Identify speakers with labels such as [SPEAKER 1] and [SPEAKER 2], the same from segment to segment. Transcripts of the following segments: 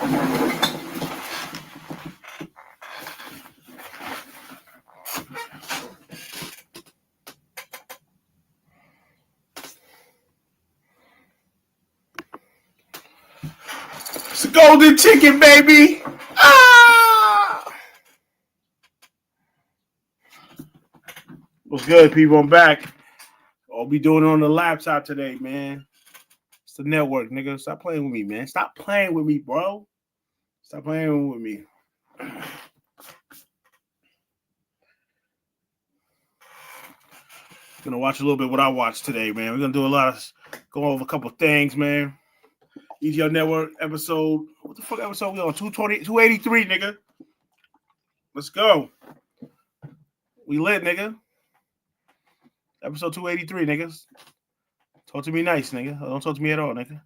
[SPEAKER 1] It's a golden ticket, baby. Ah! What's good, people? I'm back. I'll be doing it on the laptop today, man. It's the network, nigga. Stop playing with me, man. Stop playing with me, bro. Stop playing with me. Gonna watch a little bit what I watched today, man. We're gonna do go over a couple things, man. Egl Network episode. What the fuck episode we on? 283, nigga. Let's go. We lit, nigga. Episode 283, niggas. Talk to me nice, nigga. Don't talk to me at all, nigga.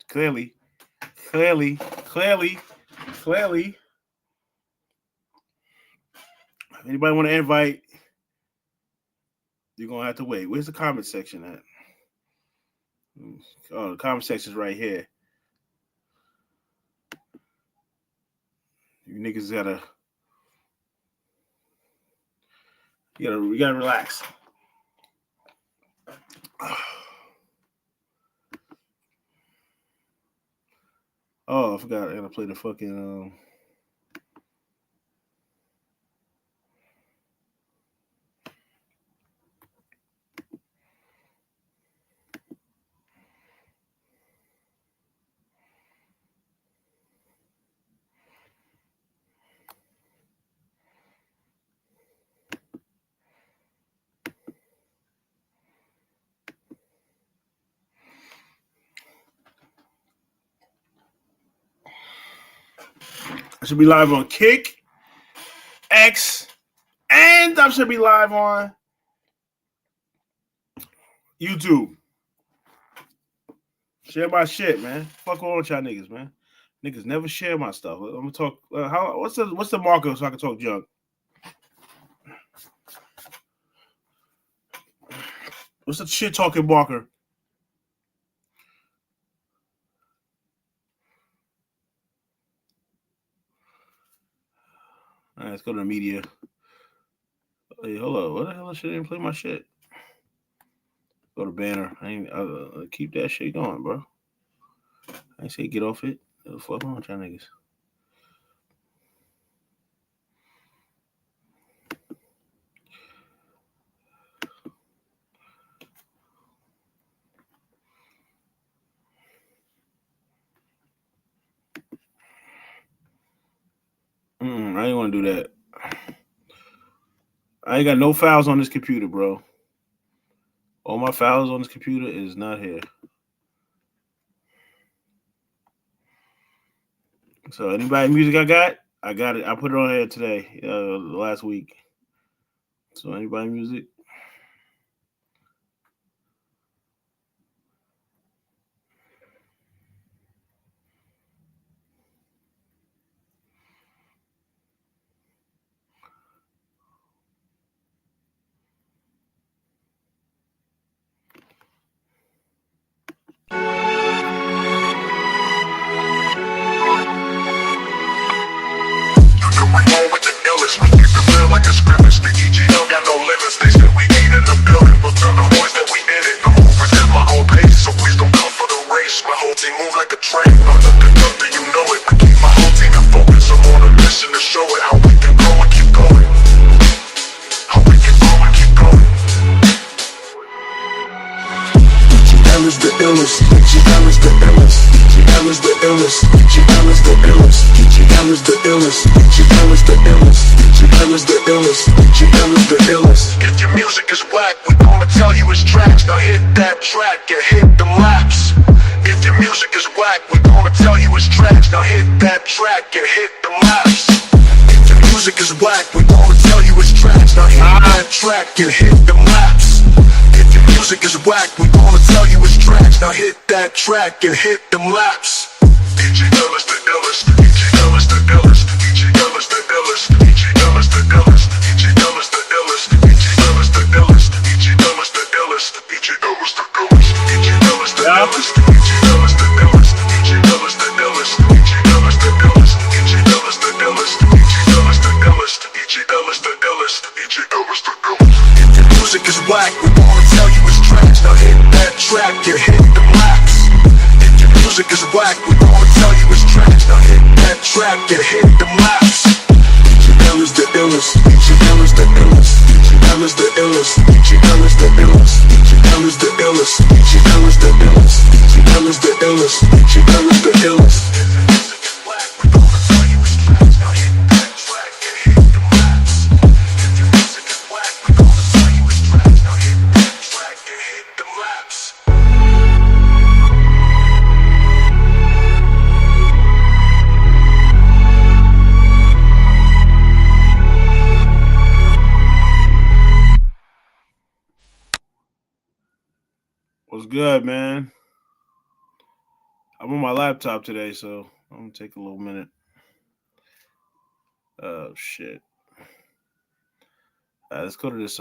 [SPEAKER 1] Clearly. If anybody want to invite, you're going to have to wait. Where's the comment section at? Oh, the comment section is right here. You niggas you gotta relax. Oh, I forgot. I gotta play the fucking. I should be live on Kick, X, and I should be live on YouTube. Share my shit, man. Fuck all with y'all niggas, man. Niggas never share my stuff. I'm gonna talk. What's the marker so I can talk junk? What's the shit talking marker? All right, let's go to the media. Hey, hold on. What the hell? I didn't play my shit. Go to banner. I keep that shit going, bro. I ain't say get off it. What the fuck on with y'all niggas? I ain't want to do that. I ain't got no files on this computer, bro. All my files on this computer is not here. So anybody music I got it. I put it on here today, last week. So anybody music?
[SPEAKER 2] Like a scrimmage, the EGL got no limits. They said we ain't in the building, but tell the boys that we in it. I'm moving at my own pace, so please don't come for the race. My whole team move like a train. I'm the you know it. I keep my whole team in focus. I'm on a mission to show it how we can grow and keep going. How we can grow and keep going. EGL is the illest. EGL is the illest. EGL is the illest. EGL is the illest. EGL is the illest. EGL is the illest. EGL is the illest. EGL is the illest. If your music is whack, we gonna tell you it's trash. Now hit that track and hit them laps. If your music is whack, we gonna tell you it's trash. Now hit that track and hit them laps. If your music is whack, we gonna tell you it's trash. Now hit that track and hit them laps. If your music is whack, we gonna tell you it's trash. Now hit that track and hit them laps. EGL is the illest. EGL is the illest. EGL is the illest. EGL is the illest. EGL is the illest. EGL is the illest. EGL is the illest. EGL is the illest. EGL is the illest. EGL is the illest. EGL is the illest. whack, we wanna tell you it's trash. Now hit that track and hit the laps. If your music is whack, we wanna tell you it's trash. Now hit that track and hit the laps. Egl is the illest, Egl is the illest, Egl is the illest, Egl is the illest, Egl is the illest, Egl is the illest, Egl is the illest, Egl is the illest.
[SPEAKER 1] What's good, man? I'm on my laptop today, so I'm gonna take a little minute. Oh shit. Let's go to this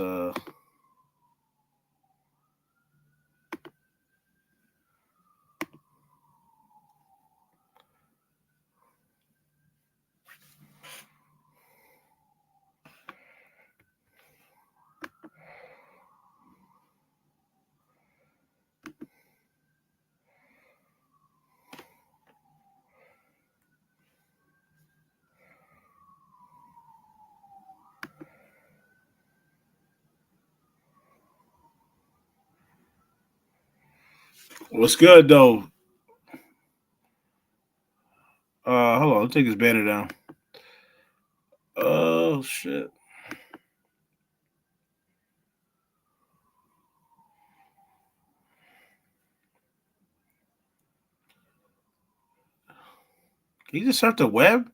[SPEAKER 1] what's good though? Hold on, let's take this banner down. Oh shit. Can you just surf the web?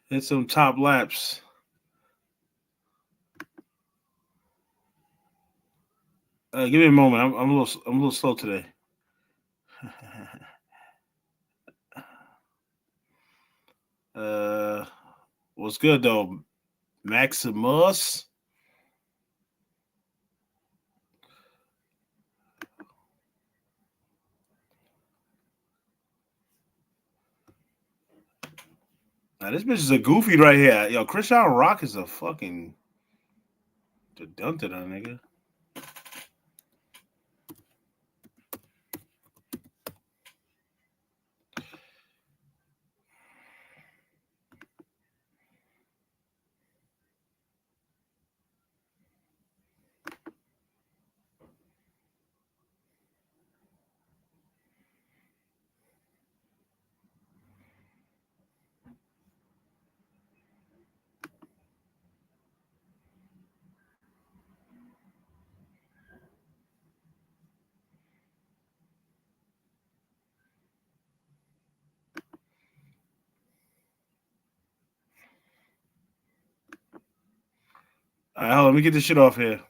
[SPEAKER 1] Hit some top laps. Give me a moment. I'm a little slow today. What's good though, Maximus? Now this bitch is a goofy right here. Yo, Christian Rock is a fucking dunted on nigga. All right, hold on, let me get this shit off here.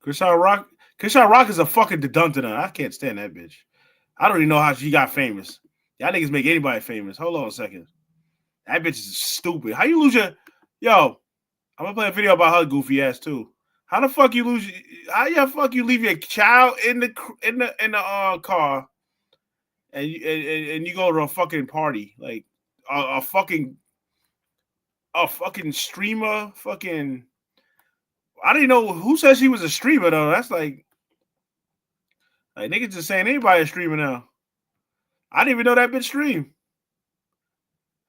[SPEAKER 1] Christian Rock is a fucking dedunted. I can't stand that bitch. I don't even know how she got famous. Y'all niggas make anybody famous. Hold on a second. That bitch is stupid. How you lose your... Yo, I'm gonna play a video about her goofy ass too. How the fuck you lose... How the fuck you leave your child in the car and you go to a fucking party? Like, a fucking streamer, fucking... I didn't know who said she was a streamer though. That's like niggas just saying anybody a streamer now. I didn't even know that bitch stream.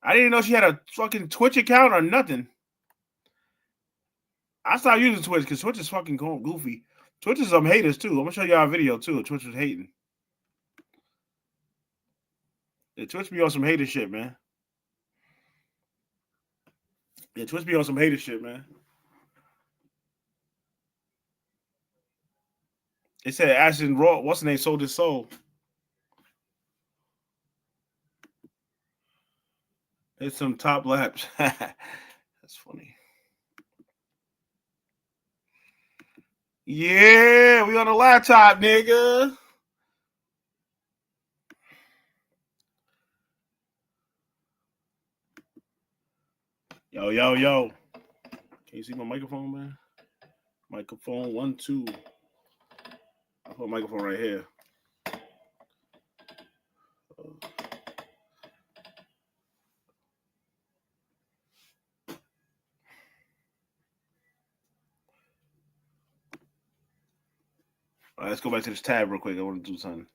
[SPEAKER 1] I didn't know she had a fucking Twitch account or nothing. I stopped using Twitch because Twitch is fucking goofy. Twitch is some haters too. I'm gonna show y'all a video too. Twitch was hating. Yeah, Twitch be on some hater shit, man. Yeah, Twitch be on some hater shit, man. They said Ashton Raw, what's the name, sold his soul. It's some top laps. That's funny. Yeah, we on the laptop, nigga. Yo. Can you see my microphone, man? Microphone 1, 2. I put a microphone right here. let's go back to this tab real quick. I want to do something.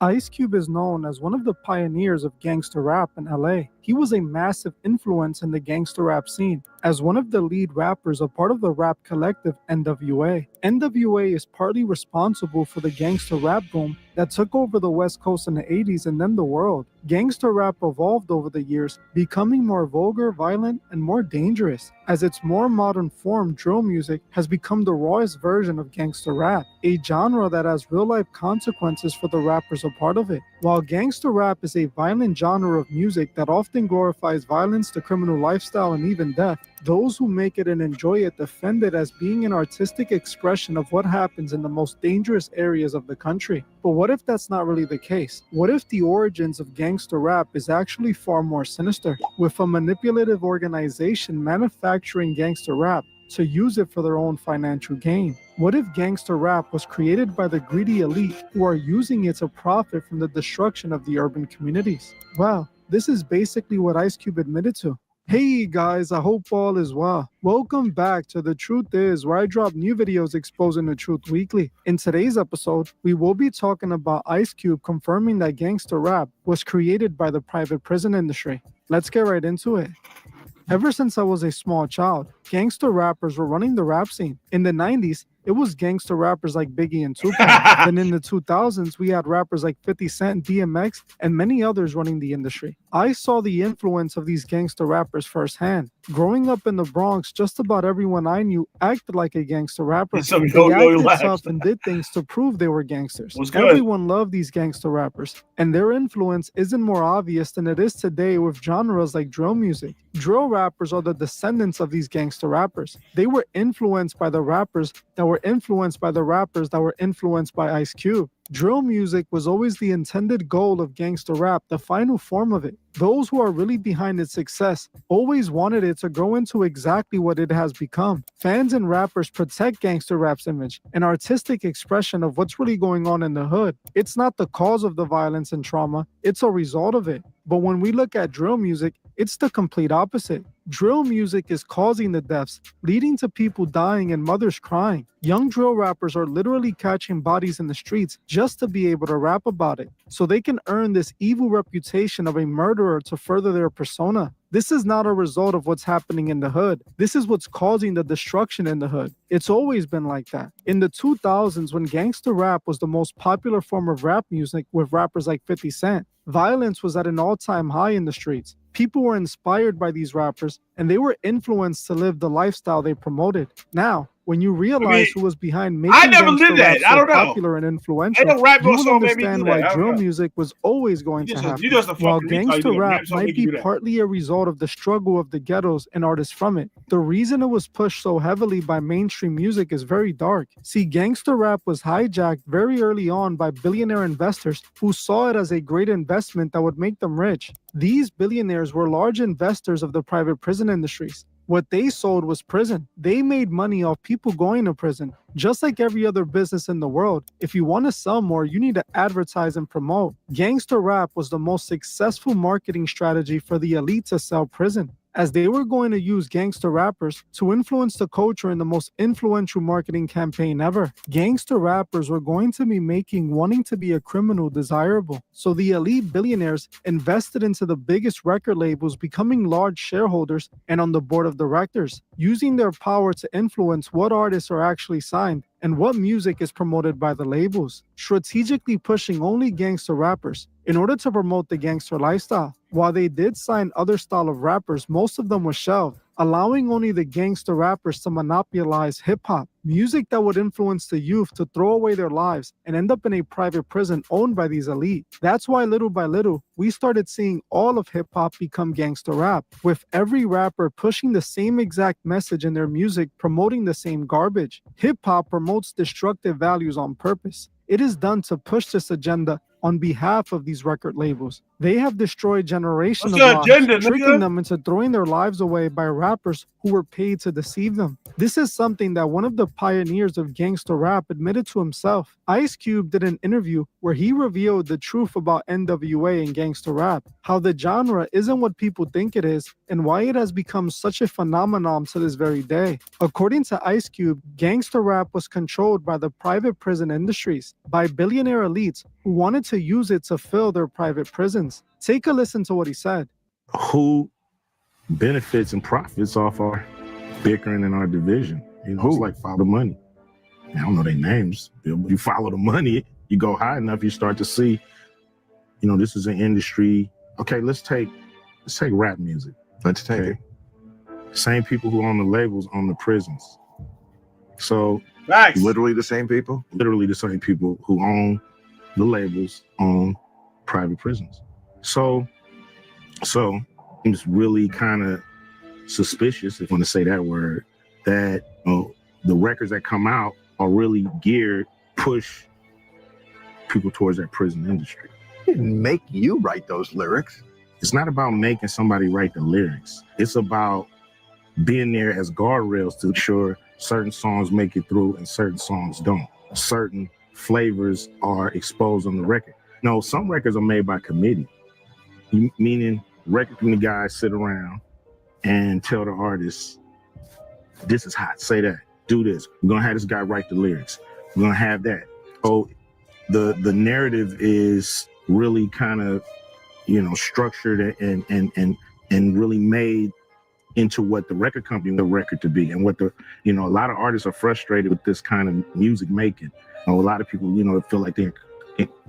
[SPEAKER 3] Ice Cube is known as one of the pioneers of gangster rap in LA. He was a massive influence in the gangster rap scene, as one of the lead rappers a part of the rap collective NWA. NWA is partly responsible for the gangster rap boom that took over the West Coast in the 80s and then the world. Gangster rap evolved over the years, becoming more vulgar, violent, and more dangerous. As its more modern form, drill music has become the rawest version of gangster rap, a genre that has real-life consequences for the rappers a part of it. While gangster rap is a violent genre of music that often glorifies violence, the criminal lifestyle, and even death, those who make it and enjoy it defend it as being an artistic expression of what happens in the most dangerous areas of the country. But what if that's not really the case? What if the origins of gangster rap is actually far more sinister, with a manipulative organization manufacturing gangster rap to use it for their own financial gain? What if gangster rap was created by the greedy elite who are using it to profit from the destruction of the urban communities? Well, this is basically what Ice Cube admitted to. Hey guys, I hope all is well. Welcome back to The Truth Is, where I drop new videos exposing the truth weekly. In today's episode, we will be talking about Ice Cube confirming that gangster rap was created by the private prison industry. Let's get right into it. Ever since I was a small child, gangster rappers were running the rap scene. In the 90s, it was gangster rappers like Biggie and Tupac. Then in the 2000s, we had rappers like 50 Cent, DMX, and many others running the industry. I saw the influence of these gangster rappers firsthand. Growing up in the Bronx, just about everyone I knew acted like a gangster rapper. They acted tough and did things to prove they were gangsters. Everyone loved these gangster rappers, and their influence isn't more obvious than it is today with genres like drill music. Drill rappers are the descendants of these gangster rappers. They were influenced by the rappers that were influenced by the rappers that were influenced by Ice Cube. Drill music was always the intended goal of gangster rap, the final form of it. Those who are really behind its success always wanted it to grow into exactly what it has become. Fans and rappers protect gangster rap's image, an artistic expression of what's really going on in the hood. It's not the cause of the violence and trauma, it's a result of it. But when we look at drill music, it's the complete opposite. Drill music is causing the deaths, leading to people dying and mothers crying. Young drill rappers are literally catching bodies in the streets just to be able to rap about it, so they can earn this evil reputation of a murderer to further their persona. This is not a result of what's happening in the hood. This is what's causing the destruction in the hood. It's always been like that. In the 2000s, when gangster rap was the most popular form of rap music with rappers like 50 Cent, violence was at an all-time high in the streets. People were inspired by these rappers, and they were influenced to live the lifestyle they promoted. Now, when you realize who was behind making gangster rap so popular and influential, you will understand why drill music was always going to happen. While gangster rap might be partly a result of the struggle of the ghettos and artists from it, the reason it was pushed so heavily by mainstream music is very dark. See, gangster rap was hijacked very early on by billionaire investors who saw it as a great investment that would make them rich. These billionaires were large investors of the private prison industries. What they sold was prison. They made money off people going to prison. Just like every other business in the world, if you want to sell more, you need to advertise and promote. Gangster rap was the most successful marketing strategy for the elite to sell prison, as they were going to use gangster rappers to influence the culture in the most influential marketing campaign ever. Gangster rappers were going to be making wanting to be a criminal desirable. So the elite billionaires invested into the biggest record labels, becoming large shareholders and on the board of directors, using their power to influence what artists are actually signed and what music is promoted by the labels, strategically pushing only gangster rappers in order to promote the gangster lifestyle. While they did sign other style of rappers, most of them were shelved, allowing only the gangster rappers to monopolize hip-hop, music that would influence the youth to throw away their lives and end up in a private prison owned by these elite. That's why little by little, we started seeing all of hip-hop become gangster rap, with every rapper pushing the same exact message in their music, promoting the same garbage. Hip-hop promotes destructive values on purpose. It is done to push this agenda on behalf of these record labels. They have destroyed generations of
[SPEAKER 1] What's your
[SPEAKER 3] lives,
[SPEAKER 1] agenda,
[SPEAKER 3] tricking
[SPEAKER 1] nigga?
[SPEAKER 3] them into throwing their lives away by rappers who were paid to deceive them. This is something that one of the pioneers of gangster rap admitted to himself. Ice Cube did an interview where he revealed the truth about NWA and gangster rap, how the genre isn't what people think it is, and why it has become such a phenomenon to this very day. According to Ice Cube, gangster rap was controlled by the private prison industries, by billionaire elites who wanted to use it to fill their private prisons. Take a listen to what he said.
[SPEAKER 4] Who benefits and profits off our bickering in our division? You know, it's like follow the money. I don't know their names, Bill, but you follow the money, you go high enough, you start to see, you know, this is an industry. Okay, let's take rap music.
[SPEAKER 5] Let's take it.
[SPEAKER 4] Same people who own the labels own the prisons. So
[SPEAKER 1] Nice.
[SPEAKER 5] Literally the same people?
[SPEAKER 4] literally the same people who own the labels own private prisons. So it's really kind of suspicious, if you want to say that word, that the records that come out are really geared, push people towards that prison industry.
[SPEAKER 5] It didn't make you write those lyrics.
[SPEAKER 4] It's not about making somebody write the lyrics. It's about being there as guardrails to ensure certain songs make it through and certain songs don't. Certain flavors are exposed on the record. No, some records are made by committee, meaning record company guys sit around and tell the artists, this is hot, say that, do this. We're gonna have this guy write the lyrics. We're gonna have that. Oh, the narrative is really kind of, you know, structured and really made into what the record company want the record to be, and what the, you know, a lot of artists are frustrated with this kind of music making. A lot of people, you know, feel like they're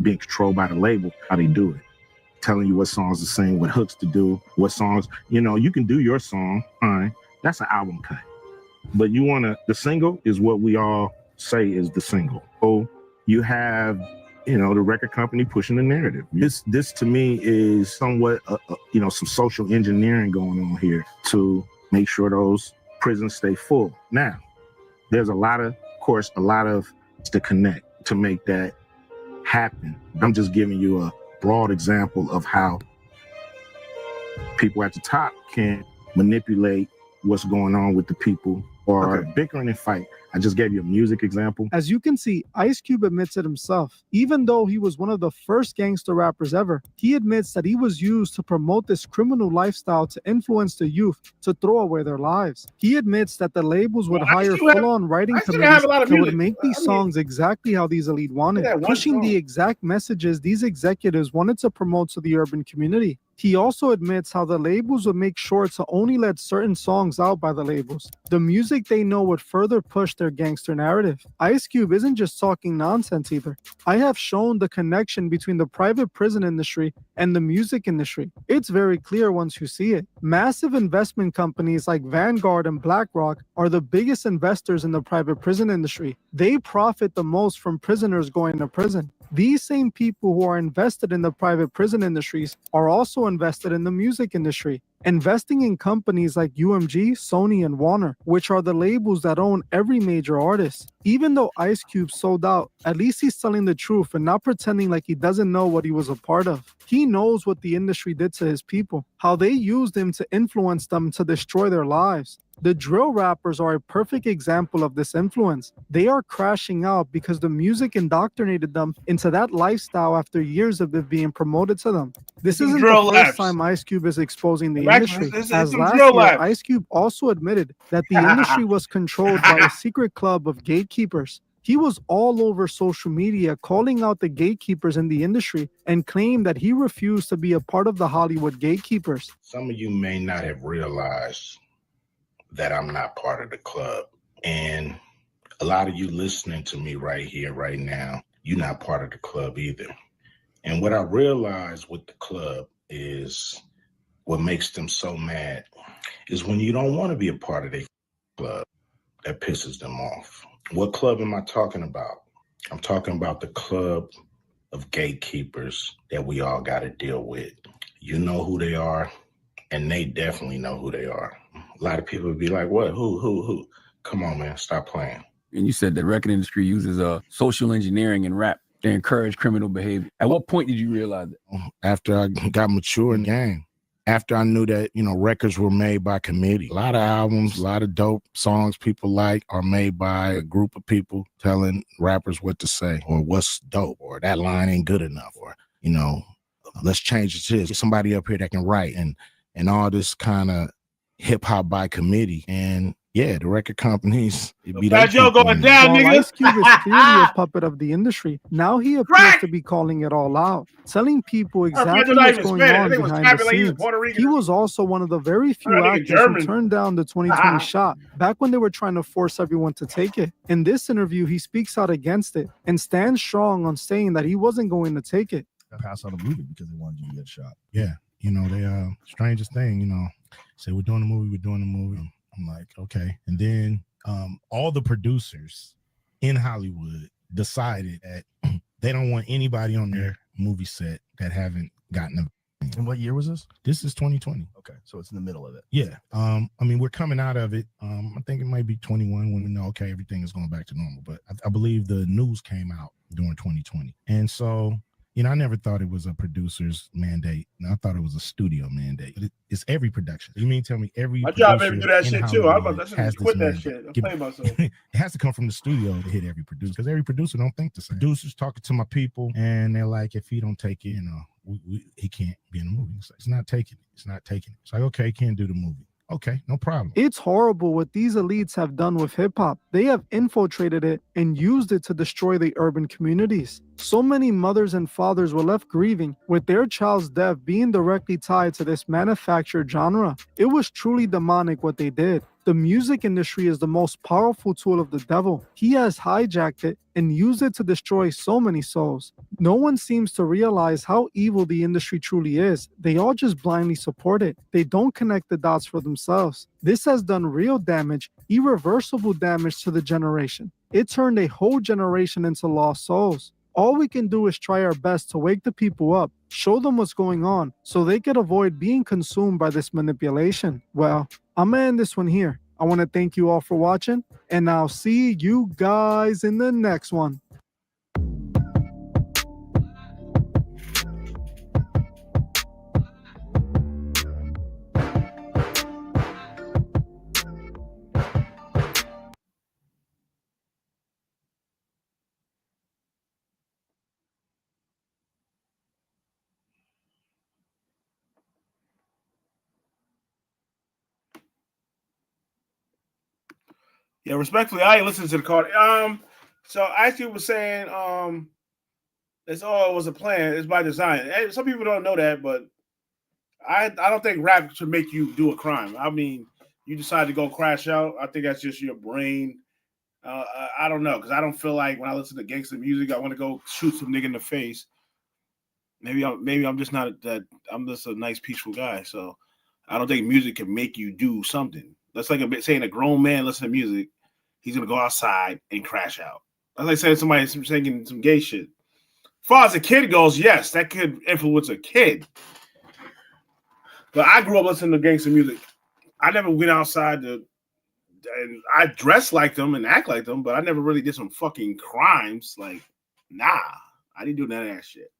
[SPEAKER 4] being controlled by the label, how they do it, telling you what songs to sing, what hooks to do, what songs, you know, you can do your song, fine, that's an album cut. But you wanna, the single is what we all say is the single. So you have, you know, the record company pushing the narrative. This to me is somewhat, you know, some social engineering going on here to make sure those prisons stay full. Now, there's a lot of to connect to make that happen. I'm just giving you a broad example of how people at the top can manipulate what's going on with the people who are bickering and fight. I just gave you a music example.
[SPEAKER 3] As you can see, Ice Cube admits it himself. Even though he was one of the first gangster rappers ever, he admits that he was used to promote this criminal lifestyle to influence the youth to throw away their lives. He admits that the labels would hire full-on writing committees that would make these songs exactly how these elite wanted, pushing the exact messages these executives wanted to promote to the urban community. He also admits how the labels would make sure to only let certain songs out by the labels. The music they know would further push their gangster narrative. Ice Cube isn't just talking nonsense either. I have shown the connection between the private prison industry and the music industry. It's very clear once you see it. Massive investment companies like Vanguard and BlackRock are the biggest investors in the private prison industry. They profit the most from prisoners going to prison. These same people who are invested in the private prison industries are also invested in the music industry, investing in companies like UMG, Sony, and Warner, which are the labels that own every major artist. Even though Ice Cube sold out, at least he's telling the truth and not pretending like he doesn't know what he was a part of. He knows what the industry did to his people, how they used him to influence them to destroy their lives. The drill rappers are a perfect example of this influence. They are crashing out because the music indoctrinated them into that lifestyle after years of it being promoted to them. This isn't the first time Ice Cube is exposing the industry. As last year, Ice Cube also admitted that the industry was controlled by a secret club of gatekeepers. He was all over social media calling out the gatekeepers in the industry and claimed that he refused to be a part of the Hollywood gatekeepers.
[SPEAKER 6] Some of you may not have realized that I'm not part of the club. And a lot of you listening to me right here, right now, you're not part of the club either. And what I realized with the club is what makes them so mad is when you don't want to be a part of their club, that pisses them off. What club am I talking about? I'm talking about the club of gatekeepers that we all got to deal with. You know who they are, and they definitely know who they are. A lot of people would be like, what, who? Come on, man, stop playing.
[SPEAKER 7] And you said the record industry uses social engineering in rap. They encourage criminal behavior. At what point did you realize that?
[SPEAKER 4] After I got mature in the game, after I knew that, records were made by committee. A lot of albums, a lot of dope songs people like are made by a group of people telling rappers what to say or what's dope or that line ain't good enough or, let's change it to this. Get somebody up here that can write and all this kind of hip hop by committee. And yeah, the record companies.
[SPEAKER 1] Fat Joe going down,
[SPEAKER 3] While
[SPEAKER 1] nigga.
[SPEAKER 3] Ice Cube is clearly a puppet of the industry, now he appears to be calling it all out, telling people exactly what's going on behind the scenes. He was also one of the very few actors who turned down the 2020 shot back when they were trying to force everyone to take it. In this interview, he speaks out against it and stands strong on saying that he wasn't going to take it.
[SPEAKER 8] Pass out a movie because they wanted you to get shot.
[SPEAKER 4] Yeah, they strangest thing, say we're doing the movie. I'm like, okay. And then all the producers in Hollywood decided that they don't want anybody on their movie set that haven't gotten a.
[SPEAKER 8] And what year was this?
[SPEAKER 4] This is 2020.
[SPEAKER 8] Okay, so it's in the middle of it.
[SPEAKER 4] Yeah. We're coming out of it. I think it might be 21 when we know, okay, everything is going back to normal. But I believe the news came out during 2020. And so, I never thought it was a producer's mandate. I thought it was a studio mandate. But it's every production. You mean tell me every
[SPEAKER 1] my job made me do that shit too. I'm about to quit that shit. I'm playing myself.
[SPEAKER 4] It has to come from the studio to hit every producer because every producer don't think the same. Producers talking to my people and they're like, if he don't take it, he can't be in the movie. It's not taking it. It's not taking it. It's like, okay, can't do the movie. Okay, no problem.
[SPEAKER 3] It's horrible what these elites have done with hip-hop. They have infiltrated it and used it to destroy the urban communities. So many mothers and fathers were left grieving, with their child's death being directly tied to this manufactured genre. It was truly demonic what they did. The music industry is the most powerful tool of the devil. He has hijacked it and used it to destroy so many souls. No one seems to realize how evil the industry truly is. They all just blindly support it. They don't connect the dots for themselves. This has done real damage, irreversible damage to the generation. It turned a whole generation into lost souls. All we can do is try our best to wake the people up, show them what's going on, so they can avoid being consumed by this manipulation. Well, I'm gonna end this one here. I want to thank you all for watching, and I'll see you guys in the next one.
[SPEAKER 1] Yeah, respectfully, I ain't listening to the card. So Ice Cube was saying, it's all was a plan. It's by design. And some people don't know that, but I don't think rap should make you do a crime. I mean, you decide to go crash out. I think that's just your brain. I don't know, because I don't feel like when I listen to gangster music, I want to go shoot some nigga in the face. Maybe I'm just not that. I'm just a nice, peaceful guy. So I don't think music can make you do something. That's like saying a grown man listen to music. He's gonna go outside and crash out. That's like saying somebody singing some gay shit. As far as a kid goes, yes, that could influence a kid. But I grew up listening to gangster music. I never went outside and I dressed like them and act like them, but I never really did some fucking crimes. Like, nah, I didn't do none of that shit.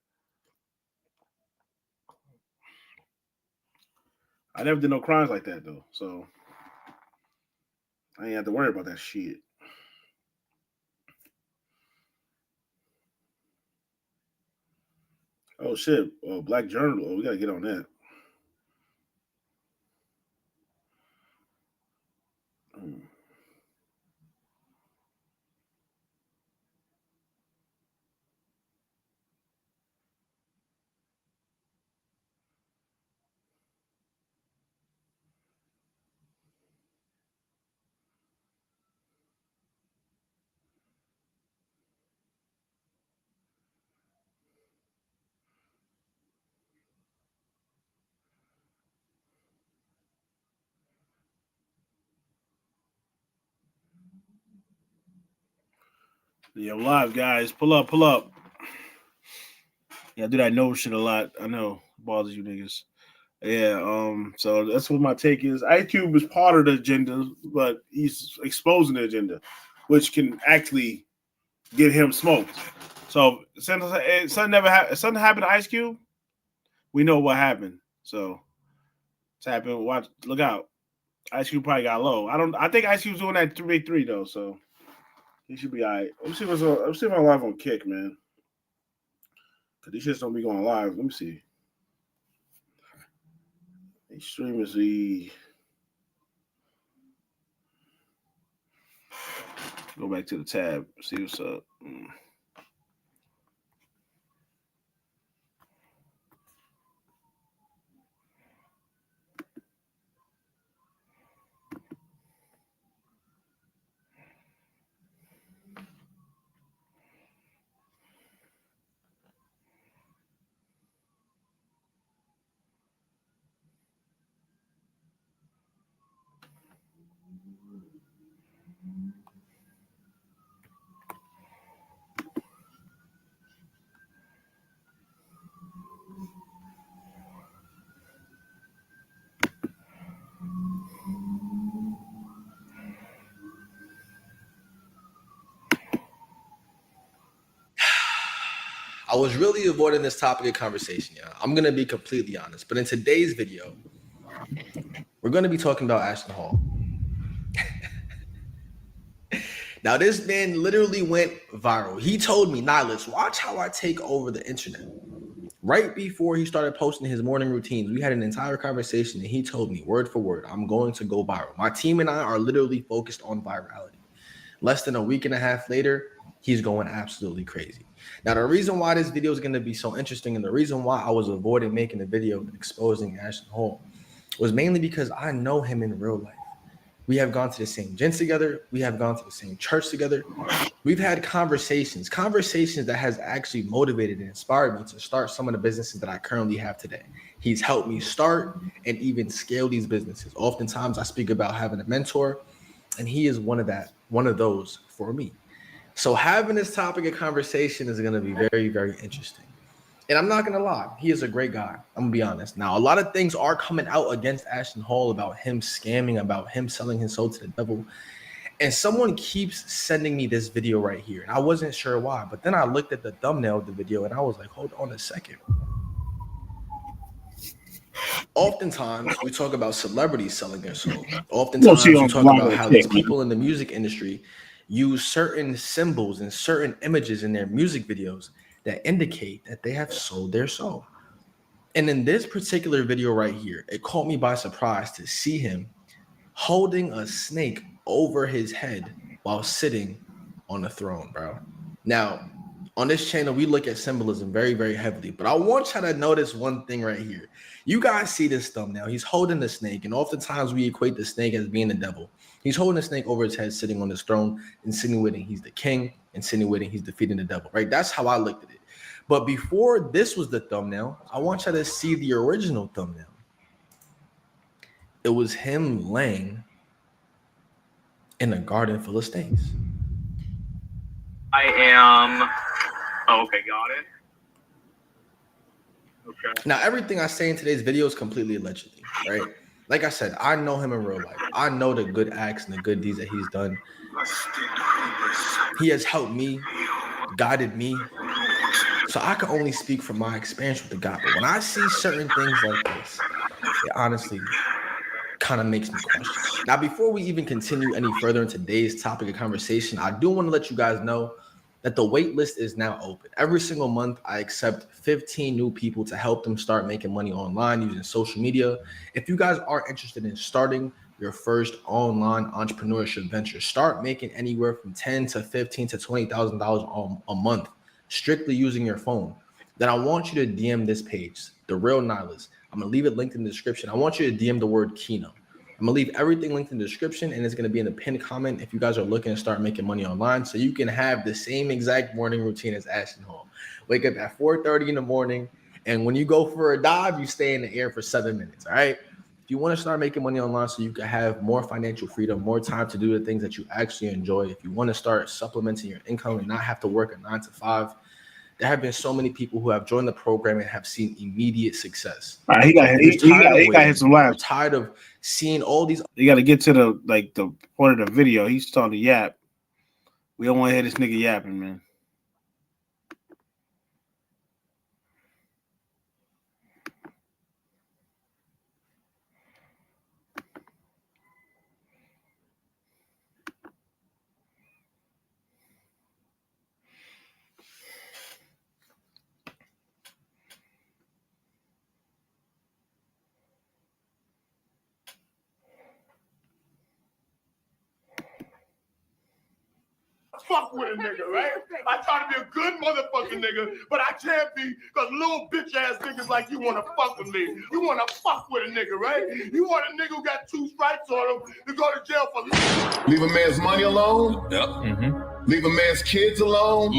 [SPEAKER 1] I never did no crimes like that though, so I ain't have to worry about that shit. Oh shit! Oh, Black Journal. Oh, we gotta get on that. Yeah, live guys, pull up. Yeah, I do that no shit a lot. I know, bothers you niggas. Yeah, so that's what my take is. Ice Cube is part of the agenda, but he's exposing the agenda, which can actually get him smoked. So something happened to Ice Cube. We know what happened. So it's happened. Watch, look out. Ice Cube probably got low. I think Ice Cube's doing that 3-3 though, so he should be all right. Let's see if I'm live on Kick, man. Cause these shits don't be going live. Let me see. These streamers, go back to the tab. See what's up.
[SPEAKER 9] I was really avoiding this topic of conversation, yeah. I'm gonna be completely honest, but in today's video, we're gonna be talking about Ashton Hall. Now, this man literally went viral. He told me, Nihilus, watch how I take over the internet. Right before he started posting his morning routines, we had an entire conversation, and he told me, word for word, I'm going to go viral. My team and I are literally focused on virality. Less than a week and a half later, he's going absolutely crazy. Now, the reason why this video is going to be so interesting and the reason why I was avoiding making a video and exposing Ashton Hall was mainly because I know him in real life. We have gone to the same gyms together. We have gone to the same church together. We've had conversations that has actually motivated and inspired me to start some of the businesses that I currently have today. He's helped me start and even scale these businesses. Oftentimes I speak about having a mentor, and he is one of those for me. So having this topic of conversation is going to be very, very interesting. And I'm not going to lie, he is a great guy. I'm going to be honest. Now, a lot of things are coming out against Ashton Hall about him scamming, about him selling his soul to the devil. And someone keeps sending me this video right here. And I wasn't sure why. But then I looked at the thumbnail of the video and I was like, hold on a second. Oftentimes, we talk about celebrities selling their soul. Oftentimes, we talk about how these people in the music industry use certain symbols and certain images in their music videos that indicate that they have sold their soul. And in this particular video right here, it caught me by surprise to see him holding a snake over his head while sitting on the throne, bro. Now, on this channel, we look at symbolism very, very heavily, but I want you to notice one thing right here. You guys see this thumbnail. He's holding the snake, and oftentimes we equate the snake as being the devil. He's holding the snake over his head, sitting on his throne, insinuating he's the king, insinuating he's defeating the devil, right? That's how I looked at it. But before this was the thumbnail, I want you to see the original thumbnail. It was him laying in a garden full of snakes.
[SPEAKER 10] I am... Oh, okay, got it. Okay.
[SPEAKER 9] Now, everything I say in today's video is completely allegedly, right? Like I said, I know him in real life. I know the good acts and the good deeds that he's done. He has helped me, guided me. So I can only speak from my experience with the guy. But when I see certain things like this, it honestly kind of makes me question. Now, before we even continue any further in today's topic of conversation, I do want to let you guys know that the wait list is now open. Every single month, I accept 15 new people to help them start making money online using social media. If you guys are interested in starting your first online entrepreneurship venture, start making anywhere from $10,000 to $15,000 to $20,000 a month, strictly using your phone, then I want you to DM this page, The Real Nihilus. I'm going to leave it linked in the description. I want you to DM the word Kino. I'm going to leave everything linked in the description, and it's going to be in the pinned comment if you guys are looking to start making money online, so you can have the same exact morning routine as Ashton Hall. Wake up at 4:30 in the morning, and when you go for a dive, you stay in the air for 7 minutes, all right? If you want to start making money online so you can have more financial freedom, more time to do the things that you actually enjoy, if you want to start supplementing your income and not have to work a 9 to 5, there have been so many people who have joined the program and have seen immediate success.
[SPEAKER 1] He got hit some laughs.
[SPEAKER 9] Tired of seeing all these.
[SPEAKER 1] You got to get to the point of the video. He's starting to yap. We don't want to hear this nigga yapping, man.
[SPEAKER 2] fuck with a nigga, right? I try to be a good motherfucking nigga, but I can't be because little bitch ass niggas like you want to fuck with me. You want to fuck with a nigga, right? You want a nigga who got 2 stripes on him to go to jail for life.
[SPEAKER 11] Leave a man's money alone.
[SPEAKER 12] Yep.
[SPEAKER 11] Leave a man's kids alone.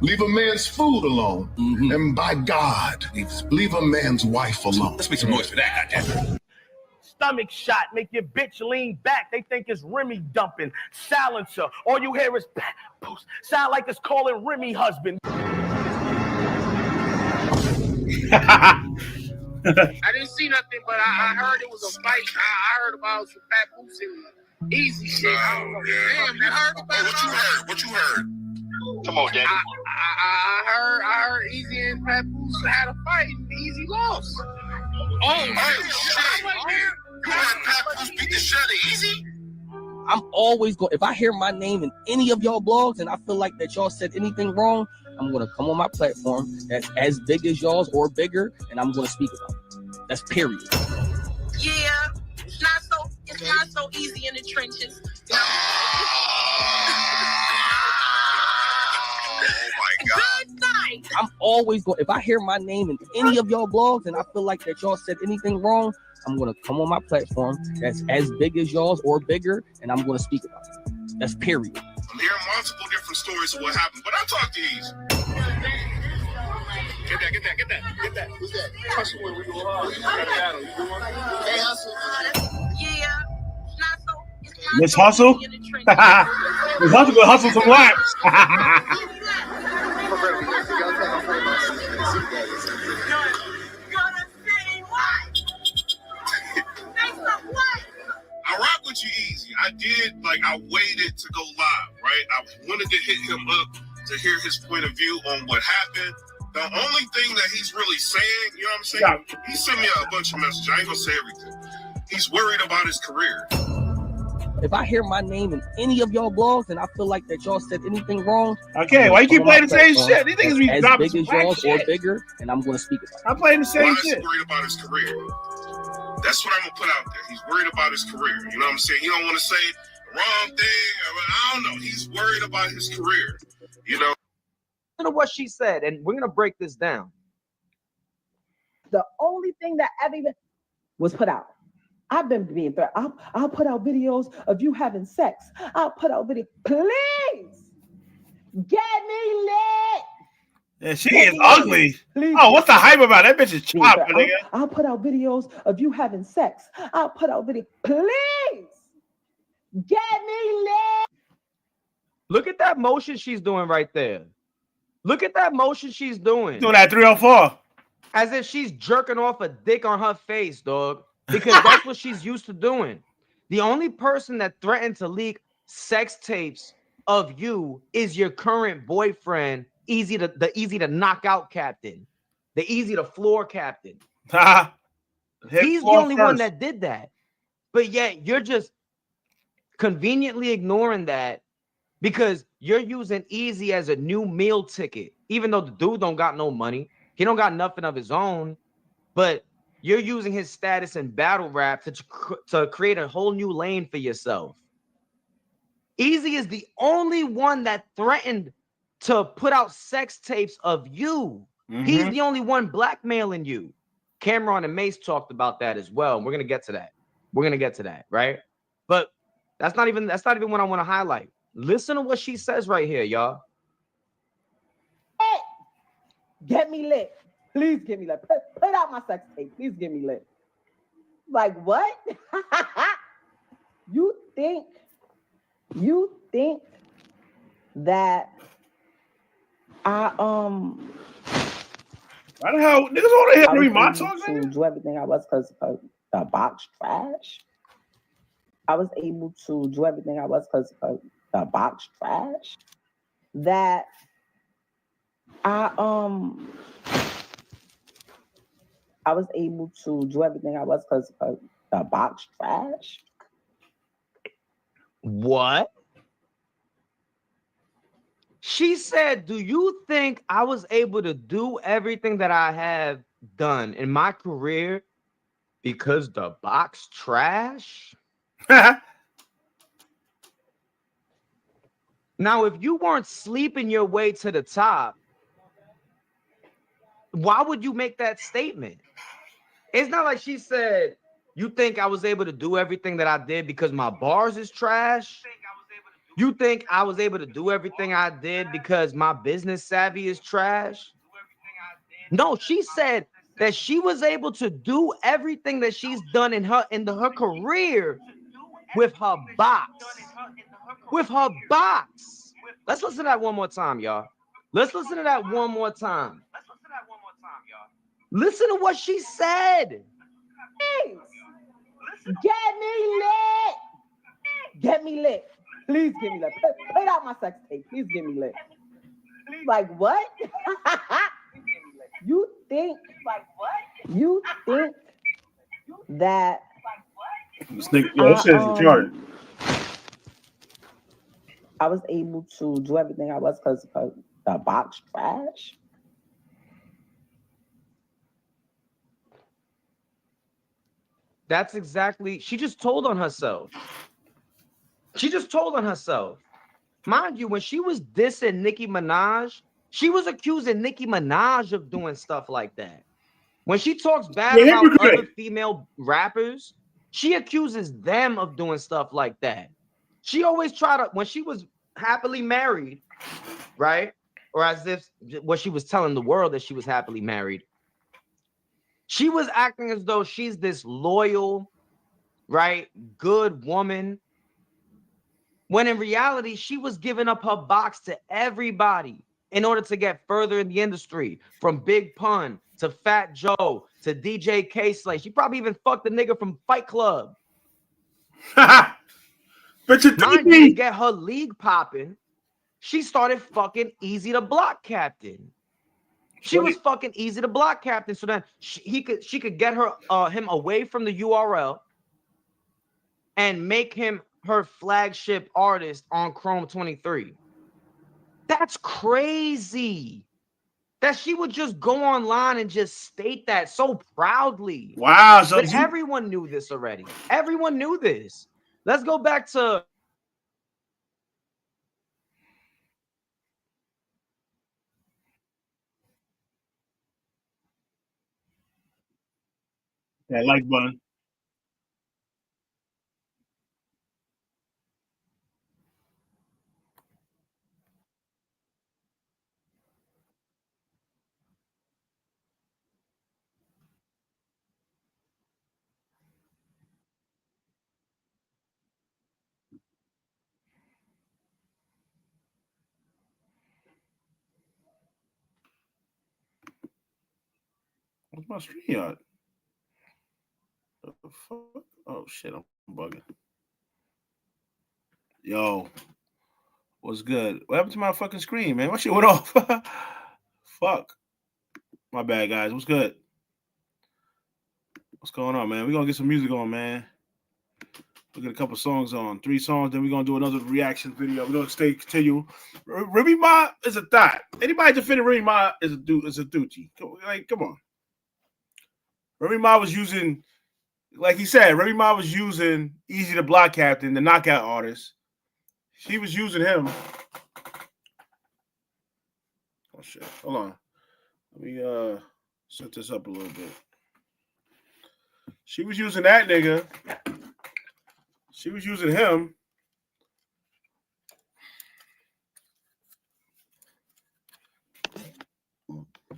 [SPEAKER 11] Leave a man's food alone. And by God, leave a man's wife alone.
[SPEAKER 12] Let's make some noise for that, goddamn.
[SPEAKER 13] Stomach shot, make your bitch lean back. They think it's Remy dumping. Silencer, all you hear is post. Sound like it's calling Remy husband.
[SPEAKER 14] I didn't see nothing, but I heard it was a fight. I heard about some papoose and easy shit. I don't know. Damn, you heard about it?
[SPEAKER 11] What you heard?
[SPEAKER 14] Come on, Daddy. I heard Easy and Papoose had a fight and Easy lost. Oh shit! You heard Papoose beat the shit out of Easy?
[SPEAKER 15] I'm always going. If I hear my name in any of y'all blogs and I feel like that y'all said anything wrong, I'm gonna come on my platform that's as big as y'all's or bigger, and I'm gonna speak about it. That's period.
[SPEAKER 16] Yeah, it's not so easy in the trenches.
[SPEAKER 14] Good night.
[SPEAKER 15] I'm always going. If I hear my name in any of y'all blogs and I feel like that y'all said anything wrong, I'm gonna come on my platform that's as big as y'all's or bigger, and I'm gonna speak about it. That's period.
[SPEAKER 11] I'm hearing multiple different stories of what happened, but I'll talk to Easy.
[SPEAKER 14] Get that. Who's that? Hustle where we go hard. You got a battle. You doing? Hey, Hustle.
[SPEAKER 16] Yeah,
[SPEAKER 1] Miss Hustle? Miss Hustle gonna hustle some laps.
[SPEAKER 11] I rock with you, Easy. I waited to go live, right? I wanted to hit him up to hear his point of view on what happened. The only thing that he's really saying, you know what I'm saying? Yeah. He sent me a bunch of messages. I ain't gonna say everything. He's worried about his career.
[SPEAKER 15] If I hear my name in any of y'all blogs and I feel like that y'all said anything wrong,
[SPEAKER 1] okay, why you keep playing the same shit? These niggas be
[SPEAKER 15] as
[SPEAKER 1] dropping
[SPEAKER 15] big as y'all's or bigger, and I'm gonna speak about it.
[SPEAKER 1] I'm playing the same shit.
[SPEAKER 11] He's worried about his career. That's what I'm gonna put out there. He's worried about his career. You know what I'm saying? He don't want to say the wrong thing. I don't know. He's worried about his career. You know.
[SPEAKER 17] Listen to what she said, and we're gonna break this down.
[SPEAKER 18] The only thing that ever even was put out. I've been being threatened. I'll put out videos of you having sex. I'll put out video. Please get me lit.
[SPEAKER 1] Yeah, she is ugly. Please. Oh, what's the hype about? That bitch is chopped, nigga.
[SPEAKER 18] I'll put out videos of you having sex. I'll put out video. Please get me lit.
[SPEAKER 17] Look at that motion she's doing right there. Look at that motion she's doing.
[SPEAKER 1] Doing that 304.
[SPEAKER 17] As if she's jerking off a dick on her face, dog. Because that's what she's used to doing. The only person that threatened to leak sex tapes of you is your current boyfriend, the easy to knock out captain, the easy to floor captain. He's the only one that did that. But yet you're just conveniently ignoring that because you're using Easy as a new meal ticket, even though the dude don't got no money. He don't got nothing of his own, but you're using his status in battle rap to create a whole new lane for yourself. Easy is the only one that threatened to put out sex tapes of you. Mm-hmm. He's the only one blackmailing you. Cameron and Mace talked about that as well. And we're gonna get to that. Right? But that's not even what I want to highlight. Listen to what she says right here, y'all.
[SPEAKER 18] Hey, get me lit. Please get me lit. Put out my sex tape. Please get me lit. Like what? You think that I
[SPEAKER 1] why the hell niggas want to hear me my talk?
[SPEAKER 18] To do everything I was because the box trash. I was able to do everything I was because the box trash. That I was able to do everything I was because the box trash.
[SPEAKER 17] What? She said, do you think I was able to do everything that I have done in my career because the box trash? Now, if you weren't sleeping your way to the top, why would you make that statement? It's not like she said, you think I was able to do everything that I did because my bars is trash? You think I was able to do everything I did because my business savvy is trash? No, she said that she was able to do everything that she's done in her career with her box. With her box. Let's listen to that one more time, y'all. Let's listen to that one more time. Listen to what she said.
[SPEAKER 18] Get me lit. Get me lit. Please get me lit. Put out my sex tape. Please get me lit. Like what? You think that
[SPEAKER 1] This nigga, yo, this shit is retarded.
[SPEAKER 18] I was able to do everything I was because the box trash?
[SPEAKER 17] That's exactly, she just told on herself. She just told on herself. Mind you, when she was dissing Nicki Minaj, she was accusing Nicki Minaj of doing stuff like that. When she talks bad about other female rappers, she accuses them of doing stuff like that. She always tried to, when she was happily married, right? Or as if what she was telling the world that she was happily married. She was acting as though she's this loyal, right, good woman. When in reality, she was giving up her box to everybody in order to get further in the industry. From Big Pun to Fat Joe to DJ K-Slay. She probably even fucked the nigga from Fight Club. Mind you, to get her league popping, she started fucking Easy the Block Captain. She was fucking Easy the Block Captain, so then she could get him away from the URL and make him her flagship artist on Chrome 23. That's crazy. That she would just go online and just state that so proudly.
[SPEAKER 1] Wow. So
[SPEAKER 17] but everyone knew this already. Everyone knew this. Let's go back to
[SPEAKER 1] that like button. What's my stream yard? What the fuck? Oh shit, I'm bugging. Yo, what's good? What happened to my fucking screen, man? What shit went off? Fuck. My bad, guys. What's good? What's going on, man? We're gonna get some music on, man. We'll get a couple songs on. 3 songs, then we're gonna do another reaction video. We're gonna continue. Remy Ma is a thought. Anybody defending Remy Ma is a doochie. Like, come on. Remy Ma was using, like he said, Remy Ma was using Easy the Block Captain, the knockout artist. She was using him. Oh shit. Hold on. Let me set this up a little bit. She was using that nigga. She was using him.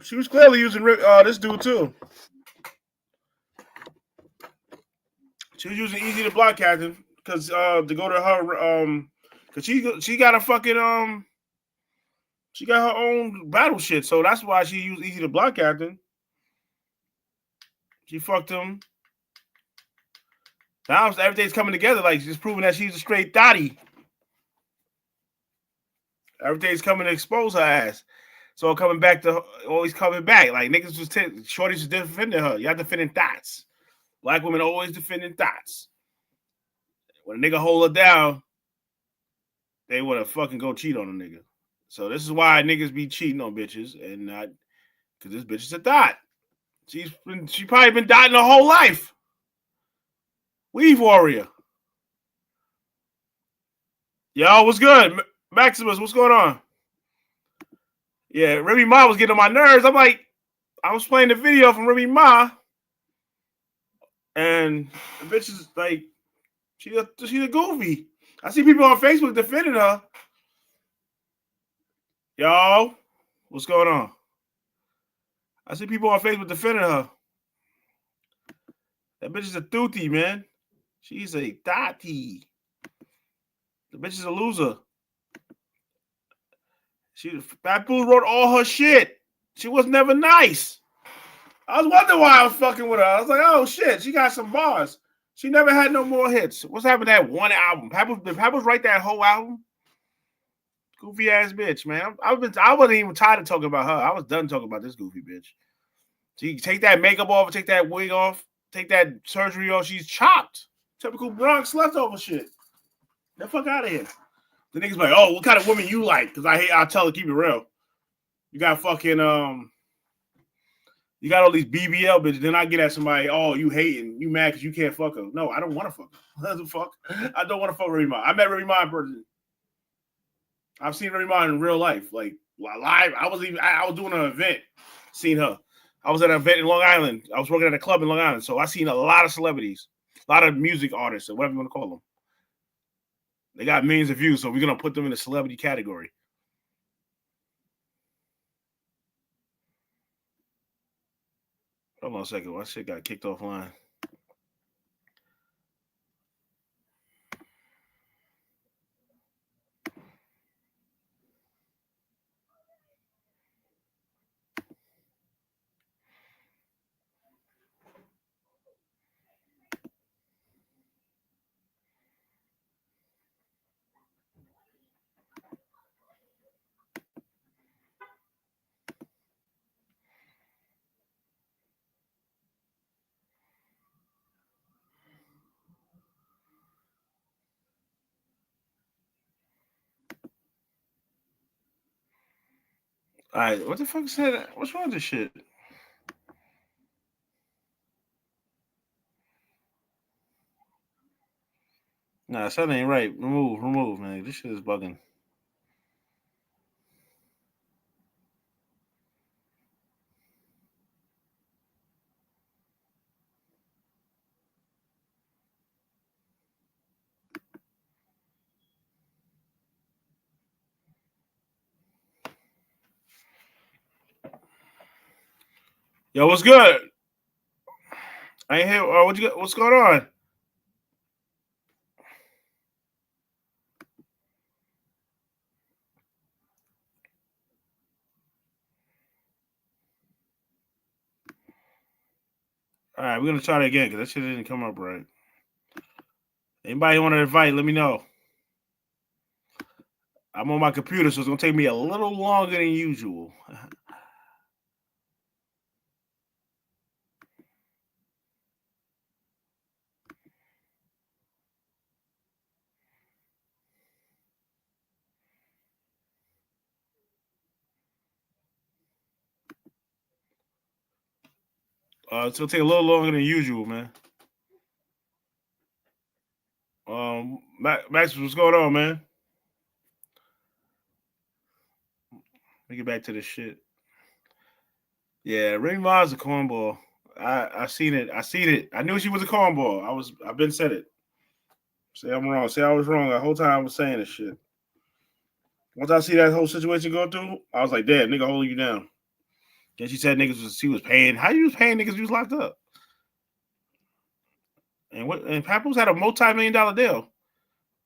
[SPEAKER 1] She was clearly using this dude too. She was using Easy the Block Captain because to go to her because she got a fucking she got her own battle shit, so that's why she used Easy the Block Captain. She fucked him. Now everything's coming together, like she's proving that she's a straight thotty. Everything's coming to expose her ass. So coming back to always coming back. Like niggas was shorties was defending her. Y'all defending thoughts. Black women always defending thoughts. When a nigga hold her down, they want to fucking go cheat on a nigga. So this is why niggas be cheating on bitches and not because this bitch is a thought. She probably been dotting her whole life. Weave warrior. Yo, what's good? Maximus, what's going on? Yeah, Remy Ma was getting on my nerves. I'm like, I was playing the video from Remy Ma, and the bitch is like, she's a goofy. I see people on Facebook defending her. Yo, what's going on? I see people on Facebook defending her. That bitch is a tutti, man. She's a thotty. The bitch is a loser. Papoose wrote all her shit. She was never nice. I was wondering why I was fucking with her. I was like, oh shit, she got some bars. She never had no more hits. What's happened to that one album? Did Papoose write that whole album? Goofy ass bitch, man. I wasn't even tired of talking about her. I was done talking about this goofy bitch. She take that makeup off, take that wig off, take that surgery off. She's chopped. Typical Bronx leftover shit. Get the fuck out of here. The niggas like, oh, what kind of woman you like? Because I'll tell her, keep it real. You got fucking you got all these BBL bitches. Then I get at somebody, oh, you hating, you mad because you can't fuck her. No, I don't want to fuck her. What the fuck? I don't want to fuck Remy Ma. I met Remy Ma in person. I've seen Remy Ma in real life, like live. I was doing an event, seen her. I was at an event in Long Island. I was working at a club in Long Island, so I seen a lot of celebrities, a lot of music artists, or whatever you want to call them. They got millions of views, so we're gonna put them in the celebrity category. Hold on a second. My shit got kicked offline. All right, what the fuck is that? What's wrong with this shit? Nah, something ain't right. Remove, man. This shit is bugging. Yo, what's good? I ain't here. What's going on? All right, we're gonna try that again because that shit didn't come up right. Anybody want to invite? Let me know. I'm on my computer, so it's gonna take me a little longer than usual. It's gonna take a little longer than usual, man. Max, what's going on, man? Let me get back to this shit. Yeah, Remy Ma's a cornball. I seen it. I knew she was a cornball. I've been said it. Say I'm wrong. Say I was wrong. The whole time I was saying this shit. Once I see that whole situation go through, I was like, damn, nigga holding you down. Then she said she was paying. How you was paying niggas you was locked up? And Papoose had a multi-million-dollar deal.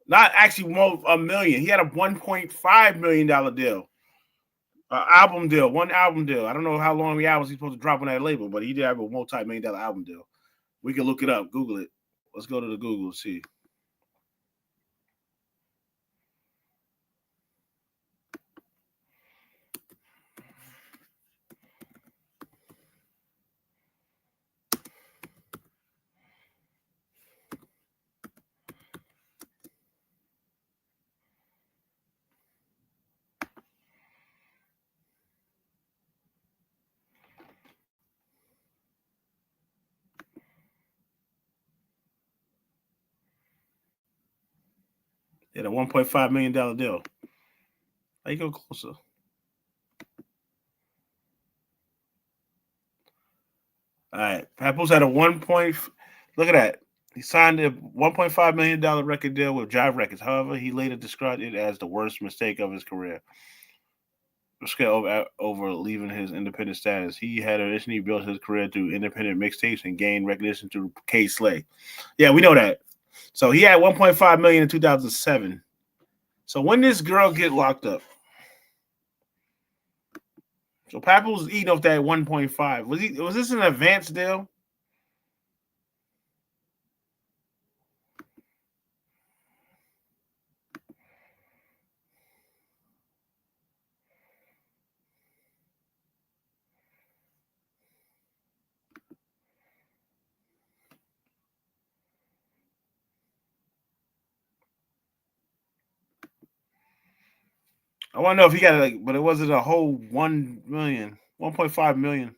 [SPEAKER 1] Not actually a million. He had a $1.5 million deal. Album deal. One album deal. I don't know how long the albums he's supposed to drop on that label, but he did have a multi-million-dollar album deal. We can look it up. Google it. Let's go to the Google and see. He had a $1.5 million deal. How you go closer? All right. Papoose had a 1 point. Look at that. He signed a $1.5 million record deal with Jive Records. However, he later described it as the worst mistake of his career. Over leaving his independent status. He had originally built his career through independent mixtapes and gained recognition through K Slay. Yeah, we know that. So he had 1.5 million in 2007. So when this girl get locked up? So Papoose was eating off that 1.5. Was this an advance deal? I want to know if he got it, but it wasn't a whole 1 million, 1.5 million.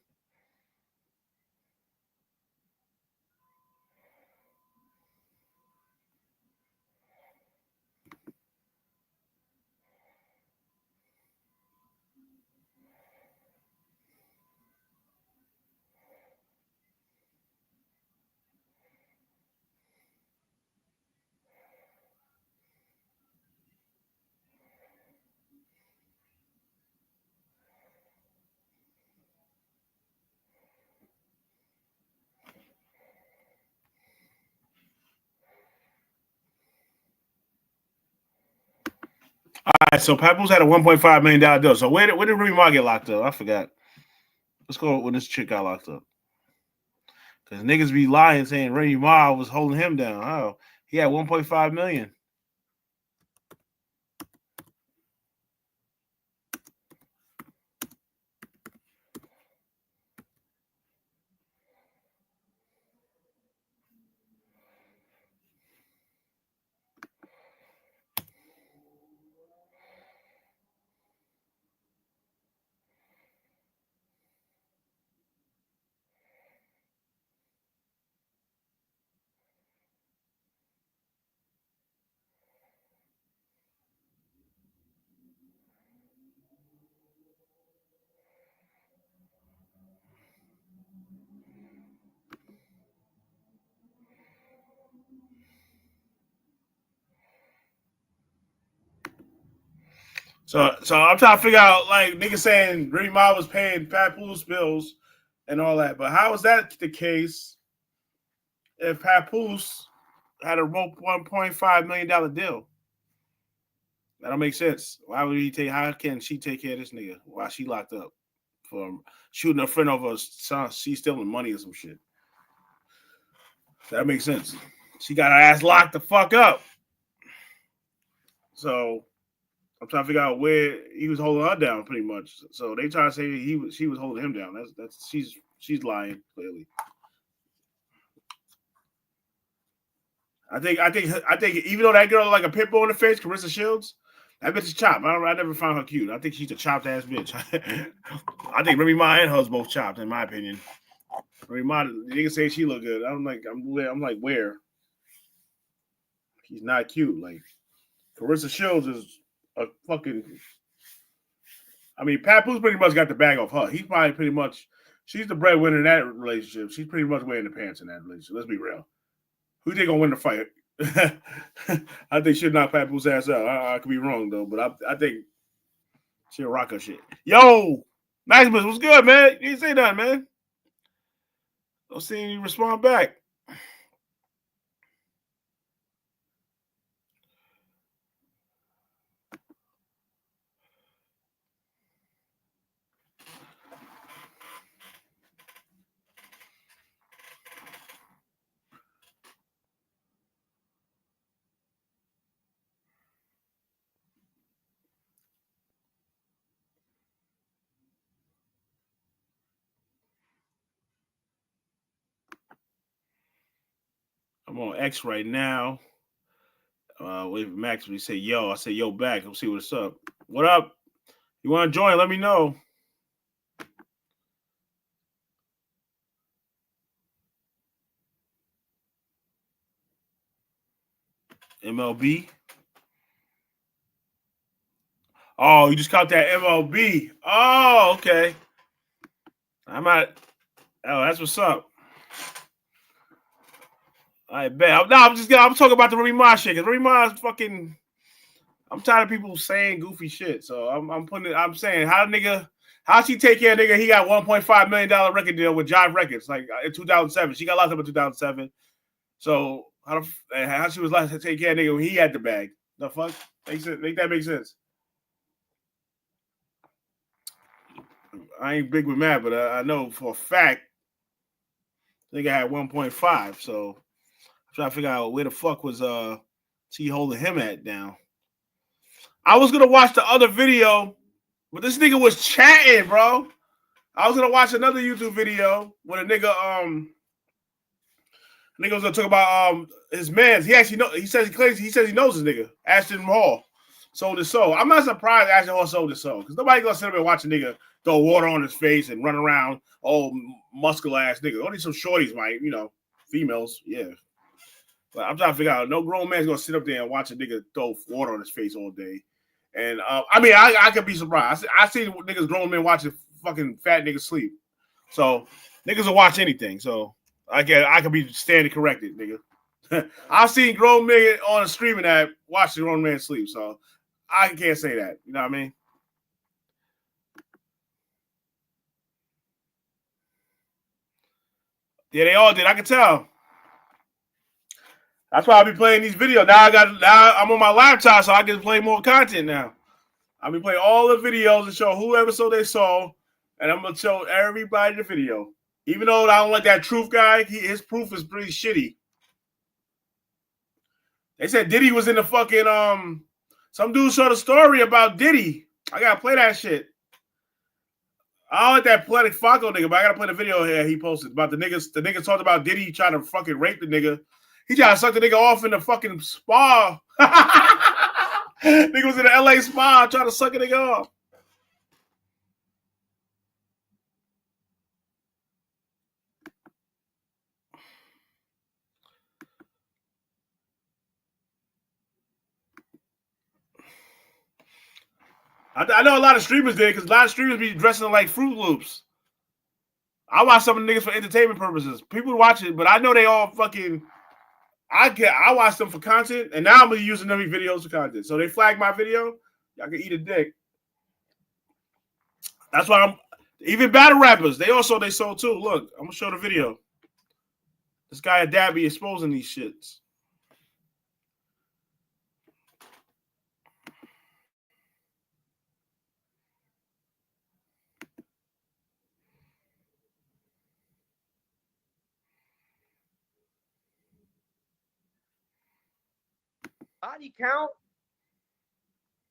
[SPEAKER 1] All right, so Papoose had a $1.5 million deal. So where did Remy Ma get locked up? I forgot. Let's go when this chick got locked up. Because niggas be lying saying Remy Ma was holding him down. Oh, he had 1.5 million. So I'm trying to figure out, like, niggas saying Remy Ma was paying Papoose bills and all that. But how is that the case if Papoose had a $1.5 million deal? That don't make sense. Why would he take? How can she take care of this nigga while she locked up for shooting a friend over? She's stealing money or some shit. That makes sense. She got her ass locked the fuck up. So I'm trying to figure out where he was holding her down, pretty much. So they try to say she was holding him down. That's she's lying clearly. I think even though that girl look like a pit bull in the face, Carissa Shields, that bitch is chopped. I never found her cute. I think she's a chopped ass bitch. I think Remy Ma and her's both chopped, in my opinion. Remy Ma, niggas say she look good. I'm like, where? She's not cute. Like, Carissa Shields is a fucking. I mean, Papoose pretty much got the bag off her. He's probably pretty much. She's the breadwinner in that relationship. She's pretty much wearing the pants in that relationship. Let's be real. Who think gonna win the fight? I think she'll knock Papoose ass out. I could be wrong though, but I think she'll rock her shit. Yo, Maximus, what's good, man? You didn't say nothing, man. Don't see you respond back. I'm on X right now. Wait for Max. We say yo. I say yo back. Let's see what's up. What up? You want to join? Let me know. MLB. Oh, you just caught that MLB. Oh, okay. I'm at. Oh, that's what's up. I bet. I'm talking about the Remy Ma shit. Cause Remy Ma's fucking. I'm tired of people saying goofy shit. So I'm saying how she take care of nigga? He got $1.5 million record deal with Jive Records, like in 2007. She got locked up in 2007. So how she was like to take care of nigga when he had the bag? The fuck? Make that make sense? I ain't big with math, but I know for a fact nigga had 1.5. So I'm trying to figure out where the fuck was she holding him at now. I was gonna watch the other video, but this nigga was chatting, bro. I was gonna watch another YouTube video where the nigga was gonna talk about his man's. He actually know. He says he knows his nigga Ashton Hall sold his soul. I'm not surprised Ashton Hall sold his soul because nobody gonna sit up and watch a nigga throw water on his face and run around muscular ass nigga. Only some shorties might, females, yeah. But I'm trying to figure out. No grown man's gonna sit up there and watch a nigga throw water on his face all day. And I could be surprised. I see niggas, grown men watching fucking fat niggas sleep. So niggas will watch anything. So I could be standing corrected, nigga. I've seen grown men on a streaming app watching grown men sleep. So I can't say that. You know what I mean? Yeah, they all did. I can tell. That's why I be playing these videos. Now I'm on my laptop, so I can play more content now. I be playing all the videos and show whoever sold they saw, and I'm gonna show everybody the video. Even though I don't like that Truth guy, his proof is pretty shitty. They said Diddy was in the fucking some dude showed a story about Diddy. I gotta play that shit. I don't like that Poetic Faco nigga, but I gotta play the video here he posted about the niggas. The niggas talked about Diddy trying to fucking rape the nigga. He tried to suck the nigga off in the fucking spa. Nigga was in the LA spa trying to suck a nigga off. I know a lot of streamers did because a lot of streamers be dressing like Fruit Loops. I watch some of the niggas for entertainment purposes. People watch it, but I know they all fucking. I watch them for content, and now I'm gonna be using them videos for content. So they flag my video, y'all can eat a dick. That's why I'm even battle rappers. They sold too. Look, I'm gonna show the video. This guy at Dabby exposing these shits.
[SPEAKER 17] Body count.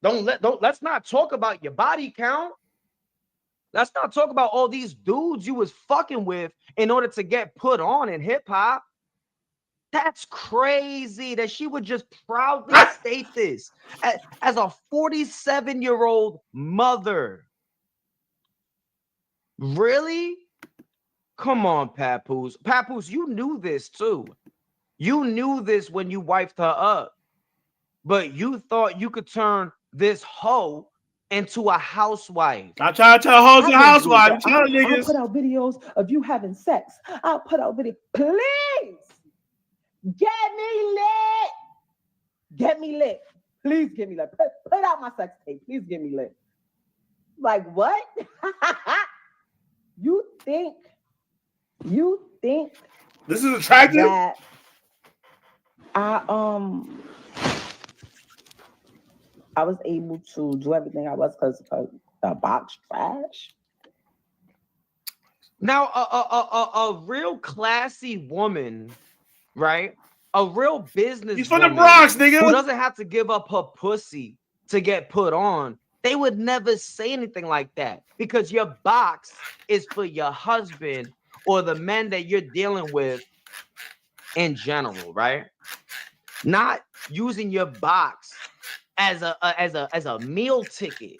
[SPEAKER 17] Let's not talk about your body count. Let's not talk about all these dudes you was fucking with in order to get put on in hip hop. That's crazy that she would just proudly state this as a 47-year-old mother. Really? Come on, Papoose. Papoose, you knew this too. You knew this when you wifed her up. But you thought you could turn this hoe into a housewife.
[SPEAKER 1] I try to tell hoes a housewife.
[SPEAKER 18] I'll put out videos of you having sex. I'll put out videos. Please get me lit. Get me lit. Please get me lit. Put out my sex tape. Please get me lit. Like what? You think
[SPEAKER 1] this is attractive?
[SPEAKER 18] That I was able to do everything I was because the box trash.
[SPEAKER 17] Now, a real classy woman, right? A real business.
[SPEAKER 1] He's from the Bronx, nigga.
[SPEAKER 17] Who doesn't have to give up her pussy to get put on. They would never say anything like that because your box is for your husband or the men that you're dealing with in general, right? Not using your box as a meal ticket.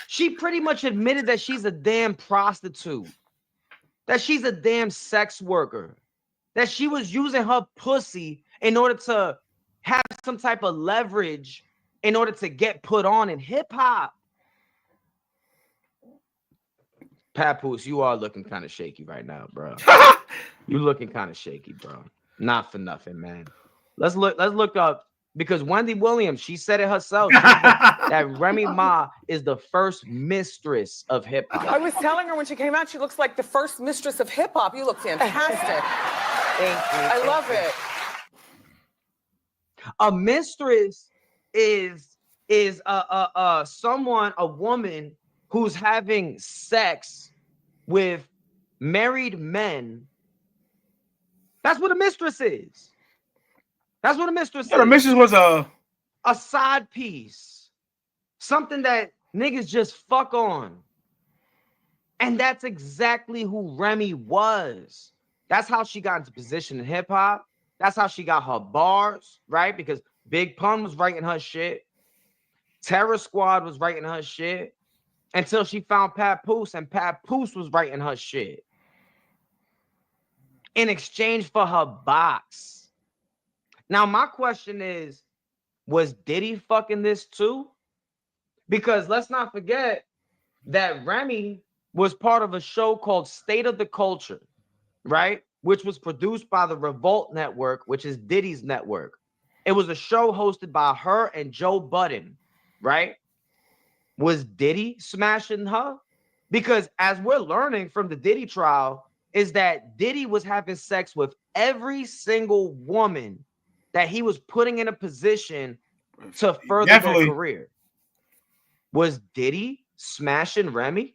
[SPEAKER 17] She pretty much admitted that she's a damn prostitute, that she's a damn sex worker, that she was using her pussy in order to have some type of leverage in order to get put on in hip hop. Papoose, you are looking kind of shaky right now, bro. You looking kind of shaky, bro. Not for nothing, man. Let's look up, because Wendy Williams, she said it herself. That Remy Ma is the first mistress of hip hop.
[SPEAKER 19] I was telling her when she came out, she looks like the first mistress of hip hop. You look fantastic.
[SPEAKER 17] Thank you.
[SPEAKER 19] I love it.
[SPEAKER 17] A mistress is a woman who's having sex with married men. That's what a mistress is. That's what a mistress is.
[SPEAKER 1] A mistress was a
[SPEAKER 17] side piece. Something that niggas just fuck on. And that's exactly who Remy was. That's how she got into position in hip hop. That's how she got her bars, right? Because Big Pun was writing her shit. Terror Squad was writing her shit. Until she found Papoose, and Papoose was writing her shit in exchange for her box. Now, my question is, was Diddy fucking this too? Because let's not forget that Remy was part of a show called State of the Culture, right? Which was produced by the Revolt Network, which is Diddy's network. It was a show hosted by her and Joe Budden, right? Was Diddy smashing her? Because as we're learning from the Diddy trial, is that Diddy was having sex with every single woman that he was putting in a position to further their career. Was Diddy smashing Remy?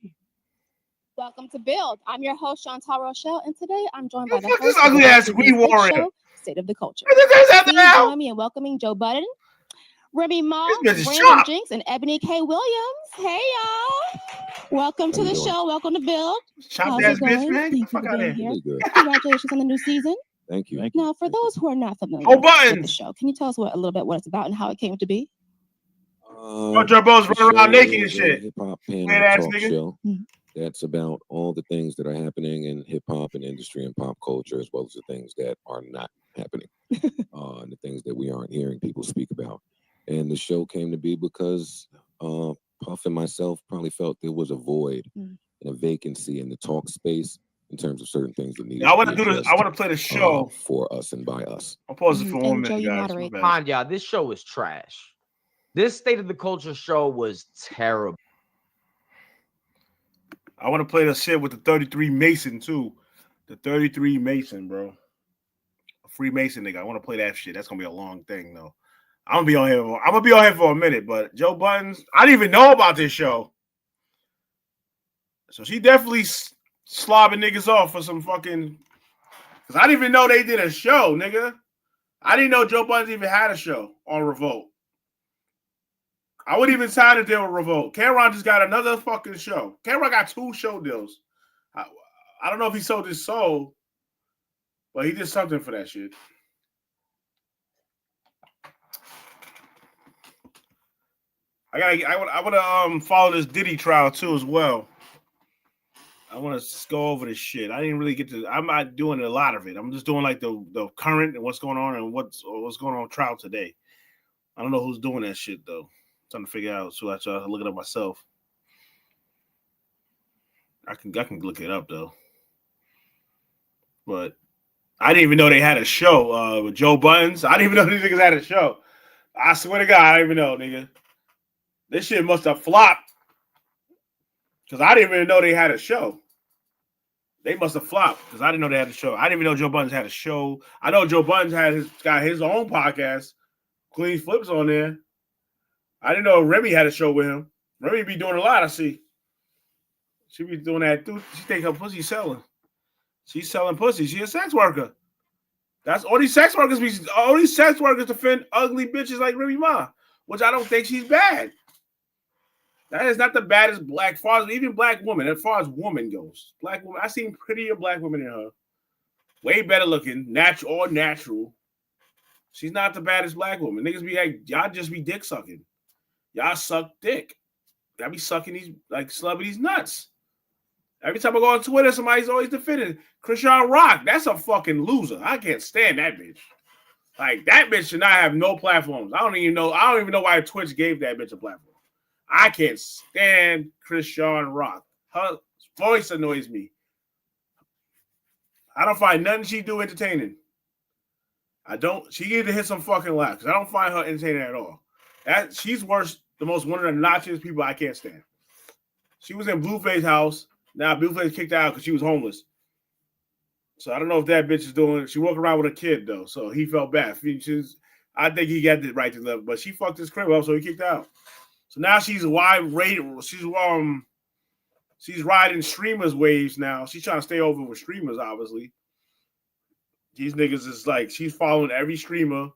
[SPEAKER 20] Welcome to Build. I'm your host, Chantal Rochelle, and today I'm joined by the host
[SPEAKER 1] this
[SPEAKER 20] of
[SPEAKER 1] ugly
[SPEAKER 20] the
[SPEAKER 1] ass
[SPEAKER 20] TV's
[SPEAKER 1] Green
[SPEAKER 20] Big
[SPEAKER 1] Warrior.
[SPEAKER 20] Show, State of the Culture.
[SPEAKER 1] that
[SPEAKER 20] Please
[SPEAKER 1] now?
[SPEAKER 20] join me in welcoming Joe Budden, Remy Ma,
[SPEAKER 1] This bitch is
[SPEAKER 20] Brandon
[SPEAKER 1] sharp.
[SPEAKER 20] Jinx, and Ebony K. Williams. Hey, y'all. Welcome to the show. Welcome to Build.
[SPEAKER 1] Chopped
[SPEAKER 20] How's
[SPEAKER 1] ass
[SPEAKER 20] it
[SPEAKER 1] bitch,
[SPEAKER 20] going?
[SPEAKER 1] man.
[SPEAKER 20] Thank you
[SPEAKER 1] Fuck
[SPEAKER 20] for
[SPEAKER 1] out
[SPEAKER 20] being
[SPEAKER 1] of
[SPEAKER 20] here.
[SPEAKER 1] here.
[SPEAKER 20] Congratulations on the new season.
[SPEAKER 8] Thank you.
[SPEAKER 20] Now, for those who are not familiar
[SPEAKER 1] Oh,
[SPEAKER 20] with
[SPEAKER 1] Buttons.
[SPEAKER 20] the show, can you tell us a little bit what it's about and how it came to be?
[SPEAKER 1] Joe Bo's
[SPEAKER 21] The
[SPEAKER 1] running around
[SPEAKER 21] show
[SPEAKER 1] naked and
[SPEAKER 21] is a
[SPEAKER 1] shit.
[SPEAKER 21] hip-hop panel
[SPEAKER 1] Weird ass
[SPEAKER 21] talk
[SPEAKER 1] nigga.
[SPEAKER 21] show that's about all the things that are happening in hip-hop and industry and pop culture, as well as the things that are not happening, and the things that we aren't hearing people speak about. And the show came to be because Puff and myself probably felt there was a void and a vacancy in the talk space in terms of certain things that needed
[SPEAKER 1] I want
[SPEAKER 21] to
[SPEAKER 1] to
[SPEAKER 21] be
[SPEAKER 1] do this. I want to play the show.
[SPEAKER 21] for us and by us.
[SPEAKER 1] I'll pause it for 1
[SPEAKER 20] And Joe,
[SPEAKER 1] minute,
[SPEAKER 20] you
[SPEAKER 1] guys.
[SPEAKER 20] moderate.
[SPEAKER 1] My bad.
[SPEAKER 17] Mind y'all, this show is trash. This State of the Culture show was terrible.
[SPEAKER 1] I want to play the shit with the 33 Mason too. The 33 Mason, bro. A Freemason nigga. I want to play that shit. That's gonna be a long thing though. I'm gonna be on here for a minute, but Joe Buttons, I didn't even know about this show. So she definitely slobbing niggas off for some fucking. Cause I didn't even know they did a show, nigga. I didn't know Joe Buttons even had a show on Revolt. I wouldn't even sign a deal with Revolt. Cameron just got another fucking show. Cameron got 2 show deals. I don't know if he sold his soul, but he did something for that shit. I want to follow this Diddy trial too as well. I want to go over this shit. I didn't really get to. I'm not doing a lot of it. I'm just doing like the current and what's going on and what's going on trial today. I don't know who's doing that shit though. I'm trying to figure out. So I try to look it up myself. I can look it up though. But I didn't even know they had a show with Joe Buttons. I didn't even know these niggas had a show. I swear to God, I didn't even know, nigga. This shit must have flopped. Because I didn't even know they had a show. They must have flopped because I didn't know they had a show. I didn't even know Joe Buttons had a show. I know Joe Buttons got his own podcast. Clean Flips on there. I didn't know Remy had a show with him. Remy be doing a lot, I see. She be doing that too. She think her pussy selling. She's selling pussy. She a sex worker. That's all these sex workers be. All these sex workers defend ugly bitches like Remy Ma, which I don't think she's bad. That is not the baddest black, even black woman, as far as woman goes. Black woman, I've seen prettier black women than her. Way better looking, natural. She's not the baddest black woman. Niggas be like, y'all just be dick sucking. Y'all suck dick. Y'all be sucking these, like, celebrities' nuts. Every time I go on Twitter, somebody's always defending Krishan Rock. That's a fucking loser. I can't stand that bitch. Like that bitch should not have no platforms. I don't even know why Twitch gave that bitch a platform. I can't stand Krishan Rock. Her voice annoys me. I don't find nothing she do entertaining. I don't. She need to hit some fucking laugh because I don't find her entertaining at all. She's worse. The most one of the notchiest people I can't stand. She was in Blueface house. Now Blueface kicked her out because she was homeless. So I don't know if that bitch is doing. She walked around with a kid though, so he felt bad. I think he got the right to live, but she fucked his crib up, so he kicked her out. So now she's wide rated. She's riding streamers waves now. She's trying to stay over with streamers, obviously. These niggas is like she's following every streamer.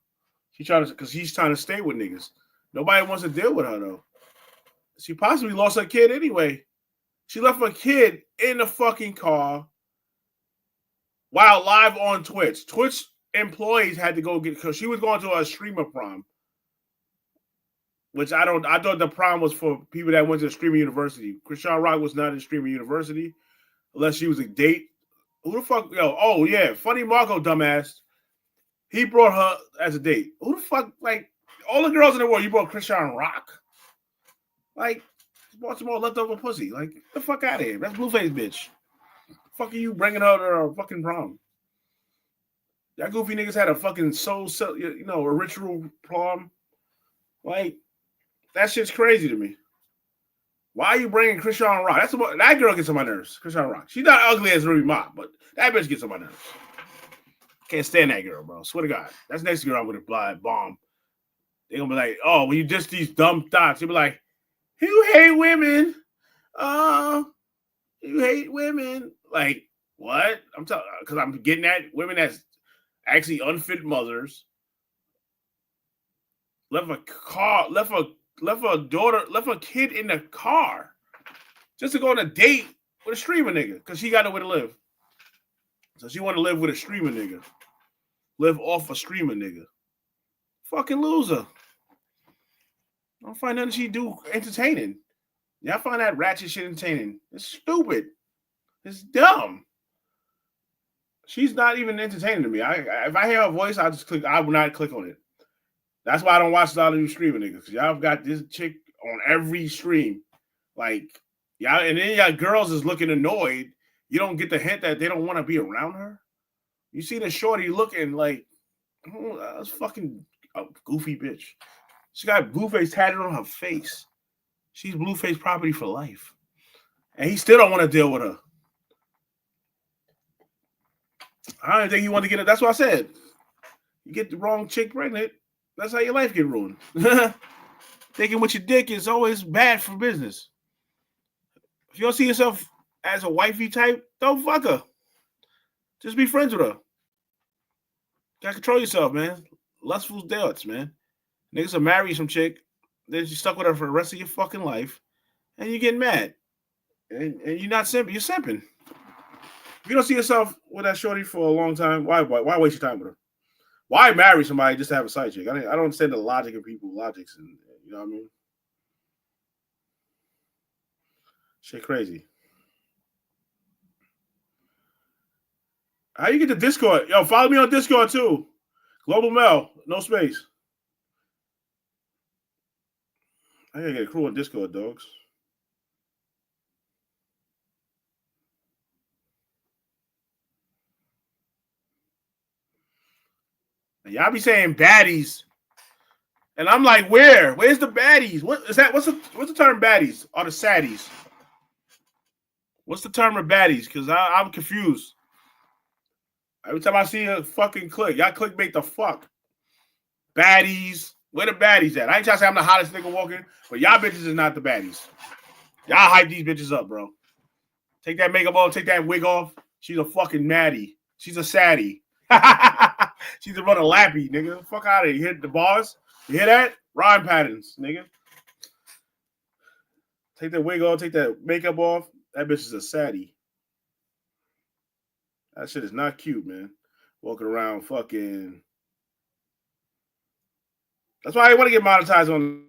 [SPEAKER 1] She's trying to stay with niggas. Nobody wants to deal with her though. She possibly lost her kid anyway. She left her kid in the fucking car while live on Twitch. Twitch employees had to go get because she was going to a streamer prom. Which I thought the prom was for people that went to streamer university. Krishan Rock was not in streamer university unless she was a date. Who the fuck? Yo, oh yeah, Funny Marco, dumbass. He brought her as a date. Who the fuck? Like all the girls in the world, you brought Krishan Rock. Like brought some more leftover pussy. Like get the fuck out of here. That's Blueface bitch. Fuck are you bringing her to a fucking prom? That goofy niggas had a fucking a ritual prom. Like that shit's crazy to me. Why are you bringing Krishan Rock? That girl gets on my nerves. Krishan Rock. She's not ugly as Ruby Ma, but that bitch gets on my nerves. Can't stand that girl, bro. Swear to God. That's the next girl I'm gonna bomb. They're gonna be like, oh, when you just these dumb thoughts, you'll be like, you hate women. You hate women. Like, what? I'm telling because I'm getting at women that's actually unfit mothers. Left a kid in the car just to go on a date with a streamer nigga because she got nowhere to live. So she want to live with a streamer nigga. Live off a streamer nigga. Fucking loser. I don't find nothing she do entertaining. Yeah, I find that ratchet shit entertaining. It's stupid. It's dumb. She's not even entertaining to me. If I hear her voice, I will not click on it. That's why I don't watch a lot of you streaming niggas. Because y'all got this chick on every stream. Like, y'all, and then y'all girls is looking annoyed. You don't get the hint that they don't want to be around her. You see the shorty looking like, oh, that's fucking a goofy bitch. She got Blueface tatted on her face. She's Blueface property for life. And he still don't want to deal with her. I don't think he wanted to get it. That's what I said. You get the wrong chick pregnant, that's how your life get ruined. Thinking with your dick is always bad for business. If you don't see yourself as a wifey type, don't fuck her. Just be friends with her. Gotta control yourself, man. Lustful thoughts, man. Niggas will marry some chick, then you stuck with her for the rest of your fucking life, and you get mad. And you're not simping, you're simping. If you don't see yourself with that shorty for a long time, why waste your time with her? Why marry somebody just to have a side chick? I don't understand the logic of people's logics, and you know what I mean? Shit crazy. How you get the Discord? Yo, follow me on Discord too. Global Mel, no space. I gotta get a crew on Discord, dogs. And y'all be saying baddies, and I'm like, where? Where's the baddies? What is that? What's the term baddies? Or the saddies? What's the term of baddies? Because I'm confused. Every time I see a fucking click, y'all clickbait the fuck. Baddies. Where the baddies at? I ain't trying to say I'm the hottest nigga walking, but y'all bitches is not the baddies. Y'all hype these bitches up, bro. Take that makeup off, take that wig off. She's a fucking Maddie. She's a saddie. She's a running lappy, nigga. Fuck out of here. You hit the bars? You hear that? Rhyme patterns, nigga. Take that wig off, take that makeup off. That bitch is a saddie. That shit is not cute, man. Walking around fucking. That's why I want to get monetized on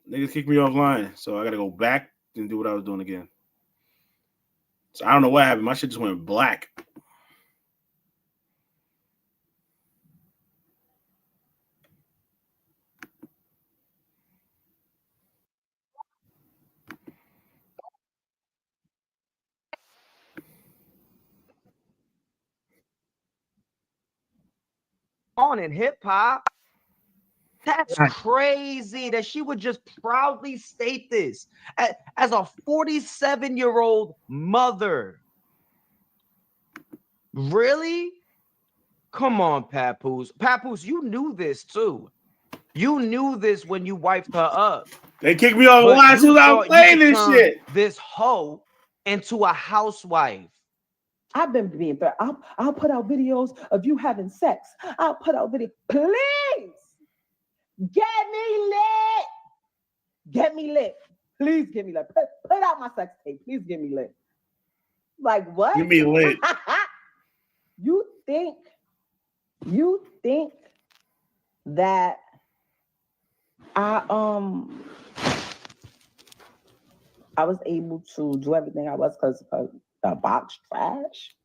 [SPEAKER 1] Niggas kicked me offline, so I gotta go back and do what I was doing again. So I don't know what happened. My shit just went black.
[SPEAKER 17] On in hip hop. That's crazy that she would just proudly state this as a 47-year-old mother. Really? Come on, Papoose. Papoose, you knew this too. You knew this when you wiped her up.
[SPEAKER 1] They kicked me off
[SPEAKER 17] But
[SPEAKER 1] line
[SPEAKER 17] you
[SPEAKER 1] as I was
[SPEAKER 17] thought you
[SPEAKER 1] playing
[SPEAKER 17] could
[SPEAKER 1] this
[SPEAKER 17] turn
[SPEAKER 1] shit.
[SPEAKER 17] this hoe into a housewife.
[SPEAKER 18] I've been being threatened. I'll put out videos of you having sex. I'll put out video. Please get me lit. Get me lit. Please get me lit. Put out my sex tape. Please get me lit. Like what?
[SPEAKER 1] Get me lit.
[SPEAKER 18] You think that I was able to do everything I was because the box trash?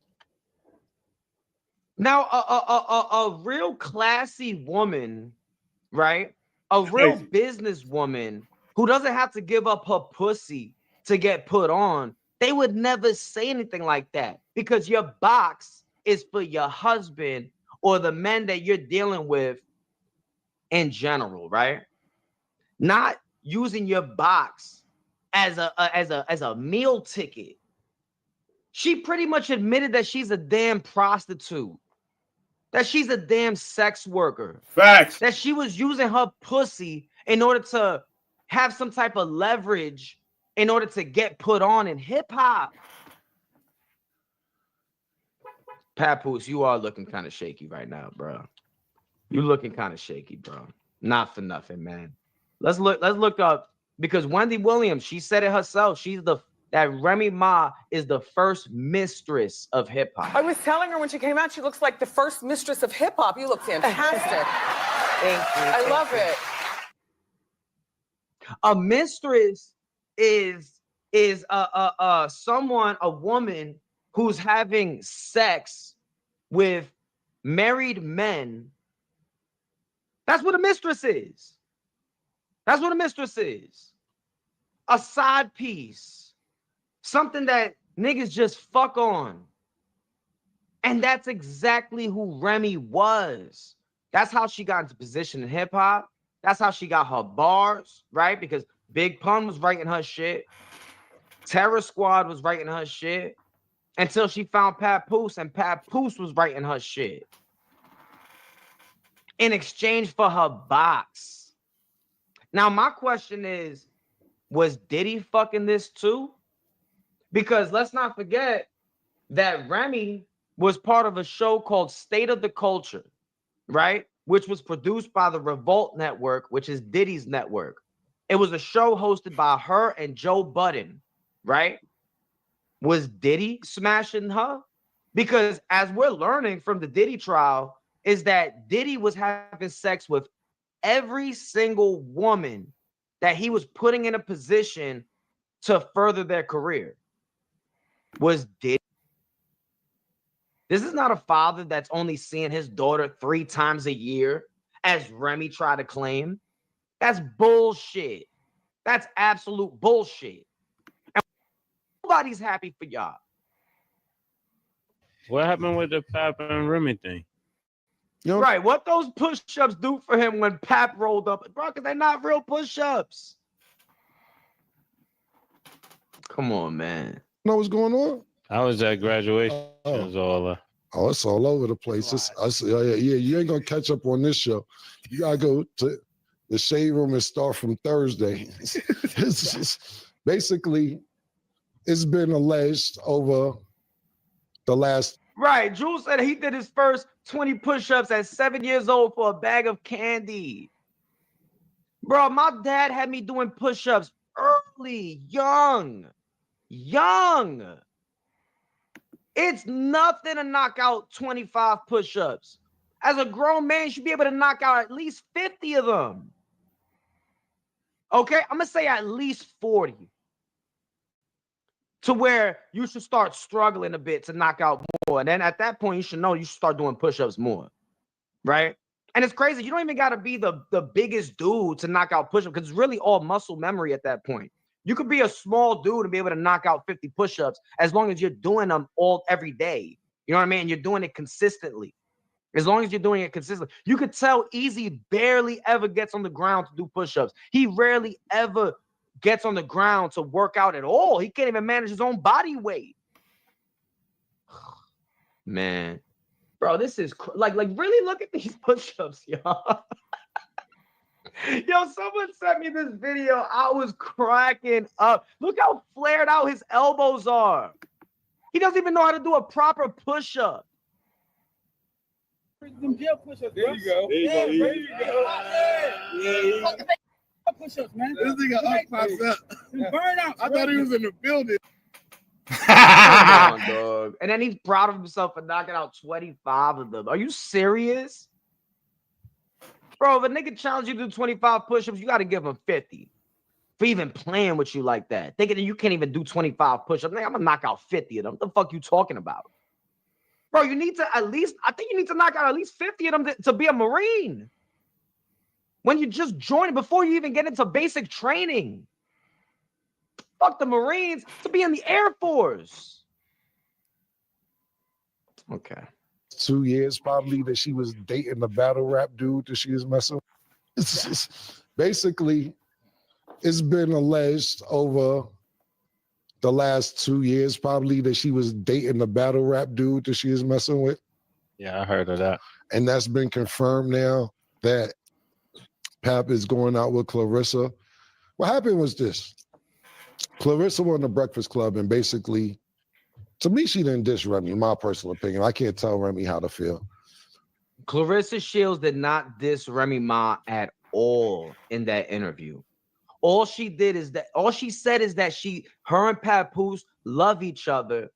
[SPEAKER 17] Now, a real classy woman, right? A real businesswoman who doesn't have to give up her pussy to get put on, they would never say anything like that because your box is for your husband or the men that you're dealing with in general, right? Not using your box as a meal ticket. She pretty much admitted that she's a damn prostitute. That she's a damn sex worker.
[SPEAKER 1] Facts.
[SPEAKER 17] That she was using her pussy in order to have some type of leverage in order to get put on in hip hop. Papoose, you are looking kind of shaky right now, bro. You looking kind of shaky, bro. Not for nothing, man. Let's look up because Wendy Williams, she said it herself. That Remy Ma is the first mistress of hip hop.
[SPEAKER 19] I was telling her when she came out, she looks like the first mistress of hip hop. You look fantastic.
[SPEAKER 17] Thank you.
[SPEAKER 19] I love it.
[SPEAKER 17] A mistress is a woman who's having sex with married men. That's what a mistress is. That's what a mistress is. A side piece. Something that niggas just fuck on. And that's exactly who Remy was. That's how she got into position in hip hop. That's how she got her bars, right? Because Big Pun was writing her shit. Terror Squad was writing her shit. Until she found Papoose, and Papoose was writing her shit. In exchange for her box. Now, my question is, was Diddy fucking this too? Because let's not forget that Remy was part of a show called State of the Culture, right? Which was produced by the Revolt Network, which is Diddy's network. It was a show hosted by her and Joe Budden, right? Was Diddy smashing her? Because as we're learning from the Diddy trial, is that Diddy was having sex with every single woman that he was putting in a position to further their career. Was Diddy? This is not a father that's only seeing his daughter 3 times a year, as Remy tried to claim. That's bullshit. That's absolute bullshit. And nobody's happy for y'all.
[SPEAKER 5] What happened with the Pap and Remy thing?
[SPEAKER 17] Right, what those push-ups do for him when Pap rolled up, bro, because they're not real push-ups. Come on, man.
[SPEAKER 22] Know what's going on?
[SPEAKER 5] I was at graduation.
[SPEAKER 22] Oh, it's all over the place. You ain't gonna catch up on this show. You gotta go to the shade room and start from Thursday. Basically, it's been alleged over the last.
[SPEAKER 17] Right, Jules said he did his first 20 push-ups at 7 years old for a bag of candy. Bro, my dad had me doing push-ups early, young. It's nothing to knock out 25 push-ups. As a grown man, you should be able to knock out at least 50 of them. Okay, I'm gonna say at least 40. To where you should start struggling a bit to knock out more. And then at that point, you should know you should start doing push-ups more. Right? And it's crazy. You don't even gotta be the biggest dude to knock out push-ups, because it's really all muscle memory at that point. You could be a small dude and be able to knock out 50 push-ups as long as you're doing them every day. You know what I mean? You're doing it consistently. As long as you're doing it consistently. You could tell Easy barely ever gets on the ground to do push-ups. He rarely ever gets on the ground to work out at all. He can't even manage his own body weight. Man. Bro, this is like really look at these push-ups, y'all. Yo, someone sent me this video. I was cracking up. Look how flared out his elbows are. He doesn't even know how to do a proper push-up.
[SPEAKER 1] Them jail push-ups, there you go. There you go. Push-ups, man. This nigga up pops up. Burn out. I thought he was in the building.
[SPEAKER 17] Come on, dog. And then he's proud of himself for knocking out 25 of them. Are you serious? Bro, if a nigga challenge you to do 25 push-ups, you got to give him 50 for even playing with you like that. Thinking that you can't even do 25 push-ups. I'm going to knock out 50 of them. What the fuck you talking about? Bro, you need to I think you need to knock out at least 50 of them to be a Marine. When you just join, before you even get into basic training. Fuck the Marines, to be in the Air Force. Okay.
[SPEAKER 22] 2 years probably that she was dating the battle rap dude that she was messing with. It's just, basically, it's been alleged over the last 2 years probably that she was dating the battle rap dude that she was messing with.
[SPEAKER 5] Yeah, I heard of that.
[SPEAKER 22] And that's been confirmed now that Pap is going out with Clarissa. What happened was this. Clarissa won the Breakfast Club, and basically, to me, she didn't diss Remy, in my personal opinion. I can't tell Remy how to feel.
[SPEAKER 17] Clarissa Shields did not diss Remy Ma at all in that interview. All she said is that her and Papoose love each other.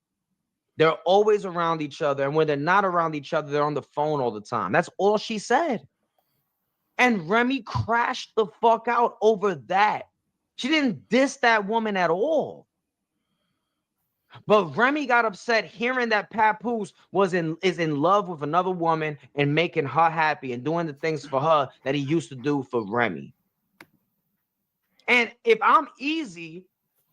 [SPEAKER 17] They're always around each other. And when they're not around each other, they're on the phone all the time. That's all she said. And Remy crashed the fuck out over that. She didn't diss that woman at all. But Remy got upset hearing that Papoose is in love with another woman and making her happy and doing the things for her that he used to do for Remy. And if I'm Easy,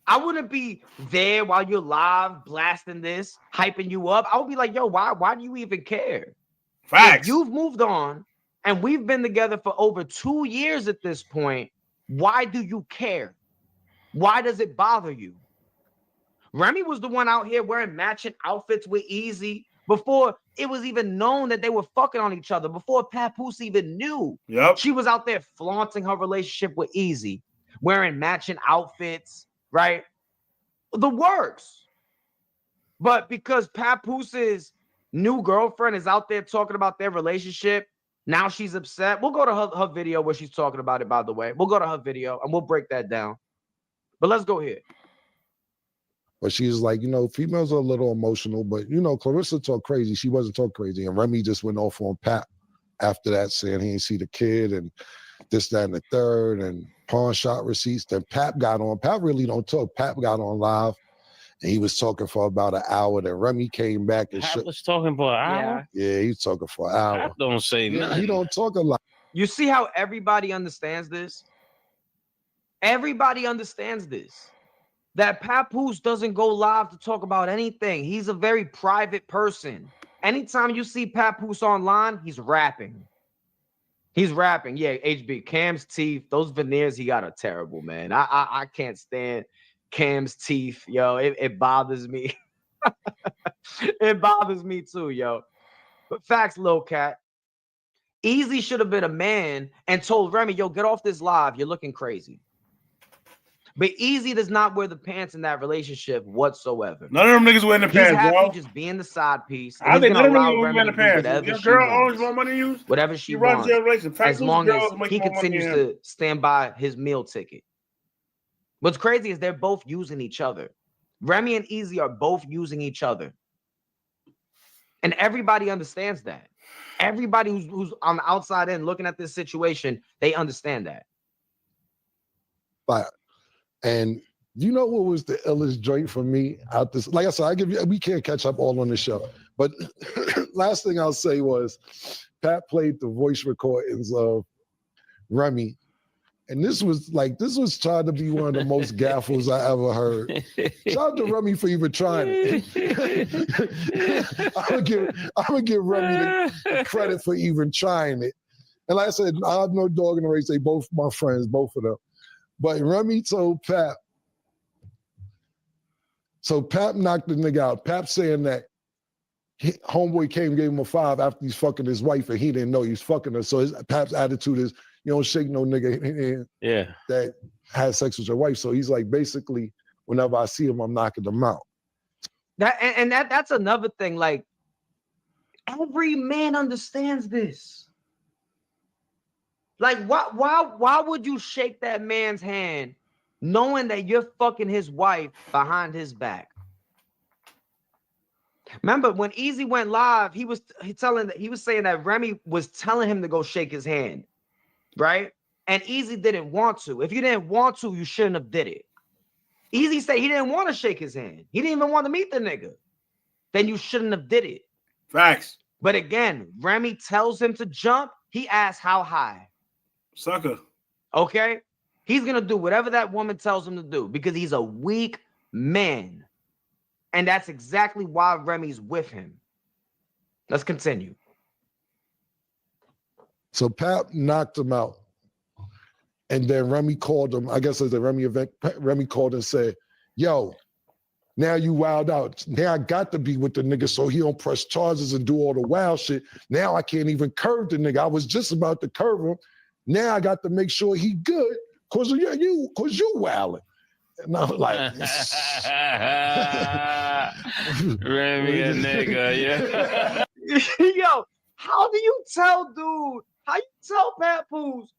[SPEAKER 17] I wouldn't be there while you're live blasting this, hyping you up. I would be like, yo, why do you even care?
[SPEAKER 1] Facts.
[SPEAKER 17] If you've moved on and we've been together for over 2 years at this point, why do you care? Why does it bother you? Remy was the one out here wearing matching outfits with Easy before it was even known that they were fucking on each other, before Papoose even knew.
[SPEAKER 1] Yep.
[SPEAKER 17] She was out there flaunting her relationship with Easy, wearing matching outfits, right? The works. But because Papooses new girlfriend is out there talking about their relationship. Now she's upset. We'll go to her video where she's talking about it, by the way. We'll go to her video and we'll break that down. But let's go here.
[SPEAKER 22] But she's like, you know, females are a little emotional, but, you know, Clarissa talked crazy. She wasn't talking crazy. And Remy just went off on Pat after that, saying he didn't see the kid and this, that, and the third, and pawn shot receipts. Then Pat got on. Pat really don't talk. Pat got on live, and he was talking for about an hour. Then Remy came back and
[SPEAKER 5] Pat was talking for an hour?
[SPEAKER 22] Yeah, he was talking for an hour.
[SPEAKER 5] Pat don't say nothing.
[SPEAKER 22] He don't talk a lot.
[SPEAKER 17] You see how everybody understands this? Everybody understands this. That Papoose doesn't go live to talk about anything. He's a very private person. Anytime you see Papoose online, he's rapping. He's rapping. Yeah, HB, Cam's teeth, those veneers he got are terrible, man. I can't stand Cam's teeth, yo. It bothers me. It bothers me too, yo. But facts, Lil Cat. Easy should have been a man and told Remy, yo, get off this live. You're looking crazy. But Easy does not wear the pants in that relationship whatsoever.
[SPEAKER 1] None of them niggas wearing the
[SPEAKER 17] He's
[SPEAKER 1] pants,
[SPEAKER 17] happy
[SPEAKER 1] bro.
[SPEAKER 17] just being the side piece.
[SPEAKER 1] I think none of them niggas
[SPEAKER 17] Remy
[SPEAKER 1] wearing the
[SPEAKER 17] to do
[SPEAKER 1] pants.
[SPEAKER 17] whatever
[SPEAKER 1] Your
[SPEAKER 17] she
[SPEAKER 1] girl always
[SPEAKER 17] wants.
[SPEAKER 1] more money than you.
[SPEAKER 17] Whatever she
[SPEAKER 1] runs
[SPEAKER 17] wants.
[SPEAKER 1] their relationship.
[SPEAKER 17] As long as
[SPEAKER 1] make
[SPEAKER 17] he
[SPEAKER 1] more money
[SPEAKER 17] continues
[SPEAKER 1] than him.
[SPEAKER 17] to stand by his meal ticket. What's crazy is they're both using each other. Remy and Easy are both using each other. And everybody understands that. Everybody who's on the outside end looking at this situation, they understand that.
[SPEAKER 22] But and you know what was the illest joint for me out this? Like I said, we can't catch up all on the show. But last thing I'll say was Pat played the voice recordings of Remy. And this was trying to be one of the most gaffles I ever heard. Shout out to Remy for even trying it. I'm gonna give Remy the credit for even trying it. And like I said, I have no dog in the race. They both my friends, both of them. But Remy told Pap. So Pap knocked the nigga out. Pap saying that homeboy came and gave him a 5 after he's fucking his wife and he didn't know he was fucking her. So Pap's attitude is, you don't shake no nigga that has sex with your wife. So he's like, basically, whenever I see him, I'm knocking them out.
[SPEAKER 17] That's another thing. Like, every man understands this. Like, why would you shake that man's hand knowing that you're fucking his wife behind his back? Remember when Easy went live, he was saying that Remy was telling him to go shake his hand, right? And Easy didn't want to. If you didn't want to, you shouldn't have did it. Easy said he didn't want to shake his hand. He didn't even want to meet the nigga. Then you shouldn't have did it.
[SPEAKER 1] Facts.
[SPEAKER 17] But again, Remy tells him to jump. He asks how high.
[SPEAKER 1] Sucker.
[SPEAKER 17] Okay? He's going to do whatever that woman tells him to do because he's a weak man. And that's exactly why Remy's with him. Let's continue.
[SPEAKER 22] So Pap knocked him out. And then Remy called him. I guess it was a Remy event. Remy called and said, yo, now you wild out. Now I got to be with the nigga so he don't press charges and do all the wild shit. Now I can't even curve the nigga. I was just about to curve him. Now I got to make sure he good because you wilding. And I'm like,
[SPEAKER 5] Remy a nigga, yeah.
[SPEAKER 17] Yo, how do you tell dude? How you tell Papoose?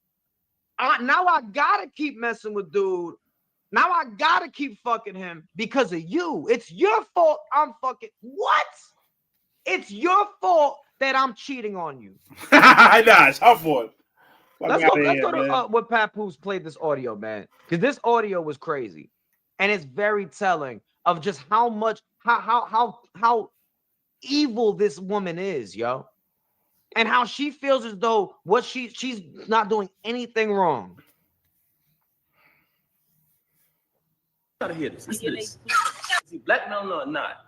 [SPEAKER 17] Now I gotta keep messing with dude. Now I gotta keep fucking him because of you. It's your fault I'm fucking. What? It's your fault that I'm cheating on you.
[SPEAKER 1] Nah, it's her fault.
[SPEAKER 17] Let's go to what Papoose played this audio, man. Because this audio was crazy. And it's very telling of just how much, how evil this woman is, yo. And how she feels as though she's not doing anything wrong.
[SPEAKER 6] Y'all to hear this. Listen to this. See, black men or not,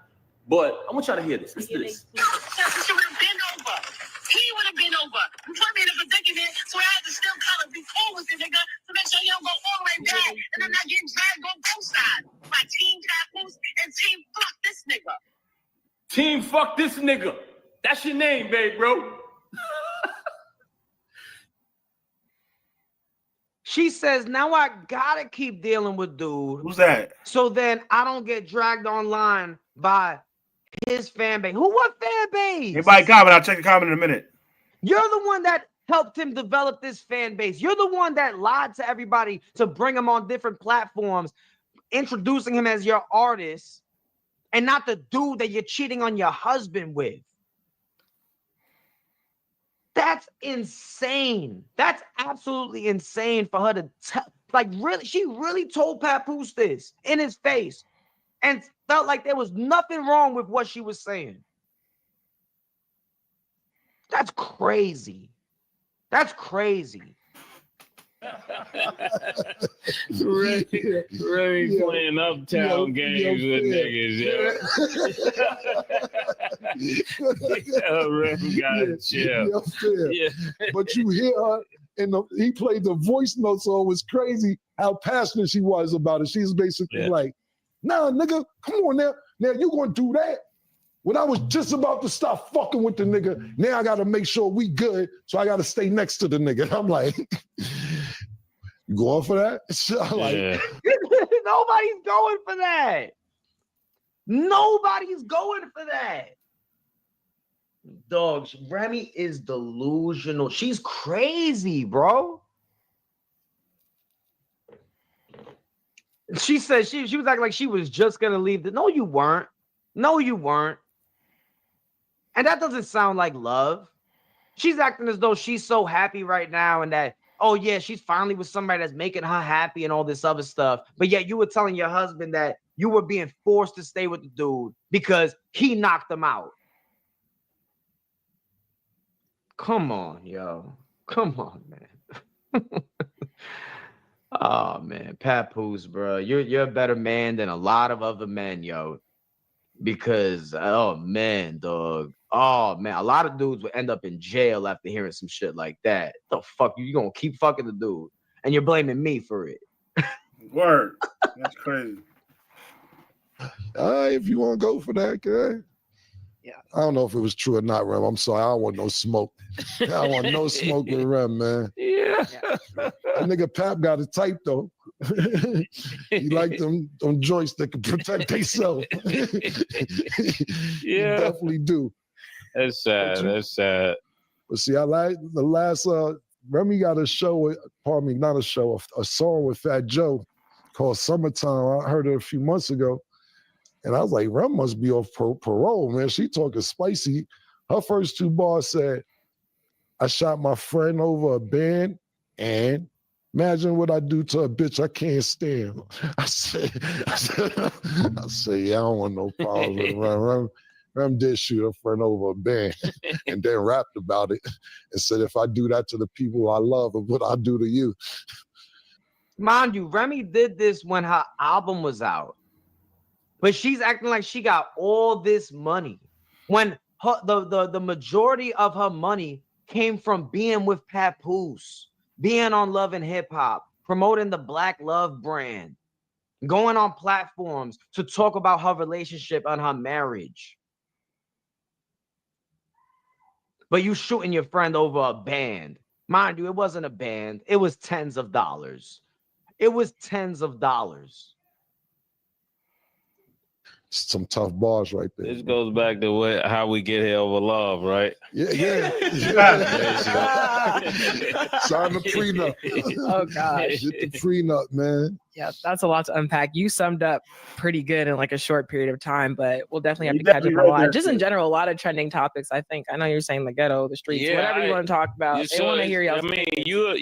[SPEAKER 6] but I want y'all to hear this. Listen to this.
[SPEAKER 16] He would have been over. You put me in a predicament, so I had to still kind of be cool with the nigga to make sure he don't go all the way back and I'm not getting dragged on both sides. My team Papoose and team fuck this nigga.
[SPEAKER 6] Team fuck this nigga. That's your name, babe, bro.
[SPEAKER 17] She says, now I gotta keep dealing with dude.
[SPEAKER 1] Who's that?
[SPEAKER 17] So then I don't get dragged online by his fan base. What fan base?
[SPEAKER 1] Anybody comment? I'll check the comment in a minute.
[SPEAKER 17] You're the one that helped him develop this fan base. You're the one that lied to everybody to bring him on different platforms, introducing him as your artist and not the dude that you're cheating on your husband with. That's insane. That's absolutely insane for her to tell. Like, really, she really told Papoose this in his face and felt like there was nothing wrong with what she was saying. That's crazy. That's crazy.
[SPEAKER 5] Remy playing uptown games with niggas, yo. Remy gotta chill.
[SPEAKER 22] Yeah. But you hear her, and he played the voice note, so it was crazy how passionate she was about it. She's basically like, nah, nigga, come on now. Now you gonna do that? When I was just about to stop fucking with the nigga, now I gotta make sure we good, so I gotta stay next to the nigga. And I'm like, you going for that? Like,
[SPEAKER 17] nobody's going for that. Nobody's going for that. Dogs, Remy is delusional. She's crazy, bro. She said she was acting like she was just gonna leave. No, you weren't. No, you weren't. And that doesn't sound like love. She's acting as though she's so happy right now and that oh yeah, she's finally with somebody that's making her happy and all this other stuff. But yet you were telling your husband that you were being forced to stay with the dude because he knocked them out. Come on, yo. Come on, man. Oh man, Papoose, bro. You're a better man than a lot of other men, yo. Because oh man, dog. Oh man, a lot of dudes would end up in jail after hearing some shit like that. The fuck you gonna keep fucking the dude and you're blaming me for it.
[SPEAKER 1] Word. That's crazy.
[SPEAKER 22] If you want to go for that, okay?
[SPEAKER 4] Yeah.
[SPEAKER 22] I don't know if it was true or not, Rem. I'm sorry. I don't want no smoke. I don't want no smoke with Rem, man.
[SPEAKER 17] Yeah.
[SPEAKER 22] That nigga Pap got a type, though. He like them joints that can protect themselves.
[SPEAKER 5] Yeah.
[SPEAKER 22] Definitely do.
[SPEAKER 5] That's sad. That's sad.
[SPEAKER 22] But see, I like the last Remy got a show, pardon me, not a show, a song with Fat Joe called Summertime. I heard it a few months ago. And I was like, Rem must be off parole, man. She talking spicy. Her first two bars said, I shot my friend over a band, and imagine what I do to a bitch I can't stand. I said, yeah, I don't want no problems with Rem. Rem did shoot her friend over a band and then rapped about it and said, if I do that to the people I love, what I do to you.
[SPEAKER 17] Mind you, Remy did this when her album was out. But she's acting like she got all this money when the majority of her money came from being with Papoose, being on Love and Hip Hop, promoting the Black Love brand, going on platforms to talk about her relationship and her marriage. But you shooting your friend over a band. Mind you, it wasn't a band. It was tens of dollars. It was tens of dollars.
[SPEAKER 22] Some tough bars right there.
[SPEAKER 5] This goes back to how we get here over love, right?
[SPEAKER 22] Yeah. Sign the prenup.
[SPEAKER 4] Oh gosh.
[SPEAKER 22] Get the prenup, man.
[SPEAKER 4] Yeah, that's a lot to unpack. You summed up pretty good in like a short period of time, but we'll definitely have to catch up on a lot. Just in general, a lot of trending topics, I think. I know you're saying the ghetto, the streets, whatever you want to talk about. They want to hear y'all.
[SPEAKER 5] I mean, you're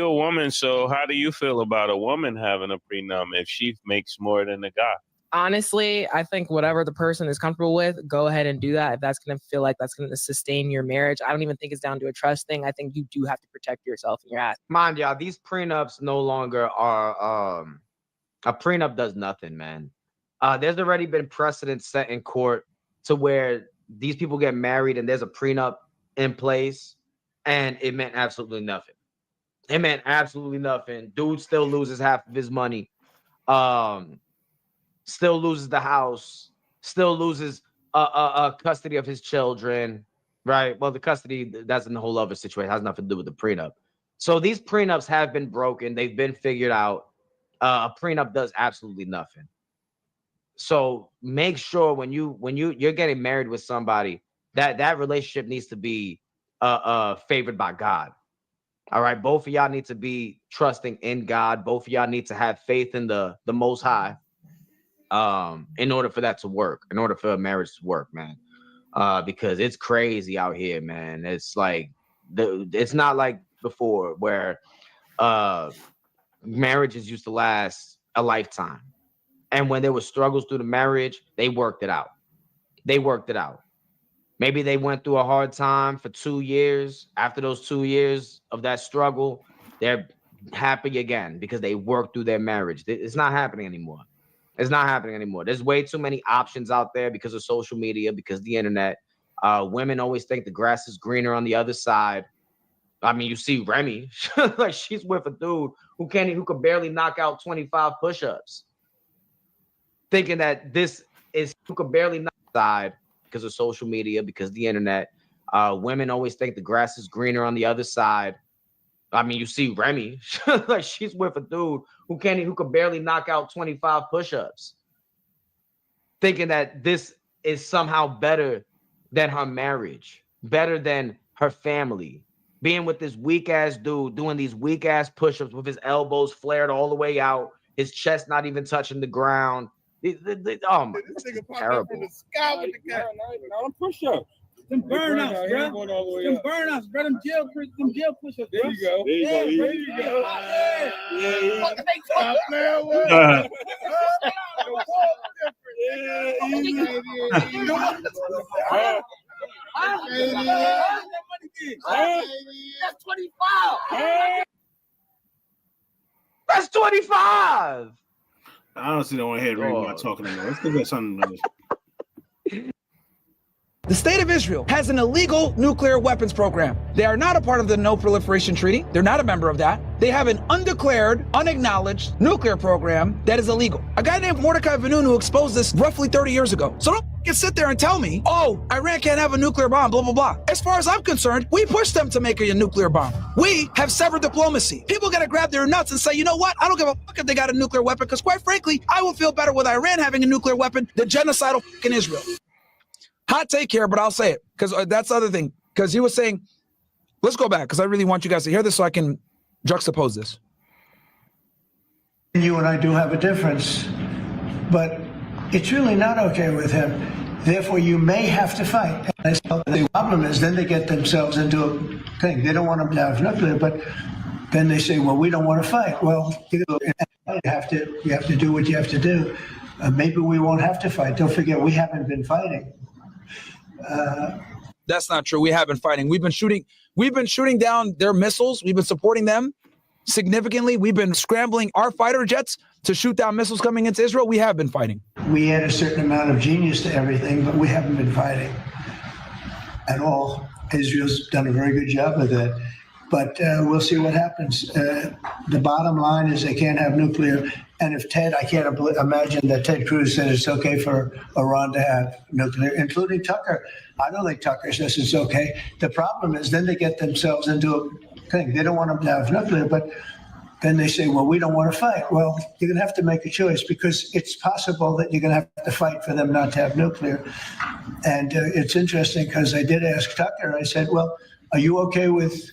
[SPEAKER 5] a woman, so how do you feel about a woman having a prenup if she makes more than the guy?
[SPEAKER 4] Honestly, I think whatever the person is comfortable with, go ahead and do that. If that's going to feel like that's going to sustain your marriage, I don't even think it's down to a trust thing. I think you do have to protect yourself and your ass.
[SPEAKER 17] Mind y'all, these prenups no longer are, a prenup does nothing, man. There's already been precedent set in court to where these people get married and there's a prenup in place and it meant absolutely nothing. It meant absolutely nothing. Dude still loses half of his money. Still loses the house, still loses custody of his children, right? Well, the custody, that's a whole other situation. It has nothing to do with the prenup. So these prenups have been broken. They've been figured out. A prenup does absolutely nothing. So make sure when you're getting married with somebody, that relationship needs to be favored by God. All right, both of y'all need to be trusting in God. Both of y'all need to have faith in the Most High. In order for that to work, in order for a marriage to work, man, because it's crazy out here, man. It's like it's not like before where marriages used to last a lifetime, and when there were struggles through the marriage, they worked it out. Maybe they went through a hard time for 2 years. After those 2 years of that struggle, they're happy again because they worked through their marriage. It's not happening anymore. It's not happening anymore. There's way too many options out there because of social media, because of the internet. Women always think the grass is greener on the other side. I mean, you see Remy, like she's with a dude who could barely knock out 25 push-ups, thinking that this is who could barely knock outside because of social media, because of the internet. Women always think the grass is greener on the other side. I mean, you see Remy, like she's with a dude who could barely knock out 25 push-ups, thinking that this is somehow better than her marriage, better than her family. Being with this weak-ass dude, doing these weak-ass push-ups with his elbows flared all the way out, his chest not even touching the ground. Oh my, this nigga terrible.
[SPEAKER 14] From the sky with the guy. Not a push-up.
[SPEAKER 3] Them burnouts, bro. Them burnouts, bro. Them jail pushers, bro. There you go. There you go. Stop playing with it.
[SPEAKER 19] That's 25.
[SPEAKER 17] That's 25.
[SPEAKER 1] I honestly don't want to hear Ray talking anymore. Let's get something else.
[SPEAKER 7] The state of Israel has an illegal nuclear weapons program. They are not a part of the No Proliferation Treaty. They're not a member of that. They have an undeclared, unacknowledged nuclear program that is illegal. A guy named Mordecai Vanunu exposed this roughly 30 years ago. So don't sit there and tell me, oh, Iran can't have a nuclear bomb, blah, blah, blah. As far as I'm concerned, we pushed them to make a nuclear bomb. We have severed diplomacy. People got to grab their nuts and say, you know what? I don't give a fuck if they got a nuclear weapon, because quite frankly, I will feel better with Iran having a nuclear weapon than genocidal fucking Israel. Hot take here, but I'll say it, because that's the other thing. Because he was saying, let's go back, because I really want you guys to hear this so I can juxtapose this.
[SPEAKER 23] You and I do have a difference, but it's really not okay with him. Therefore, you may have to fight. And the problem is then they get themselves into a thing. They don't want them to have nuclear, but then they say, well, we don't want to fight. Well, you have to do what you have to do. Maybe we won't have to fight. Don't forget, we haven't been fighting.
[SPEAKER 7] That's not true. We have been fighting. We've been shooting down their missiles. We've been supporting them significantly. We've been scrambling our fighter jets to shoot down missiles coming into Israel. We have been fighting.
[SPEAKER 23] We add a certain amount of genius to everything, but we haven't been fighting at all. Israel's done a very good job of that. But we'll see what happens. The bottom line is they can't have nuclear. And if I can't imagine that Ted Cruz said it's okay for Iran to have nuclear, including Tucker. I don't think Tucker says it's okay. The problem is then they get themselves into a thing. They don't want them to have nuclear, but then they say, well, we don't want to fight. Well, you're going to have to make a choice, because it's possible that you're going to have to fight for them not to have nuclear. And it's interesting, because I did ask Tucker, I said, well, are you okay with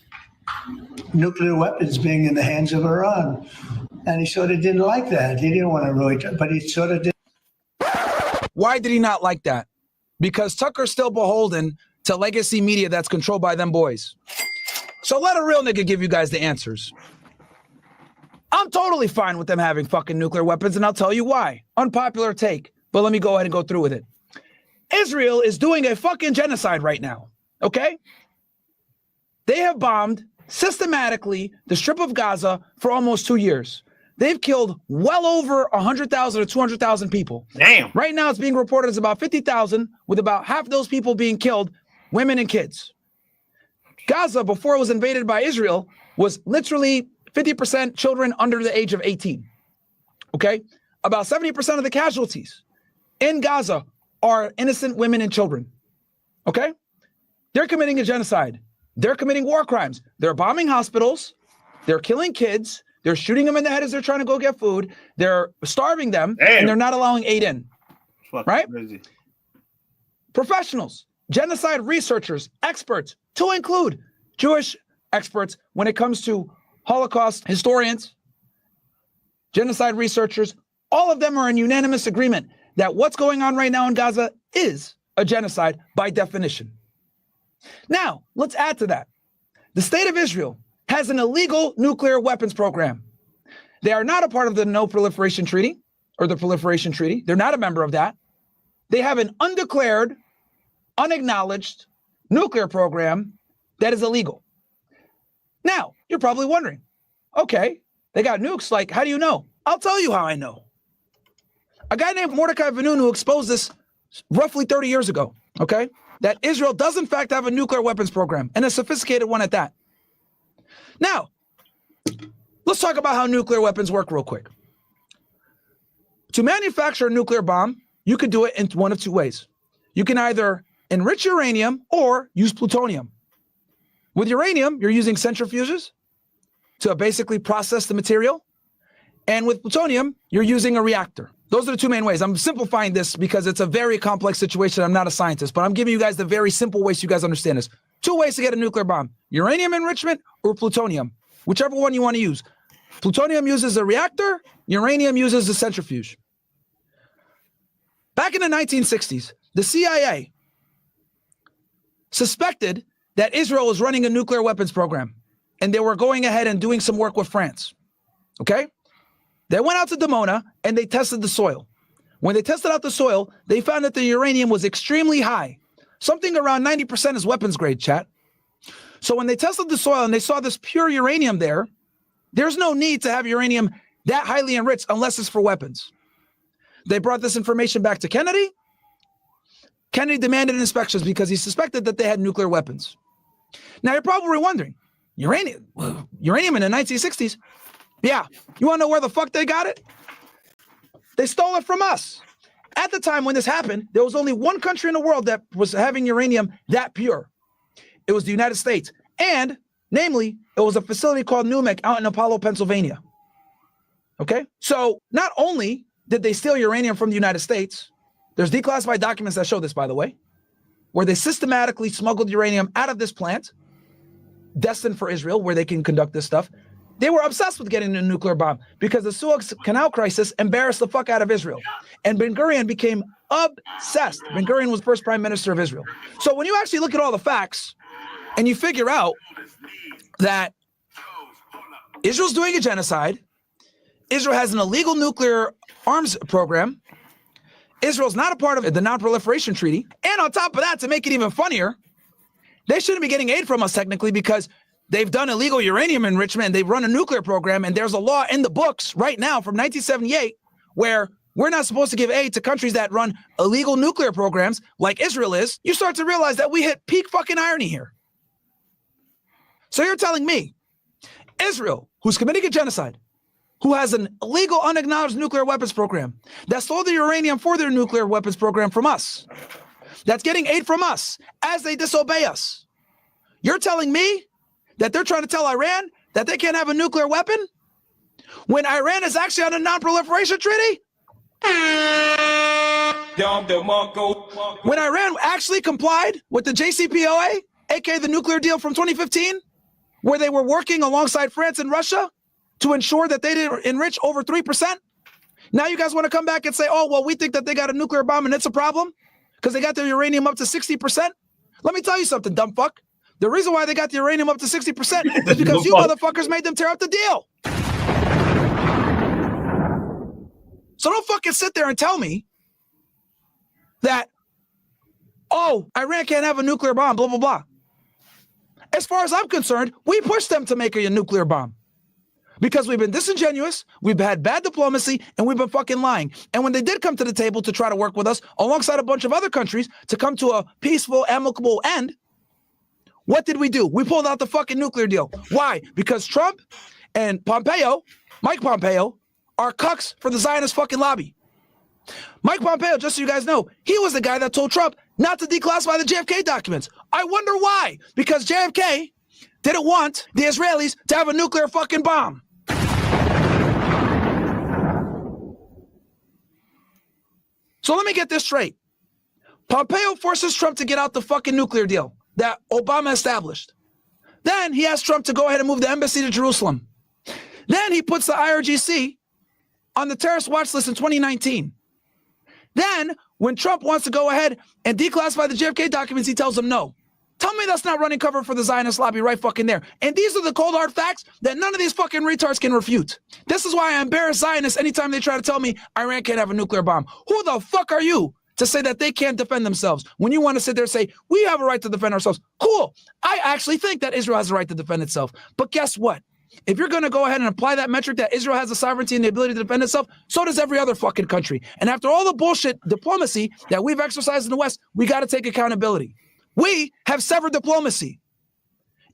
[SPEAKER 23] nuclear weapons being in the hands of Iran? And he sort of didn't like that. He didn't want to really, but he sort of did.
[SPEAKER 7] Why did he not like that? Because Tucker's still beholden to legacy media that's controlled by them boys. So let a real nigga give you guys the answers. I'm totally fine with them having fucking nuclear weapons, and I'll tell you why. Unpopular take, but let me go ahead and go through with it. Israel is doing a fucking genocide right now, okay? They have bombed systematically the Strip of Gaza for almost 2 years. They've killed well over 100,000 or 200,000 people.
[SPEAKER 1] Damn.
[SPEAKER 7] Right now, it's being reported as about 50,000, with about half those people being killed, women and kids. Gaza, before it was invaded by Israel, was literally 50% children under the age of 18. Okay? About 70% of the casualties in Gaza are innocent women and children. Okay? They're committing a genocide. They're committing war crimes. They're bombing hospitals. They're killing kids. They're shooting them in the head as they're trying to go get food. They're starving them. Damn. And they're not allowing aid in. Right? Crazy. Professionals, genocide researchers, experts, to include Jewish experts when it comes to Holocaust historians, genocide researchers, all of them are in unanimous agreement that what's going on right now in Gaza is a genocide by definition. Now, let's add to that. The state of Israel has an illegal nuclear weapons program. They are not a part of the No Proliferation Treaty or the Proliferation Treaty. They're not a member of that. They have an undeclared, unacknowledged nuclear program that is illegal. Now, you're probably wondering, okay, they got nukes. Like, how do you know? I'll tell you how I know. A guy named Mordecai Vanunu exposed this roughly 30 years ago, okay? That Israel does in fact have a nuclear weapons program, and a sophisticated one at that. Now, let's talk about how nuclear weapons work real quick. To manufacture a nuclear bomb, you could do it in one of two ways. You can either enrich uranium or use plutonium. With uranium, you're using centrifuges to basically process the material. And with plutonium, you're using a reactor. Those are the two main ways. I'm simplifying this because it's a very complex situation. I'm not a scientist, but I'm giving you guys the very simple ways so you guys understand this. Two ways to get a nuclear bomb: uranium enrichment or plutonium, whichever one you want to use. Plutonium uses a reactor, uranium uses a centrifuge. Back in the 1960s, the CIA suspected that Israel was running a nuclear weapons program, and they were going ahead and doing some work with France. Okay? They went out to Dimona and they tested the soil. When they tested out the soil, they found that the uranium was extremely high. Something around 90% is weapons grade, chat. So when they tested the soil and they saw this pure uranium there, there's no need to have uranium that highly enriched unless it's for weapons. They brought this information back to Kennedy. Kennedy demanded inspections because he suspected that they had nuclear weapons. Now you're probably wondering, uranium in the 1960s? Yeah, you want to know where the fuck they got it? They stole it from us. At the time when this happened, there was only one country in the world that was having uranium that pure. It was the United States. And, namely, it was a facility called NUMEC out in Apollo, Pennsylvania. Okay? So, not only did they steal uranium from the United States, there's declassified documents that show this, by the way, where they systematically smuggled uranium out of this plant, destined for Israel, where they can conduct this stuff. They were obsessed with getting a nuclear bomb because the Suez Canal crisis embarrassed the fuck out of Israel. And Ben-Gurion became obsessed. Ben-Gurion was the first prime minister of Israel. So when you actually look at all the facts and you figure out that Israel's doing a genocide, Israel has an illegal nuclear arms program, Israel's not a part of the Non-Proliferation Treaty, and on top of that, to make it even funnier, they shouldn't be getting aid from us technically because they've done illegal uranium enrichment and they've run a nuclear program, and there's a law in the books right now from 1978 where we're not supposed to give aid to countries that run illegal nuclear programs like Israel is. You start to realize that we hit peak fucking irony here. So you're telling me Israel, who's committing a genocide, who has an illegal, unacknowledged nuclear weapons program, that stole the uranium for their nuclear weapons program from us, that's getting aid from us as they disobey us. You're telling me that they're trying to tell Iran that they can't have a nuclear weapon when Iran is actually on a non-proliferation treaty? When Iran actually complied with the JCPOA, aka the nuclear deal from 2015, where they were working alongside France and Russia to ensure that they didn't enrich over 3%? Now you guys want to come back and say, oh, well, we think that they got a nuclear bomb and it's a problem because they got their uranium up to 60%? Let me tell you something, dumb fuck. The reason why they got the uranium up to 60% is because you motherfuckers made them tear up the deal. So don't fucking sit there and tell me that, oh, Iran can't have a nuclear bomb, blah, blah, blah. As far as I'm concerned, we pushed them to make a nuclear bomb because we've been disingenuous, we've had bad diplomacy, and we've been fucking lying. And when they did come to the table to try to work with us alongside a bunch of other countries to come to a peaceful, amicable end, what did we do? We pulled out the fucking nuclear deal. Why? Because Trump and Pompeo, Mike Pompeo, are cucks for the Zionist fucking lobby. Mike Pompeo, just so you guys know, he was the guy that told Trump not to declassify the JFK documents. I wonder why. Because JFK didn't want the Israelis to have a nuclear fucking bomb. So let me get this straight. Pompeo forces Trump to get out the fucking nuclear deal that Obama established. Then he asked Trump to go ahead and move the embassy to Jerusalem. Then he puts the IRGC on the terrorist watch list in 2019. Then when Trump wants to go ahead and declassify the JFK documents, he tells them no. Tell me that's not running cover for the Zionist lobby right fucking there. And these are the cold hard facts that none of these fucking retards can refute. This is why I embarrass Zionists anytime they try to tell me Iran can't have a nuclear bomb. Who the fuck are you to say that they can't defend themselves when you want to sit there and say, we have a right to defend ourselves? Cool. I actually think that Israel has a right to defend itself. But guess what? If you're going to go ahead and apply that metric that Israel has the sovereignty and the ability to defend itself, so does every other fucking country. And after all the bullshit diplomacy that we've exercised in the West, we got to take accountability. We have severed diplomacy.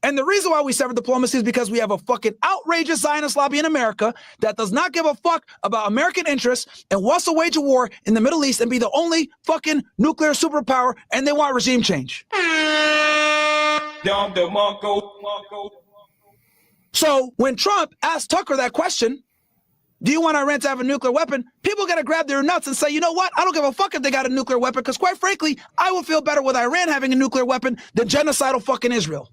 [SPEAKER 7] And the reason why we severed diplomacy is because we have a fucking outrageous Zionist lobby in America that does not give a fuck about American interests and wants to wage a war in the Middle East and be the only fucking nuclear superpower, and they want regime change. So when Trump asked Tucker that question, do you want Iran to have a nuclear weapon? People got to grab their nuts and say, you know what? I don't give a fuck if they got a nuclear weapon, because quite frankly, I will feel better with Iran having a nuclear weapon than genocidal fucking Israel.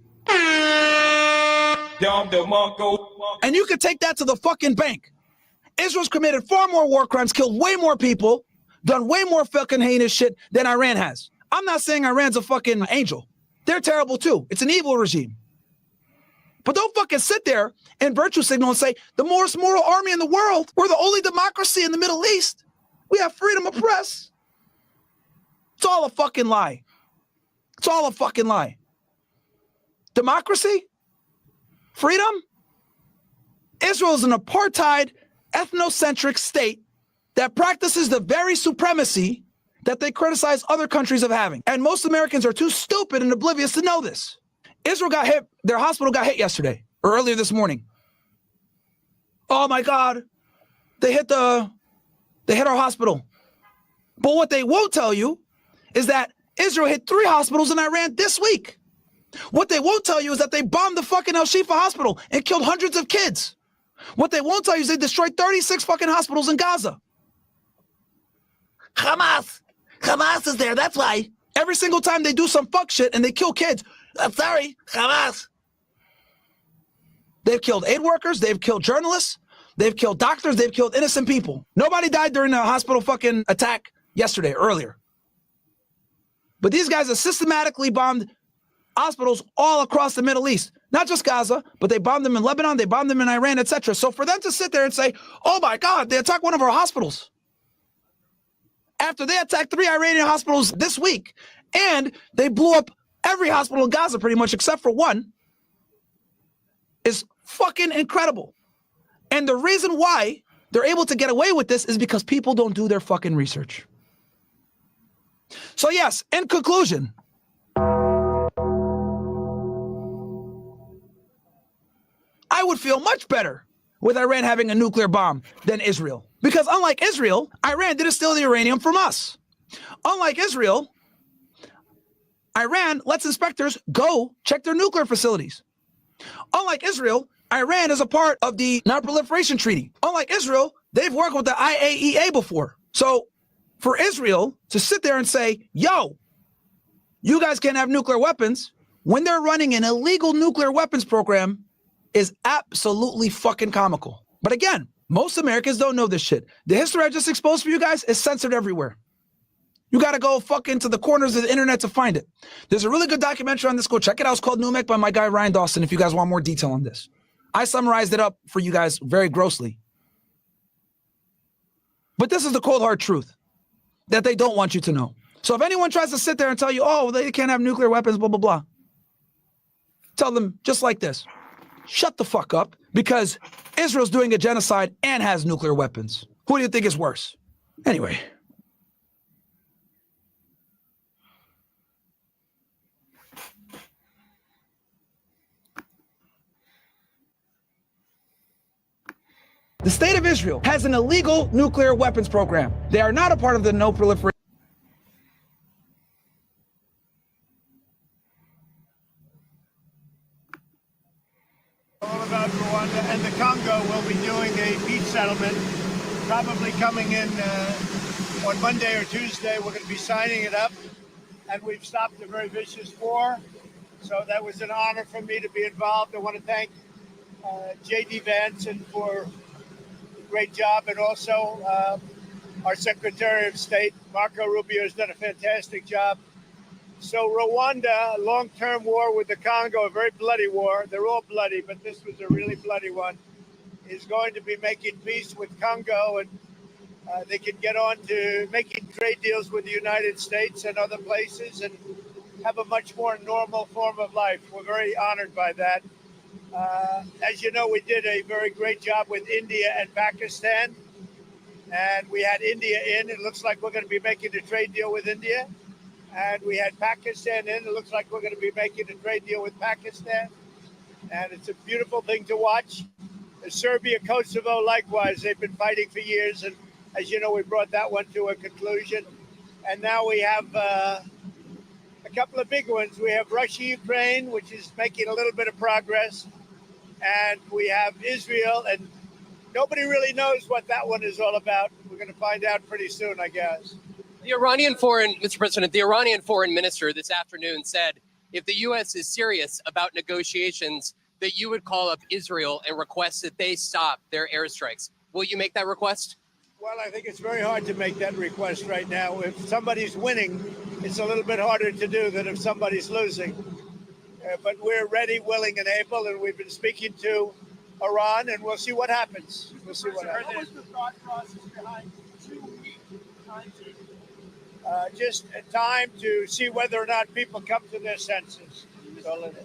[SPEAKER 7] And you could take that to the fucking bank. Israel's committed far more war crimes, killed way more people, done way more fucking heinous shit than Iran has. I'm not saying Iran's a fucking angel. They're terrible too. It's an evil regime. But don't fucking sit there and virtue signal and say, the most moral army in the world, we're the only democracy in the Middle East. We have freedom of press. It's all a fucking lie. It's all a fucking lie. Democracy? Freedom? Israel is an apartheid, ethnocentric state that practices the very supremacy that they criticize other countries of having. And most Americans are too stupid and oblivious to know this. Israel got hit, their hospital got hit yesterday, or earlier this morning. Oh my God, they hit our hospital. But what they won't tell you is that Israel hit 3 hospitals in Iran this week. What they won't tell you is that they bombed the fucking Al-Shifa hospital and killed hundreds of kids. What they won't tell you is they destroyed 36 fucking hospitals in Gaza. Hamas is there, that's why. Every single time they do some fuck shit and they kill kids, I'm sorry, Hamas. They've killed aid workers, they've killed journalists, they've killed doctors, they've killed innocent people. Nobody died during the hospital fucking attack yesterday, earlier. But these guys have systematically bombed hospitals all across the Middle East. Not just Gaza, but they bombed them in Lebanon, they bombed them in Iran, etc. So for them to sit there and say, oh my God, they attacked one of our hospitals, after they attacked 3 Iranian hospitals this week, and they blew up every hospital in Gaza pretty much except for one, is fucking incredible. And the reason why they're able to get away with this is because people don't do their fucking research. So yes, in conclusion, I would feel much better with Iran having a nuclear bomb than Israel. Because unlike Israel, Iran didn't steal the uranium from us. Unlike Israel, Iran lets inspectors go check their nuclear facilities. Unlike Israel, Iran is a part of the Non-Proliferation Treaty. Unlike Israel, they've worked with the IAEA before. So for Israel to sit there and say, yo, you guys can't have nuclear weapons when they're running an illegal nuclear weapons program is absolutely fucking comical. But again, most Americans don't know this shit. The history I just exposed for you guys is censored everywhere. You got to go fucking to the corners of the internet to find it. There's a really good documentary on this. Go check it out. It's called Numek by my guy Ryan Dawson if you guys want more detail on this. I summarized it up for you guys very grossly. But this is the cold hard truth that they don't want you to know. So if anyone tries to sit there and tell you, oh, they can't have nuclear weapons, blah, blah, blah, tell them just like this. Shut the fuck up, because Israel's doing a genocide and has nuclear weapons. Who do you think is worse? Anyway. The state of Israel has an illegal nuclear weapons program. They are not a part of the No Proliferation.
[SPEAKER 2] All about Rwanda and the Congo. Will be doing a peace settlement, probably coming in on Monday or Tuesday. We're going to be signing it up, and we've stopped a very vicious war. So that was an honor for me to be involved. I want to thank J.D. Vance for a great job, and also our Secretary of State, Marco Rubio, has done a fantastic job. So Rwanda, long-term war with the Congo, a very bloody war. They're all bloody, but this was a really bloody one, is going to be making peace with Congo, and they can get on to making trade deals with the United States and other places and have a much more normal form of life. We're very honored by that. As you know, we did a very great job with India and Pakistan, and we had India in. It looks like we're going to be making a trade deal with India. And we had Pakistan in. It looks like we're going to be making a trade deal with Pakistan. And it's a beautiful thing to watch. Serbia, Kosovo, likewise, they've been fighting for years. And as you know, we brought that one to a conclusion. And now we have a couple of big ones. We have Russia, Ukraine, which is making a little bit of progress. And we have Israel. And nobody really knows what that one is all about. We're going to find out pretty soon, I guess.
[SPEAKER 9] Mr. President, the Iranian foreign minister this afternoon said if the U.S. is serious about negotiations, that you would call up Israel and request that they stop their airstrikes. Will you make that request?
[SPEAKER 2] Well, I think it's very hard to make that request right now. If somebody's winning, it's a little bit harder to do than if somebody's losing. But we're ready, willing, and able, and we've been speaking to Iran, and we'll see what happens. We'll see what happens.
[SPEAKER 3] What was the thought process behind 2-week timetable?
[SPEAKER 2] Just time to see whether or not people come to their senses. That's all it is.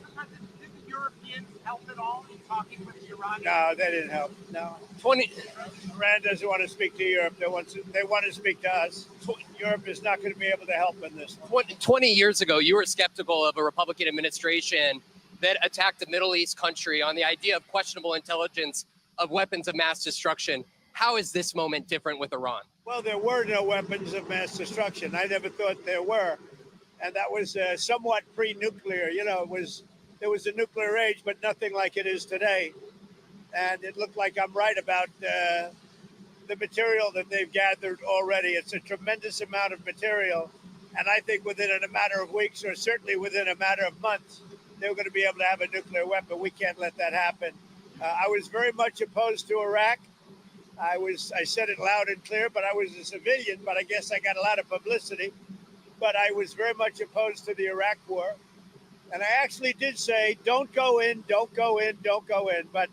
[SPEAKER 3] Did the Europeans help at all in talking with the Iranians?
[SPEAKER 2] No, they didn't help. No. Iran doesn't want to speak to Europe. They want to speak to us. Europe is not going to be able to help in this one.
[SPEAKER 9] 20 years ago, you were skeptical of a Republican administration that attacked a Middle East country on the idea of questionable intelligence of weapons of mass destruction. How is this moment different with Iran?
[SPEAKER 2] Well, there were no weapons of mass destruction. I never thought there were. And that was somewhat pre-nuclear. You know, there was a nuclear age, but nothing like it is today. And it looked like I'm right about the material that they've gathered already. It's a tremendous amount of material. And I think within a matter of weeks, or certainly within a matter of months, they're going to be able to have a nuclear weapon. We can't let that happen. I was very much opposed to Iraq. I said it loud and clear, but I was a civilian, but I guess I got a lot of publicity. But I was very much opposed to the Iraq war. And I actually did say, don't go in, don't go in, don't go in. But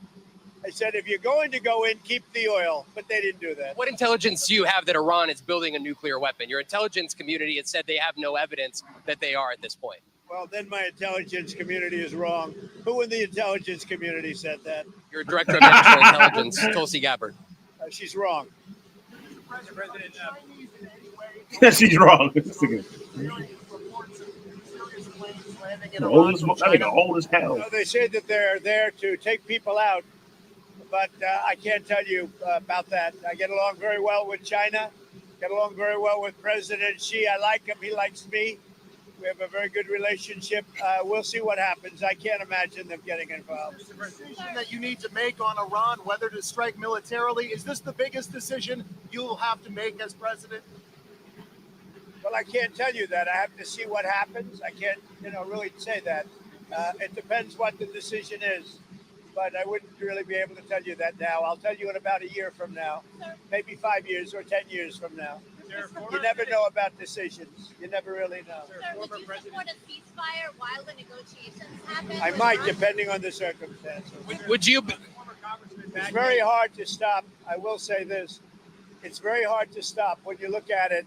[SPEAKER 2] I said, if you're going to go in, keep the oil. But they didn't do that.
[SPEAKER 9] What intelligence do you have that Iran is building a nuclear weapon? Your intelligence community has said they have no evidence that they are at this point.
[SPEAKER 2] Well, then my intelligence community is wrong. Who in the intelligence community said that?
[SPEAKER 9] Your director of national intelligence, Tulsi Gabbard.
[SPEAKER 2] She's wrong.
[SPEAKER 1] She's wrong. Old as hell.
[SPEAKER 2] They say that they're there to take people out, but I can't tell you about that. I get along very well with China, get along very well with President Xi. I like him. He likes me. We have a very good relationship. We'll see what happens. I can't imagine them getting involved.
[SPEAKER 3] The decision that you need to make on Iran, whether to strike militarily, is this the biggest decision you'll have to make as president?
[SPEAKER 2] Well, I can't tell you that. I have to see what happens. I can't, really say that. It depends what the decision is. But I wouldn't really be able to tell you that now. I'll tell you in about a year from now, maybe 5 years or 10 years from now. You never know about decisions. You never really know.
[SPEAKER 10] Sir, would you support a ceasefire while the negotiations happen?
[SPEAKER 2] I might, depending on the circumstances.
[SPEAKER 9] Would you?
[SPEAKER 2] It's very hard to stop. I will say this. It's very hard to stop when you look at it.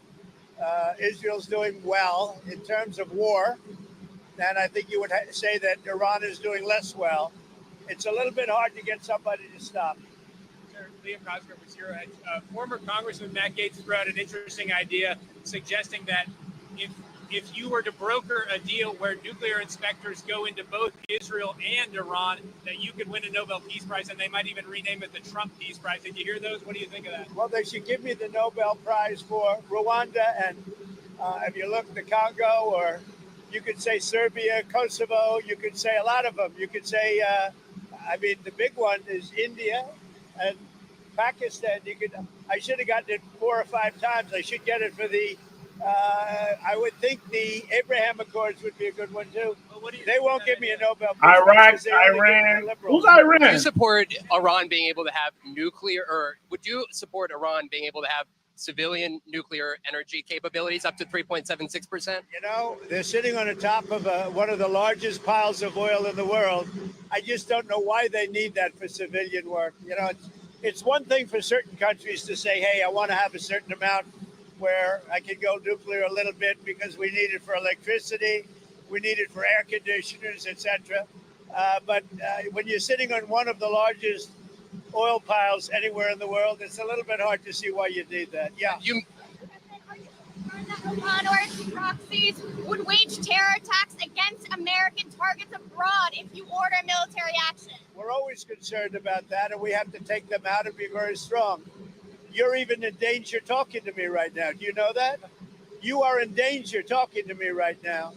[SPEAKER 2] Israel's doing well in terms of war. And I think you would say that Iran is doing less well. It's a little bit hard to get somebody to stop.
[SPEAKER 12] Liam Cosgrove was here. Former Congressman Matt Gaetz threw out an interesting idea suggesting that if you were to broker a deal where nuclear inspectors go into both Israel and Iran, that you could win a Nobel Peace Prize, and they might even rename it the Trump Peace Prize. Did you hear those? What do you think of that?
[SPEAKER 2] Well, they should give me the Nobel Prize for Rwanda, and if you look, the Congo, or you could say Serbia, Kosovo, you could say a lot of them. You could say, the big one is India and Pakistan. I should have gotten it 4 or 5 times. I should get it for the. I would think the Abraham Accords would be a good one too. They won't give me a Nobel Prize.
[SPEAKER 1] Iraq, Iran. Who's Iran?
[SPEAKER 9] Do you support Iran being able to have nuclear, or would you support Iran being able to have civilian nuclear energy capabilities up to 3.76%?
[SPEAKER 2] They're sitting on the top of one of the largest piles of oil in the world. I just don't know why they need that for civilian work. It's one thing for certain countries to say, hey, I want to have a certain amount where I can go nuclear a little bit because we need it for electricity, we need it for air conditioners, etc. But when you're sitting on one of the largest oil piles anywhere in the world, it's a little bit hard to see why you need that. Yeah.
[SPEAKER 10] Iran or its proxies would wage terror attacks against American targets abroad if you order military action.
[SPEAKER 2] We're always concerned about that, and we have to take them out and be very strong. You're even in danger talking to me right now. Do you know that? You are in danger talking to me right now.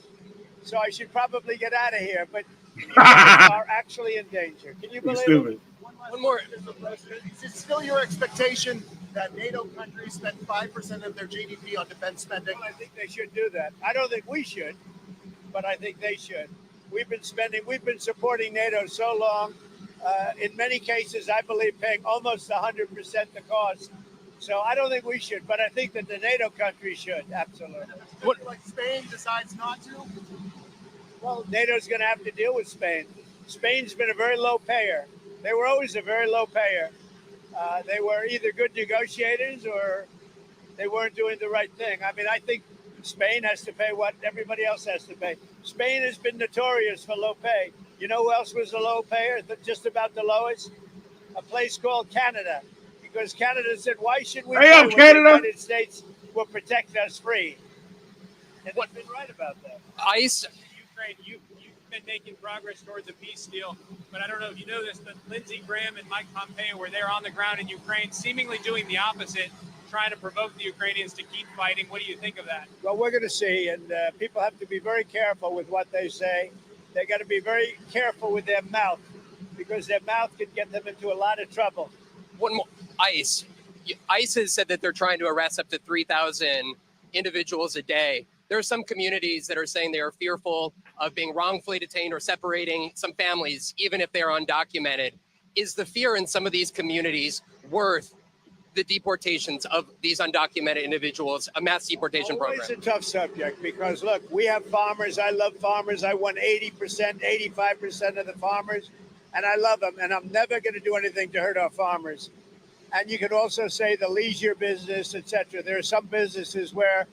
[SPEAKER 2] So I should probably get out of here, but you are actually in danger. Can you believe it?
[SPEAKER 3] One more. Is it still your expectation that NATO countries spend 5% of their GDP on defense spending?
[SPEAKER 2] Well, I think they should do that. I don't think we should, but I think they should. We've been supporting NATO so long. In many cases, I believe paying almost 100% the cost. So I don't think we should, but I think that the NATO countries should, absolutely.
[SPEAKER 3] What, like Spain decides not to?
[SPEAKER 2] Well, NATO's going to have to deal with Spain. Spain's been a very low payer. They were always a very low payer. They were either good negotiators or they weren't doing the right thing. I mean, I think Spain has to pay what everybody else has to pay. Spain has been notorious for low pay. You know who else was a low payer, just about the lowest? A place called Canada. Because Canada said, why should we pay when the United States will protect us free? And they've been right about that.
[SPEAKER 9] ICE.
[SPEAKER 12] Ukraine, you've been making progress towards a peace deal, but I don't know if you know this, but Lindsey Graham and Mike Pompeo were there on the ground in Ukraine, seemingly doing the opposite, trying to provoke the Ukrainians to keep fighting. What do you think of that?
[SPEAKER 2] Well, we're going to see, and people have to be very careful with what they say. They got to be very careful with their mouth, because their mouth can get them into a lot of trouble.
[SPEAKER 9] One more. ICE. ICE has said that they're trying to arrest up to 3,000 individuals a day. There are some communities that are saying they are fearful of being wrongfully detained or separating some families, even if they are undocumented. Is the fear in some of these communities worth the deportations of these undocumented individuals, a mass deportation program?
[SPEAKER 2] It's a tough subject because, look, we have farmers. I love farmers. I won 80%, 85% of the farmers, and I love them, and I'm never going to do anything to hurt our farmers. And you could also say the leisure business, etc. There are some businesses where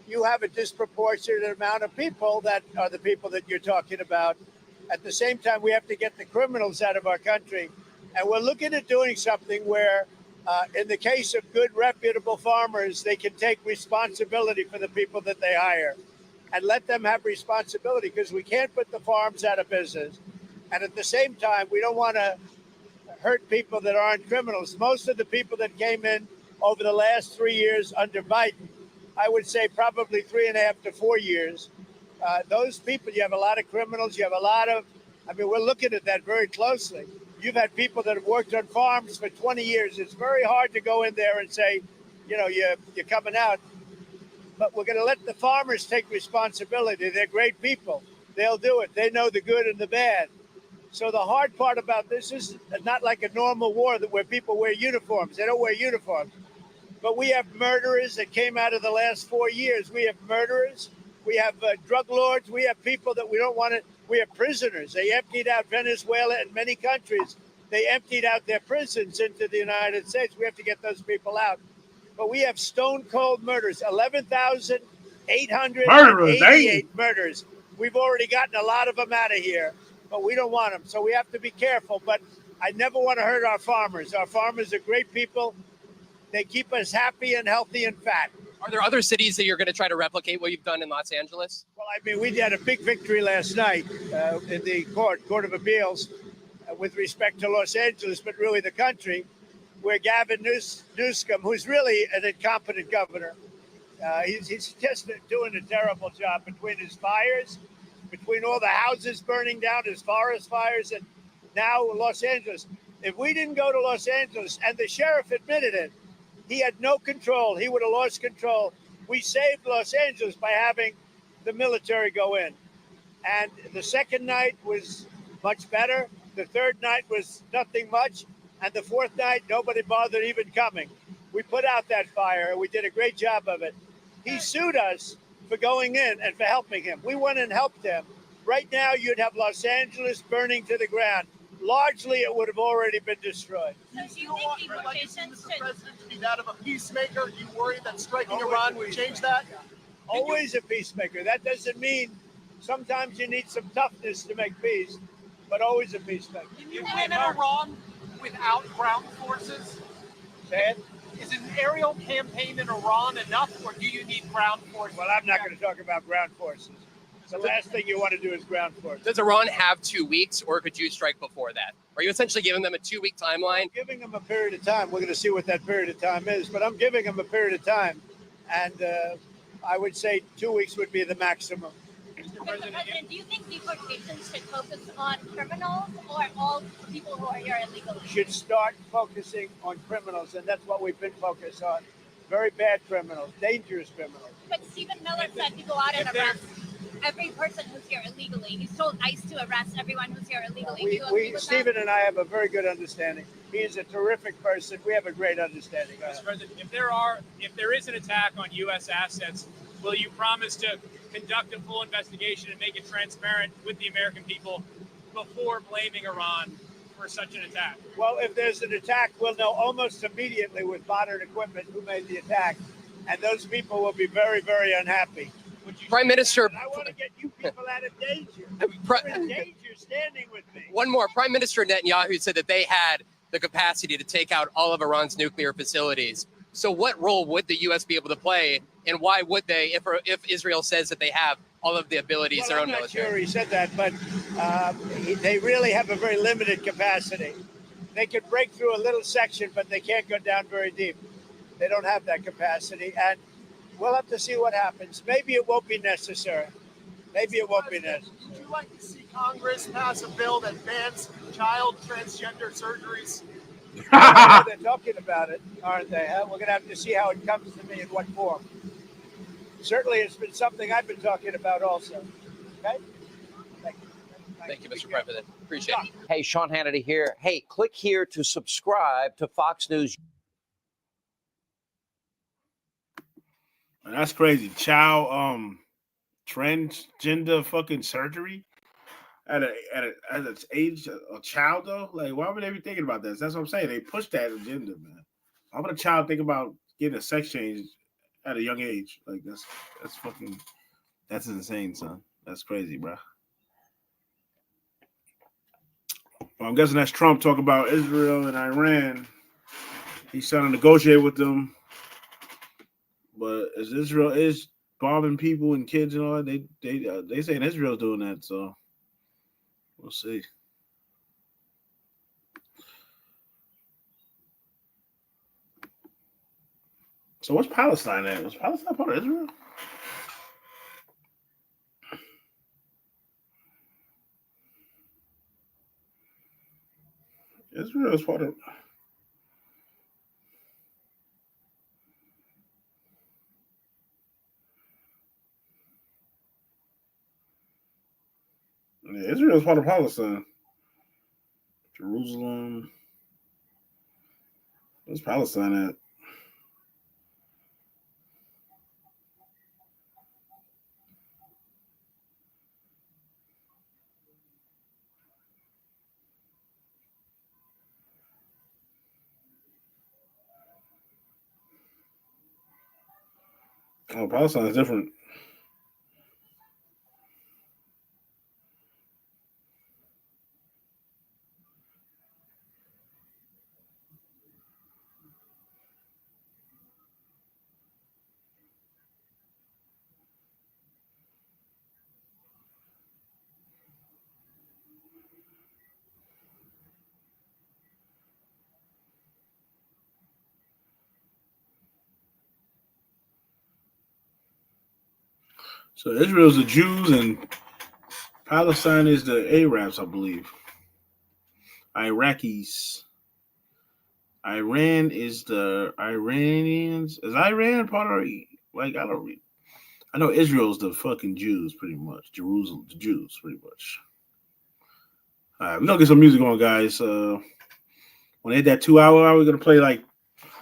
[SPEAKER 2] you have a disproportionate amount of people that are the people that you're talking about. At the same time, we have to get the criminals out of our country. And we're looking at doing something where, in the case of good, reputable farmers, they can take responsibility for the people that they hire and let them have responsibility, because we can't put the farms out of business. And at the same time, we don't want to hurt people that aren't criminals. Most of the people that came in over the last 3 years under Biden, I would say probably 3.5 to 4 years. Those people, you have a lot of criminals. You have a lot of, I mean, we're looking at that very closely. You've had people that have worked on farms for 20 years. It's very hard to go in there and say, you know, you're coming out. But we're going to let the farmers take responsibility. They're great people. They'll do it. They know the good and the bad. So the hard part about this is not like a normal war where people wear uniforms. They don't wear uniforms. But we have murderers that came out of the last 4 years. We have murderers. We have drug lords. We have people that we don't want to. We have prisoners. They emptied out Venezuela and many countries. They emptied out their prisons into the United States. We have to get those people out. But we have stone cold murders, 11,888 murders. We've already gotten a lot of them out of here, but we don't want them. So we have to be careful. But I never want to hurt our farmers. Our farmers are great people. They keep us happy and healthy and fat.
[SPEAKER 9] Are there other cities that you're going to try to replicate what you've done in Los Angeles?
[SPEAKER 2] Well, I mean, we had a big victory last night in the Court of Appeals with respect to Los Angeles, but really the country, where Gavin Newsom, who's really an incompetent governor, he's just doing a terrible job between his fires, between all the houses burning down, his forest fires, and now Los Angeles. If we didn't go to Los Angeles, and the sheriff admitted it, he had no control. He would have lost control. We saved Los Angeles by having the military go in. And the second night was much better. The third night was nothing much. And the fourth night, nobody bothered even coming. We put out that fire, and we did a great job of it. He sued us for going in and for helping him. We went and helped him. Right now, you'd have Los Angeles burning to the ground. Largely, it would have already been destroyed.
[SPEAKER 10] So do you think deportations should...
[SPEAKER 3] President to be that of a peacemaker? You worry that striking Iran would change that?
[SPEAKER 2] Always a peacemaker. That doesn't mean sometimes you need some toughness to make peace, but always a peacemaker.
[SPEAKER 11] Can you win in Iran without ground forces? Is an aerial campaign in Iran enough, or do you need ground forces?
[SPEAKER 2] Well, I'm not going to talk about ground forces. The last thing you want to do is ground forces.
[SPEAKER 9] Does Iran have 2 weeks, or could you strike before that? Are you essentially giving them a 2-week timeline?
[SPEAKER 2] I'm giving them a period of time. We're going to see what that period of time is, but I'm giving them a period of time. And I would say 2 weeks would be the maximum.
[SPEAKER 10] Mr. President, do you think deportations should focus on criminals or all people who are here illegally?
[SPEAKER 2] Should start focusing on criminals, and that's what we've been focused on. Very bad criminals, dangerous criminals.
[SPEAKER 10] But Stephen Miller said to go out and arrest. every person who's here illegally. He's told ICE to arrest everyone who's here illegally. Do you agree with
[SPEAKER 2] Stephen
[SPEAKER 10] that?
[SPEAKER 2] and I have a very good understanding. He is a terrific person. We have a great understanding.
[SPEAKER 12] Mr. President, if there is an attack on U.S. assets, will you promise to conduct a full investigation and make it transparent with the American people before blaming Iran for such an attack?
[SPEAKER 2] Well, if there's an attack, we'll know almost immediately with modern equipment who made the attack, and those people will be very, very unhappy.
[SPEAKER 9] Prime Minister,
[SPEAKER 2] I want to get you people out of danger.
[SPEAKER 9] Pri-
[SPEAKER 2] You're in danger standing with me.
[SPEAKER 9] One more. Prime Minister Netanyahu said that they had the capacity to take out all of Iran's nuclear facilities. So what role would the U.S. be able to play, and why would they, if Israel says that they have all of the abilities,
[SPEAKER 2] Well,
[SPEAKER 9] their own
[SPEAKER 2] I'm not
[SPEAKER 9] military?
[SPEAKER 2] sure he said that, but they really have a very limited capacity. They can break through a little section, but they can't go down very deep. They don't have that capacity, and we'll have to see what happens. Maybe it won't be necessary. Maybe it won't be necessary.
[SPEAKER 3] Would you like to see Congress pass a bill that bans child transgender surgeries?
[SPEAKER 2] They're talking about it, aren't they? We're going to have to see how it comes to me in what form. Certainly, it's been something I've been talking about also. Okay?
[SPEAKER 9] Thank you, Mr. President. Appreciate it.
[SPEAKER 8] Hey, Sean Hannity here. Hey, click here to subscribe to Fox News.
[SPEAKER 1] That's crazy. Child transgender fucking surgery at its age, a child though. Like, why would they be thinking about this? That's what I'm saying. They push that agenda, man. Why would a child think about getting a sex change at a young age? Like that's insane, son. That's crazy, bro. Well, I'm guessing that's Trump talking about Israel and Iran. He's trying to negotiate with them. But as Israel is bombing people and kids and all that, they saying Israel's doing that, so we'll see. So what's Palestine at? Was Palestine part of Israel? Israel is part of. Yeah, Israel is part of Palestine. Jerusalem. Where's Palestine at? Oh, Palestine is different. So Israel's the Jews and Palestine is the Arabs, I believe. Iraqis. Iran is the Iranians. Is Iran part of like I don't read. I know Israel's the fucking Jews, pretty much. Jerusalem, the Jews, pretty much. All right, we're gonna get some music on, guys. When they hit that 2 hour, we're gonna play like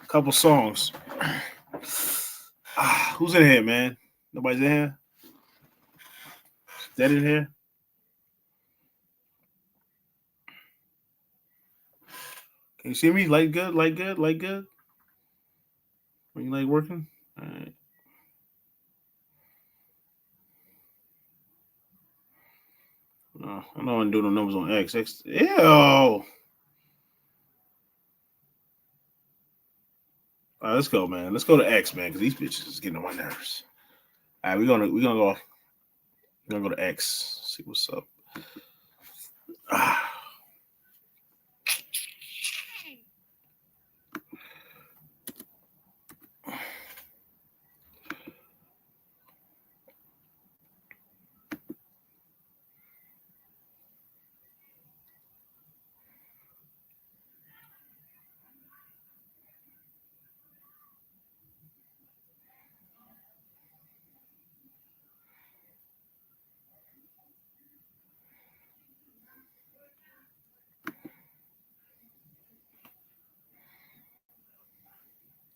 [SPEAKER 1] a couple songs. Who's in here, man? Nobody's in here? Is that in here? Can you see me? Light good, light good, light good. Are you like working? All right. I know I'm doing the numbers on X. Ew. All right, let's go, man. Let's go to X, man, because these bitches is getting on my nerves. All right, we're gonna go to X. See what's up.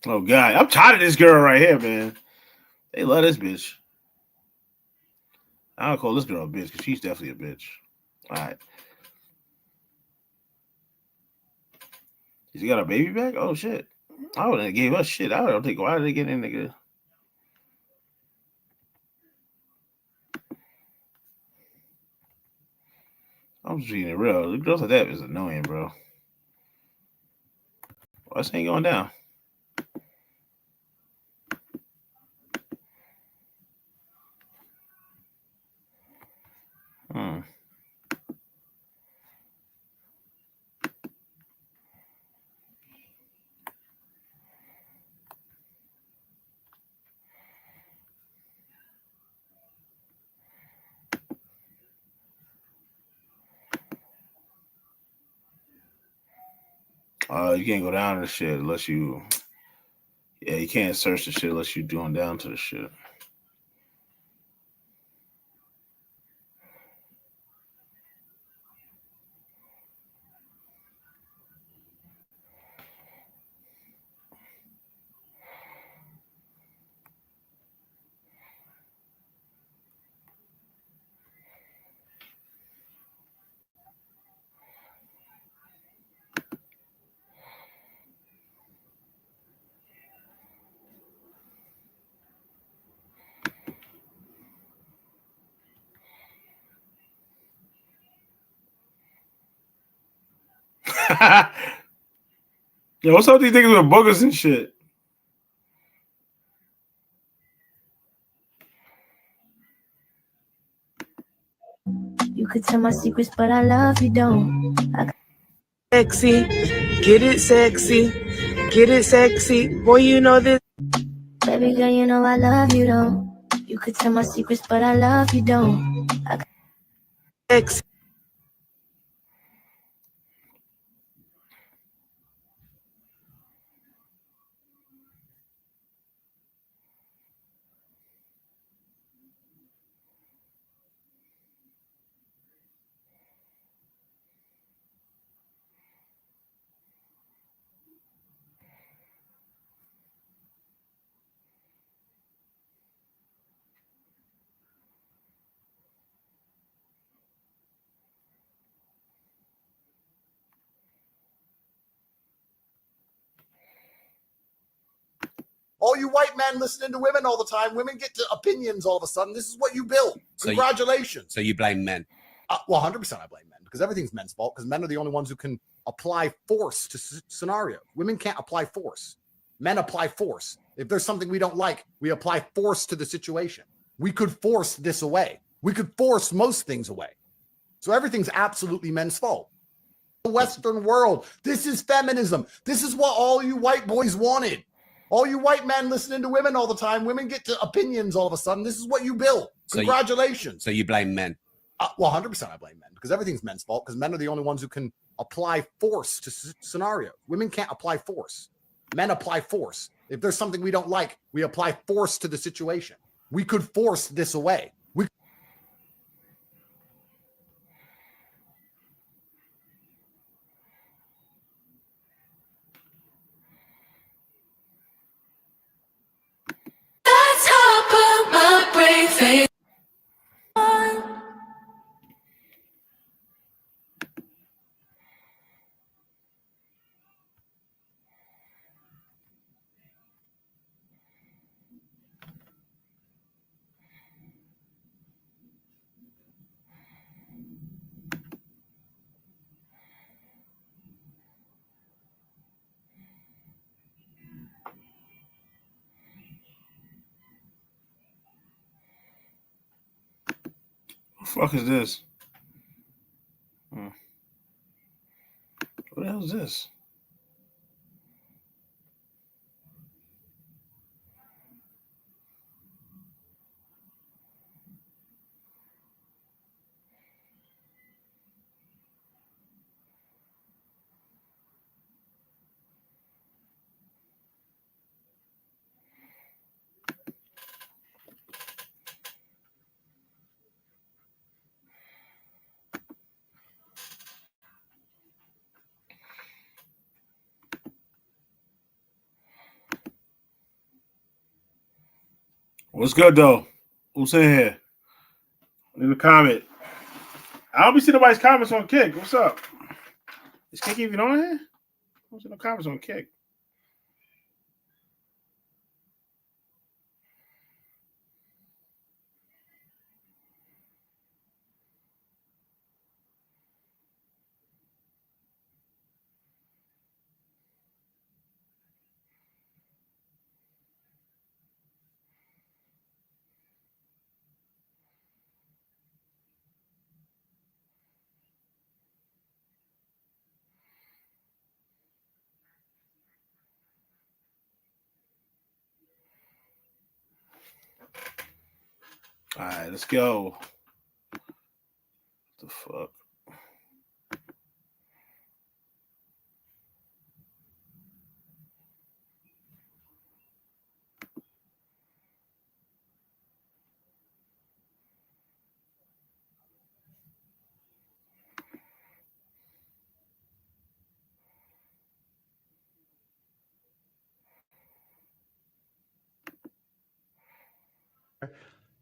[SPEAKER 1] Oh God, I'm tired of this girl right here, man. They love this bitch. I don't call this girl a bitch because she's definitely a bitch. All right. She got a baby back? Oh shit. I would have gave her shit. I don't think why did they get in nigga? I'm just being it real. The girls like that is annoying, bro. Why this ain't going down? You can't go down to the shit unless you. Yeah, you can't search the shit unless you're doing down to the shit. Yo, what's up with these niggas with boogers and shit?
[SPEAKER 13] You could tell my secrets, but I love you, don't.
[SPEAKER 15] Sexy, get it sexy. Boy, you know this.
[SPEAKER 13] Baby girl, you know I love you, don't. You could tell my secrets, but I love you, don't.
[SPEAKER 15] Sexy.
[SPEAKER 3] All you white men listening to women all the time, women get to opinions all of a sudden. This is what you built. Congratulations.
[SPEAKER 21] So you blame men?
[SPEAKER 3] Well, 100% I blame men because everything's men's fault because men are the only ones who can apply force to scenarios. Women can't apply force. Men apply force. If there's something we don't like, we apply force to the situation. We could force this away. We could force most things away. So everything's absolutely men's fault. The Western world, this is feminism. This is what all you white boys wanted. All you white men listening to women all the time, women get to opinions all of a sudden. This is what you built. Congratulations.
[SPEAKER 21] So you blame men?
[SPEAKER 3] Well, 100% I blame men because everything's men's fault because men are the only ones who can apply force to scenarios. Women can't apply force. Men apply force. If there's something we don't like, we apply force to the situation. We could force this away.
[SPEAKER 15] That's how I put my brave face on.
[SPEAKER 1] What the fuck is this? What the hell is this? What's good though? Who's in here? Leave a comment. I don't be seeing nobody's comments on Kick. What's up? Is Kick even on here? I don't see no comments on Kick. All right, let's go. What the fuck?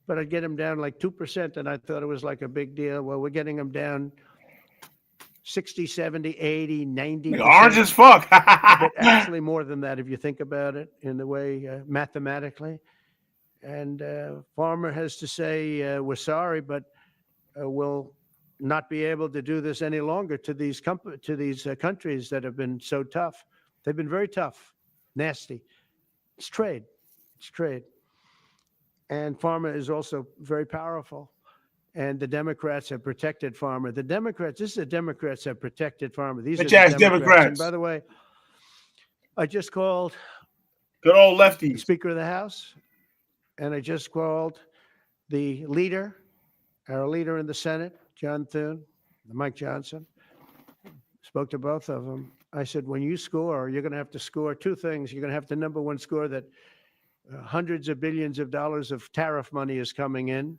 [SPEAKER 18] But I'd get them down like 2%, and I thought it was like a big deal. Well, we're getting them down 60, 70, 80, 90%.
[SPEAKER 1] Orange as fuck.
[SPEAKER 18] But actually more than that, if you think about it in the way mathematically. And Farmer has to say, we're sorry, but we'll not be able to do this any longer to these countries that have been so tough. They've been very tough, nasty. It's trade. It's trade. And Farmer is also very powerful. And the Democrats have protected Farmer. The Democrats have protected Farmer. These are the Democrats. And by the way, I just called
[SPEAKER 1] good old lefty
[SPEAKER 18] the Speaker of the House, and I just called the leader, our leader in the Senate, John Thune, Mike Johnson. Spoke to both of them. I said, when you score, you're going to have to score two things. You're going to have to, number one, score that hundreds of billions of dollars of tariff money is coming in.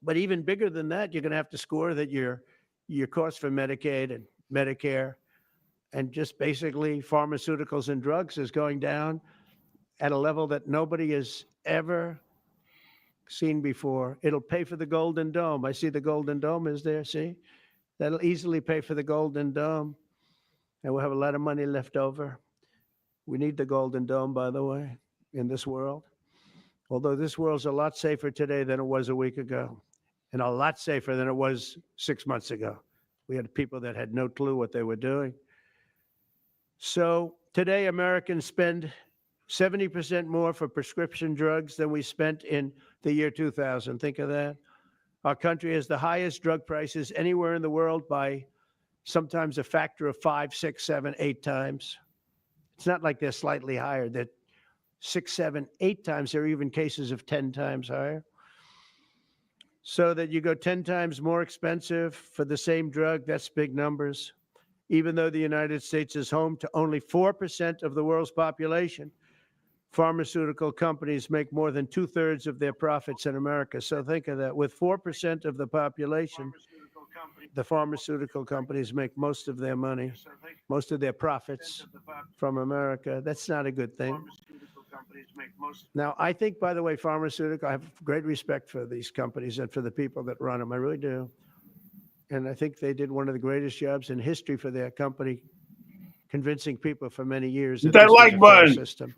[SPEAKER 18] But even bigger than that, you're going to have to score that your cost for Medicaid and Medicare and just basically pharmaceuticals and drugs is going down at a level that nobody has ever seen before. It'll pay for the Golden Dome. I see the Golden Dome is there, see? That'll easily pay for the Golden Dome. And we'll have a lot of money left over. We need the Golden Dome, by the way, in this world. Although this world's a lot safer today than it was a week ago, and a lot safer than it was 6 months ago. We had people that had no clue what they were doing. So today, Americans spend 70% more for prescription drugs than we spent in the year 2000. Think of that. Our country has the highest drug prices anywhere in the world by sometimes a factor of 5, 6, 7, 8 times. It's not like they're slightly higher. They're 6, 7, 8 times. There are even cases of 10 times higher. So that you go 10 times more expensive for the same drug, that's big numbers. Even though the United States is home to only 4% of the world's population, pharmaceutical companies make more than 2/3 of their profits in America. So think of that. With 4% of the population, the pharmaceutical companies make most of their money, most of their profits from America. That's not a good thing. Now, I think, by the way, I have great respect for these companies and for the people that run them. I really do. And I think they did one of the greatest jobs in history for their company, convincing people for many years that this was a fair system.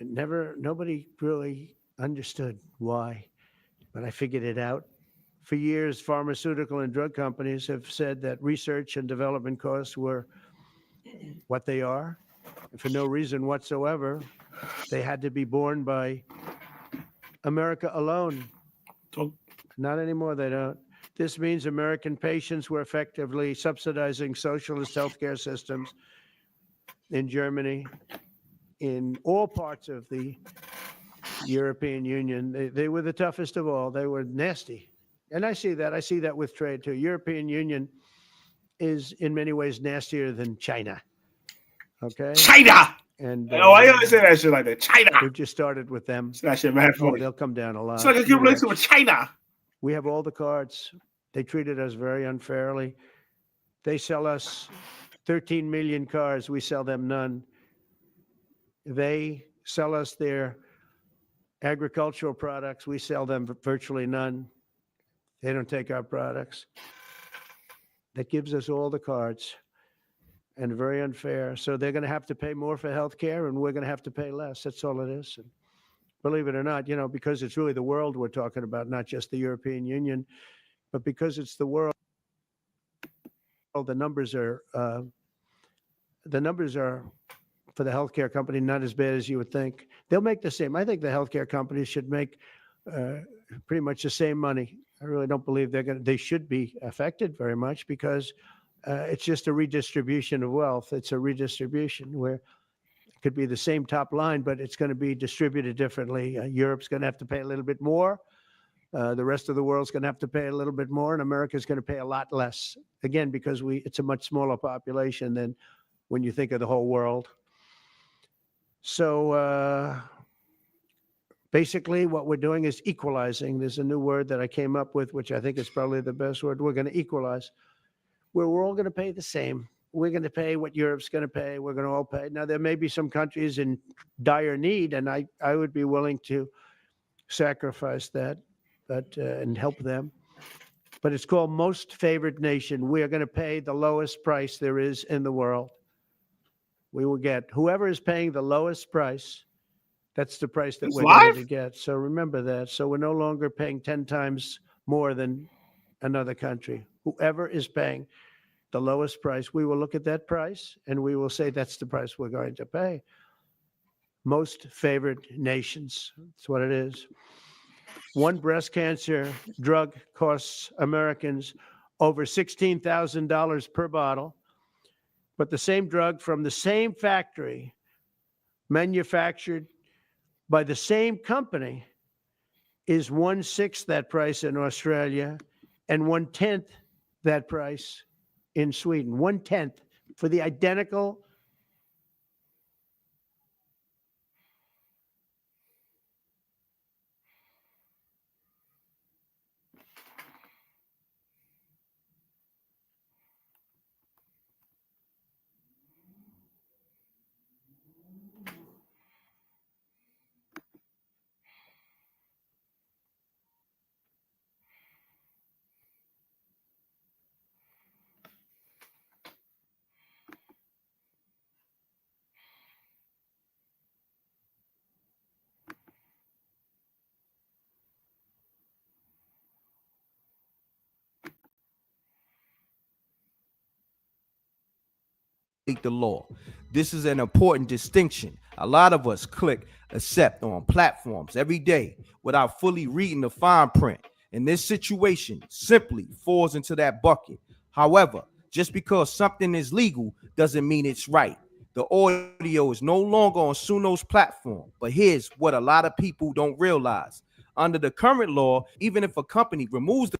[SPEAKER 18] Nobody really understood why, but I figured it out. For years, pharmaceutical and drug companies have said that research and development costs were what they are. And for no reason whatsoever, they had to be borne by America alone. Not anymore, they don't. This means American patients were effectively subsidizing socialist healthcare systems in Germany, in all parts of the European Union. They were the toughest of all. They were nasty. And I see that. I see that with trade, too. European Union is in many ways nastier than China. Okay?
[SPEAKER 1] China!
[SPEAKER 18] And
[SPEAKER 1] I always say that shit like that. China!
[SPEAKER 18] We've just started with them.
[SPEAKER 1] It's not shit, man.
[SPEAKER 18] Oh, they'll come down a lot.
[SPEAKER 1] It's like a good relationship with China.
[SPEAKER 18] We have all the cards. They treated us very unfairly. They sell us 13 million cars. We sell them none. They sell us their Agricultural products, we sell them virtually none. They don't take our products. That gives us all the cards, and very unfair. So they're going to have to pay more for health care, and we're going to have to pay less. That's all it is. And believe it or not, because it's really the world we're talking about, not just the European Union, but because it's the world, the numbers are for the healthcare company not as bad as you would think. They'll make the same. I think the healthcare companies should make pretty much the same money. I really don't believe they should be affected very much, because it's just a redistribution of wealth. It's a redistribution where it could be the same top line, but it's going to be distributed differently. Europe's going to have to pay a little bit more. The rest of the world's going to have to pay a little bit more, and America's going to pay a lot less. Again, because it's a much smaller population than when you think of the whole world. So basically what we're doing is equalizing. There's a new word that I came up with, which I think is probably the best word. We're going to equalize, where we're all going to pay the same. We're going to pay what Europe's going to pay. We're going to all pay. Now, there may be some countries in dire need, and I would be willing to sacrifice that, but and help them. But it's called most favored nation. We are going to pay the lowest price there is in the world. We will get whoever is paying the lowest price. That's the price that we're going to get. So remember that. So we're no longer paying 10 times more than another country. Whoever is paying the lowest price, we will look at that price and we will say that's the price we're going to pay. Most favored nations. That's what it is. One breast cancer drug costs Americans over $16,000 per bottle. But the same drug from the same factory, manufactured by the same company, is 1/6 that price in Australia and 1/10 that price in Sweden. 1/10 for the identical.
[SPEAKER 16] The law. This is an important distinction. A lot of us click accept on platforms every day without fully reading the fine print. And this situation simply falls into that bucket. However, just because something is legal doesn't mean it's right. The audio is no longer on Suno's platform, but here's what a lot of people don't realize. Under the current law, even if a company removes the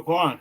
[SPEAKER 1] Go on.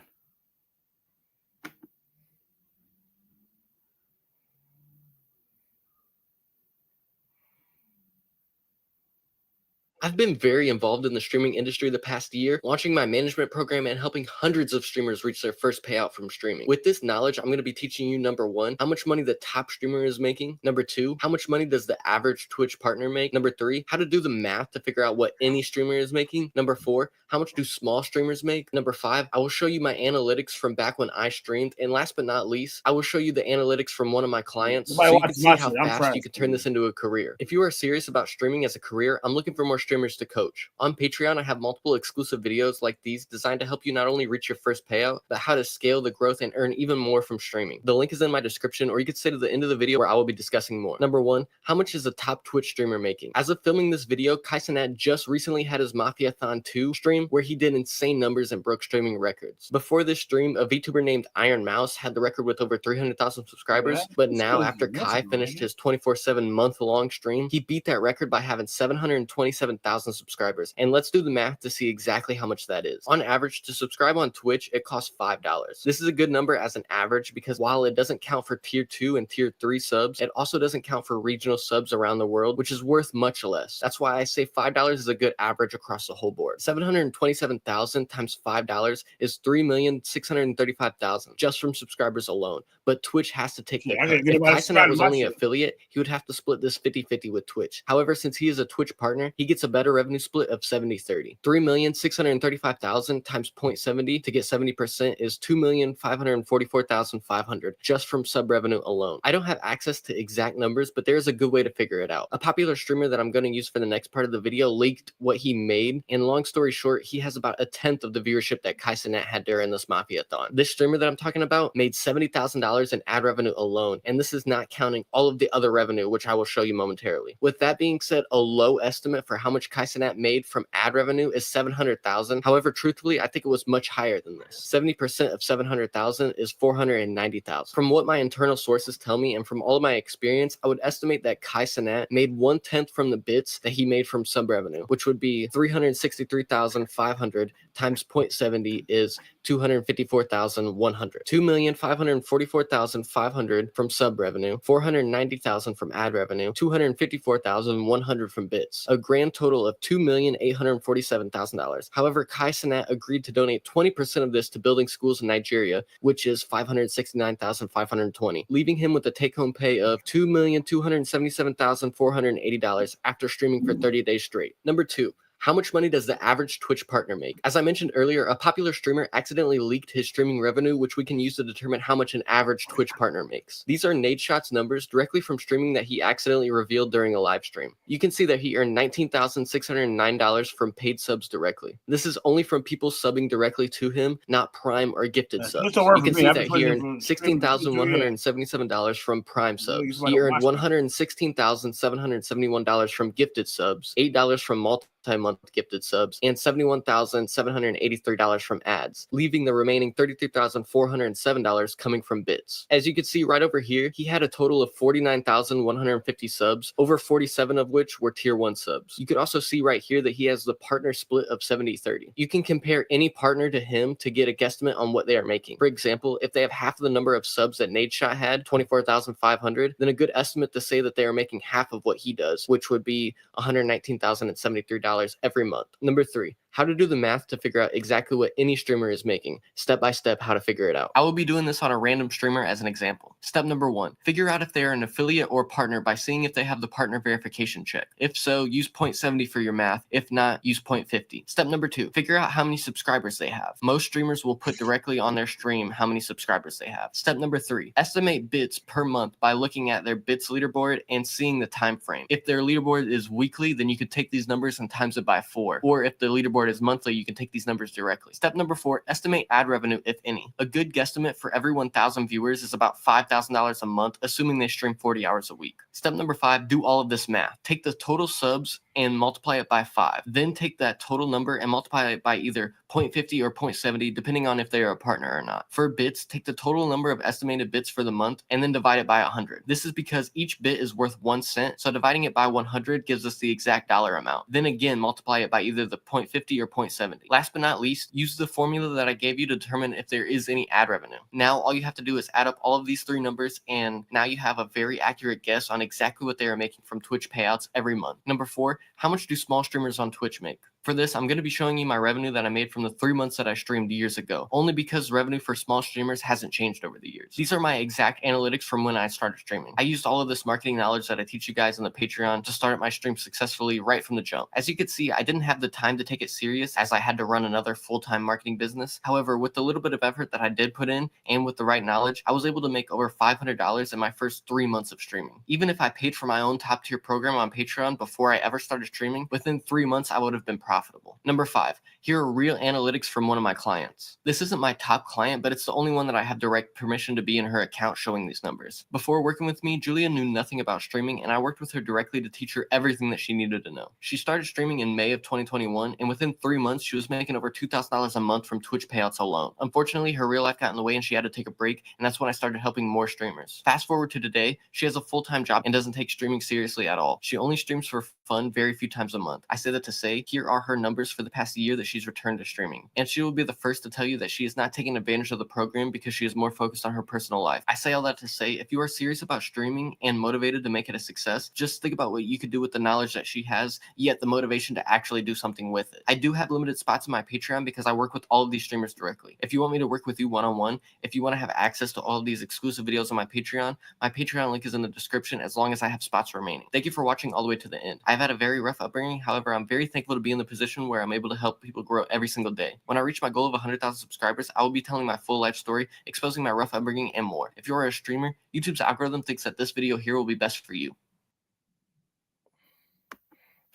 [SPEAKER 20] I've been very involved in the streaming industry the past year, launching my management program and helping hundreds of streamers reach their first payout from streaming. With this knowledge, I'm going to be teaching you, number 1, how much money the top streamer is making. Number 2, how much money does the average Twitch partner make. Number 3, how to do the math to figure out what any streamer is making. Number 4, how much do small streamers make. Number 5, I will show you my analytics from back when I streamed. And last but not least, I will show you the analytics from one of my clients so you can see how fast you can turn this into a career. If you are serious about streaming as a career, I'm looking for more streamers to coach. On Patreon, I have multiple exclusive videos like these designed to help you not only reach your first payout, but how to scale the growth and earn even more from streaming. The link is in my description, or you could stay to the end of the video where I will be discussing more. Number 1, how much is a top Twitch streamer making? As of filming this video, Kaisenat just recently had his Mafiathon 2 stream where he did insane numbers and broke streaming records. Before this stream, a VTuber named Iron Mouse had the record with over 300,000 subscribers, but now after Kai finished his 24/7 month-long stream, he beat that record by having 727,000 227,000 subscribers. And let's do the math to see exactly how much that is. On average, to subscribe on Twitch, it costs $5. This is a good number as an average because while it doesn't count for tier 2 and tier 3 subs, it also doesn't count for regional subs around the world, which is worth much less. That's why I say $5 is a good average across the whole board. 727,000 times $5 is 3,635,000 just from subscribers alone. But Twitch has to take the cut. If Kaisenat was only an affiliate, he would have to split this 50-50 with Twitch. However, since he is a Twitch partner, he gets a better revenue split of 70-30. 3,635,000 times 0.70 to get 70% is 2,544,500 just from sub revenue alone. I don't have access to exact numbers, but there's a good way to figure it out. A popular streamer that I'm going to use for the next part of the video leaked what he made, and long story short, he has about a tenth of the viewership that Kaisenat had during this Mafia-thon. This streamer that I'm talking about made $70,000 in ad revenue alone, and this is not counting all of the other revenue, which I will show you momentarily. With that being said, a low estimate for how much Kaisenat made from ad revenue is $700,000. However, truthfully, I think it was much higher than this. 70% of $700,000 is $490,000. From what my internal sources tell me and from all of my experience, I would estimate that Kaisenat made 1/10 from the bits that he made from sub revenue, which would be 363,500 times 0.70 is 254,100. 2,544,500 from sub revenue, 490,000 from ad revenue, 254,100 from bits. A grand total of $2,847,000. However, Kaisenat agreed to donate 20% of this to building schools in Nigeria, which is $569,520, leaving him with a take-home pay of $2,277,480 after streaming for 30 days straight. Number 2. How much money does the average Twitch partner make? As I mentioned earlier, a popular streamer accidentally leaked his streaming revenue, which we can use to determine how much an average Twitch partner makes. These are Nadeshot's numbers directly from streaming that he accidentally revealed during a live stream. You can see that he earned $19,609 from paid subs directly. This is only from people subbing directly to him, not Prime or gifted subs. You can see that he earned $16,177 from Prime subs. He earned $116,771 from gifted subs, $8 from multi-month gifted subs, and $71,783 from ads, leaving the remaining $33,407 coming from bits. As you can see right over here, he had a total of 49,150 subs, over 47 of which were tier 1 subs. You could also see right here that he has the partner split of 70-30. You can compare any partner to him to get a guesstimate on what they are making. For example, if they have half of the number of subs that Nadeshot had, 24,500, then a good estimate to say that they are making half of what he does, which would be $119,073 every month. Number 3, how to do the math to figure out exactly what any streamer is making. Step by step, how to figure it out. I will be doing this on a random streamer as an example. Step number 1, figure out if they are an affiliate or partner by seeing if they have the partner verification check. If so, use 0.70 for your math. If not, use 0.50. Step number 2, figure out how many subscribers they have. Most streamers will put directly on their stream how many subscribers they have. Step number 3, estimate bits per month by looking at their bits leaderboard and seeing the time frame. If their leaderboard is weekly, then you could take these numbers and times it by 4. Or if the leaderboard is monthly, you can take these numbers directly. Step number 4, estimate ad revenue, if any. A good guesstimate for every 1,000 viewers is about $5,000 a month, assuming they stream 40 hours a week. Step number 5, do all of this math. Take the total subs and multiply it by 5. Then take that total number and multiply it by either 0.50 or 0.70, depending on if they are a partner or not. For bits, take the total number of estimated bits for the month and then divide it by 100. This is because each bit is worth 1 cent, so dividing it by 100 gives us the exact dollar amount. Then again, multiply it by either the 0.50 or 0.70. Last but not least, use the formula that I gave you to determine if there is any ad revenue. Now, all you have to do is add up all of these 3 numbers, and now you have a very accurate guess on exactly what they are making from Twitch payouts every month. Number 4, how much do small streamers on Twitch make? For this, I'm going to be showing you my revenue that I made from the 3 months that I streamed years ago, only because revenue for small streamers hasn't changed over the years. These are my exact analytics from when I started streaming. I used all of this marketing knowledge that I teach you guys on the Patreon to start my stream successfully right from the jump. As you can see, I didn't have the time to take it serious as I had to run another full-time marketing business. However, with the little bit of effort that I did put in and with the right knowledge, I was able to make over $500 in my first 3 months of streaming. Even if I paid for my own top-tier program on Patreon before I ever started streaming, within 3 months I would have been profitable. profitable. Number 5, here are real analytics from one of my clients. This isn't my top client, but it's the only one that I have direct permission to be in her account showing these numbers. Before working with me, Julia knew nothing about streaming, and I worked with her directly to teach her everything that she needed to know. She started streaming in May of 2021, and within 3 months, she was making over $2,000 a month from Twitch payouts alone. Unfortunately, her real life got in the way and she had to take a break, and that's when I started helping more streamers. Fast forward to today, she has a full-time job and doesn't take streaming seriously at all. She only streams for fun very few times a month. I say that to say, here are her numbers for the past year that she's returned to streaming. And she will be the first to tell you that she is not taking advantage of the program because she is more focused on her personal life. I say all that to say, if you are serious about streaming and motivated to make it a success, just think about what you could do with the knowledge that she has, yet the motivation to actually do something with it. I do have limited spots in my Patreon because I work with all of these streamers directly. If you want me to work with you one-on-one, if you want to have access to all of these exclusive videos on my Patreon link is in the description as long as I have spots remaining. Thank you for watching all the way to the end. I've had a very rough upbringing, however, I'm very thankful to be in the position where I'm able to help people grow every single day. When I reach my goal of 100,000 subscribers, I will be telling my full life story, exposing my rough upbringing and more. If you are a streamer, YouTube's algorithm thinks that this video here will be best for you.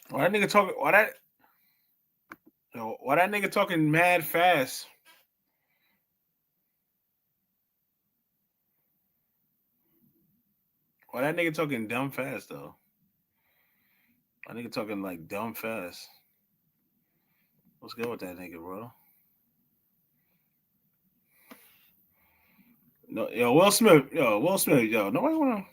[SPEAKER 1] Why that nigga talking mad fast? Why that nigga talking dumb fast though? That nigga talking like dumb fast. What's good with that nigga, bro? No, Will Smith, nobody wanna.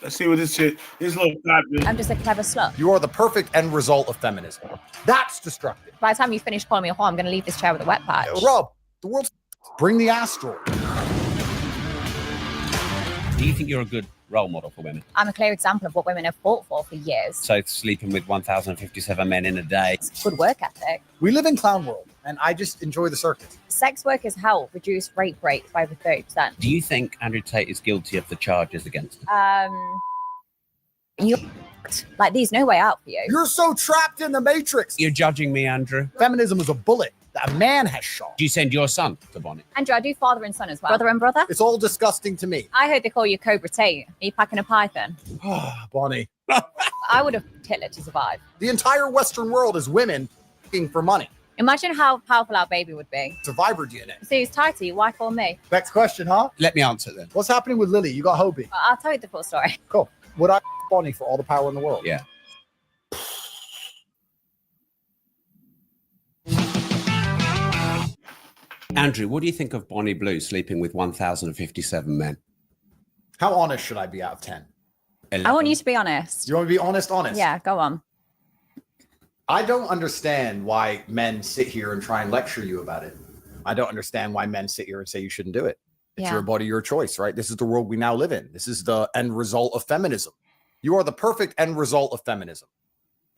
[SPEAKER 1] Let's see what this little cop is.
[SPEAKER 6] I'm just a clever slut.
[SPEAKER 3] You are the perfect end result of feminism. That's destructive.
[SPEAKER 6] By the time you finish calling me a whore, I'm going to leave this chair with a wet patch.
[SPEAKER 3] Rob, the world's bring the asteroid.
[SPEAKER 21] Do you think you're a good role model for women?
[SPEAKER 6] I'm a clear example of what women have fought for years.
[SPEAKER 21] So sleeping with 1,057 men in a day.
[SPEAKER 6] It's good work ethic.
[SPEAKER 3] We live in clown world, and I just enjoy the circus.
[SPEAKER 6] Sex workers help reduce rape rates by over 30%.
[SPEAKER 21] Do you think Andrew Tate is guilty of the charges against him?
[SPEAKER 6] You like there's no way out for you.
[SPEAKER 3] You're so trapped in the matrix.
[SPEAKER 21] You're judging me, Andrew.
[SPEAKER 3] Feminism is a bullet that a man has shot.
[SPEAKER 21] Do you send your son to Bonnie?
[SPEAKER 6] Andrew, I do father and son as well. Brother and brother?
[SPEAKER 3] It's all disgusting to me.
[SPEAKER 6] I heard they call you Cobra Tate. Are you packing a python?
[SPEAKER 3] Bonnie.
[SPEAKER 6] I would have killed it to survive.
[SPEAKER 3] The entire Western world is women looking for money.
[SPEAKER 6] Imagine how powerful our baby would be.
[SPEAKER 3] Survivor DNA.
[SPEAKER 6] So he's tied to you, wife or me?
[SPEAKER 3] Next question, huh?
[SPEAKER 21] Let me answer then.
[SPEAKER 3] What's happening with Lily? You got Hobie.
[SPEAKER 6] I'll tell you the full story.
[SPEAKER 3] Cool. Would I Bonnie for all the power in the world?
[SPEAKER 21] Yeah. Andrew, what do you think of Bonnie Blue sleeping with 1,057 men?
[SPEAKER 3] How honest should I be out of 10?
[SPEAKER 6] 11. I want you to be honest.
[SPEAKER 3] You want to be honest?
[SPEAKER 6] Yeah, go on.
[SPEAKER 3] I don't understand why men sit here and try and lecture you about it. I don't understand why men sit here and say you shouldn't do it. It's your body, your choice, right? This is the world we now live in. This is the end result of feminism. You are the perfect end result of feminism.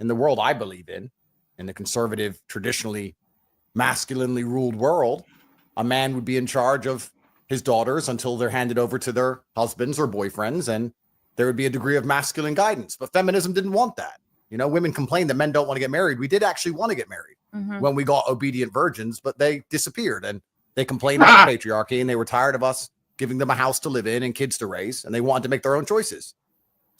[SPEAKER 3] In the world I believe in the conservative, traditionally masculinely ruled world, a man would be in charge of his daughters until they're handed over to their husbands or boyfriends, and there would be a degree of masculine guidance. But feminism didn't want that. You know, women complain that men don't want to get married. We did actually want to get married when we got obedient virgins, but they disappeared, and they complained about patriarchy, and they were tired of us giving them a house to live in and kids to raise, and they wanted to make their own choices.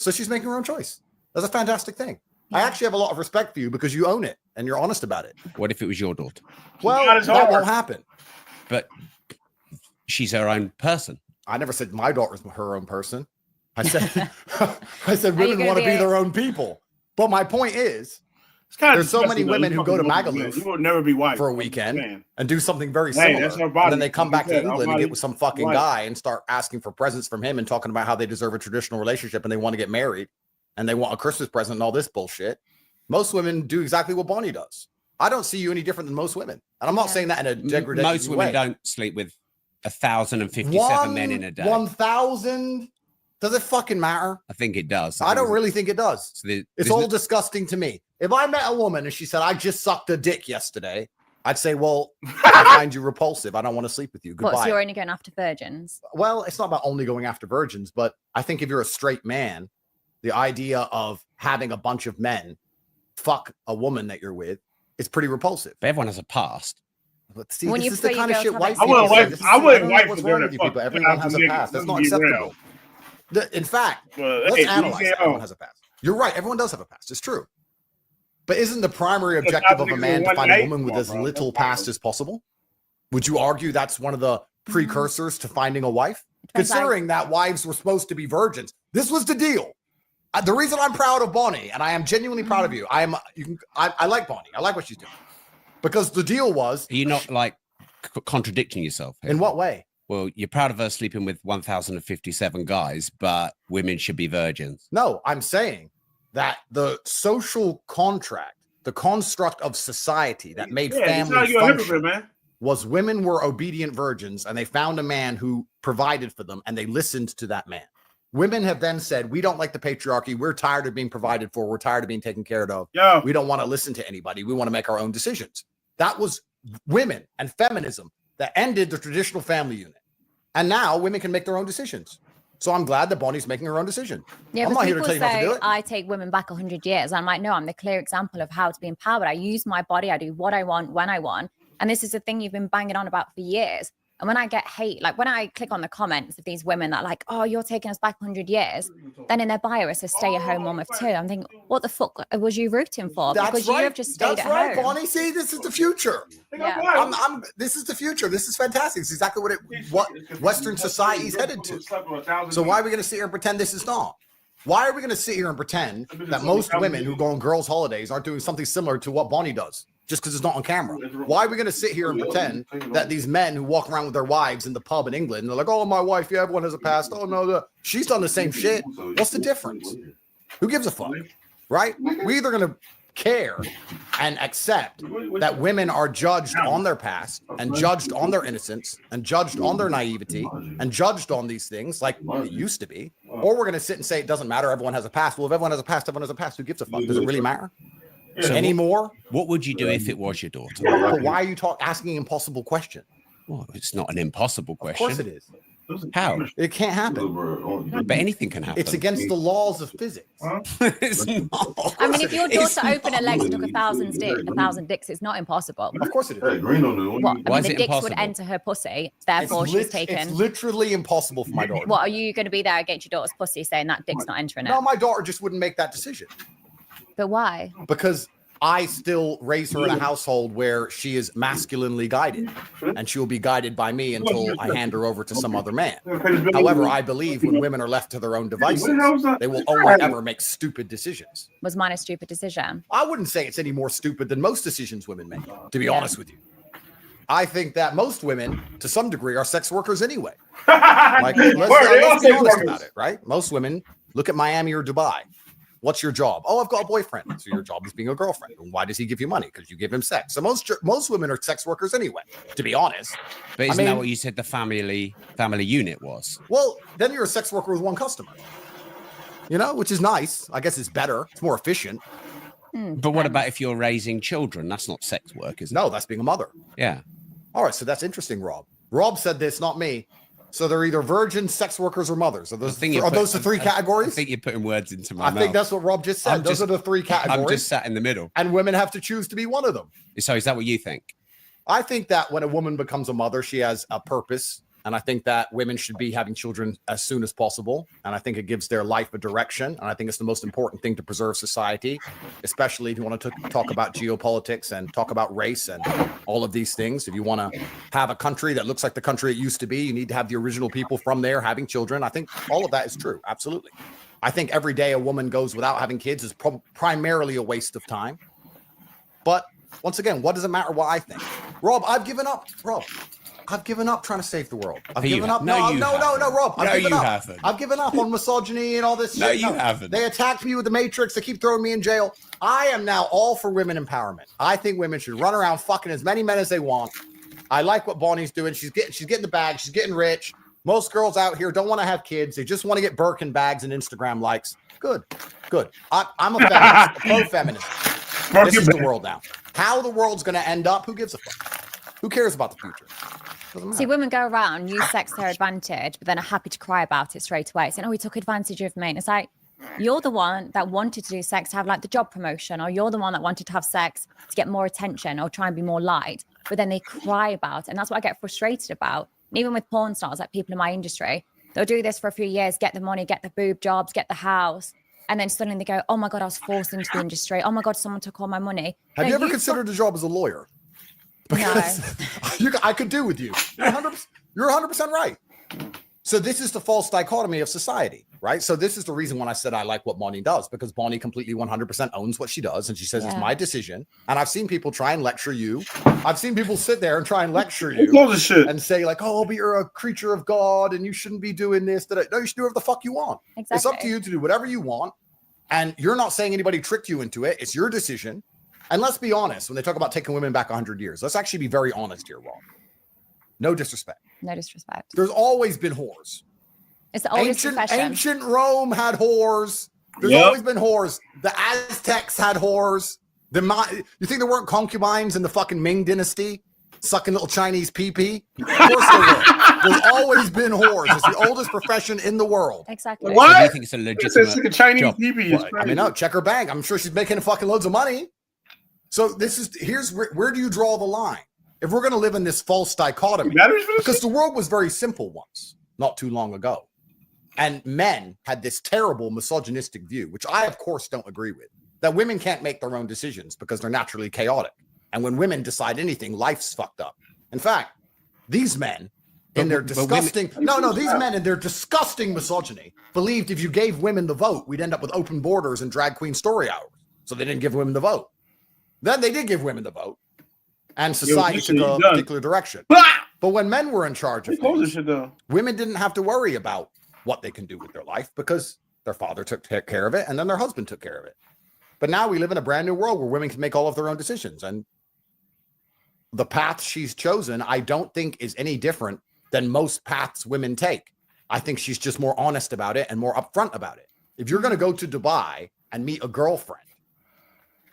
[SPEAKER 3] So she's making her own choice. That's a fantastic thing. I actually have a lot of respect for you because you own it and you're honest about it.
[SPEAKER 21] What if it was your daughter?
[SPEAKER 3] Well, that won't happen.
[SPEAKER 21] But she's her own person.
[SPEAKER 3] I never said my daughter's her own person. I said women want to be their own people. But my point is, there's so many women who go to Magaluf
[SPEAKER 1] you will never be white
[SPEAKER 3] for a weekend and do something very similar. And then they come back to England and get with some fucking guy and start asking for presents from him and talking about how they deserve a traditional relationship and they want to get married and they want a Christmas present and all this bullshit. Most women do exactly what Bonnie does. I don't see you any different than most women. And I'm not saying that in a degrading way.
[SPEAKER 21] Most women don't sleep with 1,057 men in a day.
[SPEAKER 3] 1,000? Does it fucking matter?
[SPEAKER 21] I think it does.
[SPEAKER 3] I don't really think it does.
[SPEAKER 21] So
[SPEAKER 3] it's all disgusting to me. If I met a woman and she said, I just sucked a dick yesterday, I'd say, well, I find you repulsive. I don't want to sleep with you. Goodbye.
[SPEAKER 6] What, so you're only going after virgins?
[SPEAKER 3] Well, it's not about only going after virgins, but I think if you're a straight man, the idea of having a bunch of men fuck a woman that you're with, it's pretty repulsive.
[SPEAKER 21] But everyone has a past.
[SPEAKER 3] But see,
[SPEAKER 6] When
[SPEAKER 3] this
[SPEAKER 6] you
[SPEAKER 3] is the
[SPEAKER 6] put your
[SPEAKER 3] kind of
[SPEAKER 6] girls
[SPEAKER 3] shit
[SPEAKER 6] have
[SPEAKER 3] white
[SPEAKER 6] sex-
[SPEAKER 3] people
[SPEAKER 1] I
[SPEAKER 3] say.
[SPEAKER 1] wouldn't
[SPEAKER 3] This is-
[SPEAKER 1] wife. I
[SPEAKER 3] don't
[SPEAKER 1] wouldn't
[SPEAKER 3] know
[SPEAKER 1] wife
[SPEAKER 3] what's
[SPEAKER 1] for
[SPEAKER 3] wrong
[SPEAKER 1] them
[SPEAKER 3] with you
[SPEAKER 1] to
[SPEAKER 3] people.
[SPEAKER 1] fuck
[SPEAKER 3] Everyone
[SPEAKER 1] out
[SPEAKER 3] has a
[SPEAKER 1] some
[SPEAKER 3] past.
[SPEAKER 1] niggas.
[SPEAKER 3] That's not
[SPEAKER 1] Let me be real.
[SPEAKER 3] acceptable. In fact,
[SPEAKER 1] Well,
[SPEAKER 3] let's
[SPEAKER 1] hey,
[SPEAKER 3] analyze
[SPEAKER 1] easy
[SPEAKER 3] that.
[SPEAKER 1] out.
[SPEAKER 3] Everyone has a past. You're right. Everyone does have a past. It's true. But isn't the primary
[SPEAKER 1] Look,
[SPEAKER 3] objective
[SPEAKER 1] top
[SPEAKER 3] of a
[SPEAKER 1] niggas
[SPEAKER 3] man
[SPEAKER 1] in
[SPEAKER 3] to
[SPEAKER 1] one
[SPEAKER 3] find a
[SPEAKER 1] night?
[SPEAKER 3] woman with
[SPEAKER 1] Come on,
[SPEAKER 3] as
[SPEAKER 1] bro.
[SPEAKER 3] little
[SPEAKER 1] That's
[SPEAKER 3] past as possible? Would you argue that's one of the precursors to finding a wife?
[SPEAKER 6] Depends how-
[SPEAKER 3] Considering that wives were supposed to be virgins. This was the deal. The reason I'm proud of Bonnie, and I am genuinely proud of you, I like Bonnie. I like what she's doing. Because the deal was...
[SPEAKER 21] Are you not like contradicting yourself here?
[SPEAKER 3] In what way?
[SPEAKER 21] Well, you're proud of her sleeping with 1,057 guys, but women should be virgins.
[SPEAKER 3] No, I'm saying that the social contract, the construct of society that made
[SPEAKER 1] Yeah, it's
[SPEAKER 3] family
[SPEAKER 1] not you're a hypocrite,
[SPEAKER 3] function
[SPEAKER 1] man.
[SPEAKER 3] was women were obedient virgins and they found a man who provided for them and they listened to that man. Women have then said, we don't like the patriarchy. We're tired of being provided for. We're tired of being taken care of.
[SPEAKER 1] Yo.
[SPEAKER 3] We don't want to listen to anybody. We want to make our own decisions. That was women and feminism that ended the traditional family unit. And now women can make their own decisions. So I'm glad that Bonnie's making her own decision.
[SPEAKER 6] Yeah,
[SPEAKER 3] I'm
[SPEAKER 6] but
[SPEAKER 3] not here to
[SPEAKER 6] people
[SPEAKER 3] tell you not to do
[SPEAKER 6] say
[SPEAKER 3] it.
[SPEAKER 6] I take women back 100 years. I'm like, no, I'm the clear example of how to be empowered. I use my body. I do what I want when I want. And this is the thing you've been banging on about for years. And when I get hate, like when I click on the comments of these women that are like, oh, you're taking us back 100 years, then in their bio it says stay-at-home mom of two. I'm thinking, what the fuck was you rooting for? Because you have just stayed
[SPEAKER 3] That's
[SPEAKER 6] at
[SPEAKER 3] right,
[SPEAKER 6] home.
[SPEAKER 3] Bonnie. See, this is the future.
[SPEAKER 6] Yeah.
[SPEAKER 3] This is the future. This is fantastic. It's exactly what Western society is headed to. So why are we going to sit here and pretend this is not? Why are we going to sit here and pretend that most women who go on girls' holidays aren't doing something similar to what Bonnie does? Just because it's not on camera. Why are we going to sit here and pretend that these men who walk around with their wives in the pub in England, and they're like, oh, my wife, yeah, everyone has a past. Oh, no, she's done the same shit. What's the difference? Who gives a fuck? Right? We're either going to care and accept that women are judged on their past and judged on their innocence and judged on their naivety and judged on these things like it used to be, or we're going to sit and say it doesn't matter, everyone has a past. Well, if everyone has a past, everyone has a past. Who gives a fuck? Does it really matter?
[SPEAKER 21] So
[SPEAKER 3] anymore?
[SPEAKER 21] What would you do if it was your daughter?
[SPEAKER 3] But why are you asking an impossible question?
[SPEAKER 21] Well, it's not an impossible question.
[SPEAKER 3] Of course it is.
[SPEAKER 21] How?
[SPEAKER 3] It can't happen.
[SPEAKER 21] But anything can happen.
[SPEAKER 3] It's against the laws of physics.
[SPEAKER 21] It's not.
[SPEAKER 6] I mean, if your daughter opened her legs and took 1,000 dicks, it's not impossible.
[SPEAKER 3] Of course it is.
[SPEAKER 6] What? I mean,
[SPEAKER 21] Why is
[SPEAKER 6] the
[SPEAKER 21] it
[SPEAKER 6] dicks
[SPEAKER 21] impossible?
[SPEAKER 6] would enter her pussy, therefore she's taken.
[SPEAKER 3] It's literally impossible for my daughter.
[SPEAKER 6] What, are you going to be there against your daughter's pussy saying that dick's not entering it?
[SPEAKER 3] No, my daughter just wouldn't make that decision.
[SPEAKER 6] But why?
[SPEAKER 3] Because I still raise her in a household where she is masculinely guided, and she will be guided by me until I hand her over to some other man. However, I believe when women are left to their own devices, they will only ever make stupid decisions.
[SPEAKER 6] Was mine a stupid decision?
[SPEAKER 3] I wouldn't say it's any more stupid than most decisions women make, to be honest with you. I think that most women, to some degree, are sex workers anyway. Like, let's be honest about it, right? Most women look at Miami or Dubai. What's your job? Oh, I've got a boyfriend. So your job is being a girlfriend. And why does he give you money? Because you give him sex. So most women are sex workers anyway, to be honest.
[SPEAKER 21] But isn't that what you said the family unit was?
[SPEAKER 3] Well, then you're a sex worker with one customer. You know, which is nice. I guess it's better. It's more efficient.
[SPEAKER 21] But what about if you're raising children? That's not sex work, is it?
[SPEAKER 3] No, that's being a mother.
[SPEAKER 21] Yeah.
[SPEAKER 3] All right, so that's interesting, Rob. Rob said this, not me. So they're either virgins, sex workers, or mothers. Are those the three categories?
[SPEAKER 21] I think you're putting words into my mouth.
[SPEAKER 3] I think that's what Rob just said. Those are the three categories.
[SPEAKER 21] I'm just sat in the middle.
[SPEAKER 3] And women have to choose to be one of them.
[SPEAKER 21] So is that what you think?
[SPEAKER 3] I think that when a woman becomes a mother, she has a purpose. And I think that women should be having children as soon as possible. And I think it gives their life a direction. And I think it's the most important thing to preserve society, especially if you want to talk about geopolitics and talk about race and all of these things. If you want to have a country that looks like the country it used to be, you need to have the original people from there having children. I think all of that is true. Absolutely. I think every day a woman goes without having kids is primarily a waste of time. But once again, what does it matter what I think? Rob, I've given up. Rob, I've given up trying to save the world. I've given up. No, Rob. I've given up.
[SPEAKER 21] Haven't.
[SPEAKER 3] I've given up on misogyny and all this shit.
[SPEAKER 21] No, you haven't.
[SPEAKER 3] They attacked me with the Matrix. They keep throwing me in jail. I am now all for women empowerment. I think women should run around fucking as many men as they want. I like what Bonnie's doing. She's getting the bag. She's getting rich. Most girls out here don't want to have kids. They just want to get Birkin bags and Instagram likes. Good. I'm a feminist, a pro-feminist. This is the world now. How the world's going to end up, who gives a fuck? Who cares about the future?
[SPEAKER 6] See, women go around, use sex to their advantage, but then are happy to cry about it straight away, saying, oh, he took advantage of me. And it's like, You're the one that wanted to do sex to have like the job promotion, or you're the one that wanted to have sex to get more attention or try and be more liked. But then they cry about it. And that's what I get frustrated about. And even with porn stars, like people in my industry, they'll do this for a few years, get the money, get the boob jobs, get the house. And then suddenly they go, oh my God, I was forced into the industry. Oh my God, someone took all my money.
[SPEAKER 3] Have you ever considered a job as a lawyer? Because I could do with you. You're 100% right. So this is the false dichotomy of society, right? So this is the reason when I said I like what Bonnie does, because Bonnie completely 100% owns what she does. And she says, it's my decision. And I've seen people try and lecture you. I've seen people sit there and try and lecture you and say like, oh, but you're a creature of God and you shouldn't be doing this. No, you should do whatever the fuck you want.
[SPEAKER 6] Exactly.
[SPEAKER 3] It's up to you to do whatever you want. And you're not saying anybody tricked you into it. It's your decision. And let's be honest, when they talk about taking women back 100 years, let's actually be very honest here, Rob. No disrespect.
[SPEAKER 6] No disrespect.
[SPEAKER 3] There's always been whores.
[SPEAKER 6] It's the oldest profession.
[SPEAKER 3] Ancient Rome had whores. There's always been whores. The Aztecs had whores. You think there weren't concubines in the fucking Ming dynasty sucking little Chinese pee-pee? Of course there were. There's always been whores. It's the oldest profession in the world.
[SPEAKER 6] Exactly.
[SPEAKER 21] What? So you think it's a legitimate
[SPEAKER 1] like a Chinese
[SPEAKER 21] job?
[SPEAKER 1] pee-pee.
[SPEAKER 3] I mean, no, check her bag. I'm sure she's making fucking loads of money. So here's where do you draw the line? If we're going to live in this false dichotomy, because the world was very simple once, not too long ago. And men had this terrible misogynistic view, which I, of course, don't agree with, that women can't make their own decisions because they're naturally chaotic. And when women decide anything, life's fucked up. In fact, these men in their disgusting, these men in their disgusting misogyny believed if you gave women the vote, we'd end up with open borders and drag queen story hours. So they didn't give women the vote. Then they did give women the vote. And society took a particular direction. But when men were in charge of things, women didn't have to worry about what they can do with their life because their father took care of it and then their husband took care of it. But now we live in a brand new world where women can make all of their own decisions. And the path she's chosen, I don't think is any different than most paths women take. I think she's just more honest about it and more upfront about it. If you're going to go to Dubai and meet a girlfriend,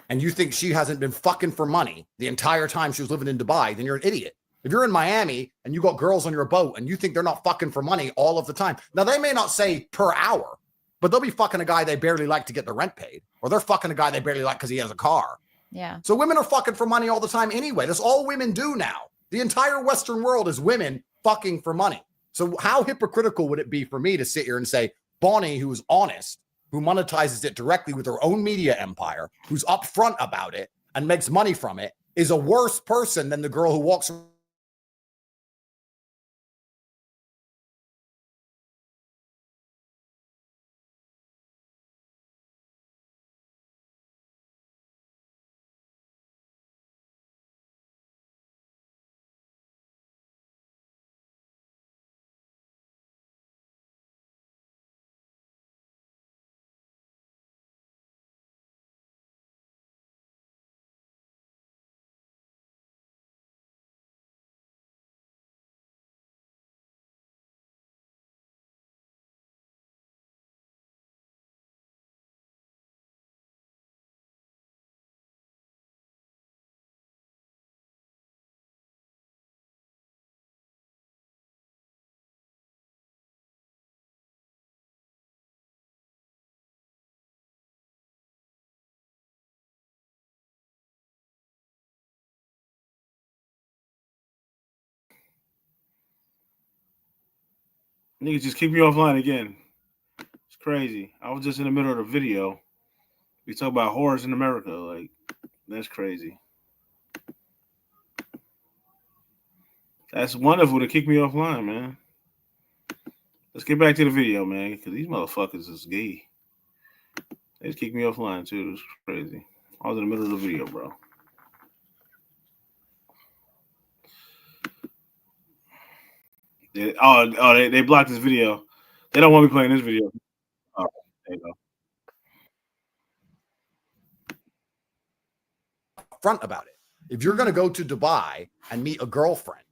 [SPEAKER 3] and you think she hasn't been fucking for money the entire time she was living in Dubai, then you're an idiot. If you're in Miami and you got girls on your boat and you think they're not fucking for money all of the time, now they may not say per hour, but they'll be fucking a guy they barely like to get the rent paid, or they're fucking a guy they barely like because he has a car.
[SPEAKER 6] Yeah.
[SPEAKER 3] So women are fucking for money all the time anyway. That's all women do now. The entire Western world is women fucking for money. So how hypocritical would it be for me to sit here and say, Bonnie, who is honest, who monetizes it directly with her own media empire, who's upfront about it and makes money from it, is a worse person than the girl who walks around.
[SPEAKER 1] Niggas just kick me offline again. It's crazy. I was just in the middle of the video. We talk about whores in America. Like, that's crazy. That's wonderful to kick me offline, man. Let's get back to the video, man, because these motherfuckers is gay. They just kicked me offline, too. It's crazy. I was in the middle of the video, bro. They blocked this video. They don't want me playing this video. Oh, there you go.
[SPEAKER 3] Front about it. If you're going to go to Dubai and meet a girlfriend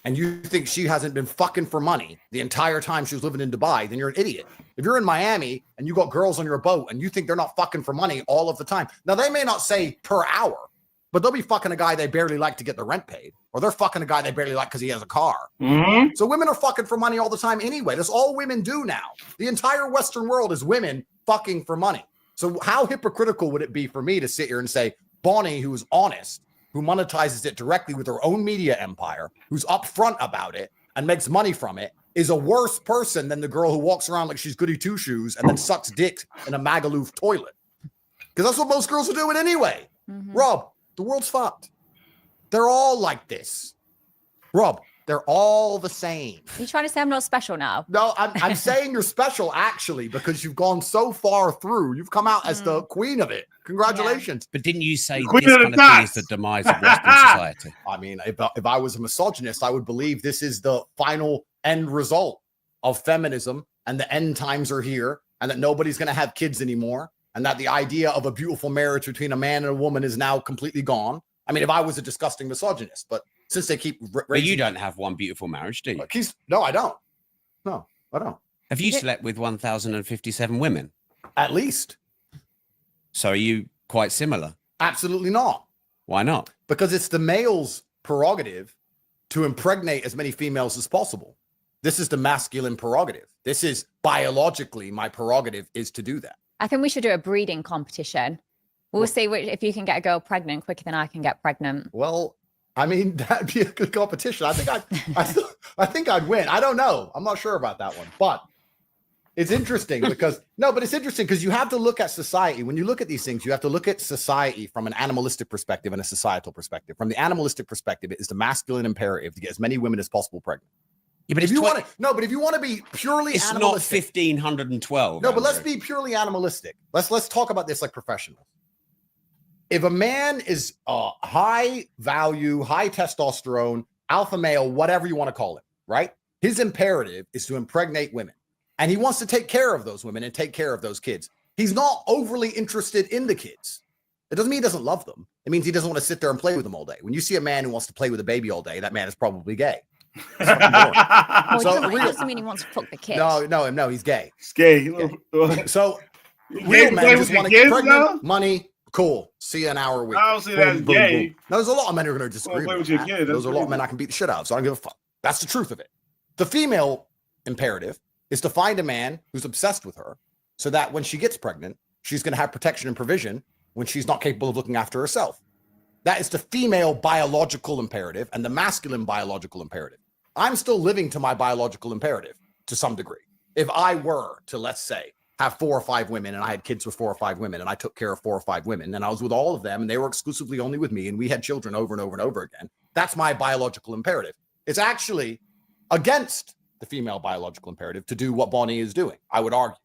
[SPEAKER 3] and you think she hasn't been fucking for money the entire time she was living in Dubai, then you're an idiot. If you're in Miami and you got girls on your boat and you think they're not fucking for money all of the time, now they may not say per hour, but they'll be fucking a guy they barely like to get the rent paid, or they're fucking a guy they barely like because he has a car.
[SPEAKER 1] Mm-hmm.
[SPEAKER 3] So women are fucking for money all the time anyway. That's all women do now. The entire Western world is women fucking for money. So how hypocritical would it be for me to sit here and say, Bonnie, who is honest, who monetizes it directly with her own media empire, who's upfront about it and makes money from it, is a worse person than the girl who walks around like she's goody two-shoes and then sucks dick in a Magaluf toilet? Because that's what most girls are doing anyway. Rob, the world's fucked. They're all like this. Rob, they're all the same.
[SPEAKER 6] Are you trying to say I'm not special now?
[SPEAKER 3] No, I'm saying you're special, actually, because you've gone so far through. You've come out as the queen of it. Congratulations.
[SPEAKER 21] But didn't you say
[SPEAKER 3] Queen
[SPEAKER 21] this
[SPEAKER 3] of the
[SPEAKER 21] kind of thing is the demise of Western society?
[SPEAKER 3] I mean, if I was a misogynist, I would believe this is the final end result of feminism, and the end times are here, and that nobody's going to have kids anymore, and that the idea of a beautiful marriage between a man and a woman is now completely gone. I mean, if I was a disgusting misogynist, but since they keep
[SPEAKER 21] But you don't have one beautiful marriage, do you?
[SPEAKER 3] No, I don't. No, I don't.
[SPEAKER 21] Have you slept with 1,057 women?
[SPEAKER 3] At least.
[SPEAKER 21] So are you quite similar?
[SPEAKER 3] Absolutely not.
[SPEAKER 21] Why not?
[SPEAKER 3] Because it's the male's prerogative to impregnate as many females as possible. This is the masculine prerogative. This is biologically my prerogative is to do that.
[SPEAKER 6] I think we should do a breeding competition. We'll see if you can get a girl pregnant quicker than I can get pregnant.
[SPEAKER 3] Well, I mean, that'd be a good competition. I think I'd win. I don't know. I'm not sure about that one, but it's interesting because it's interesting because you have to look at society. When you look at these things, you have to look at society from an animalistic perspective and a societal perspective. From the animalistic perspective, it is the masculine imperative to get as many women as possible pregnant.
[SPEAKER 21] Yeah, but
[SPEAKER 3] if you want to, but if you want to be purely
[SPEAKER 21] it's
[SPEAKER 3] animalistic,
[SPEAKER 21] not 1,512.
[SPEAKER 3] No, but let's be purely animalistic. Let's talk about this like professionals. If a man is high value, high testosterone, alpha male, whatever you want to call it, right? His imperative is to impregnate women. And he wants to take care of those women and take care of those kids. He's not overly interested in the kids. It doesn't mean he doesn't love them. It means he doesn't want to sit there and play with them all day. When you see a man who wants to play with a baby all day, that man is probably gay.
[SPEAKER 6] Well, it doesn't mean he wants to fuck the kid.
[SPEAKER 3] No, he's gay.
[SPEAKER 1] It's gay.
[SPEAKER 3] So
[SPEAKER 1] You
[SPEAKER 3] real
[SPEAKER 1] gay
[SPEAKER 3] men
[SPEAKER 1] play
[SPEAKER 3] just
[SPEAKER 1] with
[SPEAKER 3] want to
[SPEAKER 1] your
[SPEAKER 3] get
[SPEAKER 1] kids
[SPEAKER 3] pregnant,
[SPEAKER 1] now?
[SPEAKER 3] money, cool. See you an hour a week.
[SPEAKER 1] I don't see that as gay.
[SPEAKER 3] No, there's a lot of men who are going to disagree
[SPEAKER 1] play
[SPEAKER 3] with
[SPEAKER 1] with your
[SPEAKER 3] that.
[SPEAKER 1] kid, that's
[SPEAKER 3] Those are a lot of
[SPEAKER 1] crazy.
[SPEAKER 3] men I can beat the shit out of, so I don't give a fuck. That's the truth of it. The female imperative is to find a man who's obsessed with her so that when she gets pregnant, she's going to have protection and provision when she's not capable of looking after herself. That is the female biological imperative and the masculine biological imperative. I'm still living to my biological imperative to some degree. If I were to, let's say, have 4 or 5 women and I had kids with 4 or 5 women and I took care of 4 or 5 women and I was with all of them and they were exclusively only with me and we had children over and over and over again, that's my biological imperative. It's actually against the female biological imperative to do what Bonnie is doing, I would argue,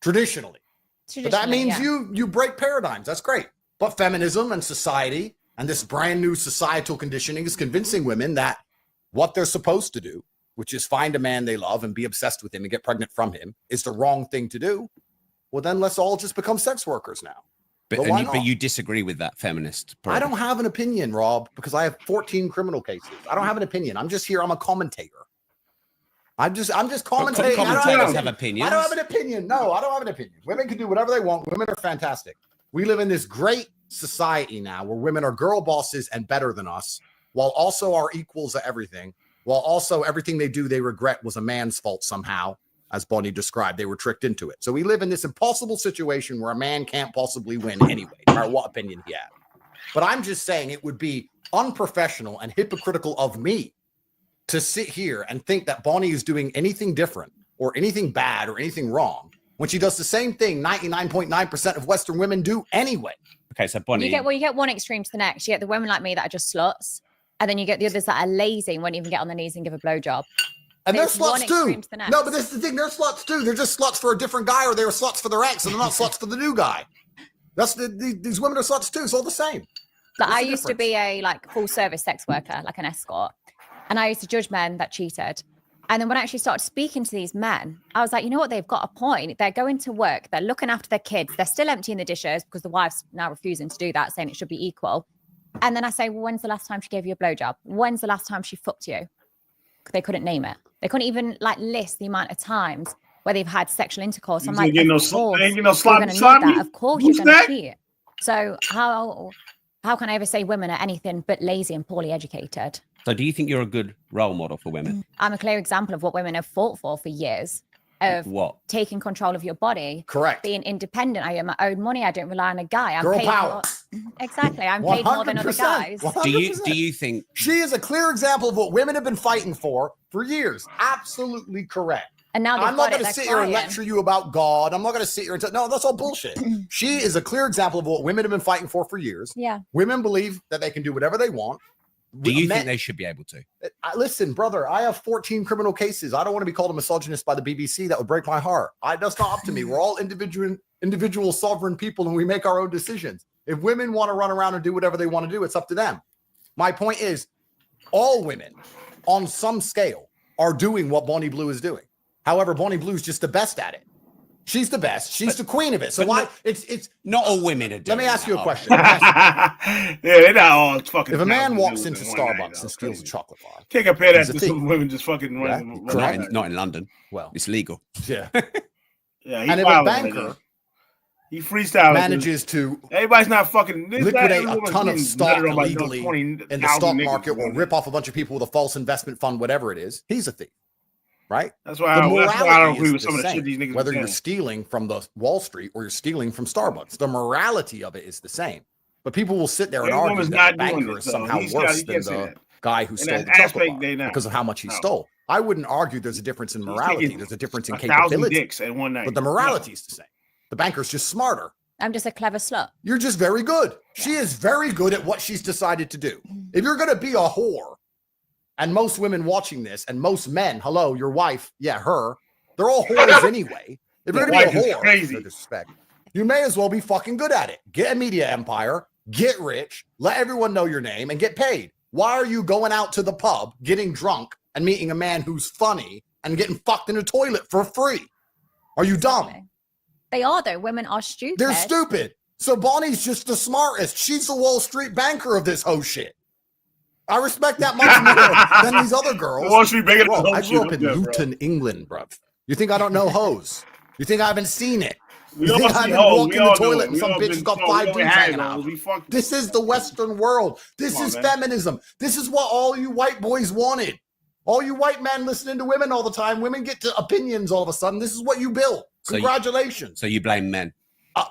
[SPEAKER 3] traditionally. But that means you break paradigms. That's great. But feminism and society and this brand new societal conditioning is convincing women that what they're supposed to do, which is find a man they love and be obsessed with him and get pregnant from him, is the wrong thing to do. Well, then let's all just become sex workers now.
[SPEAKER 21] But you disagree with that feminist?
[SPEAKER 3] I don't have an opinion, Rob, because I have 14 criminal cases. I don't have an opinion. I'm just here. I'm a commentator. I'm just commentating.
[SPEAKER 21] Commentators have opinions.
[SPEAKER 3] I don't have an opinion. No, I don't have an opinion. Women can do whatever they want. Women are fantastic. We live in this great society now where women are girl bosses and better than us, while also are equals at everything, while also everything they do they regret was a man's fault somehow, as Bonnie described. They were tricked into it. So we live in this impossible situation where a man can't possibly win anyway, no matter what opinion he had. But I'm just saying it would be unprofessional and hypocritical of me to sit here and think that Bonnie is doing anything different or anything bad or anything wrong when she does the same thing 99.9% of Western women do anyway.
[SPEAKER 21] Okay, so Bonnie...
[SPEAKER 6] You get one extreme to the next. You get the women like me that are just sluts, and then you get the others that are lazy and won't even get on their knees and give a blowjob.
[SPEAKER 3] And they're
[SPEAKER 6] There's one
[SPEAKER 3] sluts too.
[SPEAKER 6] extreme to the next.
[SPEAKER 3] No, but this is the thing. They're sluts too. They're just sluts for a different guy, or they were sluts for their ex, and they're not sluts for the new guy. These women are sluts too. It's all the same.
[SPEAKER 6] Like I used to be a full service sex worker, like an escort, and I used to judge men that cheated. And then when I actually started speaking to these men, I was like, you know what? They've got a point. They're going to work. They're looking after their kids. They're still emptying the dishes because the wife's now refusing to do that, saying it should be equal. And then I say, well, when's the last time she gave you a blowjob? When's the last time she fucked you? They couldn't name it. They couldn't even list the amount of times where they've had sexual intercourse. I'm like, of course, you're going to need that. Of course, you're going to cheat. So how can I ever say women are anything but lazy and poorly educated?
[SPEAKER 21] So do you think you're a good role model for women?
[SPEAKER 6] I'm a clear example of what women have fought for years. Of
[SPEAKER 21] What?
[SPEAKER 6] taking control of your body.
[SPEAKER 3] Correct.
[SPEAKER 6] Being independent. I earn my own money. I don't rely on a guy. I'm
[SPEAKER 3] Girl
[SPEAKER 6] paid
[SPEAKER 3] power.
[SPEAKER 6] Exactly. I'm paid more than other
[SPEAKER 3] 100%.
[SPEAKER 6] guys.
[SPEAKER 3] 100%.
[SPEAKER 21] Do you think
[SPEAKER 3] she is a clear example of what women have been fighting for years? Absolutely correct.
[SPEAKER 6] And now
[SPEAKER 3] I'm not going to sit here and lecture you about God. I'm not going to sit here and tell, no, that's all bullshit. She is a clear example of what women have been fighting for years.
[SPEAKER 6] Yeah.
[SPEAKER 3] Women believe that they can do whatever they want.
[SPEAKER 21] Do you think they should be able to?
[SPEAKER 3] Listen, brother, I have 14 criminal cases. I don't want to be called a misogynist by the BBC. That would break my heart. That's not up to me. We're all individual sovereign people, and we make our own decisions. If women want to run around and do whatever they want to do, it's up to them. My point is, all women on some scale are doing what Bonnie Blue is doing. However, Bonnie Blue is just the best at it. She's the best. She's the queen of it. So why? It's
[SPEAKER 21] not all women are doing.
[SPEAKER 3] Let me ask you a question.
[SPEAKER 1] Yeah, they're not all fucking.
[SPEAKER 3] If a man walks into Starbucks and steals a chocolate bar,
[SPEAKER 1] can't compare that
[SPEAKER 3] he's a
[SPEAKER 1] to
[SPEAKER 3] thief.
[SPEAKER 1] some women just fucking
[SPEAKER 3] Yeah,
[SPEAKER 1] running.
[SPEAKER 21] Not in London.
[SPEAKER 3] Well,
[SPEAKER 21] it's legal.
[SPEAKER 3] Yeah.
[SPEAKER 1] Yeah,
[SPEAKER 3] and if a banker
[SPEAKER 1] he freestyles
[SPEAKER 3] manages to
[SPEAKER 1] everybody's not fucking
[SPEAKER 3] liquidate a ton of stock illegally in the stock market or rip off a bunch of people with a false investment fund, whatever it is, he's a thief. Right?
[SPEAKER 1] That's why I don't agree with some of the shit these niggas
[SPEAKER 3] whether
[SPEAKER 1] are
[SPEAKER 3] you're
[SPEAKER 1] saying.
[SPEAKER 3] stealing from the Wall Street or you're stealing from Starbucks, the morality of it is the same. But people will sit there and
[SPEAKER 1] Every
[SPEAKER 3] argue
[SPEAKER 1] woman's
[SPEAKER 3] that the
[SPEAKER 1] not doing
[SPEAKER 3] banker
[SPEAKER 1] it,
[SPEAKER 3] is
[SPEAKER 1] so
[SPEAKER 3] somehow
[SPEAKER 1] he
[SPEAKER 3] worse than
[SPEAKER 1] can't say
[SPEAKER 3] the
[SPEAKER 1] that.
[SPEAKER 3] guy who
[SPEAKER 1] In
[SPEAKER 3] stole
[SPEAKER 1] that
[SPEAKER 3] the chocolate
[SPEAKER 1] aspect,
[SPEAKER 3] bar
[SPEAKER 1] they not.
[SPEAKER 3] because of how much he
[SPEAKER 1] No.
[SPEAKER 3] stole. I wouldn't argue there's a difference in morality.
[SPEAKER 1] taking
[SPEAKER 3] There's a difference in
[SPEAKER 1] 1,000
[SPEAKER 3] capability.
[SPEAKER 1] dicks at one night.
[SPEAKER 3] But the morality is the same. The banker's just smarter.
[SPEAKER 6] I'm just a clever slut.
[SPEAKER 3] You're just very good. She is very good at what she's decided to do. If you're going to be a whore, and most women watching this, and most men, hello, your wife, yeah, her, they're all whores anyway. If you're going to be a whore,
[SPEAKER 1] crazy.
[SPEAKER 3] no disrespect, you may as well be fucking good at it. Get a media empire, get rich, let everyone know your name, and get paid. Why are you going out to the pub, getting drunk, and meeting a man who's funny and getting fucked in a toilet for free? Are you dumb?
[SPEAKER 6] They are, though. Women are stupid.
[SPEAKER 3] They're stupid. So Bonnie's just the smartest. She's the Wall Street banker of this whole shit. I respect that much more than these other girls.
[SPEAKER 1] Wall Street banker
[SPEAKER 3] Bro,
[SPEAKER 1] of the whole
[SPEAKER 3] I grew
[SPEAKER 1] shit.
[SPEAKER 3] up in
[SPEAKER 1] Yeah, bro.
[SPEAKER 3] Luton, England, bro. You think I don't know hoes? You think I haven't seen it?
[SPEAKER 1] We
[SPEAKER 3] You
[SPEAKER 1] all
[SPEAKER 3] think
[SPEAKER 1] see
[SPEAKER 3] I haven't
[SPEAKER 1] hoes.
[SPEAKER 3] walked
[SPEAKER 1] We
[SPEAKER 3] in the
[SPEAKER 1] all do
[SPEAKER 3] toilet
[SPEAKER 1] it.
[SPEAKER 3] and
[SPEAKER 1] We
[SPEAKER 3] some
[SPEAKER 1] all
[SPEAKER 3] bitch
[SPEAKER 1] been
[SPEAKER 3] got
[SPEAKER 1] told.
[SPEAKER 3] 5
[SPEAKER 1] We all
[SPEAKER 3] dudes
[SPEAKER 1] had
[SPEAKER 3] hanging out?
[SPEAKER 1] those. We fucked.
[SPEAKER 3] This is the Western world. This
[SPEAKER 1] Come on,
[SPEAKER 3] is
[SPEAKER 1] man.
[SPEAKER 3] feminism. This is what all you white boys wanted. All you white men listening to women all the time. Women get to opinions all of a sudden. This is what you built.
[SPEAKER 21] So you-
[SPEAKER 3] Congratulations.
[SPEAKER 21] So you blame men.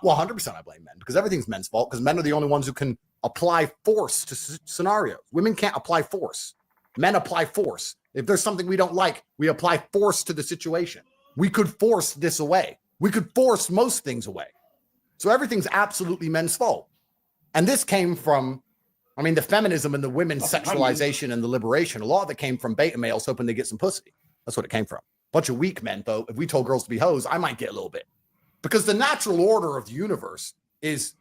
[SPEAKER 3] Well, 100% I blame men because everything's men's fault because men are the only ones who can apply force to scenarios. Women can't apply force. Men apply force. If there's something we don't like, we apply force to the situation. We could force this away. We could force most things away. So everything's absolutely men's fault. And this came from, I mean, the feminism and the women's sexualization and the liberation. A lot of it came from beta males hoping to get some pussy. That's what it came from. Bunch of weak men, though. If we told girls to be hoes, I might get a little bit. Because the natural order of the universe is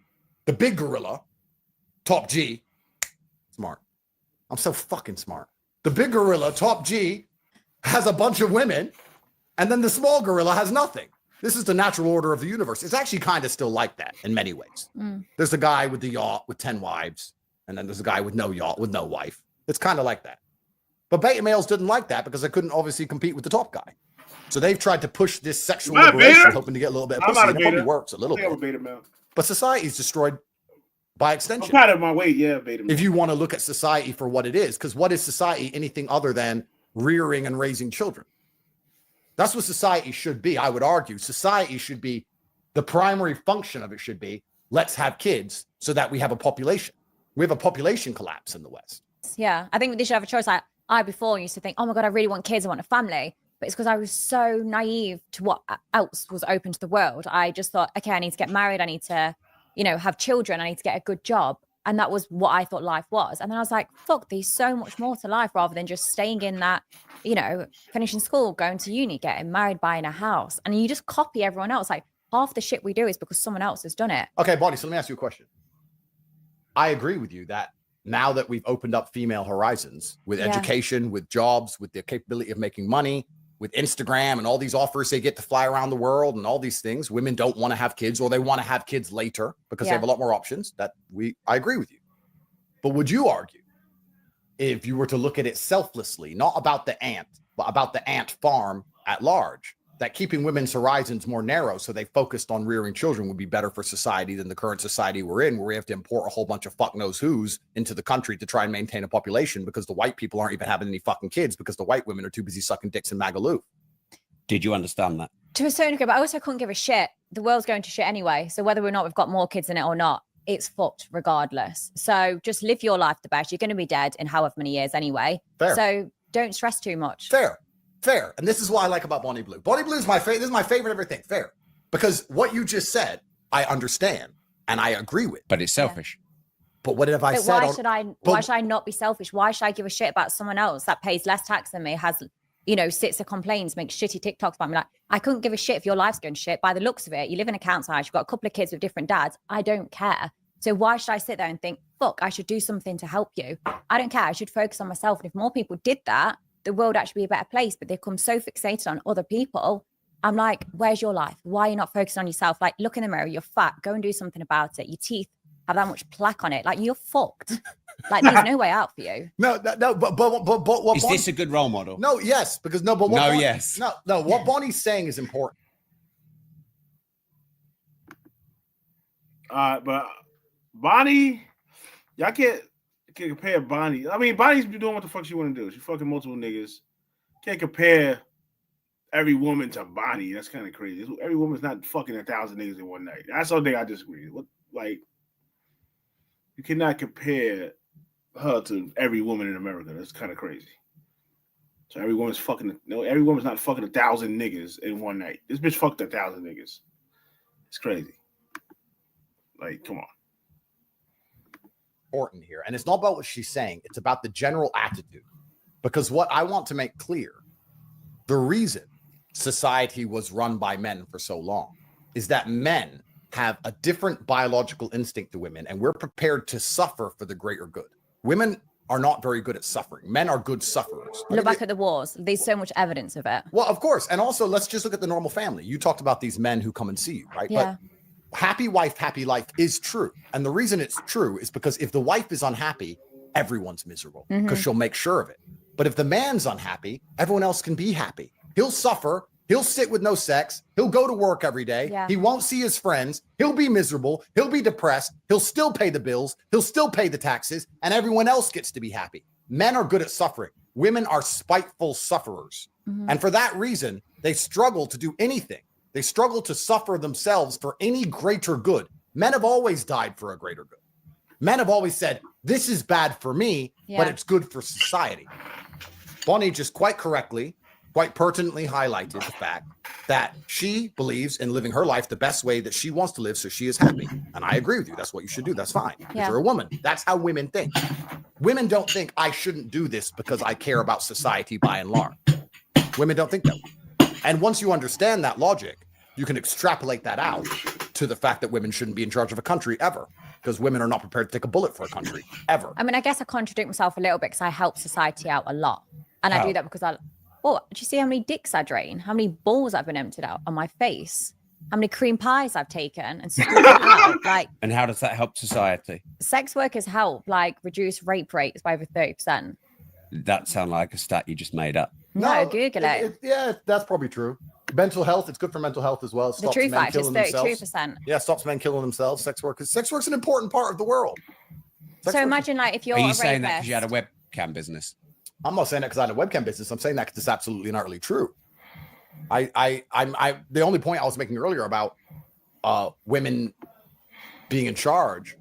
[SPEAKER 3] the big gorilla, top G, smart. I'm so fucking smart. The big gorilla, top G, has a bunch of women, and then the small gorilla has nothing. This is the natural order of the universe. It's actually kind of still like that in many ways. There's the guy with the yacht with 10 wives, and then there's a guy with no yacht with no wife. It's kind of like that. But beta males didn't like that because they couldn't obviously compete with the top guy. So they've tried to push this sexual
[SPEAKER 1] I'm not a
[SPEAKER 3] liberation,
[SPEAKER 1] beta.
[SPEAKER 3] hoping to get a little bit of
[SPEAKER 1] I'm
[SPEAKER 3] pussy,
[SPEAKER 1] not a
[SPEAKER 3] and it probably
[SPEAKER 1] beta.
[SPEAKER 3] works a little
[SPEAKER 1] I think I'm
[SPEAKER 3] bit.
[SPEAKER 1] a beta male.
[SPEAKER 3] But society's destroyed by
[SPEAKER 1] I'm
[SPEAKER 3] extension.
[SPEAKER 1] kind of my weight, yeah, beta male.
[SPEAKER 3] If you want to look at society for what it is, because what is society anything other than rearing and raising children? That's what society should be. I would argue society should be, the primary function of it should be, let's have kids so that we have a population. We have a population collapse in the West.
[SPEAKER 6] Yeah, I think they should have a choice. I before used to think, oh my God, I really want kids. I want a family. But it's because I was so naive to what else was open to the world. I just thought, okay, I need to get married. I need to, have children. I need to get a good job. And that was what I thought life was. And then I was like, fuck, there's so much more to life rather than just staying in that, finishing school, going to uni, getting married, buying a house. And you just copy everyone else. Like half the shit we do is because someone else has done it.
[SPEAKER 3] Okay, Bonnie, so let me ask you a question. I agree with you that now that we've opened up female horizons with education, with jobs, with the capability of making money, with Instagram and all these offers they get to fly around the world and all these things, women don't want to have kids or they want to have kids later because they have a lot more options. I agree with you. But would you argue, if you were to look at it selflessly, not about the ant, but about the ant farm at large, that keeping women's horizons more narrow so they focused on rearing children would be better for society than the current society we're in, where we have to import a whole bunch of fuck knows who's into the country to try and maintain a population because the white people aren't even having any fucking kids because the white women are too busy sucking dicks in Magaloo.
[SPEAKER 21] Did you understand that?
[SPEAKER 6] To a certain degree, but I also couldn't give a shit. The world's going to shit anyway. So whether or not we've got more kids in it or not, it's fucked regardless. So just live your life the best. You're going to be dead in however many years anyway.
[SPEAKER 3] Fair.
[SPEAKER 6] So don't stress too much.
[SPEAKER 3] Fair. And this is what I like about Bonnie Blue. Bonnie Blue is my favorite. This is my favorite everything. Fair. Because what you just said, I understand and I agree with.
[SPEAKER 21] But it's selfish.
[SPEAKER 3] But what have I
[SPEAKER 6] But
[SPEAKER 3] said?
[SPEAKER 6] why should I not be selfish? Why should I give a shit about someone else that pays less tax than me, has, sits and complains, makes shitty TikToks about me? Like, I couldn't give a shit if your life's going shit. By the looks of it, you live in a council house, you've got a couple of kids with different dads. I don't care. So why should I sit there and think, fuck, I should do something to help you? I don't care. I should focus on myself. And if more people did that, the world actually be a better place. But they've become so fixated on other people. I'm like, where's your life? Why are you not focusing on yourself? Like, look in the mirror, you're fat. Go and do something about it. Your teeth have that much plaque on it. Like, you're fucked. Like, there's no way out for you.
[SPEAKER 3] No, but what
[SPEAKER 21] Is this a good role model?
[SPEAKER 3] No, yes, because what Bonnie's saying is important.
[SPEAKER 1] But Bonnie, y'all can't compare Bonnie. I mean, Bonnie's been doing what the fuck she want to do. She fucking multiple niggas. Can't compare every woman to Bonnie. That's kind of crazy. Every woman's not fucking 1,000 niggas in one night. That's the thing I disagree with. You cannot compare her to every woman in America. That's kind of crazy. So every woman's not fucking 1,000 niggas in one night. This bitch fucked 1,000 niggas. It's crazy. Like, come on.
[SPEAKER 3] Important here. And it's not about what she's saying. It's about the general attitude. Because what I want to make clear, the reason society was run by men for so long is that men have a different biological instinct to women, and we're prepared to suffer for the greater good. Women are not very good at suffering. Men are good sufferers.
[SPEAKER 6] Look back at the wars. There's so much evidence of it.
[SPEAKER 3] Well, of course. And also, let's just look at the normal family. You talked about these men who come and see you, right?
[SPEAKER 6] Yeah.
[SPEAKER 3] But happy wife, happy life is true. And the reason it's true is because if the wife is unhappy, everyone's miserable because she'll make sure of it. But if the man's unhappy, everyone else can be happy. He'll suffer. He'll sit with no sex. He'll go to work every day.
[SPEAKER 6] Yeah.
[SPEAKER 3] He won't see his friends. He'll be miserable. He'll be depressed. He'll still pay the bills. He'll still pay the taxes. And everyone else gets to be happy. Men are good at suffering. Women are spiteful sufferers. And for that reason, they struggle to do anything. They struggle to suffer themselves for any greater good. Men have always died for a greater good. Men have always said, this is bad for me, but it's good for society. Bonnie just quite correctly, quite pertinently highlighted the fact that she believes in living her life the best way that she wants to live so she is happy. And I agree with you. That's what you should do. That's fine. If you're a woman, that's how women think. Women don't think I shouldn't do this because I care about society by and large. Women don't think that way. And once you understand that logic, you can extrapolate that out to the fact that women shouldn't be in charge of a country ever, because women are not prepared to take a bullet for a country ever.
[SPEAKER 6] I mean, I guess I contradict myself a little bit because I help society out a lot. And I do that because do you see how many dicks I drain? How many balls I've been emptied out on my face? How many cream pies I've taken and scooped out? Like,
[SPEAKER 21] and how does that help society?
[SPEAKER 6] Sex workers help reduce rape rates by over 30%.
[SPEAKER 21] That sounds like a stat you just made up.
[SPEAKER 6] No, Google it.
[SPEAKER 3] Yeah, that's probably true. Mental health, it's good for mental health as well. It
[SPEAKER 6] The
[SPEAKER 3] stops
[SPEAKER 6] true
[SPEAKER 3] men
[SPEAKER 6] fact is
[SPEAKER 3] killing themselves.
[SPEAKER 6] 32%.
[SPEAKER 3] Yeah, stops men killing themselves. Sex work's an important part of the world.
[SPEAKER 6] So imagine if you're
[SPEAKER 21] Are you
[SPEAKER 6] a
[SPEAKER 21] saying that
[SPEAKER 6] rapist.
[SPEAKER 21] because you had a webcam business?
[SPEAKER 3] I'm not saying that because I had a webcam business. I'm saying that because it's absolutely and utterly true. The only point I was making earlier about women being in charge,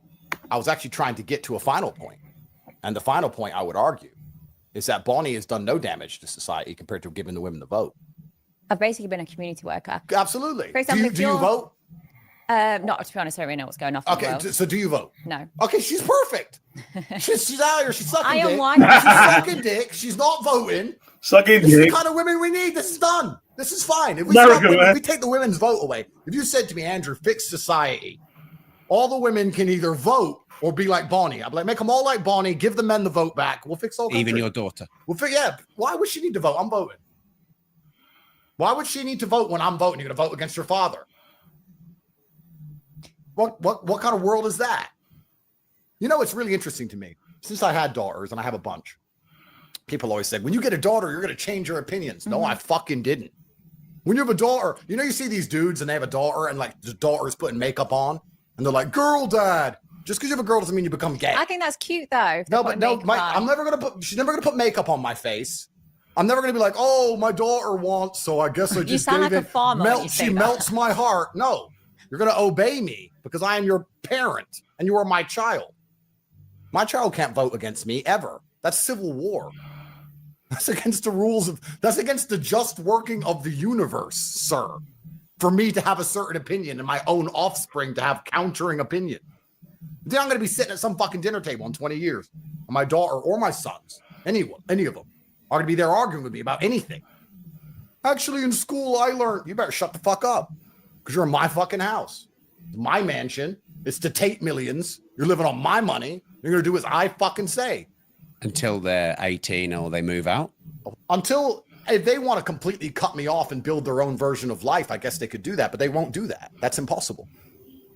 [SPEAKER 3] I was actually trying to get to a final point. And the final point I would argue is that Bonnie has done no damage to society compared to giving the women the vote.
[SPEAKER 6] I've basically been a community worker.
[SPEAKER 3] Absolutely.
[SPEAKER 6] For example,
[SPEAKER 3] do you vote?
[SPEAKER 6] Not to be honest, I don't really know what's going on.
[SPEAKER 3] Okay, so do you vote?
[SPEAKER 6] No.
[SPEAKER 3] Okay, she's perfect. she's out here. She's sucking
[SPEAKER 6] I am
[SPEAKER 3] dick.
[SPEAKER 6] one.
[SPEAKER 3] She's sucking dick. She's not voting.
[SPEAKER 1] Sucking
[SPEAKER 3] This is
[SPEAKER 1] dick.
[SPEAKER 3] the kind of women we need. This is done. This is fine. If we take the women's vote away, if you said to me, Andrew, fix society, all the women can either vote or be like Bonnie. I'd be like, make them all like Bonnie, give the men the vote back. We'll fix the whole country.
[SPEAKER 21] Even your daughter.
[SPEAKER 3] Yeah. Why would she need to vote? I'm voting. Why would she need to vote when I'm voting? You're going to vote against your father. What kind of world is that? You know, it's really interesting to me. Since I had daughters, and I have a bunch, people always said, when you get a daughter, you're going to change your opinions. No, I fucking didn't. When you have a daughter, you know, you see these dudes and they have a daughter and like the daughter's putting makeup on and they're like, girl dad. Just because you have a girl doesn't mean you become gay.
[SPEAKER 6] I think that's cute though.
[SPEAKER 3] No, but no, I'm never going to put, she's never going to put makeup on my face. I'm never going to be like, oh, my daughter wants, so I guess I just
[SPEAKER 6] you sound
[SPEAKER 3] gave
[SPEAKER 6] like a farmer when you say
[SPEAKER 3] she
[SPEAKER 6] that.
[SPEAKER 3] melts my heart. No, you're going to obey me because I am your parent and you are my child. My child can't vote against me ever. That's civil war. That's against the rules of, that's against the just working of the universe, sir. For me to have a certain opinion and my own offspring to have countering opinion. Then I'm going to be sitting at some fucking dinner table in 20 years. And my daughter or my sons, any of them, are going to be there arguing with me about anything. Actually, in school, I learned, you better shut the fuck up. Because you're in my fucking house. It's my mansion. It's to take millions. You're living on my money. You're going to do as I fucking say.
[SPEAKER 21] Until they're 18 or they move out?
[SPEAKER 3] Until, if they want to completely cut me off and build their own version of life, I guess they could do that, but they won't do that. That's impossible.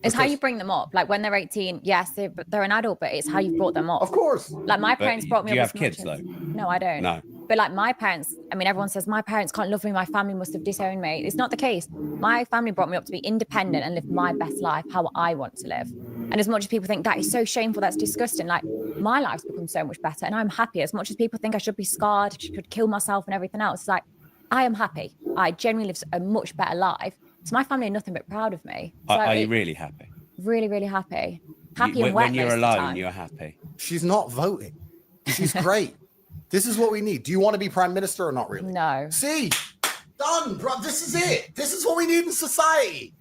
[SPEAKER 6] It's how you bring them up. Like when they're 18, yes, they're an adult, but it's how you brought them up.
[SPEAKER 3] Of course.
[SPEAKER 6] Like my parents brought me up.
[SPEAKER 21] Do you have
[SPEAKER 6] as
[SPEAKER 21] kids
[SPEAKER 6] much
[SPEAKER 21] though?
[SPEAKER 6] No, I don't.
[SPEAKER 21] No.
[SPEAKER 6] But like my parents, I mean, everyone says my parents can't love me. My family must have disowned me. It's not the case. My family brought me up to be independent and live my best life, how I want to live. And as much as people think that is so shameful, that's disgusting, like my life's become so much better and I'm happy. As much as people think I should be scarred, should kill myself and everything else, it's like, I am happy. I genuinely live a much better life. So my family are nothing but proud of me. So
[SPEAKER 21] Are you really happy?
[SPEAKER 6] Really, really happy. Happy and wet
[SPEAKER 21] when you're
[SPEAKER 6] most of the
[SPEAKER 21] alone,
[SPEAKER 6] time.
[SPEAKER 21] you're happy.
[SPEAKER 3] She's not voting. She's great. This is what we need. Do you want to be prime minister or not really?
[SPEAKER 6] No.
[SPEAKER 3] See, done, bro. This is it. This is what we need in society.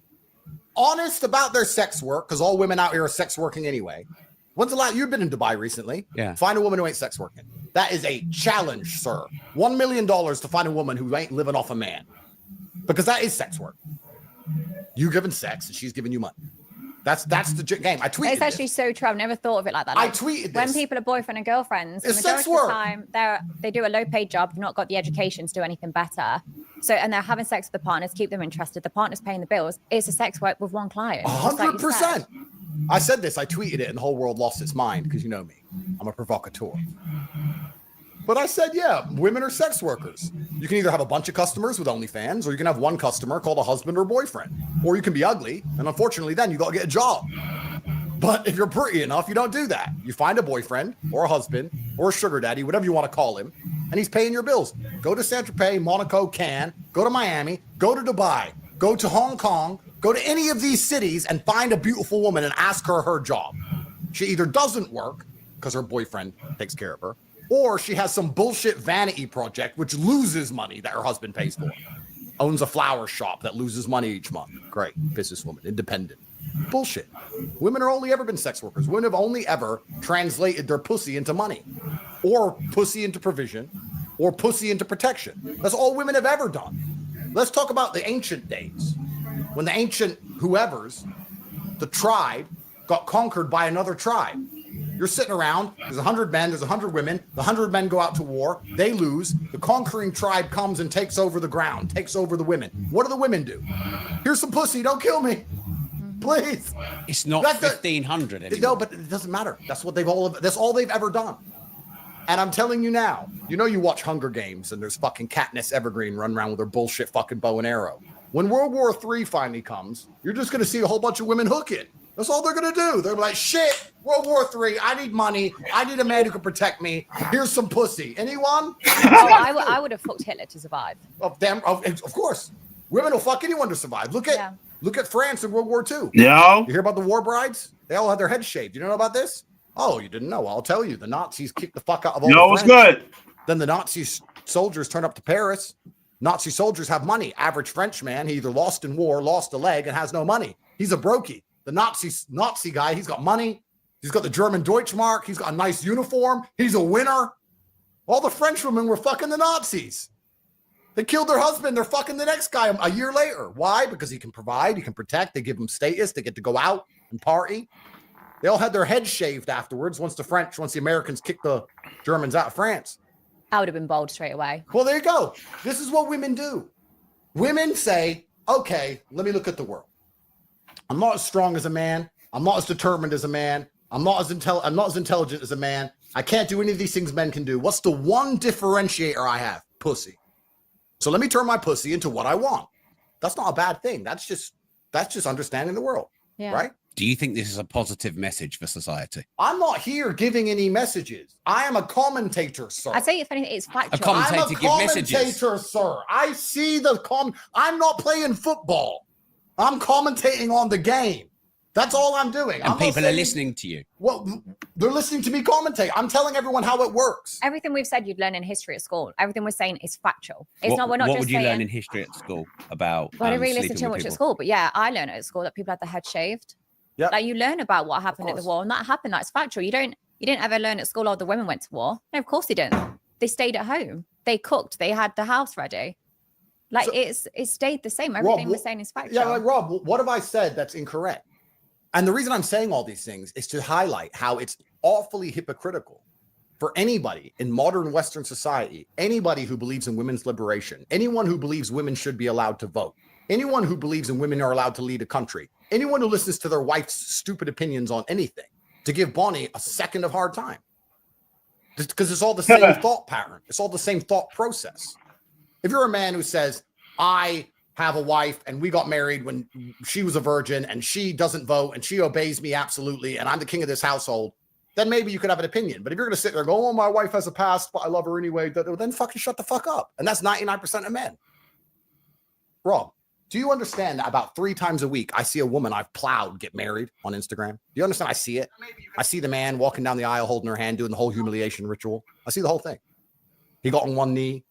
[SPEAKER 3] Honest about their sex work, because all women out here are sex working anyway. When's the last? You've been in Dubai recently.
[SPEAKER 21] Yeah.
[SPEAKER 3] Find a woman who ain't sex working. That is a challenge, sir. $1 million to find a woman who ain't living off a man, because that is sex work. You giving sex and she's giving you money. That's the game. I tweeted
[SPEAKER 6] It's actually so true. I've never thought of it like that.
[SPEAKER 3] I
[SPEAKER 6] Like,
[SPEAKER 3] tweeted
[SPEAKER 6] when
[SPEAKER 3] this.
[SPEAKER 6] people are boyfriend and girlfriends, the
[SPEAKER 3] It's sex
[SPEAKER 6] majority of the
[SPEAKER 3] work.
[SPEAKER 6] time they do a low-paid job, they've not got the education to do anything better. So, and they're having sex with the partners, keep them interested. The partner's paying the bills. It's a sex work with one client. just like you said.
[SPEAKER 3] 100%. I said this. I tweeted it, and the whole world lost its mind because you know me. I'm a provocateur. But I said, yeah, women are sex workers. You can either have a bunch of customers with OnlyFans, or you can have one customer called a husband or boyfriend. Or you can be ugly, and unfortunately, then you got to get a job. But if you're pretty enough, you don't do that. You find a boyfriend or a husband or a sugar daddy, whatever you want to call him, and he's paying your bills. Go to Saint-Tropez, Monaco, Cannes, go to Miami, go to Dubai, go to Hong Kong, go to any of these cities and find a beautiful woman and ask her job. She either doesn't work because her boyfriend takes care of her, or she has some bullshit vanity project which loses money that her husband pays for. Owns a flower shop that loses money each month. Great. Businesswoman, independent. Bullshit. Women are only ever been sex workers. Women have only ever translated their pussy into money, or pussy into provision, or pussy into protection. That's all women have ever done. Let's talk about the ancient days. When the ancient whoever's, the tribe, got conquered by another tribe. You're sitting around, there's 100 men, there's 100 women, the 100 men go out to war, they lose, the conquering tribe comes and takes over the ground, takes over the women. What do the women do? Here's some pussy, don't kill me. Please.
[SPEAKER 21] It's not 1,500 anymore.
[SPEAKER 3] No, but it doesn't matter. That's what that's all they've ever done. And I'm telling you now, you know you watch Hunger Games and there's fucking Katniss Evergreen running around with her bullshit fucking bow and arrow. When World War III finally comes, you're just going to see a whole bunch of women hooking. That's all they're going to do. They're like, shit, World War III, I need money. I need a man who can protect me. Here's some pussy. Anyone?
[SPEAKER 6] I would have fucked Hitler to survive.
[SPEAKER 3] Of course. Women will fuck anyone to survive. Look at France in World War II.
[SPEAKER 1] Yeah.
[SPEAKER 3] You hear about the war brides? They all had their heads shaved. You don't know about this? Oh, you didn't know. I'll tell you. The Nazis kicked the fuck out of all the
[SPEAKER 1] it's
[SPEAKER 3] French.
[SPEAKER 1] good.
[SPEAKER 3] Then the Nazi soldiers turn up to Paris. Nazi soldiers have money. Average French man, he either lost in war, lost a leg, and has no money. He's a brokey. The Nazi guy, he's got money. He's got the German Deutschmark. He's got a nice uniform. He's a winner. All the French women were fucking the Nazis. They killed their husband. They're fucking the next guy a year later. Why? Because he can provide, he can protect. They give him status. They get to go out and party. They all had their heads shaved afterwards once the Americans kicked the Germans out of France.
[SPEAKER 6] I would have been bold straight away.
[SPEAKER 3] Well, there you go. This is what women do. Women say, okay, let me look at the world. I'm not as strong as a man. I'm not as determined as a man. I'm not as intelligent as a man. I can't do any of these things men can do. What's the one differentiator I have? Pussy. So let me turn my pussy into what I want. That's not a bad thing. That's just understanding the world, right?
[SPEAKER 21] Do you think this is a positive message for society?
[SPEAKER 3] I'm not here giving any messages. I am a commentator, sir.
[SPEAKER 6] I say if anything, it's factual.
[SPEAKER 3] I'm a commentator, sir. I see I'm not playing football. I'm commentating on the game. That's all I'm doing.
[SPEAKER 21] And people are listening to you.
[SPEAKER 3] Well, they're listening to me commentate. I'm telling everyone how it works.
[SPEAKER 6] Everything we've said you'd learn in history at school. Everything we're saying is factual. It's
[SPEAKER 21] What
[SPEAKER 6] not. We're not
[SPEAKER 21] what
[SPEAKER 6] just
[SPEAKER 21] would you
[SPEAKER 6] saying.
[SPEAKER 21] learn in history at school about?
[SPEAKER 6] Well, I didn't really listen
[SPEAKER 21] sleeping
[SPEAKER 6] too
[SPEAKER 21] with
[SPEAKER 6] much at
[SPEAKER 21] people?
[SPEAKER 6] school, but yeah, I learned at school that people had their head shaved.
[SPEAKER 3] Yeah.
[SPEAKER 6] Like you learn about what happened at the war, and that happened. That's factual. You didn't ever learn at school, oh, the women went to war. No, of course they didn't. They stayed at home. They cooked. They had the house ready. Like it stayed the same. Everything we're saying is factual.
[SPEAKER 3] Yeah, like Rob, what have I said that's incorrect? And the reason I'm saying all these things is to highlight how it's awfully hypocritical for anybody in modern Western society, anybody who believes in women's liberation, anyone who believes women should be allowed to vote, anyone who believes in women are allowed to lead a country, anyone who listens to their wife's stupid opinions on anything, to give Bonnie a second of hard time. Because it's all the same thought pattern. It's all the same thought process. If you're a man who says, I have a wife and we got married when she was a virgin and she doesn't vote and she obeys me absolutely and I'm the king of this household, then maybe you could have an opinion. But if you're going to sit there and go, oh, my wife has a past, but I love her anyway, then fucking shut the fuck up. And that's 99% of men. Rob, do you understand that about 3 times a week I see a woman I've plowed get married on Instagram? Do you understand? I see it. I see the man walking down the aisle holding her hand, doing the whole humiliation ritual. I see the whole thing. He got on one knee.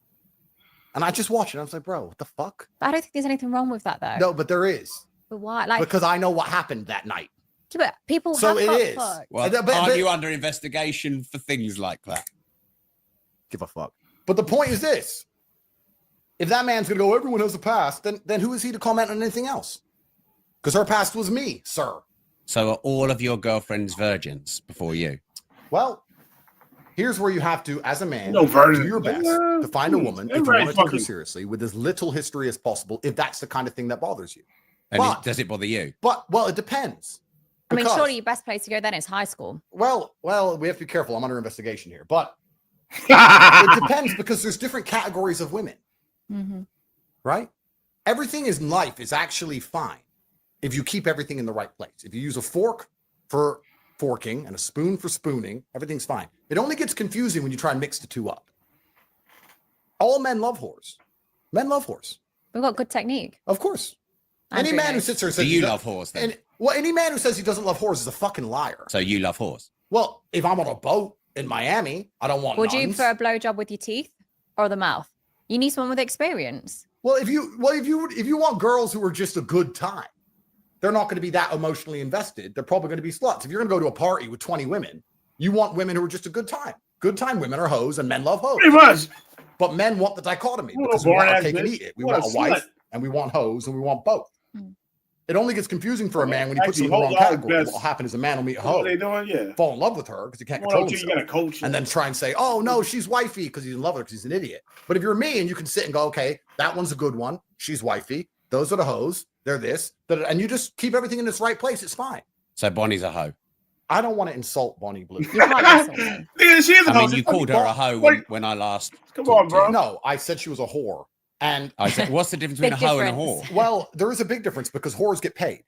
[SPEAKER 3] And I just watched it. I was like, bro, what the fuck?
[SPEAKER 6] But I don't think there's anything wrong with that, though.
[SPEAKER 3] No, but there is.
[SPEAKER 6] But why? Like,
[SPEAKER 3] Because I know what happened that night.
[SPEAKER 6] but people
[SPEAKER 3] So
[SPEAKER 6] have
[SPEAKER 3] it
[SPEAKER 6] got
[SPEAKER 3] is.
[SPEAKER 6] fucked.
[SPEAKER 21] Well,
[SPEAKER 3] But-
[SPEAKER 21] aren't you under investigation for things like that?
[SPEAKER 3] Give a fuck. But the point is this. If that man's going to go, everyone has a past, then who is he to comment on anything else? Because her past was me, sir.
[SPEAKER 21] So are all of your girlfriends virgins before you?
[SPEAKER 3] Well, here's where you have to, as a man,
[SPEAKER 1] No virgin.
[SPEAKER 3] do your best to find a woman if you
[SPEAKER 1] Everybody
[SPEAKER 3] want to take her
[SPEAKER 1] fucking-
[SPEAKER 3] seriously with as little history as possible, if that's the kind of thing that bothers you.
[SPEAKER 21] And
[SPEAKER 3] But-
[SPEAKER 21] does it bother you?
[SPEAKER 3] But, well, it depends.
[SPEAKER 6] I mean,
[SPEAKER 3] Because-
[SPEAKER 6] surely your best place to go then is high school.
[SPEAKER 3] Well, we have to be careful. I'm under investigation here. But it depends because there's different categories of women, right? Everything in life is actually fine if you keep everything in the right place. If you use a fork for forking and a spoon for spooning, everything's fine. It only gets confusing when you try and mix the two up. All men love whores. Men love whores.
[SPEAKER 6] We've got good technique.
[SPEAKER 3] Of course.
[SPEAKER 6] Andrew
[SPEAKER 3] Any man who
[SPEAKER 6] knows.
[SPEAKER 3] sits there and
[SPEAKER 21] Do
[SPEAKER 3] says
[SPEAKER 21] you
[SPEAKER 3] he
[SPEAKER 21] love
[SPEAKER 3] does-
[SPEAKER 21] whores then?
[SPEAKER 3] and well, any man who says he doesn't love whores is a fucking liar.
[SPEAKER 21] So you love whores?
[SPEAKER 3] Well, if I'm on a boat in Miami, I don't want
[SPEAKER 6] Would you
[SPEAKER 3] nuns.
[SPEAKER 6] prefer a blowjob with your teeth or the mouth? You need someone with experience.
[SPEAKER 3] Well, if you want girls who are just a good time, they're not going to be that emotionally invested. They're probably going to be sluts. If you're going to go to a party with 20 women, you want women who are just a good time. Good time women are hoes and men love hoes.
[SPEAKER 1] Pretty much.
[SPEAKER 3] But men want the dichotomy
[SPEAKER 1] What a
[SPEAKER 3] because we want
[SPEAKER 1] boring
[SPEAKER 3] our
[SPEAKER 1] ass
[SPEAKER 3] cake and
[SPEAKER 1] bitch.
[SPEAKER 3] eat it. We
[SPEAKER 1] What a
[SPEAKER 3] want a wife
[SPEAKER 1] slut.
[SPEAKER 3] and we want hoes and we want both. It only gets confusing for a man when he puts
[SPEAKER 1] Actually,
[SPEAKER 3] them in the wrong
[SPEAKER 1] hoes are the
[SPEAKER 3] category.
[SPEAKER 1] best.
[SPEAKER 3] What'll happen is a man will meet a
[SPEAKER 1] What
[SPEAKER 3] hoe,
[SPEAKER 1] are they doing? Yeah.
[SPEAKER 3] fall in love with her because he can't
[SPEAKER 1] Well,
[SPEAKER 3] control
[SPEAKER 1] you
[SPEAKER 3] himself.
[SPEAKER 1] gotta coach her.
[SPEAKER 3] And then try and say, oh, no, she's wifey because he's in love with her because he's an idiot. But if you're me and you can sit and go, okay, that one's a good one. She's wifey. Those are the hoes. They're this. And you just keep everything in its right place. It's fine.
[SPEAKER 21] So Bonnie's a hoe.
[SPEAKER 3] I don't want to insult Bonnie Blue.
[SPEAKER 6] You can't insult me.
[SPEAKER 1] Nigga, she is a
[SPEAKER 21] I mean,
[SPEAKER 1] hoe.
[SPEAKER 21] you called her a hoe when I last.
[SPEAKER 1] Come
[SPEAKER 21] talked
[SPEAKER 1] on,
[SPEAKER 21] to
[SPEAKER 1] bro.
[SPEAKER 21] you.
[SPEAKER 3] No, I said she was a whore. And
[SPEAKER 21] I said, what's the difference between a
[SPEAKER 6] Big
[SPEAKER 21] hoe and a
[SPEAKER 6] difference.
[SPEAKER 21] whore?
[SPEAKER 3] well, there is a big difference because whores get paid.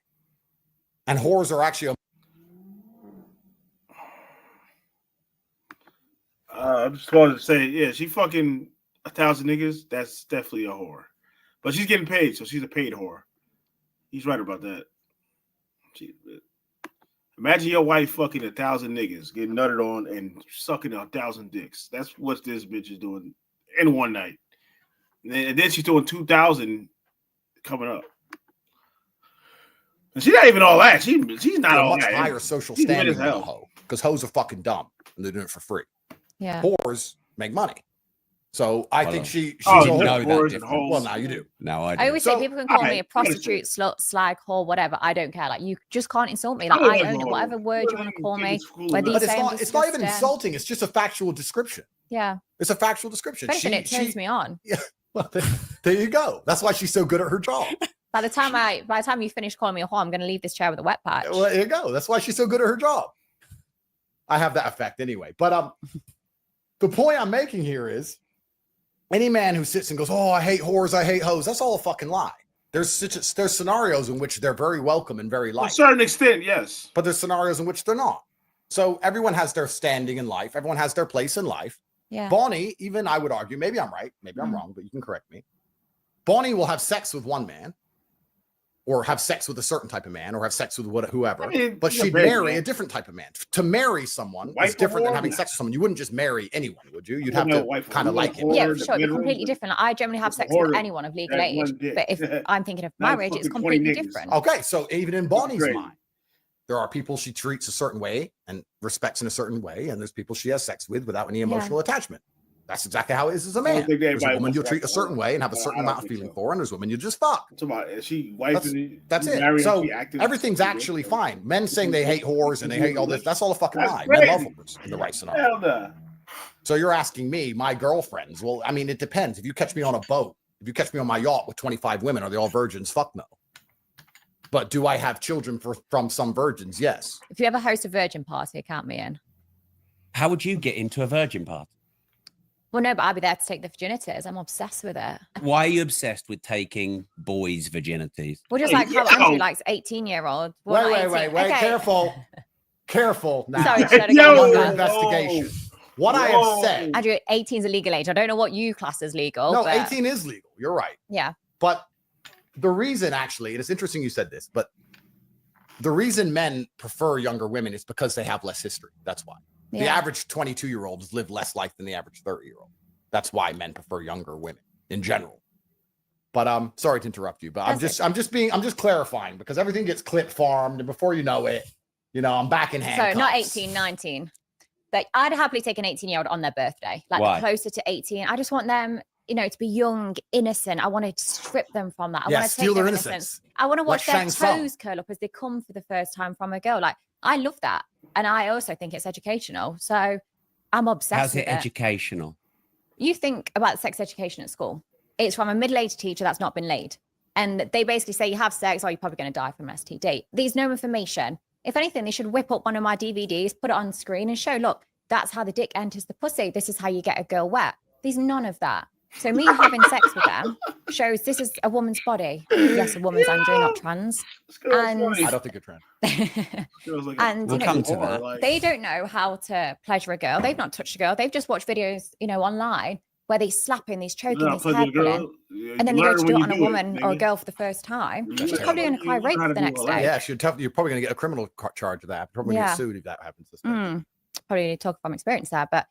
[SPEAKER 3] And whores are actually
[SPEAKER 1] I'm just going to say, yeah, she fucking 1,000 niggas. That's definitely a whore. But she's getting paid, so she's a paid whore. He's right about that. Imagine your wife fucking 1,000 niggas, getting nutted on and sucking 1,000 dicks. That's what this bitch is doing in one night. And then she's doing 2,000 coming up. And she's not even all that. She's not
[SPEAKER 3] a
[SPEAKER 1] all
[SPEAKER 3] much
[SPEAKER 1] that.
[SPEAKER 3] higher social
[SPEAKER 1] She's mad
[SPEAKER 3] standing
[SPEAKER 1] as
[SPEAKER 3] than a
[SPEAKER 1] hell.
[SPEAKER 3] hoe because hoes are fucking dumb and they're doing it for free.
[SPEAKER 6] Yeah.
[SPEAKER 3] Whores make money. So I
[SPEAKER 21] Hold
[SPEAKER 3] think
[SPEAKER 21] on.
[SPEAKER 3] she's
[SPEAKER 1] Oh,
[SPEAKER 3] a
[SPEAKER 1] you
[SPEAKER 3] whore.
[SPEAKER 21] know that
[SPEAKER 1] whores and
[SPEAKER 21] difference.
[SPEAKER 1] hoes.
[SPEAKER 3] Well, now you do.
[SPEAKER 21] Now I do.
[SPEAKER 6] I always
[SPEAKER 3] So,
[SPEAKER 6] say people can call me a
[SPEAKER 1] alright,
[SPEAKER 6] prostitute, slut, slag, whore, whatever. I don't care. Like you just can't insult me. Like
[SPEAKER 1] I
[SPEAKER 6] I
[SPEAKER 1] don't
[SPEAKER 6] own it.
[SPEAKER 1] know.
[SPEAKER 6] Whatever word you want to call me. Whether you
[SPEAKER 3] But
[SPEAKER 6] say I'm
[SPEAKER 3] it's not even
[SPEAKER 6] disgusting.
[SPEAKER 3] insulting. It's just a factual description.
[SPEAKER 6] Yeah.
[SPEAKER 3] It's a factual description.
[SPEAKER 6] If anything, it turns me on.
[SPEAKER 3] Yeah. Well, there you go. That's why she's so good at her job.
[SPEAKER 6] By the time you finish calling me a whore, I'm going to leave this chair with a wet patch.
[SPEAKER 3] Well, there you go. That's why she's so good at her job. I have that effect anyway. But the point I'm making here is any man who sits and goes, oh, I hate whores, I hate hoes, that's all a fucking lie. There's scenarios in which they're very welcome and very
[SPEAKER 1] To a
[SPEAKER 3] liked.
[SPEAKER 1] certain extent, yes.
[SPEAKER 3] But there's scenarios in which they're not. So everyone has their standing in life. Everyone has their place in life.
[SPEAKER 6] Yeah.
[SPEAKER 3] Bonnie, even I would argue, maybe I'm right, maybe I'm wrong, but you can correct me. Bonnie will have sex with one man, or have sex with a certain type of man, or have sex with whoever.
[SPEAKER 1] I mean,
[SPEAKER 3] but
[SPEAKER 1] you're
[SPEAKER 3] she'd
[SPEAKER 1] married,
[SPEAKER 3] marry
[SPEAKER 1] man.
[SPEAKER 3] a different type of man. To marry someone
[SPEAKER 1] Wife
[SPEAKER 3] is different than
[SPEAKER 1] or
[SPEAKER 3] having
[SPEAKER 1] whore?
[SPEAKER 3] sex with someone. You wouldn't just marry anyone, would you? You'd
[SPEAKER 1] Well,
[SPEAKER 3] have
[SPEAKER 1] no,
[SPEAKER 3] to
[SPEAKER 1] wife or
[SPEAKER 3] kind of
[SPEAKER 1] whore,
[SPEAKER 3] like him.
[SPEAKER 6] Yeah,
[SPEAKER 1] whore,
[SPEAKER 6] for sure. They're
[SPEAKER 1] literally.
[SPEAKER 6] completely different. Like, I generally have
[SPEAKER 1] It's
[SPEAKER 6] sex
[SPEAKER 1] horrible.
[SPEAKER 6] with anyone of legal
[SPEAKER 1] That
[SPEAKER 6] age,
[SPEAKER 1] one dick.
[SPEAKER 6] but if I'm thinking of
[SPEAKER 1] Not
[SPEAKER 6] marriage, it's
[SPEAKER 1] fucking 20
[SPEAKER 6] completely
[SPEAKER 1] niggas.
[SPEAKER 6] different.
[SPEAKER 3] Okay, so even in Bonnie's
[SPEAKER 1] crazy.
[SPEAKER 3] mind, there are people she treats a certain way and respects in a certain way, and there's people she has sex with without any emotional attachment. That's exactly how it is as a
[SPEAKER 1] I don't
[SPEAKER 3] man.
[SPEAKER 1] think
[SPEAKER 3] There's a
[SPEAKER 1] everybody
[SPEAKER 3] woman
[SPEAKER 1] wants
[SPEAKER 3] you'll
[SPEAKER 1] to
[SPEAKER 3] treat a
[SPEAKER 1] wife
[SPEAKER 3] certain
[SPEAKER 1] her.
[SPEAKER 3] way and have a
[SPEAKER 1] I
[SPEAKER 3] certain
[SPEAKER 1] don't
[SPEAKER 3] amount of
[SPEAKER 1] think
[SPEAKER 3] feeling
[SPEAKER 1] so.
[SPEAKER 3] for, and there's women you just fuck.
[SPEAKER 1] It's about, is she wife and
[SPEAKER 3] That's
[SPEAKER 1] you
[SPEAKER 3] it.
[SPEAKER 1] marry
[SPEAKER 3] So
[SPEAKER 1] and she active?
[SPEAKER 3] everything's actually fine. Men saying they hate whores and they hate all this, that's all a fucking
[SPEAKER 1] That's
[SPEAKER 3] lie. Men love
[SPEAKER 1] crazy.
[SPEAKER 3] whores in the right scenario.
[SPEAKER 1] Hell no.
[SPEAKER 3] So you're asking me, my girlfriends. Well, I mean, it depends. If you catch me on a boat, if you catch me on my yacht with 25 women, are they all virgins? Fuck no. But do I have children from some virgins? Yes.
[SPEAKER 6] If you ever host a virgin party, count me in.
[SPEAKER 21] How would you get into a virgin party?
[SPEAKER 6] Well, no, but I'll be there to take the virginities. I'm obsessed with it.
[SPEAKER 21] Why are you obsessed with taking boys' virginities?
[SPEAKER 6] Well, just like how Andrew likes 18-year-old. Well,
[SPEAKER 3] Wait. Careful. Careful now.
[SPEAKER 6] Sorry, should I
[SPEAKER 3] Yo,
[SPEAKER 6] go
[SPEAKER 3] under
[SPEAKER 6] longer?
[SPEAKER 3] investigation. What I have said.
[SPEAKER 6] Andrew, 18 is a legal age. I don't know what you class as legal.
[SPEAKER 3] No,
[SPEAKER 6] but
[SPEAKER 3] 18 is legal. You're right.
[SPEAKER 6] Yeah.
[SPEAKER 3] But the reason, actually, and it's interesting you said this, but the reason men prefer younger women is because they have less history. That's why. The
[SPEAKER 6] Yeah.
[SPEAKER 3] average 22-year-olds live less life than the average 30-year-old. That's why men prefer younger women in general. But sorry to interrupt you, but I'm just clarifying because everything gets clip farmed, and before you know it, I'm back in handcuffs.
[SPEAKER 6] So not 18, 19. Like, I'd happily take an 18-year-old on their birthday. Like,
[SPEAKER 3] Why?
[SPEAKER 6] closer to 18. I just want them, to be young, innocent. I want to strip them from that. I
[SPEAKER 3] Yeah,
[SPEAKER 6] want to
[SPEAKER 3] steal
[SPEAKER 6] take
[SPEAKER 3] their
[SPEAKER 6] innocence.
[SPEAKER 3] innocence.
[SPEAKER 6] I want to watch
[SPEAKER 3] Like
[SPEAKER 6] their
[SPEAKER 3] Shang Tsung.
[SPEAKER 6] toes curl up as they come for the first time from a girl. Like, I love that. And I also think it's educational. So I'm obsessed
[SPEAKER 21] How's
[SPEAKER 6] with
[SPEAKER 21] it
[SPEAKER 6] it.
[SPEAKER 21] educational?
[SPEAKER 6] You think about sex education at school. It's from a middle-aged teacher that's not been laid. And they basically say you have sex or you're probably going to die from an STD. There's no information. If anything, they should whip up one of my DVDs, put it on screen and show, look, that's how the dick enters the pussy. This is how you get a girl wet. There's none of that. So me having sex with them shows this is a woman's body. Yes, a woman's Andrew, not trans. And
[SPEAKER 3] I don't think you're trans.
[SPEAKER 6] and
[SPEAKER 21] We'll come to that.
[SPEAKER 6] they don't know how to pleasure a girl. They've not touched a girl. They've just watched videos, online where they're slapping, these choking,
[SPEAKER 1] Not
[SPEAKER 6] these
[SPEAKER 1] pleasure
[SPEAKER 6] hair
[SPEAKER 1] a girl.
[SPEAKER 6] pulling.
[SPEAKER 1] Yeah,
[SPEAKER 6] And then
[SPEAKER 1] you
[SPEAKER 6] you go
[SPEAKER 1] learn
[SPEAKER 6] to do
[SPEAKER 1] when
[SPEAKER 6] it on
[SPEAKER 1] you
[SPEAKER 6] a
[SPEAKER 1] do it,
[SPEAKER 6] woman or a
[SPEAKER 1] nigga.
[SPEAKER 6] girl for the first time.
[SPEAKER 3] That's
[SPEAKER 6] You're probably going to cry rape the next day.
[SPEAKER 3] Yeah, you're probably going to get a criminal charge of that. Probably
[SPEAKER 6] Yeah.
[SPEAKER 3] get sued if that happens.
[SPEAKER 6] Probably need to talk from experience there, but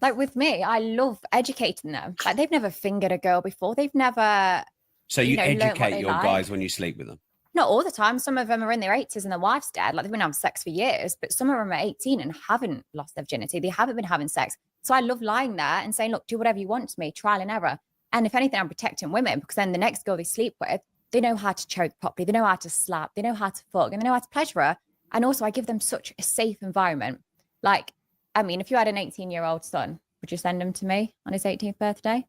[SPEAKER 6] like with me, I love educating them. Like they've never fingered a girl before. They've never.
[SPEAKER 21] So you
[SPEAKER 6] learnt what
[SPEAKER 21] educate
[SPEAKER 6] they
[SPEAKER 21] your
[SPEAKER 6] like.
[SPEAKER 21] guys when you sleep with them?
[SPEAKER 6] Not all the time. Some of them are in their 80s and their wife's dead. Like they've been having sex for years, but some of them are 18 and haven't lost their virginity. They haven't been having sex. So I love lying there and saying, look, do whatever you want to me, trial and error. And if anything, I'm protecting women because then the next girl they sleep with, they know how to choke properly. They know how to slap. They know how to fuck and they know how to pleasure her. And also I give them such a safe environment. Like, I mean, if you had an 18-year-old son, would you send him to me on his 18th birthday?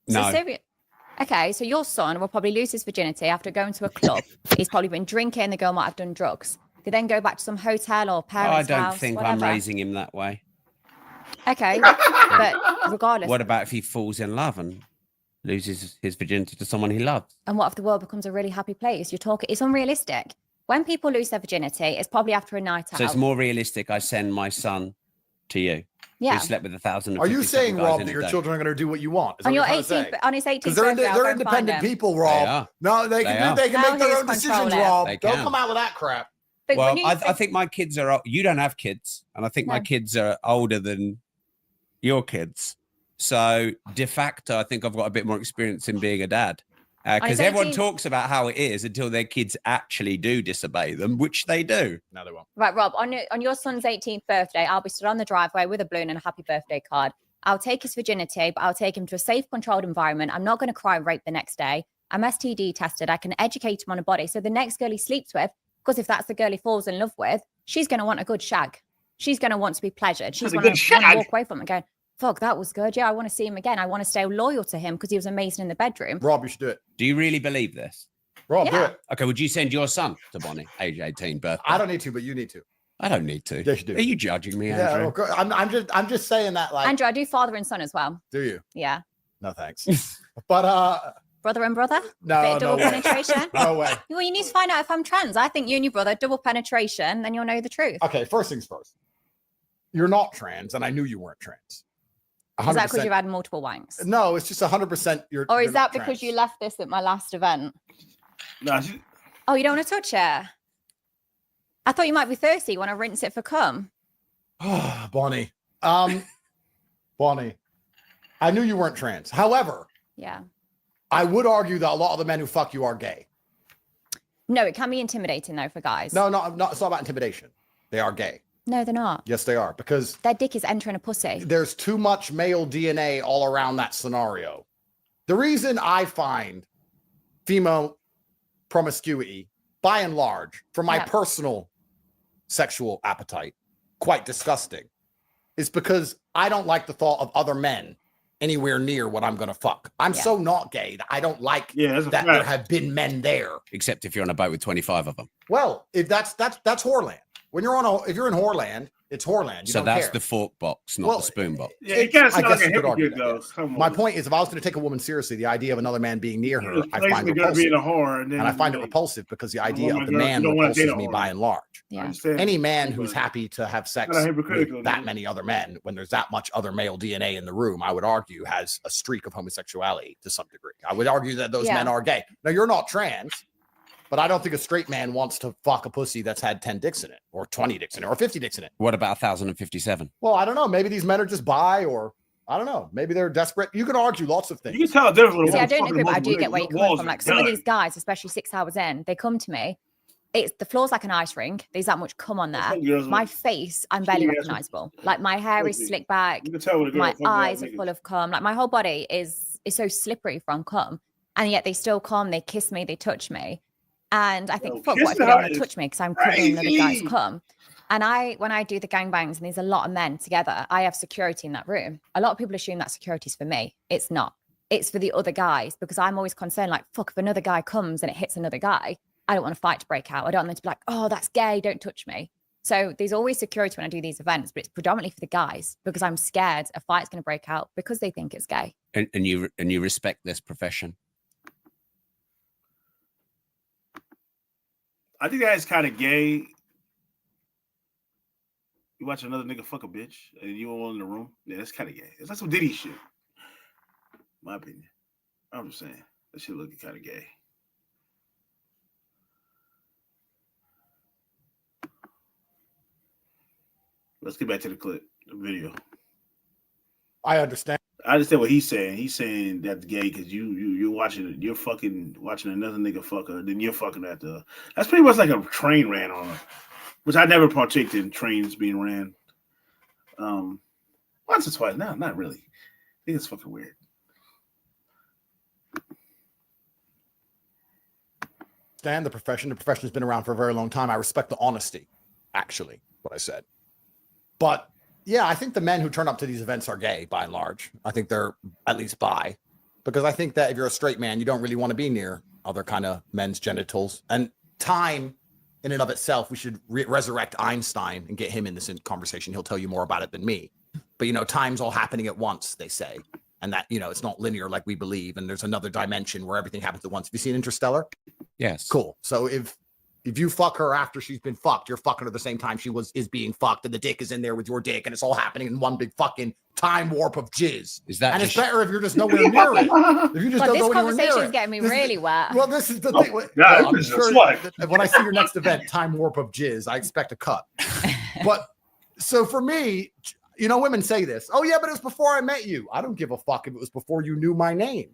[SPEAKER 21] No.
[SPEAKER 6] So serious. Okay, so your son will probably lose his virginity after going to a club. He's probably been drinking. The girl might have done drugs. They then go back to some hotel or
[SPEAKER 21] I
[SPEAKER 6] parents'
[SPEAKER 21] don't
[SPEAKER 6] house.
[SPEAKER 21] think
[SPEAKER 6] whatever.
[SPEAKER 21] I'm raising him that way.
[SPEAKER 6] Okay, but regardless.
[SPEAKER 21] What about if he falls in love and loses his virginity to someone he loves?
[SPEAKER 6] And what if the world becomes a really happy place? You're talking. It's unrealistic. When people lose their virginity, it's probably after a night out.
[SPEAKER 21] So it's more realistic I send my son to you.
[SPEAKER 6] Yeah.
[SPEAKER 21] Who slept with 1,000.
[SPEAKER 3] Are you saying, Rob, that your children are going to do what you want? Is
[SPEAKER 6] On
[SPEAKER 3] that
[SPEAKER 6] your
[SPEAKER 3] what you're trying to
[SPEAKER 6] 18th,
[SPEAKER 3] say?
[SPEAKER 6] on his 18th
[SPEAKER 3] Because
[SPEAKER 6] birthday, I'll
[SPEAKER 3] they're
[SPEAKER 6] go and find
[SPEAKER 3] independent
[SPEAKER 6] him.
[SPEAKER 3] people, Rob.
[SPEAKER 21] are.
[SPEAKER 3] No, they can make
[SPEAKER 6] Now
[SPEAKER 3] their
[SPEAKER 6] he
[SPEAKER 3] own
[SPEAKER 6] is
[SPEAKER 3] decisions,
[SPEAKER 6] controlling.
[SPEAKER 3] Rob.
[SPEAKER 21] They
[SPEAKER 3] Don't
[SPEAKER 21] can.
[SPEAKER 3] come out with that crap.
[SPEAKER 6] But
[SPEAKER 21] Well,
[SPEAKER 6] when you
[SPEAKER 21] I
[SPEAKER 6] say-
[SPEAKER 21] think my kids are. You don't have kids, and I think my
[SPEAKER 6] No.
[SPEAKER 21] kids are older than your kids. So de facto, I think I've got a bit more experience in being a dad. Because
[SPEAKER 6] I
[SPEAKER 21] everyone
[SPEAKER 6] think-
[SPEAKER 21] talks about how it is until their kids actually do disobey them, which they do.
[SPEAKER 3] No, they won't.
[SPEAKER 6] Right, Rob, on your son's 18th birthday, I'll be stood on the driveway with a balloon and a happy birthday card. I'll take his virginity, but I'll take him to a safe, controlled environment. I'm not going to cry rape the next day. I'm STD tested. I can educate him on a body. So the next girl he sleeps with, because if that's the girl he falls in love with, she's going to want a good shag. She's going to want to be pleasured. She's
[SPEAKER 1] That's a
[SPEAKER 6] going
[SPEAKER 1] good
[SPEAKER 6] to want to
[SPEAKER 1] shag.
[SPEAKER 6] walk away from it and go, fuck, that was good. Yeah, I want to see him again. I want to stay loyal to him because he was amazing in the bedroom.
[SPEAKER 3] Rob, you should do it.
[SPEAKER 21] Do you really believe this?
[SPEAKER 3] Rob, do
[SPEAKER 6] Yeah.
[SPEAKER 3] it.
[SPEAKER 21] Okay, would you send your son to Bonnie, age 18, birthday?
[SPEAKER 3] I don't need to, but you need to.
[SPEAKER 21] I don't need to.
[SPEAKER 3] Yes, you do.
[SPEAKER 21] Are you judging me,
[SPEAKER 3] Yeah,
[SPEAKER 21] Andrew?
[SPEAKER 3] of course. I'm just saying that. Like,
[SPEAKER 6] Andrew, I do father and son as well.
[SPEAKER 3] do you?
[SPEAKER 6] Yeah.
[SPEAKER 3] No thanks. But
[SPEAKER 6] Brother and brother?
[SPEAKER 3] no,
[SPEAKER 6] Bit of double
[SPEAKER 3] no way.
[SPEAKER 6] penetration?
[SPEAKER 3] No way.
[SPEAKER 6] Well, you need to find out if I'm trans. I think you and your brother, double penetration, then you'll know the truth.
[SPEAKER 3] Okay, first things first. You're not trans, and I knew you weren't trans.
[SPEAKER 6] Is that because
[SPEAKER 3] 100%.
[SPEAKER 6] you've had multiple wanks?
[SPEAKER 3] No, it's just 100%.
[SPEAKER 6] Or is
[SPEAKER 3] you're
[SPEAKER 6] that
[SPEAKER 3] not
[SPEAKER 6] because
[SPEAKER 3] trans.
[SPEAKER 6] you left this at my last event?
[SPEAKER 1] No,
[SPEAKER 6] Oh, you don't want to touch it? I thought you might be thirsty. You want to rinse it for cum?
[SPEAKER 3] Bonnie. Bonnie. I knew you weren't trans. However,
[SPEAKER 6] Yeah.
[SPEAKER 3] I would argue that a lot of the men who fuck you are gay.
[SPEAKER 6] No, it can be intimidating though for guys.
[SPEAKER 3] No, it's not about intimidation. They are gay.
[SPEAKER 6] No, they're not.
[SPEAKER 3] Yes, they are, because
[SPEAKER 6] Their dick is entering a pussy.
[SPEAKER 3] there's too much male DNA all around that scenario. The reason I find female promiscuity, by and large, for my
[SPEAKER 6] Yeah.
[SPEAKER 3] personal sexual appetite, quite disgusting, is because I don't like the thought of other men anywhere near what I'm going to fuck. I'm so not gay that I don't like
[SPEAKER 1] that's a
[SPEAKER 3] that
[SPEAKER 1] fact.
[SPEAKER 3] there have been men there.
[SPEAKER 21] Except if you're on a boat with 25 of them.
[SPEAKER 3] Well, if that's whoreland. When you're if you're in whoreland, it's whoreland. You
[SPEAKER 21] So
[SPEAKER 3] don't
[SPEAKER 21] that's
[SPEAKER 3] care.
[SPEAKER 21] the fork box, not
[SPEAKER 3] Well,
[SPEAKER 21] the spoon box.
[SPEAKER 1] Yeah, it kind of
[SPEAKER 3] I
[SPEAKER 1] sounds
[SPEAKER 3] guess
[SPEAKER 1] like a
[SPEAKER 3] you could argue
[SPEAKER 1] hypocrite,
[SPEAKER 3] that,
[SPEAKER 1] though.
[SPEAKER 3] yes.
[SPEAKER 1] Come on.
[SPEAKER 3] My point is, if I was going to take a woman seriously, the idea of another man being near her, I find
[SPEAKER 1] basically gonna be
[SPEAKER 3] repulsive.
[SPEAKER 1] in a whore, and then
[SPEAKER 3] I find it
[SPEAKER 1] like,
[SPEAKER 3] repulsive because the idea
[SPEAKER 1] my
[SPEAKER 3] of the
[SPEAKER 1] girl,
[SPEAKER 3] man
[SPEAKER 1] you don't wanna date
[SPEAKER 3] repulses
[SPEAKER 1] a
[SPEAKER 3] me
[SPEAKER 1] whore.
[SPEAKER 3] by and large.
[SPEAKER 6] Yeah.
[SPEAKER 1] understand.
[SPEAKER 3] Any man who's
[SPEAKER 1] But
[SPEAKER 3] happy to have sex
[SPEAKER 1] kinda hypocritical,
[SPEAKER 3] with that
[SPEAKER 1] dude.
[SPEAKER 3] many other men, when there's that much other male DNA in the room, I would argue has a streak of homosexuality to some degree. I would argue that those
[SPEAKER 6] Yeah.
[SPEAKER 3] men are gay. Now, you're not trans, but I don't think a straight man wants to fuck a pussy that's had 10 dicks in it, or 20 dicks in it, or 50 dicks in it.
[SPEAKER 21] What about 1,057?
[SPEAKER 3] Well, I don't know. Maybe these men are just bi, or I don't know. Maybe they're desperate. You can argue lots of things.
[SPEAKER 1] You can tell a difference.
[SPEAKER 6] See, I don't agree, but I do get where you're coming from. Like some of these guys, especially 6 hours in, they come to me. It's the floor's like an ice rink. There's that much cum on there.
[SPEAKER 1] Some girls
[SPEAKER 6] My
[SPEAKER 1] will-
[SPEAKER 6] face, I'm barely
[SPEAKER 1] Yeah,
[SPEAKER 6] recognizable. Like my hair is
[SPEAKER 1] Pussy.
[SPEAKER 6] slicked back.
[SPEAKER 1] You can tell when a girl
[SPEAKER 6] My
[SPEAKER 1] fucking out
[SPEAKER 6] eyes are
[SPEAKER 1] niggas.
[SPEAKER 6] full of cum. Like my whole body is so slippery from cum, and yet they still come. They kiss me. They touch me, and I think, fuck, what if they don't want to touch me because I'm covering another guy's
[SPEAKER 1] crazy.
[SPEAKER 6] cum? And when I do the gangbangs and there's a lot of men together, I have security in that room. A lot of people assume that security's for me. It's not. It's for the other guys because I'm always concerned. Like, fuck, if another guy comes and it hits another guy, I don't want a fight to break out. I don't want them to be like, oh, that's gay. Don't touch me. So there's always security when I do these events, but it's predominantly for the guys because I'm scared a fight's going to break out because they think it's gay.
[SPEAKER 21] And you respect this profession?
[SPEAKER 1] I think that is kind of gay. You watch another nigga fuck a bitch and you all in the room. Yeah, that's kind of gay. It's like some Diddy shit. My opinion. I'm just saying. That shit looking kind of gay. Let's get back to the clip, the video.
[SPEAKER 3] I understand.
[SPEAKER 1] I understand what he's saying. He's saying that's gay because you're watching it. You're fucking watching another nigga fuck her. Then you're fucking at the. That's pretty much like a train ran on her, which I never partaked in trains being ran. Once or twice. No, not really. I think it's fucking weird.
[SPEAKER 3] Understand the profession. The profession has been around for a very long time. I respect the honesty, actually, what I said. But yeah, I think the men who turn up to these events are gay by and large. I think they're at least bi, because I think that if you're a straight man, you don't really want to be near other kind of men's genitals. And time in and of itself, we should resurrect Einstein and get him in this conversation. He'll tell you more about it than me. But, you know, time's all happening at once, they say. And that, you know, it's not linear like we believe. And there's another dimension where everything happens at once. Have you seen Interstellar?
[SPEAKER 21] Yes.
[SPEAKER 3] Cool. So if you fuck her after she's been fucked, you're fucking her the same time she is being fucked, and the dick is in there with your dick, and it's all happening in one big fucking time warp of jizz.
[SPEAKER 21] Is that
[SPEAKER 3] and it's
[SPEAKER 21] just-
[SPEAKER 3] better if you're just nowhere near it. If you just
[SPEAKER 6] But
[SPEAKER 3] don't
[SPEAKER 6] this
[SPEAKER 3] go anywhere
[SPEAKER 6] conversation
[SPEAKER 3] near
[SPEAKER 6] is
[SPEAKER 3] it.
[SPEAKER 6] getting me really wet.
[SPEAKER 3] Well, this is the thing.
[SPEAKER 1] God,
[SPEAKER 3] Well, I'm
[SPEAKER 1] this is
[SPEAKER 3] sure
[SPEAKER 1] what?
[SPEAKER 3] that when I see your next event, time warp of jizz, I expect a cut. But so for me, you know, women say this. Oh yeah, but it was before I met you. I don't give a fuck if it was before you knew my name.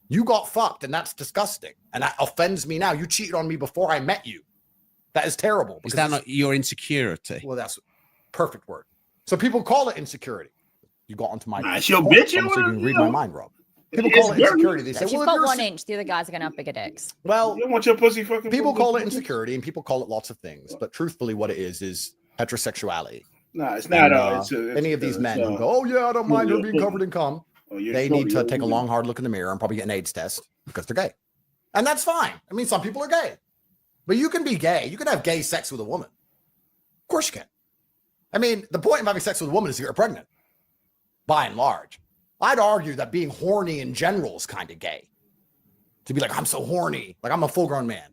[SPEAKER 3] You got fucked, and that's disgusting, and that offends me now. You cheated on me before I met you. That is terrible.
[SPEAKER 21] Is that not your insecurity?
[SPEAKER 3] Well, that's perfect word. So people call it insecurity. You got onto my.
[SPEAKER 1] Nah, it's your
[SPEAKER 3] point,
[SPEAKER 1] bitch,
[SPEAKER 3] so
[SPEAKER 1] you
[SPEAKER 3] you can
[SPEAKER 1] know?
[SPEAKER 3] read my mind, Rob. People
[SPEAKER 1] It's
[SPEAKER 3] call it
[SPEAKER 1] very-
[SPEAKER 3] insecurity. They say,
[SPEAKER 6] If she's
[SPEAKER 3] well,
[SPEAKER 6] got
[SPEAKER 3] if you're
[SPEAKER 6] 1 inch, the other guys are going to have bigger dicks.
[SPEAKER 3] well,
[SPEAKER 1] You don't want your pussy fucking.
[SPEAKER 3] people call it insecurity, and people call it lots of things. But truthfully, what it is heterosexuality.
[SPEAKER 1] Nah, it's
[SPEAKER 3] And,
[SPEAKER 1] not.
[SPEAKER 3] any of these men who go, oh yeah, I don't mind her being covered in cum. They need to take a long, hard look in the mirror and probably get an AIDS test because they're gay. And that's fine. I mean, some people are gay. But you can be gay. You can have gay sex with a woman. Of course you can. I mean, the point of having sex with a woman is to get her pregnant, by and large. I'd argue that being horny in general is kind of gay. To be like, I'm so horny. Like, I'm a full-grown man.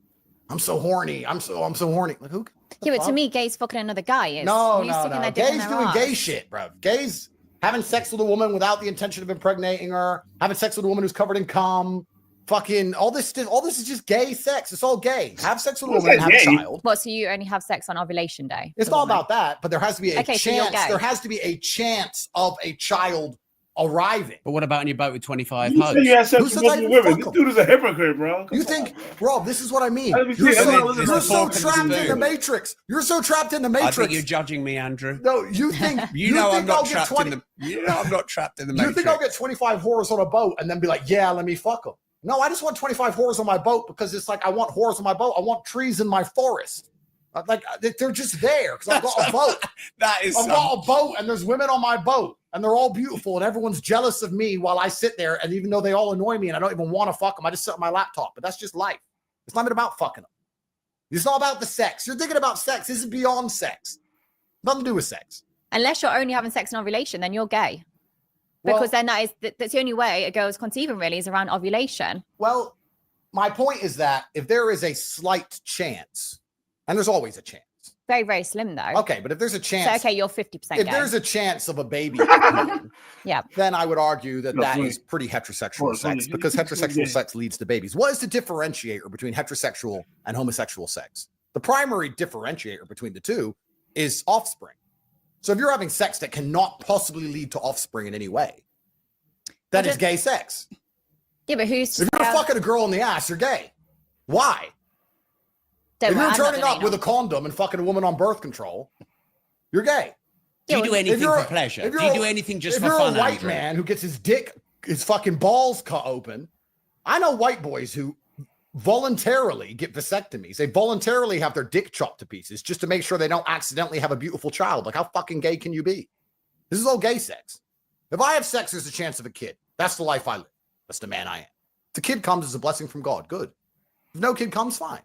[SPEAKER 3] I'm so horny. I'm so horny. Like, who?
[SPEAKER 6] Yeah, but to me, gay's fucking another guy. Is
[SPEAKER 3] No.
[SPEAKER 6] Gays
[SPEAKER 3] Gays doing gay shit, bro. Gays having sex with a woman without the intention of impregnating her, having sex with a woman who's covered in cum, fucking all this is just gay sex. It's all gay. Have sex with a woman and have a child.
[SPEAKER 6] What? So you only have sex on ovulation day?
[SPEAKER 3] It's not about that, but there has to be a
[SPEAKER 6] Okay, so you're
[SPEAKER 3] chance.
[SPEAKER 6] gay.
[SPEAKER 3] There has to be a chance of a child arriving.
[SPEAKER 21] But what about on your boat with 25
[SPEAKER 1] You
[SPEAKER 21] hugs?
[SPEAKER 1] said you had sex
[SPEAKER 3] Who
[SPEAKER 1] with
[SPEAKER 3] said
[SPEAKER 1] multiple
[SPEAKER 3] I
[SPEAKER 1] women.
[SPEAKER 3] fuck
[SPEAKER 1] This dude is a hypocrite, bro.
[SPEAKER 3] You think, Rob, this is what I mean.
[SPEAKER 1] Let me
[SPEAKER 3] You're
[SPEAKER 1] see.
[SPEAKER 3] so
[SPEAKER 1] Talking
[SPEAKER 3] trapped in
[SPEAKER 1] to
[SPEAKER 3] the Matrix. You're so trapped in the
[SPEAKER 21] I
[SPEAKER 3] Matrix.
[SPEAKER 21] think you're judging me, Andrew.
[SPEAKER 3] No, you think
[SPEAKER 21] You know I'm
[SPEAKER 3] think I'll
[SPEAKER 21] not
[SPEAKER 3] get
[SPEAKER 21] trapped
[SPEAKER 3] 20
[SPEAKER 21] in the. You know I'm not trapped in the
[SPEAKER 3] You
[SPEAKER 21] Matrix.
[SPEAKER 3] think I'll get 25 whores on a boat and then be like, yeah, let me fuck them? No, I just want 25 whores on my boat because it's like I want whores on my boat. I want trees in my forest. Like they're just there because I've got a boat.
[SPEAKER 21] That is.
[SPEAKER 3] I've got a boat and there's women on my boat and they're all beautiful and everyone's jealous of me while I sit there. And even though they all annoy me and I don't even want to fuck them, I just sit on my laptop. But that's just life. It's not even about fucking them. It's not about the sex. You're thinking about sex. This is beyond sex. Nothing to do with sex.
[SPEAKER 6] Unless you're only having sex on ovulation, then you're gay. Because then that's the only way a girl's conceiving really is around ovulation.
[SPEAKER 3] Well, my point is that if there is a slight chance, and there's always a chance.
[SPEAKER 6] Very, very slim though.
[SPEAKER 3] Okay, but if there's a chance.
[SPEAKER 6] So, okay, you're 50% gay.
[SPEAKER 3] If there's a chance of a baby,
[SPEAKER 6] yeah,
[SPEAKER 3] then I would argue that
[SPEAKER 1] No,
[SPEAKER 3] that
[SPEAKER 1] please.
[SPEAKER 3] is pretty heterosexual
[SPEAKER 1] Please,
[SPEAKER 3] sex
[SPEAKER 1] please.
[SPEAKER 3] because heterosexual sex leads to babies. What is the differentiator between heterosexual and homosexual sex? The primary differentiator between the two is offspring. So if you're having sex that cannot possibly lead to offspring in any way, that is gay sex.
[SPEAKER 6] Yeah, but who's
[SPEAKER 3] If you're fucking a girl in the ass, you're gay. Why? If you're turning up with a condom and fucking a woman on birth control, you're gay.
[SPEAKER 21] Do you do
[SPEAKER 3] If
[SPEAKER 21] anything
[SPEAKER 3] you're
[SPEAKER 21] for pleasure?
[SPEAKER 3] if
[SPEAKER 21] Do
[SPEAKER 3] you're
[SPEAKER 21] you do anything just
[SPEAKER 3] if
[SPEAKER 21] for
[SPEAKER 3] you're
[SPEAKER 21] fun,
[SPEAKER 3] a white
[SPEAKER 21] Andrew?
[SPEAKER 3] man who gets his fucking balls cut open, I know white boys who voluntarily get vasectomies. They voluntarily have their dick chopped to pieces just to make sure they don't accidentally have a beautiful child. Like, how fucking gay can you be? This is all gay sex. If I have sex, there's a chance of a kid. That's the life I live. That's the man I am. If the kid comes as a blessing from God, good. If no kid comes, fine.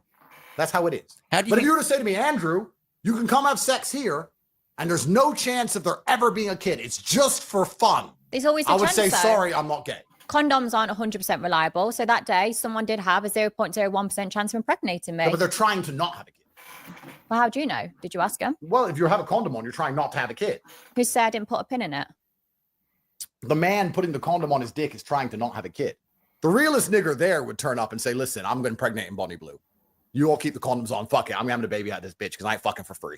[SPEAKER 3] That's how it is. But if you were to say to me, Andrew, you can come have sex here, and there's no chance of there ever being a kid. It's just for fun.
[SPEAKER 6] There's always a
[SPEAKER 3] I would
[SPEAKER 6] chance,
[SPEAKER 3] say,
[SPEAKER 6] though.
[SPEAKER 3] sorry, I'm not gay.
[SPEAKER 6] Condoms aren't 100% reliable. So that day, someone did have a 0.01% chance of impregnating me.
[SPEAKER 3] Yeah, but they're trying to not have a kid.
[SPEAKER 6] Well, how do you know? Did you ask him?
[SPEAKER 3] Well, if you have a condom on, you're trying not to have a kid.
[SPEAKER 6] Who said I didn't put a pin in it?
[SPEAKER 3] The man putting the condom on his dick is trying to not have a kid. The realest nigger there would turn up and say, listen, I'm going to impregnate in Bonnie Blue. You all keep the condoms on. Fuck it. I'm having a baby out of this bitch because I ain't fucking for free.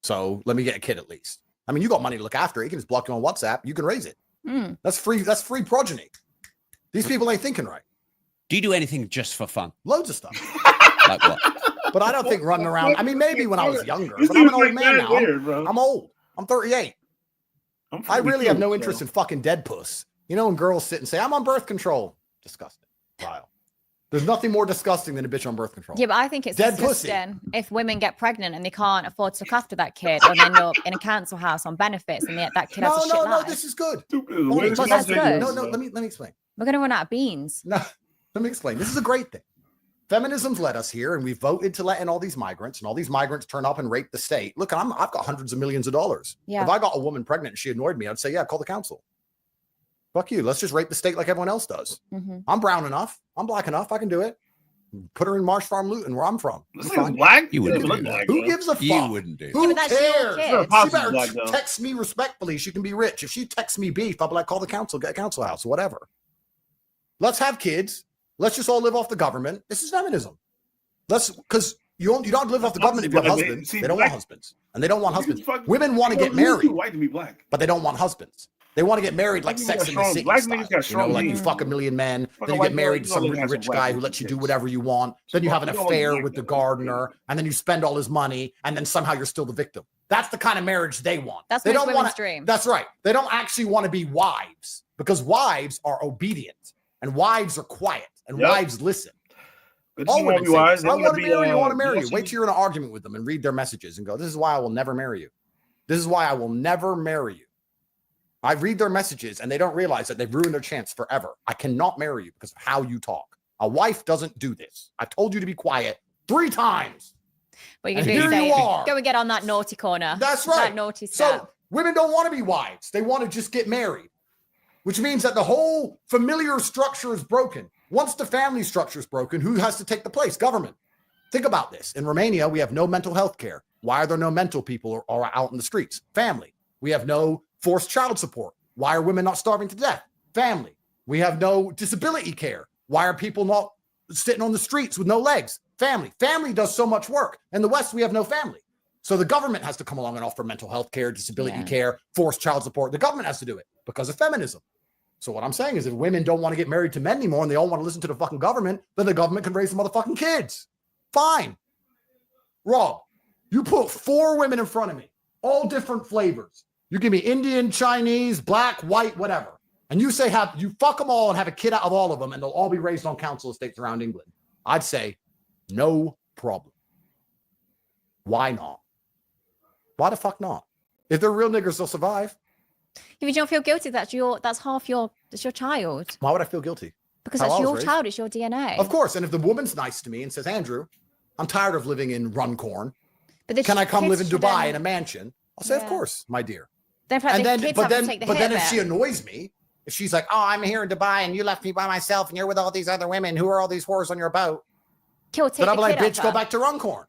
[SPEAKER 3] So let me get a kid at least. I mean, you got money to look after it. You can just block you on WhatsApp. You can raise it.
[SPEAKER 6] Mm.
[SPEAKER 3] That's free. That's free progeny. These people ain't thinking right.
[SPEAKER 21] Do you do anything just for fun?
[SPEAKER 3] Loads of stuff.
[SPEAKER 21] Like what?
[SPEAKER 3] But I don't think running around. I mean, maybe when I was younger, but I'm an old man now. I'm old. I'm 38. I really have no interest in fucking dead puss. You know, when girls sit and say, I'm on birth control. Disgusting. Vile. There's nothing more disgusting than a bitch on birth control.
[SPEAKER 6] Yeah, but I think it's
[SPEAKER 3] Dead pussy.
[SPEAKER 6] disgusting if women get pregnant and they can't afford to look after that kid, or they end up in a council house on benefits, and that kid has a shit life.
[SPEAKER 3] This is good.
[SPEAKER 6] But that's good.
[SPEAKER 3] No, let me explain.
[SPEAKER 6] We're gonna run out of beans.
[SPEAKER 3] No, let me explain. This is a great thing. Feminism's led us here, and we voted to let in all these migrants, and all these migrants turn up and rape the state. Look, I've got hundreds of millions of dollars.
[SPEAKER 6] Yeah.
[SPEAKER 3] If I got a woman pregnant and she annoyed me, I'd say, yeah, call the council. Fuck you. Let's just rape the state like everyone else does.
[SPEAKER 6] Mhm.
[SPEAKER 3] I'm brown enough. I'm black enough. I can do it. Put her in Marsh Farm, Luton, where I'm from.
[SPEAKER 1] This is black?
[SPEAKER 21] You wouldn't
[SPEAKER 1] Doesn't
[SPEAKER 21] do
[SPEAKER 1] look
[SPEAKER 21] that.
[SPEAKER 1] black,
[SPEAKER 3] Who
[SPEAKER 1] though.
[SPEAKER 3] gives a fuck?
[SPEAKER 21] You wouldn't do
[SPEAKER 3] Who
[SPEAKER 6] Yeah, but that's your
[SPEAKER 3] cares?
[SPEAKER 6] kid.
[SPEAKER 3] She
[SPEAKER 1] Possibly
[SPEAKER 3] better
[SPEAKER 1] black, though.
[SPEAKER 3] text me respectfully. She can be rich. If she texts me beef, I'll be like, call the council, get a council house, whatever. Let's have kids. Let's just all live off the government. This is feminism. Because you don't live off the government if you have
[SPEAKER 1] Black, man.
[SPEAKER 3] husbands.
[SPEAKER 1] See,
[SPEAKER 3] They don't
[SPEAKER 1] black-
[SPEAKER 3] want husbands. And they don't want husbands.
[SPEAKER 1] Fuck-
[SPEAKER 3] Women want to get
[SPEAKER 1] You're too
[SPEAKER 3] married,
[SPEAKER 1] white to be black.
[SPEAKER 3] but they don't want husbands. They want to get married like
[SPEAKER 1] Black
[SPEAKER 3] Sex
[SPEAKER 1] niggas
[SPEAKER 3] in
[SPEAKER 1] got
[SPEAKER 3] the
[SPEAKER 1] strong-
[SPEAKER 3] City
[SPEAKER 1] black
[SPEAKER 3] style.
[SPEAKER 1] niggas got
[SPEAKER 3] You know,
[SPEAKER 1] strong
[SPEAKER 3] like you
[SPEAKER 1] genes.
[SPEAKER 3] fuck a million men,
[SPEAKER 1] Fuck
[SPEAKER 3] then
[SPEAKER 1] a
[SPEAKER 3] you
[SPEAKER 1] white
[SPEAKER 3] get married to
[SPEAKER 1] boy,
[SPEAKER 3] some
[SPEAKER 1] you
[SPEAKER 3] really
[SPEAKER 1] gonna
[SPEAKER 3] rich
[SPEAKER 1] have
[SPEAKER 3] guy
[SPEAKER 1] some
[SPEAKER 3] who
[SPEAKER 1] white
[SPEAKER 3] lets you do
[SPEAKER 1] kids.
[SPEAKER 3] whatever you want. Then you have an
[SPEAKER 1] Fuck, you don't
[SPEAKER 3] affair
[SPEAKER 1] want
[SPEAKER 3] with the
[SPEAKER 1] black.
[SPEAKER 3] gardener, and then you spend all his money, and then somehow you're still the victim. That's the kind of marriage they want.
[SPEAKER 6] That's
[SPEAKER 3] they
[SPEAKER 6] most
[SPEAKER 3] don't
[SPEAKER 6] women's
[SPEAKER 3] want
[SPEAKER 6] dream.
[SPEAKER 3] That's right. They don't actually want to be wives because wives are obedient and wives are quiet and
[SPEAKER 1] Yep.
[SPEAKER 3] wives listen.
[SPEAKER 1] But
[SPEAKER 3] All
[SPEAKER 1] you wanna
[SPEAKER 3] women
[SPEAKER 1] be
[SPEAKER 3] say
[SPEAKER 1] wise,
[SPEAKER 3] this.
[SPEAKER 1] they
[SPEAKER 3] I
[SPEAKER 1] wanna
[SPEAKER 3] want to
[SPEAKER 1] be,
[SPEAKER 3] marry you. I want to marry you.
[SPEAKER 1] bossy.
[SPEAKER 3] Wait till you're in an argument with them and read their messages and go, this is why I will never marry you. This is why I will never marry you. I read their messages and they don't realize that they've ruined their chance forever. I cannot marry you because of how you talk. A wife doesn't do this. I told you to be quiet 3 times.
[SPEAKER 6] What you
[SPEAKER 3] And
[SPEAKER 6] can do is
[SPEAKER 3] here
[SPEAKER 6] say,
[SPEAKER 3] you are.
[SPEAKER 6] go and get on that naughty corner.
[SPEAKER 3] That's right.
[SPEAKER 6] That naughty
[SPEAKER 3] So
[SPEAKER 6] step.
[SPEAKER 3] women don't want to be wives. They want to just get married. which means that the whole familiar structure is broken. Once the family structure is broken, who has to take the place? Government. Think about this. In Romania, we have no mental health care. Why are there no mental people or out in the streets? Family. We have no forced child support. Why are women not starving to death? Family. We have no disability care. Why are people not sitting on the streets with no legs? Family. Family does so much work. In the West, we have no family. So the government has to come along and offer mental health care, disability care, forced child support. The government has to do it because of feminism. So what I'm saying is if women don't want to get married to men anymore and they all want to listen to the fucking government, then the government can raise the motherfucking kids. Fine. Rob, you put 4 women in front of me, all different flavors. You give me Indian, Chinese, black, white, whatever. And you say you fuck them all and have a kid out of all of them and they'll all be raised on council estates around England. I'd say no problem. Why not? Why the fuck not? If they're real niggers, they'll survive.
[SPEAKER 6] If you don't feel guilty, that's your child.
[SPEAKER 3] Why would I feel guilty?
[SPEAKER 6] Because
[SPEAKER 3] How
[SPEAKER 6] that's
[SPEAKER 3] I was
[SPEAKER 6] your
[SPEAKER 3] raised.
[SPEAKER 6] child, it's your DNA.
[SPEAKER 3] Of course. And if the woman's nice to me and says, Andrew, I'm tired of living in Runcorn.
[SPEAKER 6] But
[SPEAKER 3] Can I come live in
[SPEAKER 6] kids
[SPEAKER 3] Dubai
[SPEAKER 6] should
[SPEAKER 3] in a mansion? I'll say, of course, my dear.
[SPEAKER 6] Then,
[SPEAKER 3] And then,
[SPEAKER 6] kids
[SPEAKER 3] but
[SPEAKER 6] have to
[SPEAKER 3] then,
[SPEAKER 6] take the
[SPEAKER 3] but
[SPEAKER 6] hit
[SPEAKER 3] then if
[SPEAKER 6] of
[SPEAKER 3] she
[SPEAKER 6] it.
[SPEAKER 3] annoys me, if she's like, oh, I'm here in Dubai and you left me by myself and you're with all these other women, who are all these whores on your boat?
[SPEAKER 6] Kill, take
[SPEAKER 3] Then I'll
[SPEAKER 6] the
[SPEAKER 3] be like,
[SPEAKER 6] kid
[SPEAKER 3] bitch,
[SPEAKER 6] off
[SPEAKER 3] go
[SPEAKER 6] her.
[SPEAKER 3] back to Runcorn.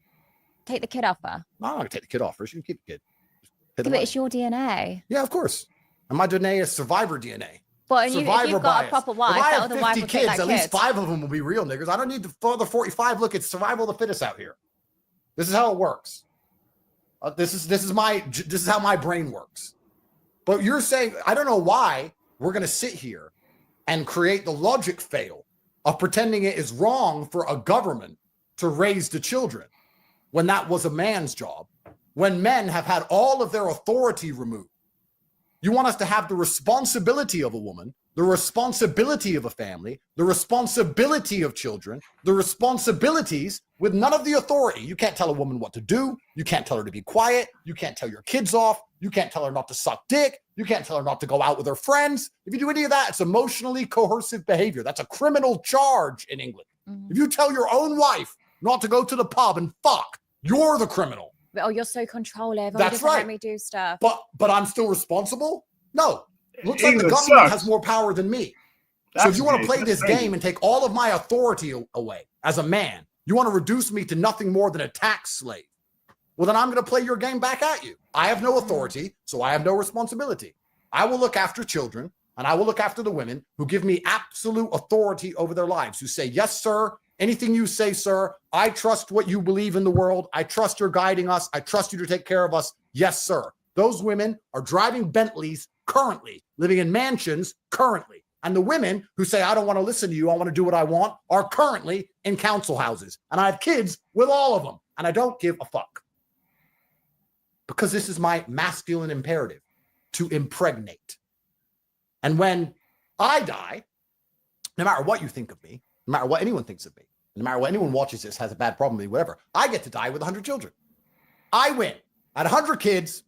[SPEAKER 6] Take the kid off her.
[SPEAKER 3] No, I'm not going to take the kid off her. She can keep the kid. Hit
[SPEAKER 6] Yeah,
[SPEAKER 3] the
[SPEAKER 6] but
[SPEAKER 3] money.
[SPEAKER 6] it's your DNA.
[SPEAKER 3] Yeah, of course. And my DNA is survivor DNA.
[SPEAKER 6] But if
[SPEAKER 3] Survivor
[SPEAKER 6] you've got
[SPEAKER 3] bias.
[SPEAKER 6] a proper wife,
[SPEAKER 3] if I
[SPEAKER 6] that
[SPEAKER 3] have
[SPEAKER 6] other wife
[SPEAKER 3] 50
[SPEAKER 6] will take
[SPEAKER 3] kids,
[SPEAKER 6] that
[SPEAKER 3] at least
[SPEAKER 6] kid.
[SPEAKER 3] 5 of them will be real niggas. I don't need the further 45. Look, it's survival of the fittest out here. This is how it works. This is how my brain works. But you're saying, I don't know why we're going to sit here and create the logic fail of pretending it is wrong for a government to raise the children when that was a man's job, when men have had all of their authority removed. You want us to have the responsibility of a woman, the responsibility of a family, the responsibility of children, the responsibilities with none of the authority. You can't tell a woman what to do. You can't tell her to be quiet. You can't tell your kids off. You can't tell her not to suck dick. You can't tell her not to go out with her friends. If you do any of that, it's emotionally coercive behavior. That's a criminal charge in England. If you tell your own wife not to go to the pub and fuck, you're the criminal.
[SPEAKER 6] Oh, you're so controlling. Oh,
[SPEAKER 3] That's
[SPEAKER 6] you just let
[SPEAKER 3] right.
[SPEAKER 6] me do stuff.
[SPEAKER 3] But I'm still responsible? No. Looks like the
[SPEAKER 1] England
[SPEAKER 3] government
[SPEAKER 1] sucks.
[SPEAKER 3] has more power than me. So
[SPEAKER 1] That's
[SPEAKER 3] if you want to
[SPEAKER 1] crazy.
[SPEAKER 3] play
[SPEAKER 1] That's
[SPEAKER 3] this
[SPEAKER 1] crazy.
[SPEAKER 3] game and take all of my authority away as a man, you want to reduce me to nothing more than a tax slave. Well, then I'm going to play your game back at you. I have no authority, so I have no responsibility. I will look after children and I will look after the women who give me absolute authority over their lives, who say, yes, sir, anything you say, sir, I trust what you believe in the world. I trust you're guiding us. I trust you to take care of us. Yes, sir. Those women are driving Bentleys currently, living in mansions currently. And the women who say, I don't want to listen to you, I want to do what I want, are currently in council houses. And I have kids with all of them. And I don't give a fuck. Because this is my masculine imperative, to impregnate. And when I die, no matter what you think of me, no matter what anyone thinks of me, no matter what anyone watches this, has a bad problem with me, whatever, I get to die with 100 children. I win. I had 100 kids.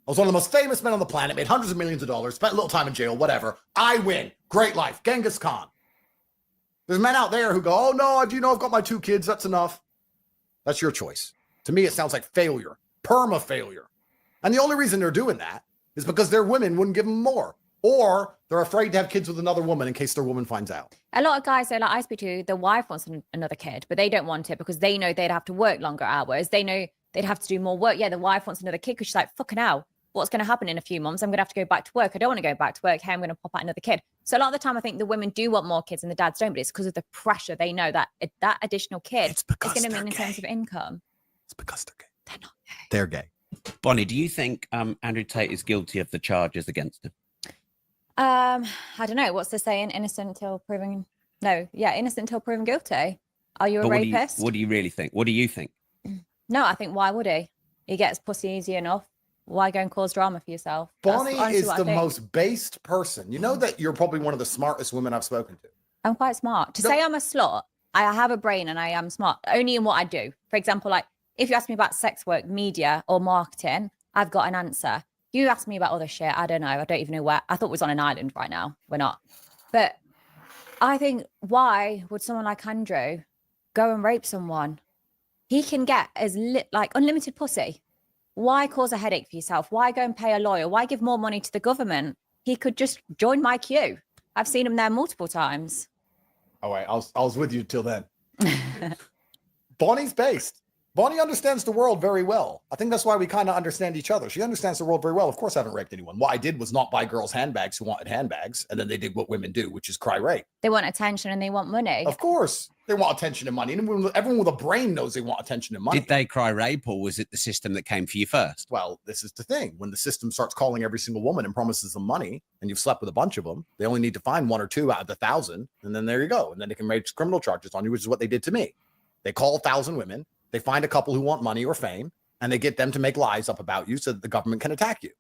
[SPEAKER 3] I was one of the most famous men on the planet, made hundreds of millions of dollars, spent a little time in jail, whatever. I win. Great life. Genghis Khan. There's men out there who go, oh no, do you know I've got my 2 kids? That's enough. That's your choice. To me, it sounds like failure. Perma failure. And the only reason they're doing that is because their women wouldn't give them more. Or they're afraid to have kids with another woman in case their woman finds out.
[SPEAKER 6] A lot of guys, like I speak to, the wife wants another kid, but they don't want it because they know they'd have to work longer hours. They know they'd have to do more work. Yeah, the wife wants another kid because she's like, fucking hell, what's going to happen in a few months? I'm going to have to go back to work. I don't want to go back to work. Hey, I'm going to pop out another kid. So a lot of the time, I think the women do want more kids and the dads don't, but it's because of the pressure. They know that that additional kid is going to mean in terms of income.
[SPEAKER 3] It's because they're gay.
[SPEAKER 6] They're not gay.
[SPEAKER 3] They're gay.
[SPEAKER 21] Bonnie, do you think Andrew Tate is guilty of the charges against him?
[SPEAKER 6] I don't know. What's the saying? Innocent until proven. No, yeah, innocent until proven guilty. Are you a
[SPEAKER 21] But
[SPEAKER 6] rapist?
[SPEAKER 21] What do you really think? What do you think?
[SPEAKER 6] No, I think why would he? He gets pussy easy enough. Why go and cause drama for yourself? That's
[SPEAKER 3] Bonnie
[SPEAKER 6] honestly
[SPEAKER 3] is
[SPEAKER 6] what I
[SPEAKER 3] the
[SPEAKER 6] think.
[SPEAKER 3] most based person. You know that you're probably one of the smartest women I've spoken to.
[SPEAKER 6] I'm quite smart. To say I'm a slut, I have a brain and I am smart only in what I do. For example, like if you ask me about sex work, media, or marketing, I've got an answer. You ask me about other shit, I don't know. I don't even know where. I thought we was on an island right now. We're not. But I think, why would someone like Andrew go and rape someone? He can get like unlimited pussy. Why cause a headache for yourself? Why go and pay a lawyer? Why give more money to the government? he could just join my queue. I've seen him there multiple times.
[SPEAKER 3] All right, I was with you till then. Bonnie's based. Bonnie understands the world very well. I think that's why we kind of understand each other. She understands the world very well. Of course, I haven't raped anyone. What I did was not buy girls handbags who wanted handbags, and then they did what women do, which is cry rape.
[SPEAKER 6] They want attention and they want money.
[SPEAKER 3] Of course, they want attention and money. And everyone with a brain knows they want attention and money.
[SPEAKER 21] Did they cry rape, or was it the system that came for you first?
[SPEAKER 3] Well, this is the thing. When the system starts calling every single woman and promises them money, and you've slept with a bunch of them, they only need to find 1 or 2 out of the 1,000, and then there you go. And then they can make criminal charges on you, which is what they did to me. They call 1,000 women. They find a couple who want money or fame, and they get them to make lies up about you so that the government can attack you.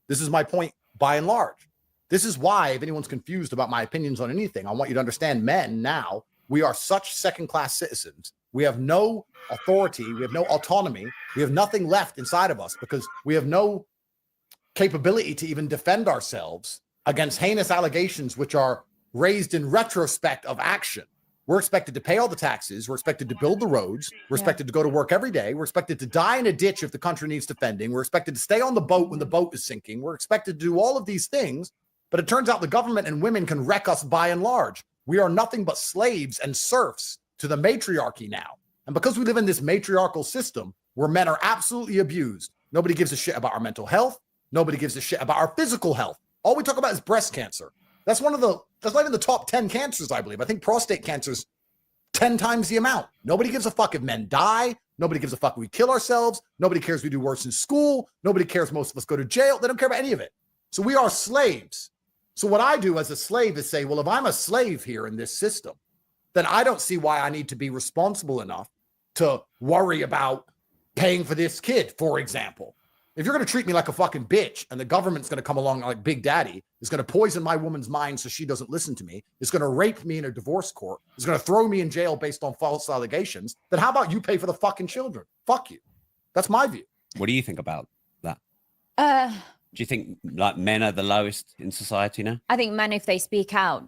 [SPEAKER 3] This is my point by and large. This is why, if anyone's confused about my opinions on anything, I want you to understand, men now, we are such second-class citizens. We have no authority. We have no autonomy. We have nothing left inside of us because we have no capability to even defend ourselves against heinous allegations which are raised in retrospect of action. We're expected to pay all the taxes. We're expected to build the roads. We're expected to go to work every day. We're expected to die in a ditch if the country needs defending. We're expected to stay on the boat when the boat is sinking. We're expected to do all of these things. But it turns out the government and women can wreck us by and large. We are nothing but slaves and serfs to the matriarchy now. And because we live in this matriarchal system where men are absolutely abused, nobody gives a shit about our mental health. Nobody gives a shit about our physical health. All we talk about is breast cancer. That's not even the top 10 cancers, I believe. I think prostate cancer's 10 times the amount. Nobody gives a fuck if men die. Nobody gives a fuck if we kill ourselves. Nobody cares if we do worse in school. Nobody cares most of us go to jail. They don't care about any of it. So we are slaves. So what I do as a slave is say, well, if I'm a slave here in this system, then I don't see why I need to be responsible enough to worry about paying for this kid, for example. If you're going to treat me like a fucking bitch and the government's going to come along like Big Daddy, is going to poison my woman's mind so she doesn't listen to me, is going to rape me in a divorce court, is going to throw me in jail based on false allegations, then how about you pay for the fucking children? Fuck you. That's my view.
[SPEAKER 21] What do you think about that? Do you think like men are the lowest in society now?
[SPEAKER 6] I think men, if they speak out,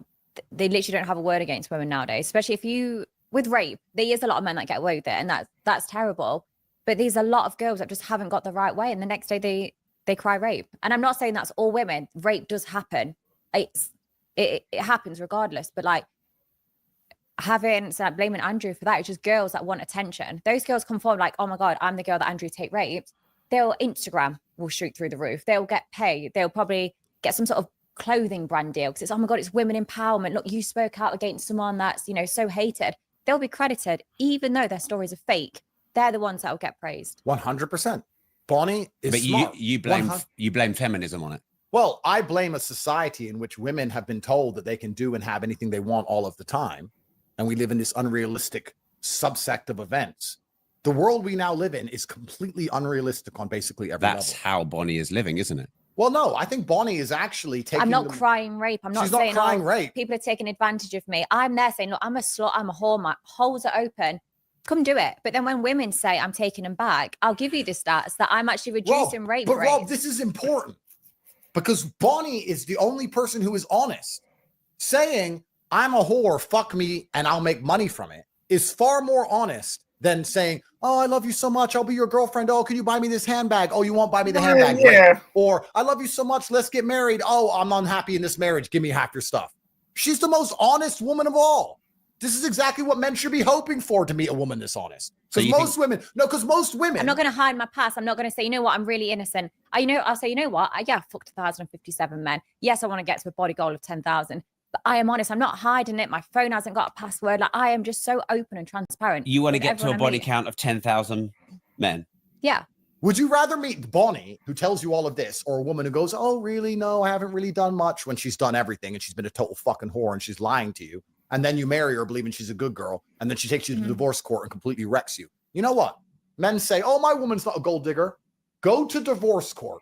[SPEAKER 6] they literally don't have a word against women nowadays, especially if you, with rape, there is a lot of men that get away with it, and that's terrible. But there's a lot of girls that just haven't got the right way, and the next day they cry rape. And I'm not saying that's all women. Rape does happen. It happens regardless. But like blaming Andrew for that, it's just girls that want attention. Those girls come forward like, oh my God, I'm the girl that Andrew Tate raped. Their Instagram will shoot through the roof. They'll get paid. They'll probably get some sort of clothing brand deal because it's, oh my God, it's women empowerment. Look, you spoke out against someone that's, so hated. They'll be credited, even though their stories are fake. They're the ones that will get praised.
[SPEAKER 3] 100%. Bonnie is
[SPEAKER 21] but
[SPEAKER 3] smart.
[SPEAKER 21] you blame feminism on it.
[SPEAKER 3] Well, I blame a society in which women have been told that they can do and have anything they want all of the time. And we live in this unrealistic subsect of events. The world we now live in is completely unrealistic on basically every level.
[SPEAKER 21] That's how Bonnie is living, isn't it?
[SPEAKER 3] Well, no, I think Bonnie is actually taking...
[SPEAKER 6] I'm not crying rape. I'm not
[SPEAKER 3] She's
[SPEAKER 6] saying
[SPEAKER 3] not crying rape.
[SPEAKER 6] People are taking advantage of me. I'm there saying, look, I'm a slut, I'm a whore, my holes are open. Come do it. But then when women say I'm taking them back, I'll give you the stats that I'm actually reducing rape rates.
[SPEAKER 3] Rob, this is important because Bonnie is the only person who is honest. Saying I'm a whore, fuck me, and I'll make money from it is far more honest than saying, oh, I love you so much, I'll be your girlfriend. Oh, can you buy me this handbag? Oh, you won't buy me the handbag.
[SPEAKER 1] Yeah.
[SPEAKER 3] Great. Or I love you so much, let's get married. Oh, I'm unhappy in this marriage. Give me half your stuff. She's the most honest woman of all. This is exactly what men should be hoping for, to meet a woman this honest. Because most women.
[SPEAKER 6] I'm not going to hide my past. I'm not going to say, you know what, I'm really innocent. I'll say, you know what, I fucked 1,057 men. Yes, I want to get to a body goal of 10,000. But I am honest. I'm not hiding it. My phone hasn't got a password. Like, I am just so open and transparent.
[SPEAKER 21] You want to get to a body count of 10,000 men?
[SPEAKER 6] Yeah.
[SPEAKER 3] Would you rather meet Bonnie, who tells you all of this, or a woman who goes, oh, really? No, I haven't really done much, when she's done everything and she's been a total fucking whore and she's lying to you? And then you marry her believing she's a good girl, and then she takes you to the divorce court and completely wrecks you. You know what? Men say, oh, my woman's not a gold digger. Go to divorce court.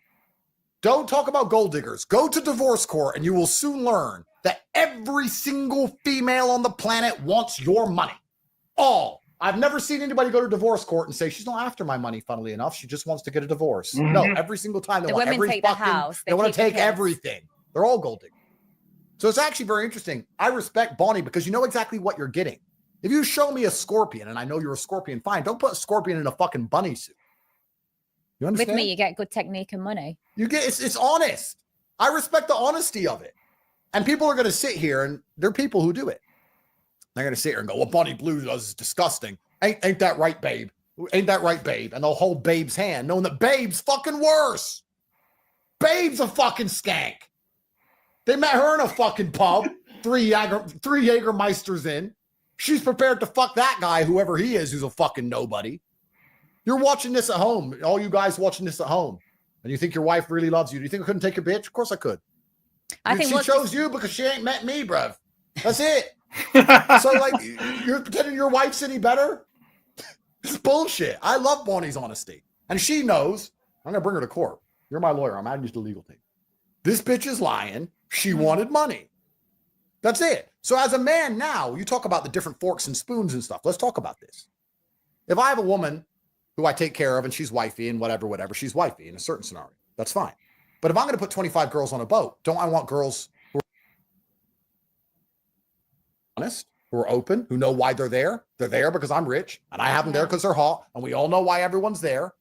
[SPEAKER 3] Don't talk about gold diggers. Go to divorce court, and you will soon learn that every single female on the planet wants your money. All. I've never seen anybody go to divorce court and say, she's not after my money, funnily enough. She just wants to get a divorce.
[SPEAKER 1] Mm-hmm.
[SPEAKER 3] No, every single time they want every
[SPEAKER 6] take the house.
[SPEAKER 3] They want to take everything. They're all gold diggers. So it's actually very interesting. I respect Bonnie because you know exactly what you're getting. If you show me a scorpion and I know you're a scorpion, fine. Don't put a scorpion in a fucking bunny suit. You understand?
[SPEAKER 6] With me, you get good technique and money.
[SPEAKER 3] You get it's honest. I respect the honesty of it. And people are going to sit here, and there are people who do it. They're going to sit here and go, well, Bonnie Blue does is disgusting. Ain't that right, babe? Ain't that right, babe? And they'll hold Babe's hand, knowing that Babe's fucking worse. Babe's a fucking skank. They met her in a fucking pub, three Jägermeisters in. She's prepared to fuck that guy, whoever he is, who's a fucking nobody. You're watching this at home, all you guys watching this at home, and you think your wife really loves you. Do you think I couldn't take your bitch? Of course I could.
[SPEAKER 6] I think
[SPEAKER 3] she chose you because she ain't met me, bruv. That's it. So, like, you're pretending your wife's any better? It's bullshit. I love Bonnie's honesty. And she knows. I'm going to bring her to court. You're my lawyer. I'm adding you to the legal team. This bitch is lying. She wanted money. That's it. So as a man now, you talk about the different forks and spoons and stuff. Let's talk about this. If I have a woman who I take care of and she's wifey and whatever, she's wifey in a certain scenario, that's fine. But if I'm going to put 25 girls on a boat, don't I want girls who are honest, who are open, who know why they're there? They're there because I'm rich, and I have them there because they're hot, and we all know why everyone's there.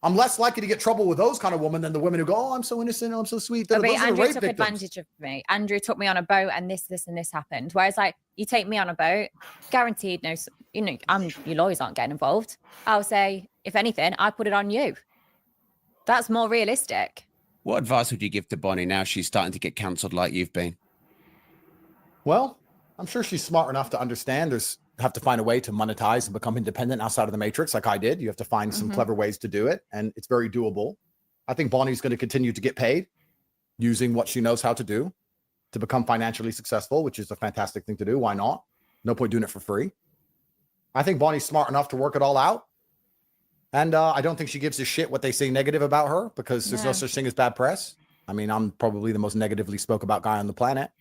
[SPEAKER 3] I'm less likely to get trouble with those kind of women than the women who go, oh, I'm so innocent, I'm so sweet.
[SPEAKER 6] But Andrew took advantage of me. Andrew took me on a boat, and this, and this happened. Whereas, like, you take me on a boat, guaranteed, no, you know, your lawyers aren't getting involved. I'll say, if anything, I put it on you. That's more realistic.
[SPEAKER 21] What advice would you give to Bonnie now she's starting to get cancelled like you've been?
[SPEAKER 3] Well, I'm sure she's smart enough to understand have to find a way to monetize and become independent outside of the matrix like I did. You have to find some clever ways to do it, and it's very doable. I think Bonnie's going to continue to get paid using what she knows how to do to become financially successful, which is a fantastic thing to do. Why not? No point doing it for free. I think Bonnie's smart enough to work it all out. And I don't think she gives a shit what they say negative about her, because there's no such thing as bad press. I mean, I'm probably the most negatively spoke about guy on the planet.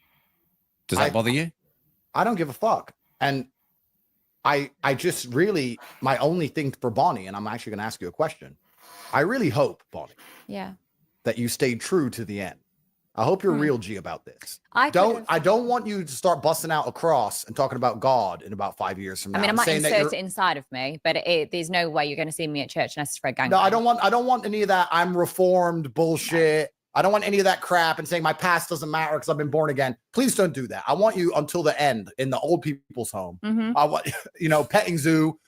[SPEAKER 21] Does that bother you?
[SPEAKER 3] I don't give a fuck. And I just really, my only thing for Bonnie, and I'm actually going to ask you a question. I really hope, Bonnie, that you stayed true to the end. I hope you're real G about this. I don't want you to start busting out a cross and talking about God in about 5 years from now.
[SPEAKER 6] I mean, I might insert it inside of me, but there's no way you're going to see me at church unless it's for a gang.
[SPEAKER 3] No, I don't want any of that. I'm reformed bullshit. I don't want any of that crap and saying my past doesn't matter because I've been born again. Please don't do that. I want you until the end in the old people's home. I want, petting zoo,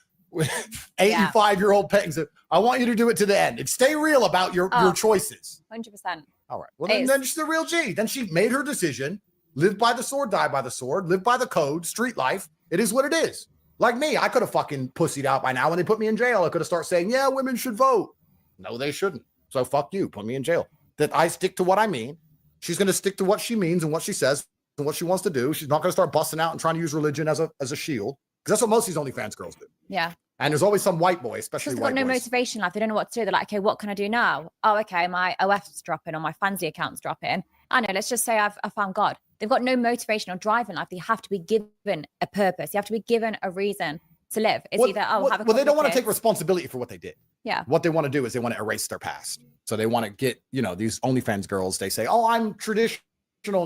[SPEAKER 3] 85-year-old petting zoo. I want you to do it to the end and stay real about your choices.
[SPEAKER 6] 100%.
[SPEAKER 3] All right. Well, then she's the real G. Then she made her decision. Live by the sword, die by the sword. Live by the code. Street life. It is what it is. Like me, I could have fucking pussied out by now when they put me in jail. I could have started saying, yeah, women should vote. No, they shouldn't. So fuck you. Put me in jail. That I stick to what I mean. She's going to stick to what she means and what she says and what she wants to do. She's not going to start busting out and trying to use religion as a shield, because that's what most of these OnlyFans girls do.
[SPEAKER 6] Yeah.
[SPEAKER 3] And there's always some white boy, especially white boys.
[SPEAKER 6] They've got no motivation. Like, they don't know what to do. They're like, okay, what can I do now? Oh, okay, my OF's dropping or my fancy account's dropping. I know, let's just say I found God. They've got no motivation or drive in life. They have to be given a purpose. You have to be given a reason to live. It's either, have a
[SPEAKER 3] well, they don't want to take responsibility for what they did.
[SPEAKER 6] Yeah.
[SPEAKER 3] What they want to do is they want to erase their past. So they want to get, these OnlyFans girls, they say, oh, I'm traditional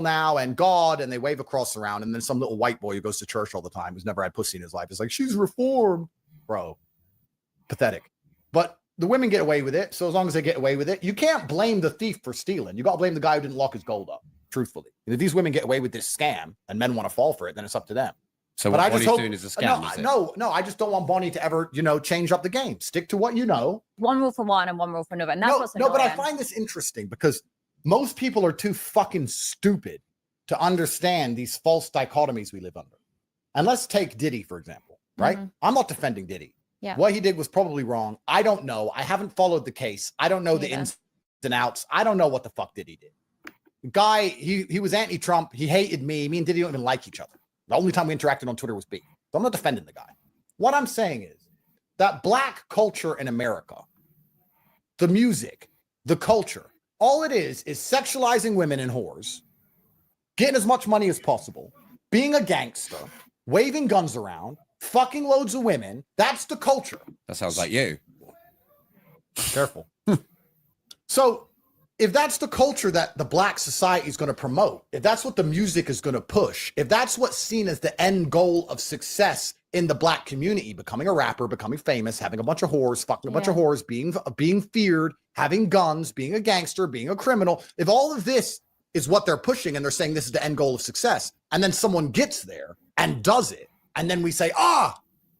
[SPEAKER 3] now and God, and they wave a cross around. And then some little white boy who goes to church all the time, who's never had pussy in his life, is like, she's reformed. Bro, pathetic. But the women get away with it. So as long as they get away with it, you can't blame the thief for stealing. You got to blame the guy who didn't lock his gold up, truthfully. And if these women get away with this scam and men want to fall for it, then it's up to them.
[SPEAKER 21] So what Bonnie's doing is a scam,
[SPEAKER 3] No, I just don't want Bonnie to ever, change up the game. Stick to what you know.
[SPEAKER 6] One rule for one and one rule for another. And that's what's annoying.
[SPEAKER 3] But I find this interesting because most people are too fucking stupid to understand these false dichotomies we live under. And let's take Diddy, for example, right? I'm not defending Diddy.
[SPEAKER 6] Yeah.
[SPEAKER 3] What he did was probably wrong. I don't know. I haven't followed the case. I don't know the ins and outs. I don't know what the fuck Diddy did. The guy, he was anti-Trump. He hated me. Me and Diddy don't even like each other. The only time we interacted on Twitter was beef. So I'm not defending the guy. What I'm saying is that black culture in America, the music, the culture, all it is sexualizing women and whores, getting as much money as possible, being a gangster, waving guns around, fucking loads of women. That's the culture.
[SPEAKER 21] That sounds like you.
[SPEAKER 3] Careful. So if that's the culture that the black society is going to promote, if that's what the music is going to push, if that's what's seen as the end goal of success in the black community, becoming a rapper, becoming famous, having a bunch of whores, fucking a bunch of whores, being feared, having guns, being a gangster, being a criminal, if all of this is what they're pushing, and they're saying this is the end goal of success. And then someone gets there and does it, and then we say,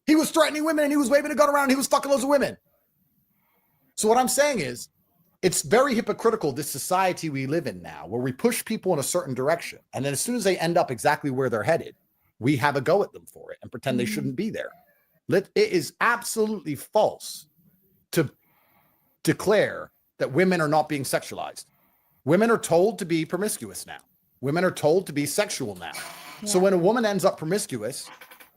[SPEAKER 3] he was threatening women and he was waving a gun around and he was fucking loads of women. So what I'm saying is, it's very hypocritical, this society we live in now, where we push people in a certain direction, and then as soon as they end up exactly where they're headed, we have a go at them for it and pretend they shouldn't be there. It is absolutely false to declare that women are not being sexualized. Women are told to be promiscuous now. Women are told to be sexual now. So when a woman ends up promiscuous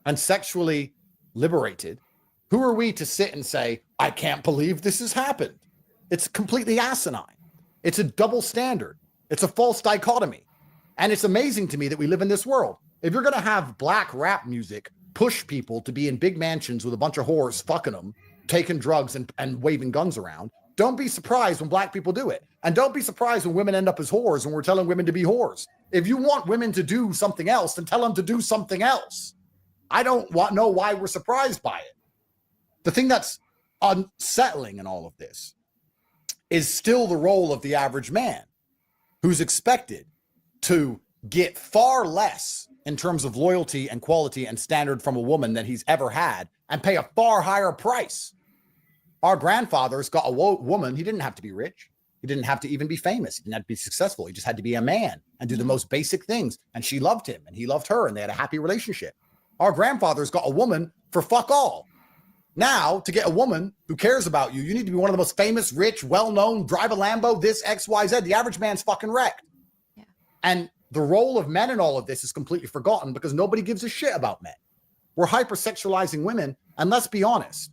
[SPEAKER 3] and sexually liberated, who are we to sit and say, I can't believe this has happened? It's completely asinine. It's a double standard. It's a false dichotomy. And it's amazing to me that we live in this world. If you're going to have black rap music push people to be in big mansions with a bunch of whores fucking them, taking drugs and waving guns around, don't be surprised when black people do it. And don't be surprised when women end up as whores and we're telling women to be whores. If you want women to do something else, then tell them to do something else. I don't know why we're surprised by it. The thing that's unsettling in all of this is still the role of the average man, who's expected to get far less in terms of loyalty and quality and standard from a woman than he's ever had, and pay a far higher price. Our grandfathers got a woman. He didn't have to be rich. He didn't have to even be famous. He didn't have to be successful. He just had to be a man and do the most basic things. And she loved him and he loved her and they had a happy relationship. Our grandfathers got a woman for fuck all. Now, to get a woman who cares about you, you need to be one of the most famous, rich, well-known, drive a Lambo, this, X, Y, Z. The average man's fucking wrecked. Yeah. And the role of men in all of this is completely forgotten because nobody gives a shit about men. We're hypersexualizing women. And let's be honest,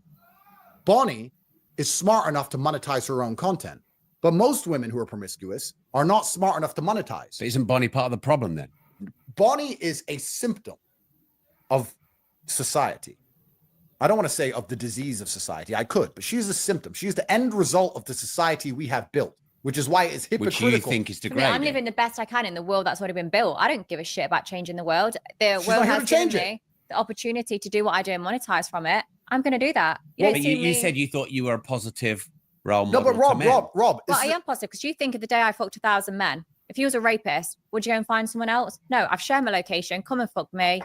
[SPEAKER 3] Bonnie is smart enough to monetize her own content. But most women who are promiscuous are not smart enough to monetize.
[SPEAKER 21] But isn't Bonnie part of the problem then?
[SPEAKER 3] Bonnie is a symptom of society. I don't want to say of the disease of society. I could, but she's a symptom. She's the end result of the society we have built, which is why it's hypocritical.
[SPEAKER 21] Which you think is degrading.
[SPEAKER 6] I'm living the best I can in the world that's already been built. I don't give a shit about changing the world. The
[SPEAKER 3] She's
[SPEAKER 6] world
[SPEAKER 3] not here
[SPEAKER 6] has
[SPEAKER 3] to change
[SPEAKER 6] given
[SPEAKER 3] it.
[SPEAKER 6] me the opportunity to do what I do and monetize from it. I'm going to do that.
[SPEAKER 21] But you said you thought you were a positive role model.
[SPEAKER 3] No, but Rob.
[SPEAKER 6] Well, I am positive because you think of the day I fucked 1,000 men. If you was a rapist, would you go and find someone else? No, I've shared my location. Come and fuck me.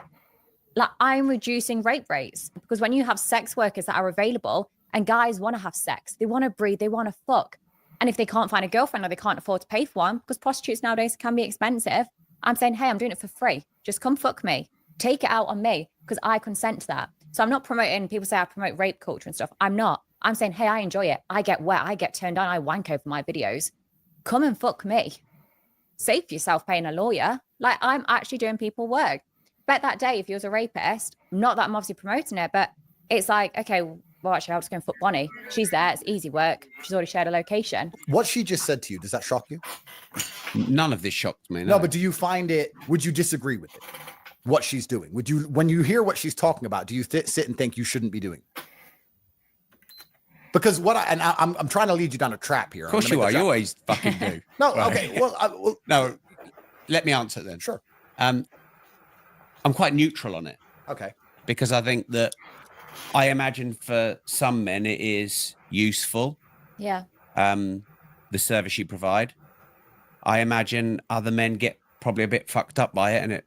[SPEAKER 6] Like, I'm reducing rape rates because when you have sex workers that are available and guys want to have sex, they want to breathe, they want to fuck. And if they can't find a girlfriend or they can't afford to pay for one, because prostitutes nowadays can be expensive, I'm saying, hey, I'm doing it for free. Just come fuck me. Take it out on me because I consent to that. So I'm not promoting, people say I promote rape culture and stuff. I'm not. I'm saying, hey, I enjoy it. I get wet. I get turned on. I wank over my videos. Come and fuck me. Save yourself paying a lawyer. Like, I'm actually doing people work. Bet that day, if you was a rapist, not that I'm obviously promoting it, but it's like, okay, well, actually, I'll just go and fuck Bonnie. She's there. It's easy work. She's already shared a location.
[SPEAKER 3] What she just said to you, does that shock you?
[SPEAKER 21] None of this shocked me.
[SPEAKER 3] No, but do you find it, would you disagree with it? What she's doing? Would you, when you hear what she's talking about, do you sit and think you shouldn't be doing it? Because I'm trying to lead you down a trap here.
[SPEAKER 21] Of course you are. You always fucking do.
[SPEAKER 3] No,
[SPEAKER 21] Right.
[SPEAKER 3] okay. Well,
[SPEAKER 21] no, let me answer then.
[SPEAKER 3] Sure.
[SPEAKER 21] I'm quite neutral on it.
[SPEAKER 3] Okay.
[SPEAKER 21] Because I think that I imagine for some men it is useful.
[SPEAKER 6] Yeah.
[SPEAKER 21] The service you provide. I imagine other men get probably a bit fucked up by it, and it.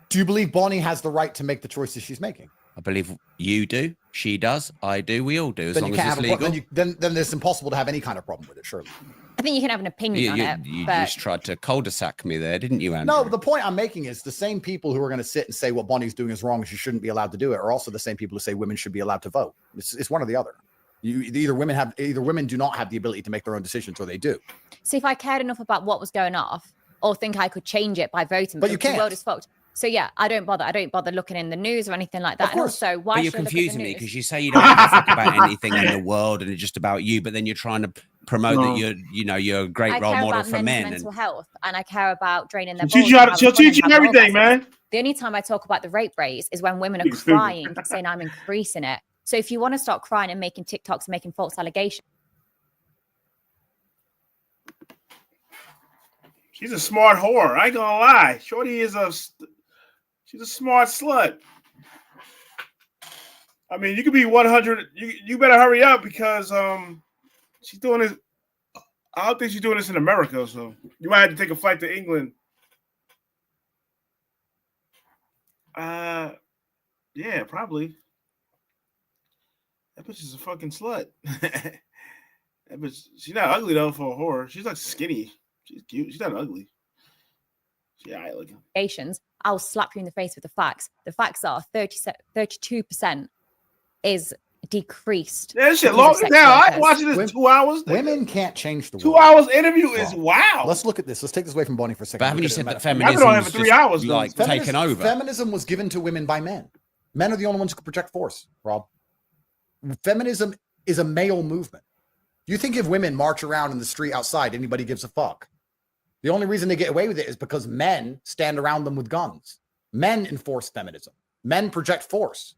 [SPEAKER 3] Do you believe Bonnie has the right to make the choices she's making?
[SPEAKER 21] I believe you do. She does. I do. We all do. As long as it's legal.
[SPEAKER 3] Then it's impossible to have any kind of problem with it, surely.
[SPEAKER 6] I think you can have an opinion on it.
[SPEAKER 21] You
[SPEAKER 6] but...
[SPEAKER 21] just tried to cul-de-sac me there, didn't you, Andrew?
[SPEAKER 3] No, the point I'm making is the same people who are going to sit and say what Bonnie's doing is wrong and she shouldn't be allowed to do it are also the same people who say women should be allowed to vote. It's one or the other. Either women do not have the ability to make their own decisions or they do.
[SPEAKER 6] See, if I cared enough about what was going off or think I could change it by voting,
[SPEAKER 3] but you can't.
[SPEAKER 6] The world is fucked. So yeah, I don't bother looking in the news or anything like that.
[SPEAKER 3] Of course.
[SPEAKER 6] And also, why
[SPEAKER 21] but you're
[SPEAKER 6] should I look at the
[SPEAKER 21] confusing me
[SPEAKER 6] news?
[SPEAKER 21] because you say you don't give a fuck about anything in the world and it's just about you, but then you're trying to promote that you're a great role model for men.
[SPEAKER 6] Mental health, and I care about draining their
[SPEAKER 1] She'll teach you everything, man.
[SPEAKER 6] The only time I talk about the rape rates is when women are crying, saying I'm increasing it. So if you want to start crying and making TikToks and making false allegations.
[SPEAKER 1] She's a smart whore. I ain't gonna lie. Shorty is she's a smart slut. I mean, you could be 100. You better hurry up because she's doing this I don't think she's doing this in America, so you might have to take a flight to England. Yeah, probably. That bitch is a fucking slut. That bitch, she's not ugly though for a whore. She's like skinny. She's cute. She's not ugly. She's alright looking.
[SPEAKER 6] I'll slap you in the face with the facts. The facts are 32% is decreased.
[SPEAKER 1] Yeah, this shit long down. I'm watching this 2 hours.
[SPEAKER 3] Women can't change the world.
[SPEAKER 1] 2 hours interview is wow.
[SPEAKER 3] Let's look at this. Let's take this away from Bonnie for a second.
[SPEAKER 21] But haven't you
[SPEAKER 3] Look at
[SPEAKER 21] said
[SPEAKER 3] it
[SPEAKER 21] that
[SPEAKER 3] metaphor.
[SPEAKER 21] feminism
[SPEAKER 1] for 3 hours,
[SPEAKER 21] like taken over?
[SPEAKER 3] Feminism was given to women by men. Men are the only ones who can project force, Rob. Feminism is a male movement. You think if women march around in the street outside, anybody gives a fuck? The only reason they get away with it is because men stand around them with guns. Men enforce feminism. Men project force.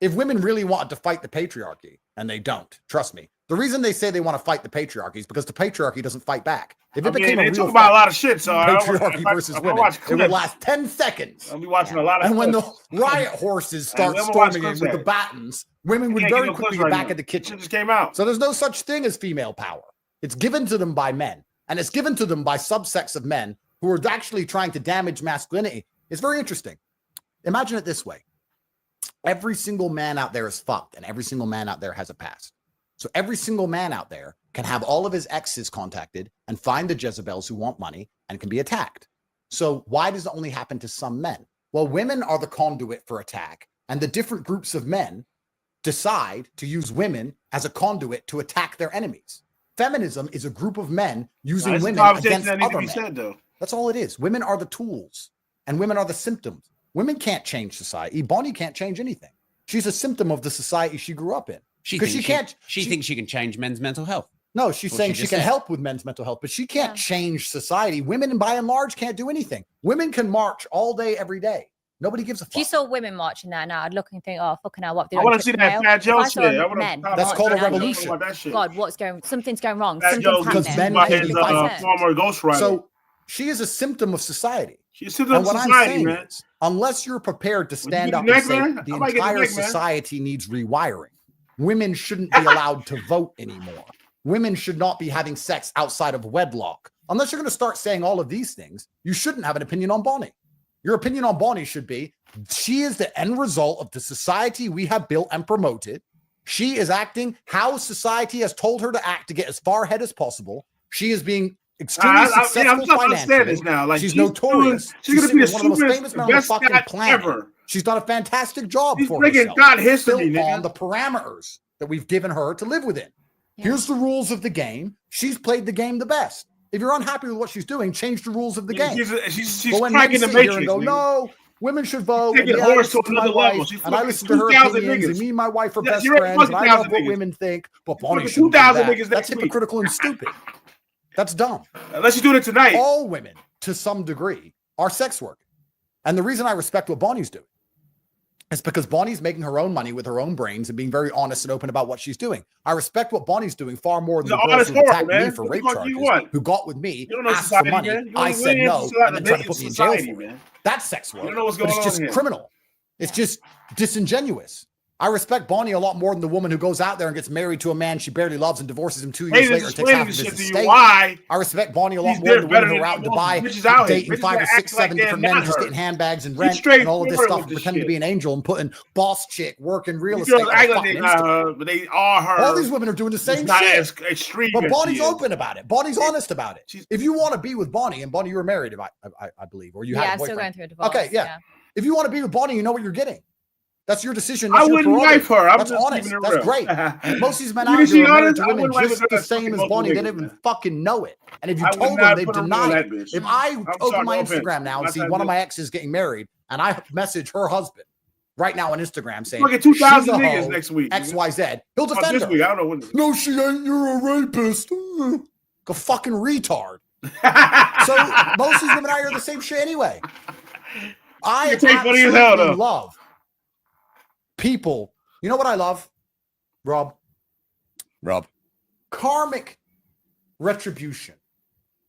[SPEAKER 3] If women really wanted to fight the patriarchy, and they don't, trust me, the reason they say they want to fight the patriarchy is because the patriarchy doesn't fight back. If it became a
[SPEAKER 1] they
[SPEAKER 3] real
[SPEAKER 1] talk about
[SPEAKER 3] fight,
[SPEAKER 1] a lot of shit, so
[SPEAKER 3] patriarchy versus women, it would last 10 seconds.
[SPEAKER 1] I'll be watching a lot of
[SPEAKER 3] And when the
[SPEAKER 1] clips.
[SPEAKER 3] riot horses start
[SPEAKER 1] And we'll watch
[SPEAKER 3] storming in
[SPEAKER 1] clips
[SPEAKER 3] with
[SPEAKER 1] at
[SPEAKER 3] the
[SPEAKER 1] it.
[SPEAKER 3] batons, women would
[SPEAKER 1] can't get
[SPEAKER 3] very
[SPEAKER 1] no
[SPEAKER 3] quickly
[SPEAKER 1] clips
[SPEAKER 3] get
[SPEAKER 1] right
[SPEAKER 3] back
[SPEAKER 1] now.
[SPEAKER 3] in the kitchen.
[SPEAKER 1] It just came out.
[SPEAKER 3] So there's no such thing as female power. It's given to them by men. And it's given to them by subsects of men who are actually trying to damage masculinity. It's very interesting. Imagine it this way. Every single man out there is fucked, and every single man out there has a past. So every single man out there can have all of his exes contacted and find the Jezebels who want money and can be attacked. So why does it only happen to some men? Well, women are the conduit for attack, and the different groups of men decide to use women as a conduit to attack their enemies. Feminism is a group of men using
[SPEAKER 1] That's a
[SPEAKER 3] women
[SPEAKER 1] conversation
[SPEAKER 3] against
[SPEAKER 1] that needs to
[SPEAKER 3] other
[SPEAKER 1] be
[SPEAKER 3] men.
[SPEAKER 1] said, though.
[SPEAKER 3] That's all it is. Women are the tools, and women are the symptoms. Women can't change society. Bonnie can't change anything. She's a symptom of the society she grew up in.
[SPEAKER 21] She
[SPEAKER 3] Because
[SPEAKER 21] thinks she thinks she can change men's mental health.
[SPEAKER 3] No, she's
[SPEAKER 21] What
[SPEAKER 3] saying
[SPEAKER 21] she
[SPEAKER 3] she
[SPEAKER 21] just
[SPEAKER 3] can
[SPEAKER 21] said.
[SPEAKER 3] help with men's mental health, but she can't change society. Women, by and large, can't do anything. Women can march all day, every day. Nobody gives a
[SPEAKER 6] If you
[SPEAKER 3] fuck.
[SPEAKER 6] saw women marching there now, I'd look and think, oh, fucking hell, what
[SPEAKER 1] I wanna see that Fat Joe shit. I wanna-
[SPEAKER 6] Men
[SPEAKER 1] That's
[SPEAKER 3] called a
[SPEAKER 6] marching there,
[SPEAKER 3] revolution.
[SPEAKER 1] About that shit.
[SPEAKER 6] God, something's going wrong.
[SPEAKER 1] Fat Joe
[SPEAKER 6] Something's
[SPEAKER 1] because
[SPEAKER 6] happening.
[SPEAKER 1] men
[SPEAKER 6] Like,
[SPEAKER 1] his
[SPEAKER 6] be concerned.
[SPEAKER 1] former ghostwriter.
[SPEAKER 3] So she is a symptom of society.
[SPEAKER 1] She's a symptom
[SPEAKER 3] And
[SPEAKER 1] of
[SPEAKER 3] what
[SPEAKER 1] society,
[SPEAKER 3] I'm saying
[SPEAKER 1] man.
[SPEAKER 3] is, unless you're prepared to stand
[SPEAKER 1] get
[SPEAKER 3] up
[SPEAKER 1] the
[SPEAKER 3] and
[SPEAKER 1] neck,
[SPEAKER 3] say
[SPEAKER 1] man?
[SPEAKER 3] the
[SPEAKER 1] I might get the
[SPEAKER 3] entire
[SPEAKER 1] neck, man.
[SPEAKER 3] society needs rewiring, women shouldn't be allowed to vote anymore. Women should not be having sex outside of wedlock. Unless you're going to start saying all of these things, you shouldn't have an opinion on Bonnie. Your opinion on Bonnie should be, she is the end result of the society we have built and promoted. She is acting how society has told her to act to get as far ahead as possible. She is being extremely
[SPEAKER 1] I'm
[SPEAKER 3] successful
[SPEAKER 1] starting to understand
[SPEAKER 3] financially.
[SPEAKER 1] this now. Like,
[SPEAKER 3] she's
[SPEAKER 1] she's
[SPEAKER 3] notorious.
[SPEAKER 1] doing- she's gonna
[SPEAKER 3] sitting
[SPEAKER 1] be
[SPEAKER 3] with
[SPEAKER 1] the
[SPEAKER 3] one of the most
[SPEAKER 1] super-
[SPEAKER 3] famous men on the
[SPEAKER 1] best
[SPEAKER 3] fucking
[SPEAKER 1] stat
[SPEAKER 3] planet.
[SPEAKER 1] ever.
[SPEAKER 3] She's done a fantastic job
[SPEAKER 1] She's
[SPEAKER 3] for
[SPEAKER 1] bringing
[SPEAKER 3] herself.
[SPEAKER 1] God history,
[SPEAKER 3] built
[SPEAKER 1] nigga.
[SPEAKER 3] on the parameters that we've given her to live within. Here's the rules of the game. She's played the game the best. If you're unhappy with what she's doing, change the rules of the game.
[SPEAKER 1] She's
[SPEAKER 3] But when men
[SPEAKER 1] cracking the
[SPEAKER 3] sit here and
[SPEAKER 1] matrix,
[SPEAKER 3] go,
[SPEAKER 1] nigga.
[SPEAKER 3] no, women should vote.
[SPEAKER 1] Taking
[SPEAKER 3] And
[SPEAKER 1] the
[SPEAKER 3] yeah, I
[SPEAKER 1] horse to
[SPEAKER 3] listen my
[SPEAKER 1] another
[SPEAKER 3] wife,
[SPEAKER 1] level. She's
[SPEAKER 3] and I
[SPEAKER 1] fucking
[SPEAKER 3] listen to her
[SPEAKER 1] 2,000
[SPEAKER 3] opinions,
[SPEAKER 1] niggas.
[SPEAKER 3] and me and my wife are
[SPEAKER 1] Yeah,
[SPEAKER 3] best
[SPEAKER 1] you're right,
[SPEAKER 3] friends, and I love
[SPEAKER 1] 2,000
[SPEAKER 3] what
[SPEAKER 1] niggas.
[SPEAKER 3] women think, but
[SPEAKER 1] She's
[SPEAKER 3] Bonnie
[SPEAKER 1] fucking
[SPEAKER 3] shouldn't do
[SPEAKER 1] 2,000
[SPEAKER 3] that.
[SPEAKER 1] niggas
[SPEAKER 3] That's
[SPEAKER 1] next week.
[SPEAKER 3] hypocritical and stupid. That's dumb.
[SPEAKER 1] Unless you do it tonight.
[SPEAKER 3] All women, to some degree, are sex working. And the reason I respect what Bonnie's doing is because Bonnie's making her own money with her own brains and being very honest and open about what she's doing. I respect what Bonnie's doing far more than
[SPEAKER 1] She's
[SPEAKER 3] the
[SPEAKER 1] an
[SPEAKER 3] girls
[SPEAKER 1] honest
[SPEAKER 3] who attacked
[SPEAKER 1] whore,
[SPEAKER 3] me
[SPEAKER 1] man.
[SPEAKER 3] for
[SPEAKER 1] What the
[SPEAKER 3] rape
[SPEAKER 1] fuck do you
[SPEAKER 3] charges,
[SPEAKER 1] want?
[SPEAKER 3] who got with me,
[SPEAKER 1] You don't know
[SPEAKER 3] asked for
[SPEAKER 1] society,
[SPEAKER 3] money.
[SPEAKER 1] man. You
[SPEAKER 3] I
[SPEAKER 1] only
[SPEAKER 3] said
[SPEAKER 1] live in
[SPEAKER 3] no,
[SPEAKER 1] society-
[SPEAKER 3] and then tried to put me in jail
[SPEAKER 1] society,
[SPEAKER 3] for it.
[SPEAKER 1] man.
[SPEAKER 3] That's sex work.
[SPEAKER 1] You don't know what's
[SPEAKER 3] but
[SPEAKER 1] going
[SPEAKER 3] it's
[SPEAKER 1] on
[SPEAKER 3] just
[SPEAKER 1] here.
[SPEAKER 3] criminal. It's just disingenuous. I respect Bonnie a lot more than the woman who goes out there and gets married to a man she barely loves and divorces him 2 years
[SPEAKER 1] Ladies
[SPEAKER 3] later and takes
[SPEAKER 1] explaining
[SPEAKER 3] half of
[SPEAKER 1] this
[SPEAKER 3] his
[SPEAKER 1] shit to you.
[SPEAKER 3] estate.
[SPEAKER 1] Why?
[SPEAKER 3] I respect Bonnie a lot
[SPEAKER 1] She's
[SPEAKER 3] more than the
[SPEAKER 1] better
[SPEAKER 3] women who are
[SPEAKER 1] than
[SPEAKER 3] out in
[SPEAKER 1] most
[SPEAKER 3] Dubai
[SPEAKER 1] bitches out here.
[SPEAKER 3] dating
[SPEAKER 1] Bitches
[SPEAKER 3] 5 or
[SPEAKER 1] that
[SPEAKER 3] 6,
[SPEAKER 1] act like
[SPEAKER 3] 7
[SPEAKER 1] they're
[SPEAKER 3] different men,
[SPEAKER 1] not
[SPEAKER 3] just
[SPEAKER 1] her.
[SPEAKER 3] getting handbags and
[SPEAKER 1] She's
[SPEAKER 3] rent and all of this
[SPEAKER 1] straightforward
[SPEAKER 3] stuff,
[SPEAKER 1] with this
[SPEAKER 3] pretending to
[SPEAKER 1] shit.
[SPEAKER 3] be an angel and putting boss chick working real
[SPEAKER 1] These
[SPEAKER 3] estate
[SPEAKER 1] girls
[SPEAKER 3] on
[SPEAKER 1] act like
[SPEAKER 3] fucking
[SPEAKER 1] they not
[SPEAKER 3] Instagram.
[SPEAKER 1] her, but they are her.
[SPEAKER 3] All these women are doing the
[SPEAKER 1] It's
[SPEAKER 3] same
[SPEAKER 1] not
[SPEAKER 3] shit.
[SPEAKER 1] as extreme
[SPEAKER 3] But
[SPEAKER 1] as
[SPEAKER 3] Bonnie's
[SPEAKER 1] she is.
[SPEAKER 3] open about it. Bonnie's honest about it. If you want to be with Bonnie, and Bonnie, you were married, I believe, or you had a
[SPEAKER 6] Yeah, I'm
[SPEAKER 3] boyfriend.
[SPEAKER 6] still going through a divorce.
[SPEAKER 3] Okay, yeah. If you want to be with Bonnie, you know what you're getting. That's your decision.
[SPEAKER 1] I
[SPEAKER 3] That's your
[SPEAKER 1] wouldn't
[SPEAKER 3] prerogative.
[SPEAKER 1] wife her. I'm
[SPEAKER 3] That's
[SPEAKER 1] just
[SPEAKER 3] honest.
[SPEAKER 1] keeping it
[SPEAKER 3] That's
[SPEAKER 1] real.
[SPEAKER 3] great. Most of these men
[SPEAKER 1] You
[SPEAKER 3] out
[SPEAKER 1] think
[SPEAKER 3] here
[SPEAKER 1] she
[SPEAKER 3] are married
[SPEAKER 1] honest?
[SPEAKER 3] to
[SPEAKER 1] I
[SPEAKER 3] women
[SPEAKER 1] wouldn't wife
[SPEAKER 3] just
[SPEAKER 1] her.
[SPEAKER 3] the
[SPEAKER 1] That's
[SPEAKER 3] same
[SPEAKER 1] fucking
[SPEAKER 3] as
[SPEAKER 1] most
[SPEAKER 3] Bonnie. They
[SPEAKER 1] niggas,
[SPEAKER 3] don't even
[SPEAKER 1] man.
[SPEAKER 3] fucking know it. And if you
[SPEAKER 1] I would
[SPEAKER 3] told them,
[SPEAKER 1] not
[SPEAKER 3] they
[SPEAKER 1] put a ring
[SPEAKER 3] deny
[SPEAKER 1] on
[SPEAKER 3] it.
[SPEAKER 1] that bitch.
[SPEAKER 3] If I
[SPEAKER 1] I'm
[SPEAKER 3] open
[SPEAKER 1] sorry,
[SPEAKER 3] my
[SPEAKER 1] no offense.
[SPEAKER 3] Instagram now and
[SPEAKER 1] Not
[SPEAKER 3] see
[SPEAKER 1] trying
[SPEAKER 3] one
[SPEAKER 1] to
[SPEAKER 3] of my exes getting married, and I message her husband right now on Instagram saying,
[SPEAKER 1] Fucking 2,000
[SPEAKER 3] she's a
[SPEAKER 1] niggas
[SPEAKER 3] hoe,
[SPEAKER 1] next week.
[SPEAKER 3] XYZ, he'll
[SPEAKER 1] Oh,
[SPEAKER 3] defend
[SPEAKER 1] this
[SPEAKER 3] her.
[SPEAKER 1] week, I don't know when.
[SPEAKER 3] No, she ain't. You're a rapist. Go fucking retard. So most of these women out here are the same shit anyway. I
[SPEAKER 1] You take money as hell,
[SPEAKER 3] absolutely
[SPEAKER 1] though.
[SPEAKER 3] love people. You know what I love, Rob? Karmic retribution.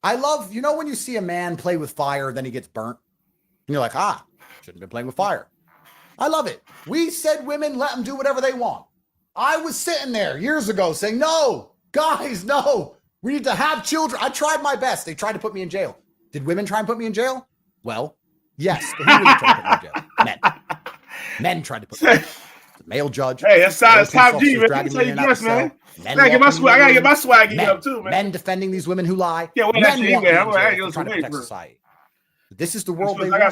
[SPEAKER 3] I love, you know, when you see a man play with fire, then he gets burnt. And you're like, shouldn't have been playing with fire. I love it. We said women, let them do whatever they want. I was sitting there years ago saying, no, guys, no. We need to have children. I tried my best. They tried to put me in jail. Did women try and put me in jail? Well, yes. But who really tried to put me in jail? Men. Men tried to put me in jail. The male judge.
[SPEAKER 1] Hey, that's top G, man. That's how you dress, man. I gotta get my swag up too, man.
[SPEAKER 3] Men defending these women who lie.
[SPEAKER 1] Yeah, well,
[SPEAKER 3] men
[SPEAKER 1] that's
[SPEAKER 3] want
[SPEAKER 1] you,
[SPEAKER 3] me in
[SPEAKER 1] man.
[SPEAKER 3] jail for trying to protect society. This is the world they want.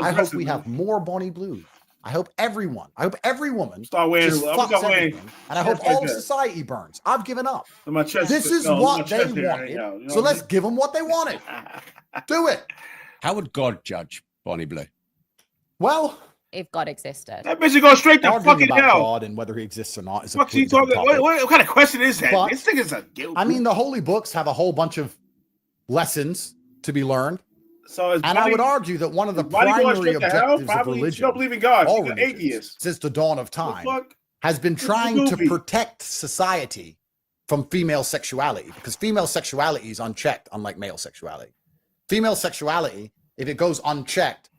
[SPEAKER 3] I hope we have more Bonnie Blues. I hope every woman
[SPEAKER 1] start wearing.
[SPEAKER 3] just fucks everything, and I hope all of society burns. I've given up. This is what they wanted, so let's give them what they wanted. Do it.
[SPEAKER 21] How would God judge Bonnie Blue?
[SPEAKER 3] Well,
[SPEAKER 6] if God existed,
[SPEAKER 1] that bitch is going straight to fucking
[SPEAKER 3] about
[SPEAKER 1] hell.
[SPEAKER 3] God and whether he exists or not is a
[SPEAKER 1] what kind of question is that?
[SPEAKER 3] But,
[SPEAKER 1] this thing is a guilt.
[SPEAKER 3] I mean, the holy books have a whole bunch of lessons to be learned.
[SPEAKER 1] So
[SPEAKER 3] I would argue that one of the primary objectives of religion,
[SPEAKER 1] don't believe in God,
[SPEAKER 3] all
[SPEAKER 1] religions, atheist,
[SPEAKER 3] since the dawn of time, has been trying to protect society from female sexuality, because female sexuality is unchecked, unlike male sexuality. Female sexuality, if it goes unchecked,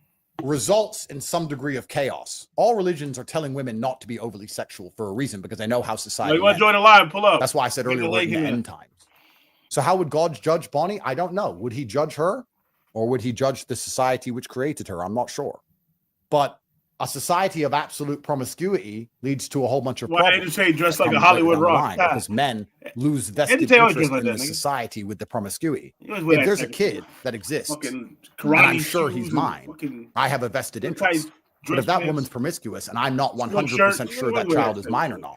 [SPEAKER 3] results in some degree of chaos. All religions are telling women not to be overly sexual for a reason, because they know how society.
[SPEAKER 1] You want to join the line? Pull up.
[SPEAKER 3] That's why I said earlier we're in the end times. So how would God judge Bonnie? I don't know. Would he judge her? Or would he judge the society which created her? I'm not sure. But a society of absolute promiscuity leads to a whole bunch of problems.
[SPEAKER 1] Why dressed like a Hollywood rock?
[SPEAKER 3] Because men lose vested interest in the society with the promiscuity. If there's a kid that exists, and I'm sure he's mine, I have a vested interest. But if that woman's promiscuous and I'm not 100% sure that child is mine or not,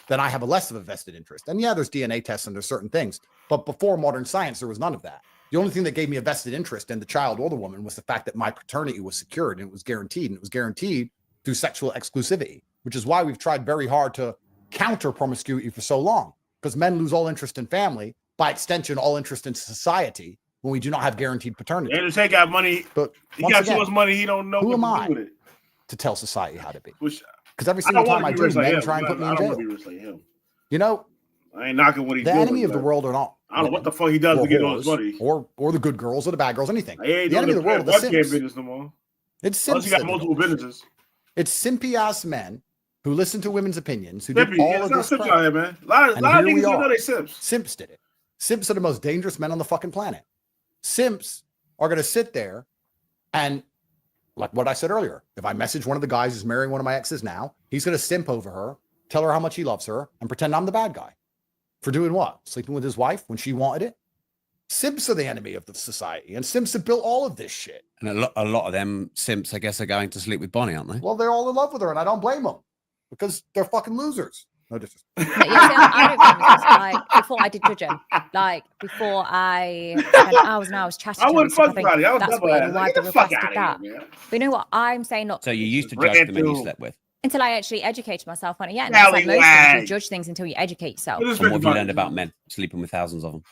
[SPEAKER 3] then I have a less of a vested interest. And yeah, there's DNA tests and there's certain things. But before modern science, there was none of that. The only thing that gave me a vested interest in the child or the woman was the fact that my paternity was secured and it was guaranteed. And it was guaranteed through sexual exclusivity, which is why we've tried very hard to counter promiscuity for so long, because men lose all interest in family, by extension, all interest in society, when we do not have guaranteed paternity.
[SPEAKER 1] And Tate got money, but he got too much money, he don't know
[SPEAKER 3] who
[SPEAKER 1] what
[SPEAKER 3] am
[SPEAKER 1] to
[SPEAKER 3] I
[SPEAKER 1] do with it.
[SPEAKER 3] To tell society how to be. Because every single time I do, men try and put me in jail. You know,
[SPEAKER 1] I ain't knocking what he's
[SPEAKER 3] the
[SPEAKER 1] doing.
[SPEAKER 3] The enemy of the world are not.
[SPEAKER 1] I don't know what the fuck he does to get all his money.
[SPEAKER 3] Or the good girls or the bad girls, anything.
[SPEAKER 1] The
[SPEAKER 3] enemy of the world are the simps.
[SPEAKER 1] Business no more.
[SPEAKER 3] It's simps.
[SPEAKER 1] He got multiple businesses.
[SPEAKER 3] It's simpy ass men who listen to women's opinions, who do all of this crap.
[SPEAKER 1] Here, man. A lot of niggas don't know they simps.
[SPEAKER 3] Simps did it. Simps are the most dangerous men on the fucking planet. Simps are going to sit there and, like what I said earlier, if I message one of the guys who's marrying one of my exes now, he's going to simp over her, tell her how much he loves her, and pretend I'm the bad guy. For doing what? Sleeping with his wife when she wanted it? Simps are the enemy of the society, and simps have built all of this shit.
[SPEAKER 21] And a lot of them simps, I guess, are going to sleep with Bonnie, aren't they?
[SPEAKER 3] Well, they're all in love with her, and I don't blame them, because they're fucking losers. No disrespect.
[SPEAKER 6] I don't think this, like, before I did judge him, like before I spent hours and hours chatting to him,
[SPEAKER 1] wouldn't fuck about it. I would
[SPEAKER 6] that's
[SPEAKER 1] double
[SPEAKER 6] weird.
[SPEAKER 1] that.
[SPEAKER 6] Why
[SPEAKER 1] Get
[SPEAKER 6] they
[SPEAKER 1] the fuck
[SPEAKER 6] requested
[SPEAKER 1] out of
[SPEAKER 6] that?
[SPEAKER 1] here, man.
[SPEAKER 6] But you know what? I'm saying not.
[SPEAKER 21] So you used to judge the men you slept with.
[SPEAKER 6] Until I actually educated myself on it. Yeah, and it's like most things, you judge things until you educate yourself.
[SPEAKER 21] And what have you learned about men sleeping with thousands of them?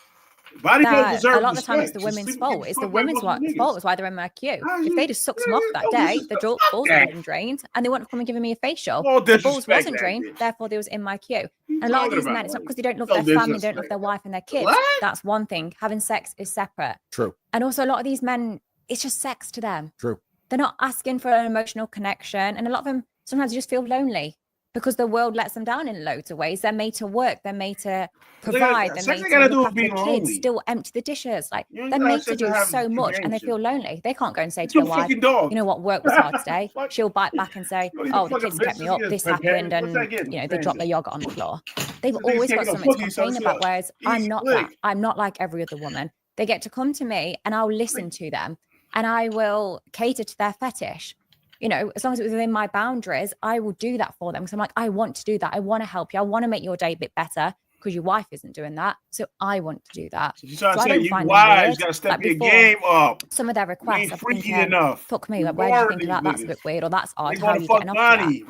[SPEAKER 6] That a lot of the time it's the women's fault. It's the women's fault. It's why they're in my queue. If they just sucked them off that day, the balls would have been drained, and they wouldn't have come and given me a facial. The balls wasn't drained, therefore they was in my queue. And a lot of these men, it's not because they don't love their family, don't love their wife and their kids. That's one thing. Having sex is separate.
[SPEAKER 3] True.
[SPEAKER 6] And also a lot of these men, it's just sex to them.
[SPEAKER 3] True.
[SPEAKER 6] They're not asking for an emotional connection, and a lot of them sometimes just feel lonely. Because the world lets them down in loads of ways. They're made to work. They're made to provide. They're made to look after the kids, still empty the dishes. Like, they're made to do so much, and they feel lonely. They can't go and say to their wife, you know what, work was hard today. She'll bite back and say, oh, the kids kept me up, this happened, and, you know, they dropped their yogurt on the floor. They've always got something to complain about, whereas I'm not that. I'm not like every other woman. They get to come to me, and I'll listen to them, and I will cater to their fetish. You know, as long as it's within my boundaries, I will do that for them. Because I'm like, I want to do that. I want to help you. I want to make your day a bit better because your wife isn't doing that. So I want to do that.
[SPEAKER 1] So you're trying to say you wives got to step your game up.
[SPEAKER 6] Some of their requests are
[SPEAKER 1] freaky enough.
[SPEAKER 6] Fuck me. Like, where do you think of that? That's a bit weird. Or that's odd. How are you getting off that? You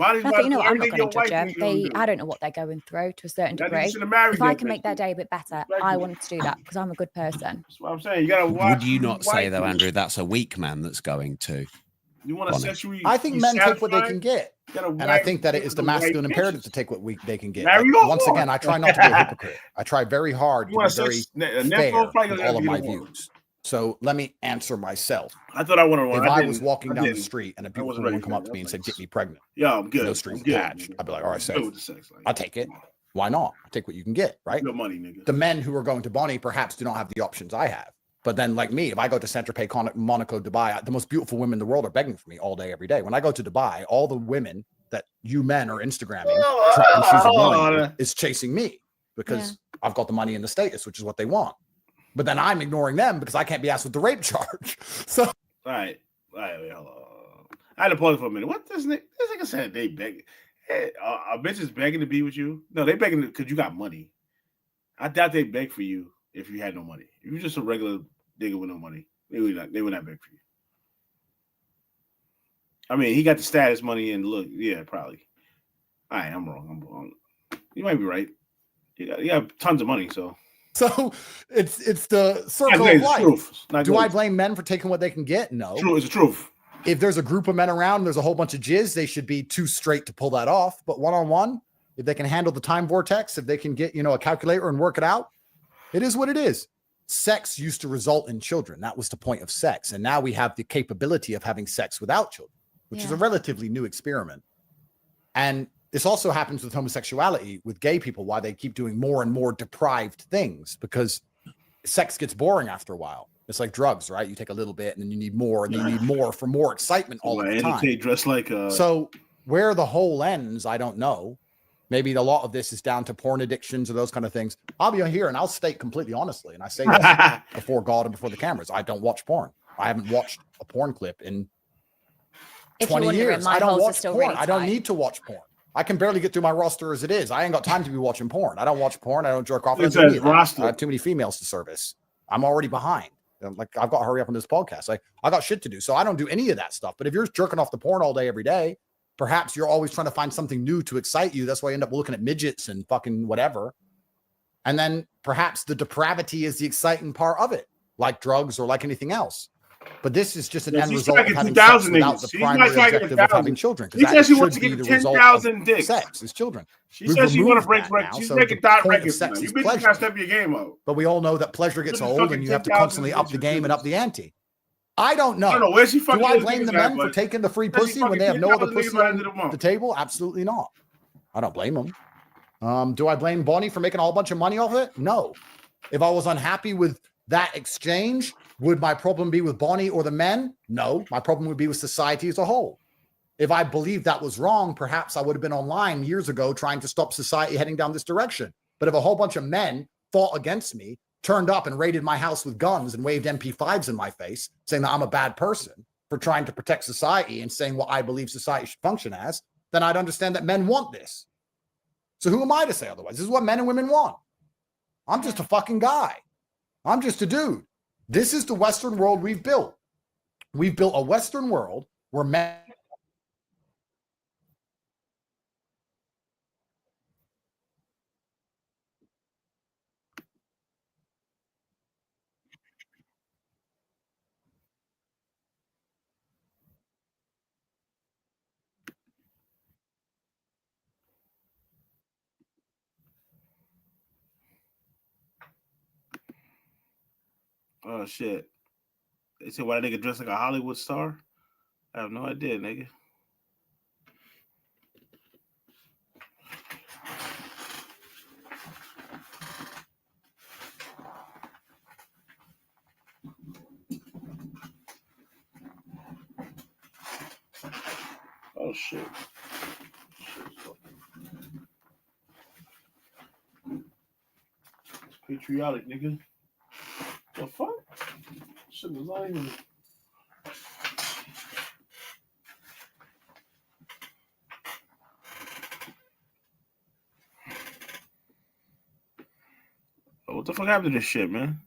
[SPEAKER 6] know what? I'm not going to judge them. I don't know what they're going through to a certain degree. If I can make their day a bit better, I want to do that because I'm a good person.
[SPEAKER 1] That's what I'm saying. You got to watch.
[SPEAKER 21] Would you not say, though, Andrew, that's a weak man that's going to?
[SPEAKER 1] You want to sexually?
[SPEAKER 3] I think men take what they can get, and I think that it is the masculine imperative to take what they can get. Once again, I try not to be a hypocrite. I try very hard to be very fair with all of my views. So let me answer myself.
[SPEAKER 1] I thought I wanted one.
[SPEAKER 3] If I was walking down the street and a beautiful woman come up to me and said, "Get me pregnant,"
[SPEAKER 1] yeah, I'm good.
[SPEAKER 3] No strings attached. I'd be like, "All right, safe. I'll take it." Why not? Take what you can get, right?
[SPEAKER 1] Your money, nigga.
[SPEAKER 3] The men who are going to Bonnie perhaps do not have the options I have. But then, like me, if I go to Saint-Tropez, Monaco, Dubai, the most beautiful women in the world are begging for me all day, every day. When I go to Dubai, all the women that you men are Instagramming and she's ignoring is chasing me because I've got the money and the status, which is what they want. But then I'm ignoring them because I can't be asked with the rape charge. So,
[SPEAKER 1] all right, wait, hold on. I had to pause for a minute. What this nigga said? They begging. Hey, are bitches begging to be with you? No, they begging because you got money. I doubt they beg for you if you had no money. If you're just a regular nigga with no money, they would not beg for you. I mean, he got the status money and look, yeah, probably. All right, I'm wrong. You might be right. You got tons of money, so
[SPEAKER 3] it's the circle of life. Do I blame men for taking what they can get? No.
[SPEAKER 1] True, it's the truth.
[SPEAKER 3] If there's a group of men around and there's a whole bunch of jizz, they should be too straight to pull that off. But one-on-one, if they can handle the time vortex, if they can get, a calculator and work it out, it is what it is. Sex used to result in children. That was the point of sex. And now we have the capability of having sex without children, which is a relatively new experiment. And this also happens with homosexuality, with gay people, why they keep doing more and more deprived things, because sex gets boring after a while. It's like drugs, right? You take a little bit and then you need more and then you need more for more excitement all the time.
[SPEAKER 1] Dressed like
[SPEAKER 3] So where the whole ends, I don't know. Maybe a lot of this is down to porn addictions or those kind of things. I'll be here and I'll state completely honestly, and I say this before God and before the cameras, I don't watch porn. I haven't watched a porn clip in 20 years. I don't watch porn. I don't need to watch porn. I can barely get through my roster as it is. I ain't got time to be watching porn. I don't watch porn. I don't jerk off. I have too many females to service. I'm already behind. Like, I've got to hurry up on this podcast. I got shit to do. So I don't do any of that stuff. But if you're jerking off the porn all day, every day, perhaps you're always trying to find something new to excite you. That's why you end up looking at midgets and fucking whatever. And then perhaps the depravity is the exciting part of it, like drugs or like anything else. But this is just an end result of having sex without the primary objective of having children.
[SPEAKER 1] She says she wants to get 10,000 dicks.
[SPEAKER 3] Sex is children.
[SPEAKER 1] She says she want to break. She's making thought records. You bitches gotta step your game up.
[SPEAKER 3] But we all know that pleasure gets old, and you have to constantly up the game and up the ante. I don't know.
[SPEAKER 1] I don't know where she fucking.
[SPEAKER 3] Do I blame the men for taking the free pussy when they have no other pussy on the table? Absolutely not. I don't blame them. Do I blame Bonnie for making a whole bunch of money off of it? No. If I was unhappy with that exchange, would my problem be with Bonnie or the men? No. My problem would be with society as a whole. If I believed that was wrong, perhaps I would have been online years ago trying to stop society heading down this direction. But if a whole bunch of men fought against me, turned up and raided my house with guns and waved MP5s in my face, saying that I'm a bad person for trying to protect society and saying what I believe society should function as, then I'd understand that men want this. So who am I to say otherwise? This is what men and women want. I'm just a fucking guy. I'm just a dude. This is the Western world we've built. We've built a Western world where men.
[SPEAKER 1] Oh shit. They said why that nigga dressed like a Hollywood star? I have no idea, nigga. Oh shit. It's patriotic, nigga. The fuck? Shit was not even. What the fuck happened to this shit, man?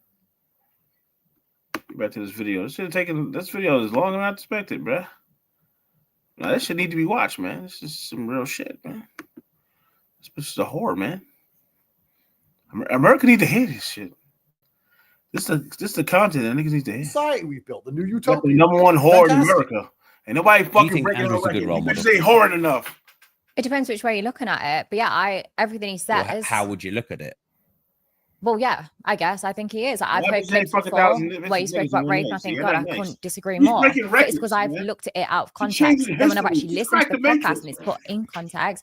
[SPEAKER 1] Get back to this video. This video is longer than I expected, bruh. Now this shit need to be watched, man. This is some real shit, man. This is a horror, man. America need to hear this shit. This is the content that niggas need to hear.
[SPEAKER 3] Society we built, the new utopia.
[SPEAKER 1] The number one whore in America. Ain't nobody fucking breaking no record. Bitches ain't whoring enough.
[SPEAKER 6] It depends which way you're looking at it. But yeah, everything he says.
[SPEAKER 21] Well, how would you look at it?
[SPEAKER 6] Well, yeah, I guess. I think he is. I've heard clips before where he spoke about rape, and I think, God, I couldn't disagree more. But it's because I've looked at it out of context. Then when I've actually listened to the podcast and it's put in context,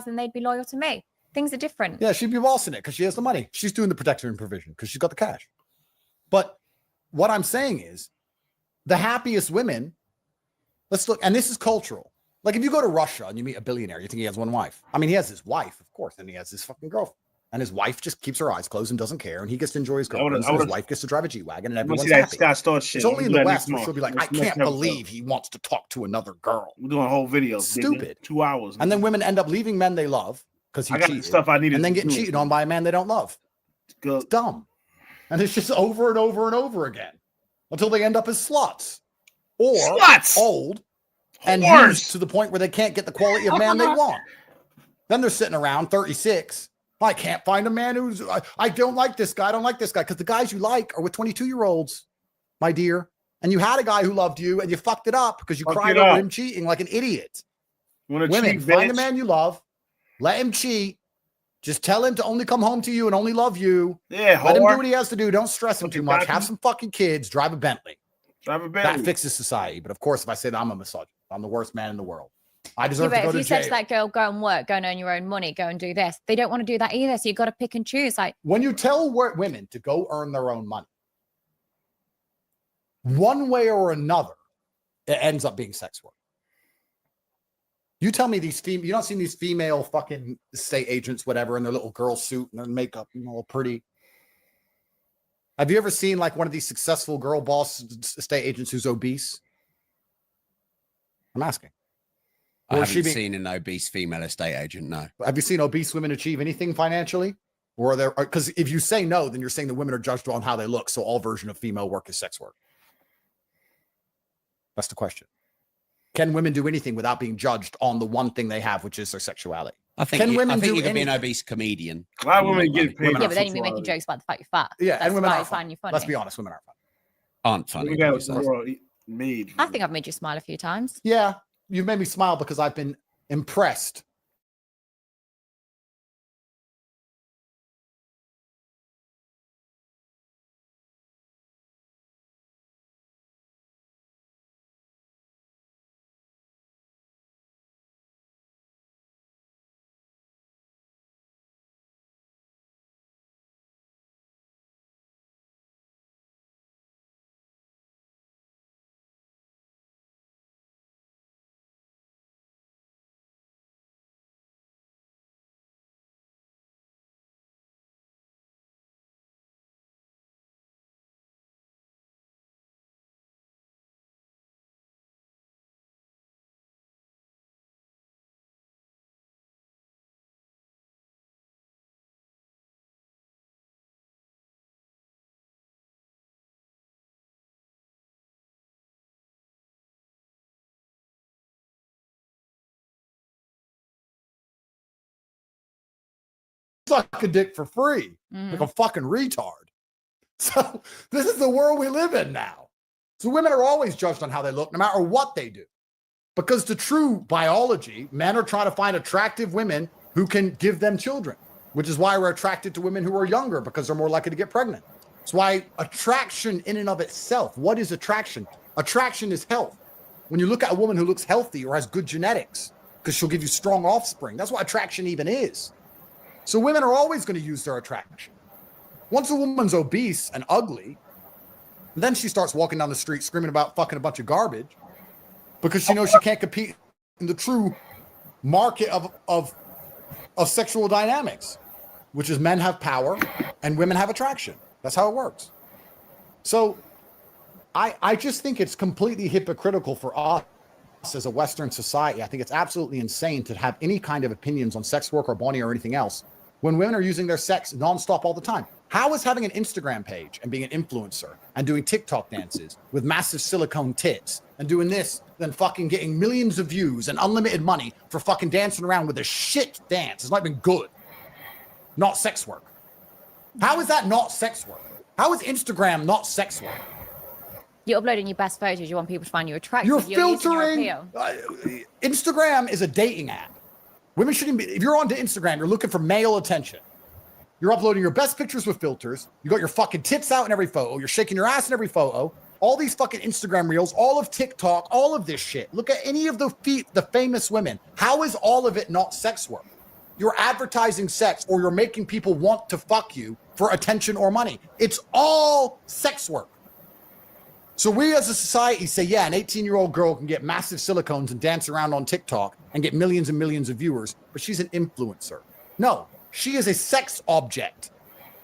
[SPEAKER 6] guys and they'd be loyal to me. Things are different.
[SPEAKER 3] Yeah, she'd be bossing it because she has the money. She's doing the protection and provision because she's got the cash. But what I'm saying is the happiest women, let's look, and this is cultural. Like if you go to Russia and you meet a billionaire, you think he has one wife. I mean, he has his wife, of course, and he has his fucking girlfriend. And his wife just keeps her eyes closed and doesn't care. And he gets to enjoy his girlfriend. And his wife gets to drive a G-Wagon and everyone's happy. It's only in the West where she'll be like, I can't believe he wants to talk to another girl.
[SPEAKER 1] We're doing a whole video.
[SPEAKER 3] Stupid.
[SPEAKER 1] 2 hours.
[SPEAKER 3] And then women end up leaving men they love because he
[SPEAKER 1] I got
[SPEAKER 3] cheated.
[SPEAKER 1] the stuff I needed
[SPEAKER 3] and then
[SPEAKER 1] to
[SPEAKER 3] getting
[SPEAKER 1] do it.
[SPEAKER 3] cheated on by a man they don't love. It's dumb. And it's just over and over and over again until they end up as sluts or old and used to the point where they can't get the quality of man they want. Then they're sitting around 36. I can't find a man who's, I don't like this guy. I don't like this guy. Because the guys you like are with 22-year-olds, my dear. And you had a guy who loved you and you fucked it up because you cried over him cheating like an idiot. Women, find a man you love. Let him cheat. Just tell him to only come home to you and only love you.
[SPEAKER 1] Yeah,
[SPEAKER 3] let him do what he has to do. Don't stress him too much.
[SPEAKER 1] cocky.
[SPEAKER 3] Have some fucking kids. Drive a Bentley.
[SPEAKER 1] Drive a Bentley.
[SPEAKER 3] That fixes society. But of course, if I say that I'm a misogynist, I'm the worst man in the world. I
[SPEAKER 6] Yeah,
[SPEAKER 3] deserve
[SPEAKER 6] but
[SPEAKER 3] to go
[SPEAKER 6] if
[SPEAKER 3] to
[SPEAKER 6] you
[SPEAKER 3] jail.
[SPEAKER 6] said to that girl, go and work, go and earn your own money, go and do this, they don't want to do that either. So you've got to pick and choose. Like,
[SPEAKER 3] when you tell women to go earn their own money, one way or another, it ends up being sex work. You tell me you don't see these female fucking estate agents, whatever, in their little girl suit and their makeup, all pretty. Have you ever seen like one of these successful girl boss estate agents who's obese? I'm asking.
[SPEAKER 21] I haven't seen an obese female estate agent, no.
[SPEAKER 3] Have you seen obese women achieve anything financially? Or are there, because if you say no, then you're saying the women are judged on how they look. So all version of female work is sex work. That's the question. Can women do anything without being judged on the one thing they have, which is their sexuality?
[SPEAKER 21] I think you can be an obese comedian.
[SPEAKER 1] Why women get paid?
[SPEAKER 6] yeah, but then you'd be making jokes about the fact you're fat.
[SPEAKER 3] Yeah,
[SPEAKER 6] That's
[SPEAKER 3] and women
[SPEAKER 6] why
[SPEAKER 3] are
[SPEAKER 6] I find
[SPEAKER 3] fun.
[SPEAKER 6] you funny.
[SPEAKER 3] Let's be honest, women are fun.
[SPEAKER 21] Aren't funny.
[SPEAKER 1] We got some girl made.
[SPEAKER 6] I think I've made you smile a few times.
[SPEAKER 3] Yeah, you've made me smile because I've been impressed. Suck a dick for free, like a fucking retard. So this is the world we live in now. So women are always judged on how they look, no matter what they do. Because the true biology, men are trying to find attractive women who can give them children, which is why we're attracted to women who are younger because they're more likely to get pregnant. That's why attraction in and of itself, what is attraction? Attraction is health. When you look at a woman who looks healthy or has good genetics, because she'll give you strong offspring, that's what attraction even is. So women are always going to use their attraction. Once a woman's obese and ugly, then she starts walking down the street screaming about fucking a bunch of garbage because she knows she can't compete in the true market of sexual dynamics, which is men have power and women have attraction. That's how it works. So I just think it's completely hypocritical for us as a Western society. I think it's absolutely insane to have any kind of opinions on sex work or bony or anything else when women are using their sex nonstop all the time. How is having an Instagram page and being an influencer and doing TikTok dances with massive silicone tits and doing this, then fucking getting millions of views and unlimited money for fucking dancing around with a shit dance? It's not even good. Not sex work. How is that not sex work? How is Instagram not sex work?
[SPEAKER 6] You're uploading your best photos. You want people to find you attractive.
[SPEAKER 3] You're
[SPEAKER 6] using
[SPEAKER 3] filtering.
[SPEAKER 6] your appeal.
[SPEAKER 3] Instagram is a dating app. Women shouldn't be. If you're onto Instagram, you're looking for male attention. You're uploading your best pictures with filters. You got your fucking tits out in every photo. You're shaking your ass in every photo. All these fucking Instagram reels, all of TikTok, all of this shit. Look at any of the famous women. How is all of it not sex work? You're advertising sex or you're making people want to fuck you for attention or money. It's all sex work. So we as a society say, yeah, an 18-year-old girl can get massive silicones and dance around on TikTok and get millions and millions of viewers, but she's an influencer. No, she is a sex object.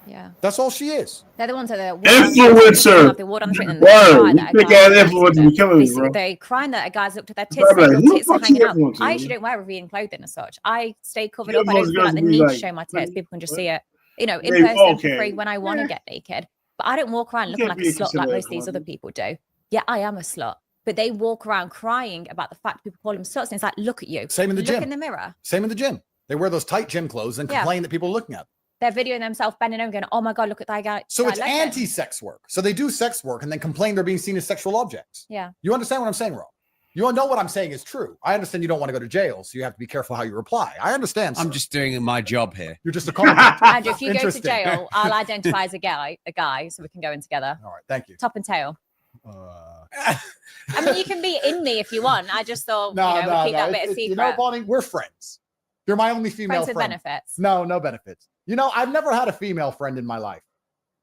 [SPEAKER 6] Yeah.
[SPEAKER 3] That's all she is.
[SPEAKER 6] They're the ones that are
[SPEAKER 1] Influencer.
[SPEAKER 6] they walk on the street and
[SPEAKER 1] Word.
[SPEAKER 6] cry
[SPEAKER 1] You
[SPEAKER 6] that a
[SPEAKER 1] think
[SPEAKER 6] guy
[SPEAKER 1] that influencer be killing me, bro.
[SPEAKER 6] they crying that a guy's looked at their
[SPEAKER 1] I'm
[SPEAKER 6] tits,
[SPEAKER 1] like,
[SPEAKER 6] their
[SPEAKER 1] who the
[SPEAKER 6] tits are
[SPEAKER 1] fuck she
[SPEAKER 6] hanging out.
[SPEAKER 1] influencing,
[SPEAKER 6] I
[SPEAKER 1] man?
[SPEAKER 6] usually don't wear revealing clothing as such. I stay covered
[SPEAKER 1] You
[SPEAKER 6] up. I don't
[SPEAKER 1] influence
[SPEAKER 6] feel like the
[SPEAKER 1] girls to be
[SPEAKER 6] need to
[SPEAKER 1] like,
[SPEAKER 6] show my tits. People can just see it, in
[SPEAKER 1] They-
[SPEAKER 6] person for
[SPEAKER 1] okay.
[SPEAKER 6] free when I want to
[SPEAKER 1] Yeah.
[SPEAKER 6] get naked. But I don't walk around
[SPEAKER 1] You
[SPEAKER 6] looking
[SPEAKER 1] can't
[SPEAKER 6] like a
[SPEAKER 1] be
[SPEAKER 6] slut like
[SPEAKER 1] considered
[SPEAKER 6] most of these other
[SPEAKER 1] influencer.
[SPEAKER 6] people do. Yeah, I am a slut. But they walk around crying about the fact people call them sluts. And it's like, look at you.
[SPEAKER 3] Same in the
[SPEAKER 6] look
[SPEAKER 3] gym.
[SPEAKER 6] in the mirror.
[SPEAKER 3] Same in the gym. They wear those tight gym clothes and
[SPEAKER 6] Yeah.
[SPEAKER 3] complain that people are looking at them.
[SPEAKER 6] They're videoing themselves bending over going, oh my God, look at that guy.
[SPEAKER 3] So
[SPEAKER 6] guy
[SPEAKER 3] it's
[SPEAKER 6] leg bend."
[SPEAKER 3] anti-sex work. So they do sex work and then complain they're being seen as sexual objects.
[SPEAKER 6] Yeah.
[SPEAKER 3] You understand what I'm saying, Rob? You know what I'm saying is true. I understand you don't want to go to jail, so you have to be careful how you reply. I understand.
[SPEAKER 21] I'm
[SPEAKER 3] sir.
[SPEAKER 21] just doing my job here.
[SPEAKER 3] You're just a commentator.
[SPEAKER 6] And if you go to
[SPEAKER 3] Interesting.
[SPEAKER 6] jail, I'll identify as a guy, so we can go in together.
[SPEAKER 3] All right, thank you.
[SPEAKER 6] Top and tail. I mean, you can be in me if you want. I just thought, we'll keep that bit of secret.
[SPEAKER 3] You know, Bonnie, we're friends. You're my only female
[SPEAKER 6] Friends with
[SPEAKER 3] friend.
[SPEAKER 6] benefits.
[SPEAKER 3] No benefits. You know, I've never had a female friend in my life.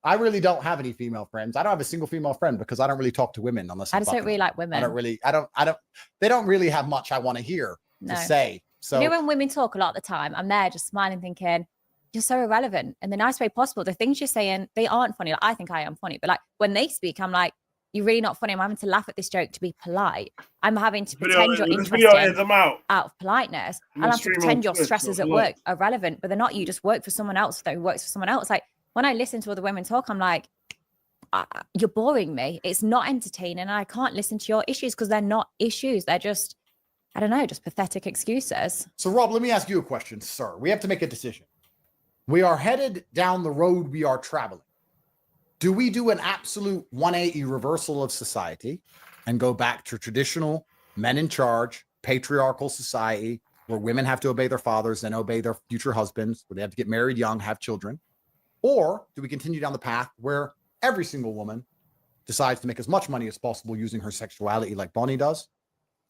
[SPEAKER 3] I really don't have any female friends. I don't have a single female friend because I don't really talk to women unless
[SPEAKER 6] I
[SPEAKER 3] I'm
[SPEAKER 6] just don't
[SPEAKER 3] fucking
[SPEAKER 6] really
[SPEAKER 3] them.
[SPEAKER 6] like women.
[SPEAKER 3] They don't really have much I want to hear
[SPEAKER 6] No.
[SPEAKER 3] to say. So
[SPEAKER 6] You know, when women talk a lot of the time, I'm there just smiling, thinking, you're so irrelevant in the nice way possible. The things you're saying, they aren't funny. Like, I think I am funny, but like when they speak, I'm like, you're really not funny. I'm having to laugh at this joke to be polite. I'm having to pretend you're
[SPEAKER 1] this video ends,
[SPEAKER 6] interested
[SPEAKER 1] I'm out.
[SPEAKER 6] of politeness.
[SPEAKER 1] I'm
[SPEAKER 6] And I
[SPEAKER 1] gonna
[SPEAKER 6] have to
[SPEAKER 1] stream
[SPEAKER 6] pretend
[SPEAKER 1] on
[SPEAKER 6] your
[SPEAKER 1] Twitch,
[SPEAKER 6] stresses
[SPEAKER 1] so
[SPEAKER 6] at
[SPEAKER 1] look.
[SPEAKER 6] work are relevant, but they're not. You just work for someone else that works for someone else. Like when I listen to other women talk, I'm like, you're boring me. It's not entertaining. And I can't listen to your issues because they're not issues. They're just, I don't know, just pathetic excuses.
[SPEAKER 3] So, Rob, let me ask you a question, sir. We have to make a decision. We are headed down the road we are traveling. Do we do an absolute 180 reversal of society and go back to traditional men in charge, patriarchal society where women have to obey their fathers and obey their future husbands, where they have to get married young, have children? Or do we continue down the path where every single woman decides to make as much money as possible using her sexuality like Bonnie does?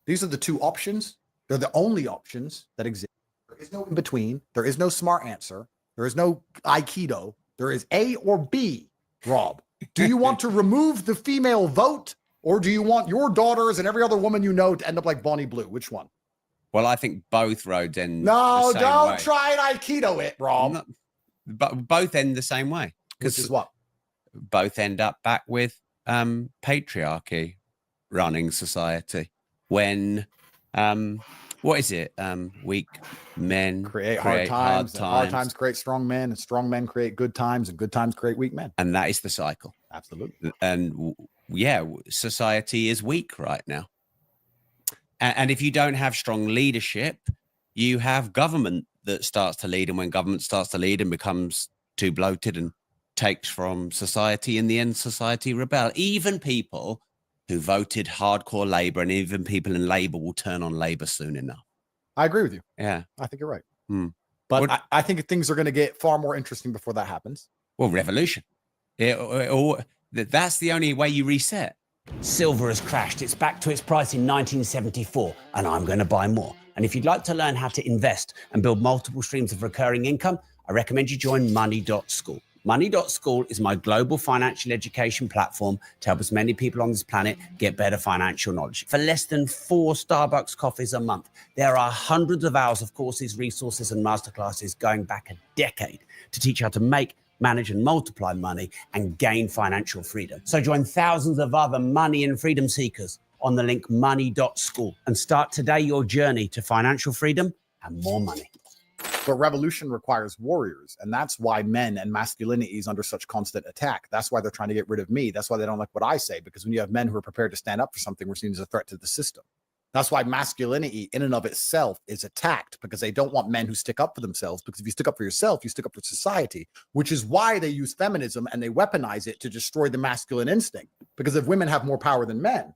[SPEAKER 3] These are the two options. They're the only options that exist. There is no in between. There is no smart answer. There is no Aikido. There is A or B, Rob. Do you want to remove the female vote, or do you want your daughters and every other woman you know to end up like Bonnie Blue? Which one?
[SPEAKER 21] Well, I think both roads end
[SPEAKER 3] No,
[SPEAKER 21] the same
[SPEAKER 3] don't
[SPEAKER 21] way.
[SPEAKER 3] try and Aikido it, Rob.
[SPEAKER 21] But both end the same way.
[SPEAKER 3] Which is what?
[SPEAKER 21] Both end up back with patriarchy running society. When what is it? Weak men
[SPEAKER 3] Create hard times. And hard times create strong men, and strong men create good times, and good times create weak men.
[SPEAKER 21] And that is the cycle.
[SPEAKER 3] Absolutely.
[SPEAKER 21] And yeah, society is weak right now. And if you don't have strong leadership, you have government that starts to lead. And when government starts to lead and becomes too bloated and takes from society, in the end, society rebel. Even people who voted hardcore Labour, and even people in Labour will turn on Labour soon enough.
[SPEAKER 3] I agree with you.
[SPEAKER 21] Yeah.
[SPEAKER 3] I think you're right.
[SPEAKER 21] Hmm.
[SPEAKER 3] But I think things are going to get far more interesting before that happens.
[SPEAKER 21] Well, revolution. That's the only way you reset.
[SPEAKER 4] Silver has crashed. It's back to its price in 1974, and I'm going to buy more. And if you'd like to learn how to invest and build multiple streams of recurring income, I recommend you join Money.School. Money.School is my global financial education platform to help as many people on this planet get better financial knowledge. For less than 4 Starbucks coffees a month, there are hundreds of hours of courses, resources, and masterclasses going back a decade to teach you how to make, manage, and multiply money and gain financial freedom. So join thousands of other money and freedom seekers on the link Money.School and start today your journey to financial freedom and more money.
[SPEAKER 3] But revolution requires warriors. And that's why men and masculinity is under such constant attack. That's why they're trying to get rid of me. That's why they don't like what I say. Because when you have men who are prepared to stand up for something, we're seen as a threat to the system. That's why masculinity in and of itself is attacked, because they don't want men who stick up for themselves. Because if you stick up for yourself, you stick up for society, which is why they use feminism and they weaponize it to destroy the masculine instinct. Because if women have more power than men,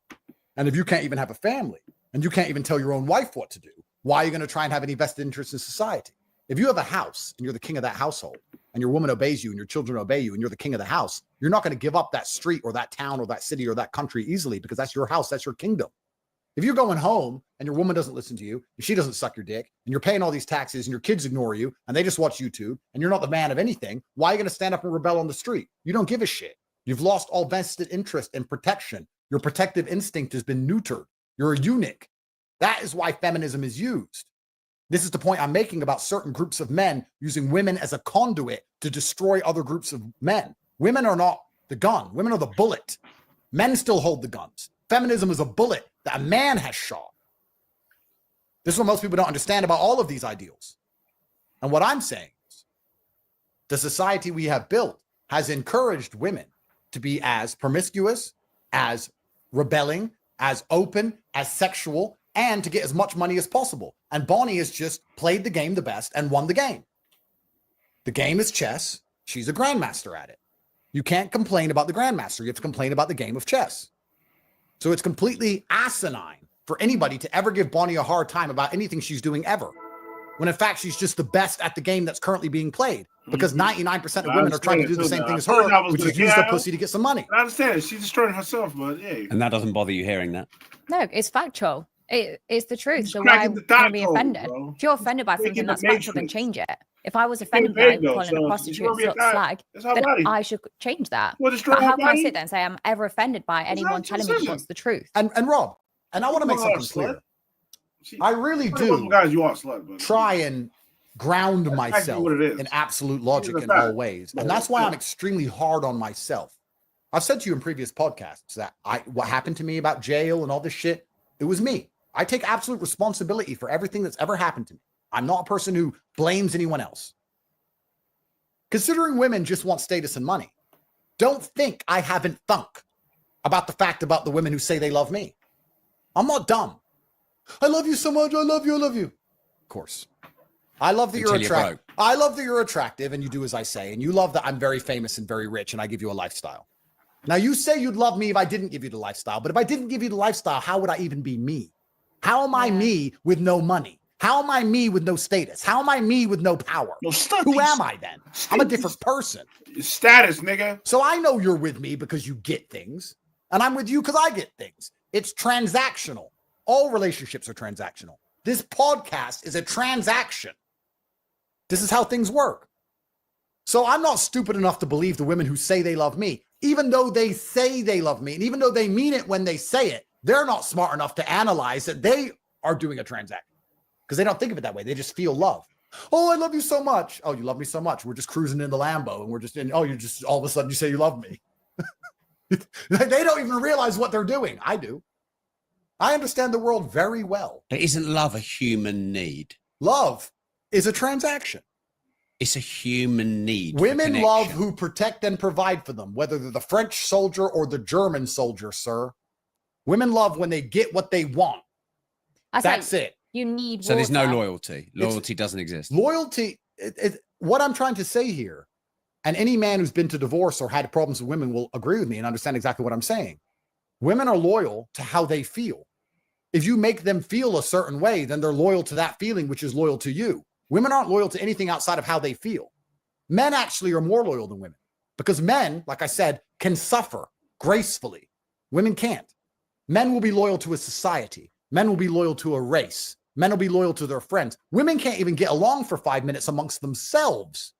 [SPEAKER 3] and if you can't even have a family, and you can't even tell your own wife what to do, why are you going to try and have any vested interest in society? If you have a house and you're the king of that household, and your woman obeys you and your children obey you and you're the king of the house, you're not going to give up that street or that town or that city or that country easily, because that's your house, that's your kingdom. If you're going home and your woman doesn't listen to you, and she doesn't suck your dick, and you're paying all these taxes and your kids ignore you and they just watch YouTube and you're not the man of anything, why are you going to stand up and rebel on the street? You don't give a shit. You've lost all vested interest in protection. Your protective instinct has been neutered. You're a eunuch. That is why feminism is used. This is the point I'm making about certain groups of men using women as a conduit to destroy other groups of men. Women are not the gun. Women are the bullet. Men still hold the guns. Feminism is a bullet that a man has shot. This is what most people don't understand about all of these ideals. And what I'm saying is the society we have built has encouraged women to be as promiscuous, as rebelling, as open, as sexual, and to get as much money as possible. And Bonnie has just played the game the best and won the game. The game is chess. She's a grandmaster at it. You can't complain about the grandmaster. You have to complain about the game of chess. So it's completely asinine for anybody to ever give Bonnie a hard time about anything she's doing ever, when in fact she's just the best at the game that's currently being played, because 99% of women are trying to do the same thing as her, which is use the pussy to get some money.
[SPEAKER 1] I understand it. She's destroying herself, but yeah.
[SPEAKER 21] And that doesn't bother you hearing that?
[SPEAKER 6] No, it's factual. It's the truth.
[SPEAKER 1] It's
[SPEAKER 6] So why
[SPEAKER 1] cracking the
[SPEAKER 6] would I
[SPEAKER 1] dot
[SPEAKER 6] be
[SPEAKER 1] code,
[SPEAKER 6] offended?
[SPEAKER 1] bro.
[SPEAKER 6] If you're offended by
[SPEAKER 1] Making
[SPEAKER 6] something
[SPEAKER 1] the
[SPEAKER 6] that's factual, then
[SPEAKER 1] matrix.
[SPEAKER 6] change it. If I was offended
[SPEAKER 1] there
[SPEAKER 6] by
[SPEAKER 1] you go.
[SPEAKER 6] calling
[SPEAKER 1] So
[SPEAKER 6] a
[SPEAKER 1] if
[SPEAKER 6] prostitute
[SPEAKER 1] you wanna be a
[SPEAKER 6] a
[SPEAKER 1] guy,
[SPEAKER 6] slag,
[SPEAKER 1] that's her
[SPEAKER 6] then
[SPEAKER 1] body.
[SPEAKER 6] I should change that.
[SPEAKER 1] Well, destroy
[SPEAKER 6] But
[SPEAKER 1] her
[SPEAKER 6] how can I
[SPEAKER 1] body.
[SPEAKER 6] sit there and say I'm ever offended by anyone telling me what's the truth?
[SPEAKER 3] And Rob, and I want to make
[SPEAKER 1] You are a
[SPEAKER 3] something clear.
[SPEAKER 1] slut.
[SPEAKER 3] I really do
[SPEAKER 1] Guys, you are a slut, but
[SPEAKER 3] try and ground
[SPEAKER 1] actually
[SPEAKER 3] myself
[SPEAKER 1] what it is.
[SPEAKER 3] in absolute logic
[SPEAKER 1] Here's
[SPEAKER 3] in
[SPEAKER 1] a fact.
[SPEAKER 3] all ways.
[SPEAKER 1] No,
[SPEAKER 3] And that's why
[SPEAKER 1] no.
[SPEAKER 3] I'm extremely hard on myself. I've said to you in previous podcasts that what happened to me about jail and all this shit, it was me. I take absolute responsibility for everything that's ever happened to me. I'm not a person who blames anyone else. Considering women just want status and money, don't think I haven't thunk about the fact about the women who say they love me. I'm not dumb. I love you so much. I love you. I love you. Of course. I love that you're
[SPEAKER 21] Until you're
[SPEAKER 3] attractive. I love that you're attractive and you do as I say. And you love that I'm very famous and very rich and I give you a lifestyle. Now, you say you'd love me if I didn't give you the lifestyle. But if I didn't give you the lifestyle, how would I even be me? How am I me with no money? How am I me with no status? How am I me with no power? Who am I then? I'm a different person.
[SPEAKER 1] Status, nigga.
[SPEAKER 3] So I know you're with me because you get things. And I'm with you because I get things. It's transactional. All relationships are transactional. This podcast is a transaction. This is how things work. So I'm not stupid enough to believe the women who say they love me, even though they say they love me, and even though they mean it when they say it, they're not smart enough to analyze that they are doing a transaction because they don't think of it that way. They just feel love. Oh, I love you so much. Oh, you love me so much. We're just cruising in the Lambo and we're just in, oh, you just all of a sudden you say you love me. They don't even realize what they're doing. I do. I understand the world very well.
[SPEAKER 21] But isn't love a human need?
[SPEAKER 3] Love is a transaction.
[SPEAKER 21] It's a human need. for
[SPEAKER 3] Women
[SPEAKER 21] connection.
[SPEAKER 3] love who protect and provide for them, whether they're the French soldier or the German soldier, sir. Women love when they get what they want. That's it.
[SPEAKER 6] You need
[SPEAKER 21] So there's no
[SPEAKER 6] water.
[SPEAKER 21] loyalty. Loyalty doesn't exist.
[SPEAKER 3] Loyalty, what I'm trying to say here, and any man who's been to divorce or had problems with women will agree with me and understand exactly what I'm saying. Women are loyal to how they feel. If you make them feel a certain way, then they're loyal to that feeling, which is loyal to you. Women aren't loyal to anything outside of how they feel. Men actually are more loyal than women because men, like I said, can suffer gracefully. Women can't. Men will be loyal to a society. Men will be loyal to a race. Men will be loyal to their friends. Women can't even get along for 5 minutes amongst themselves.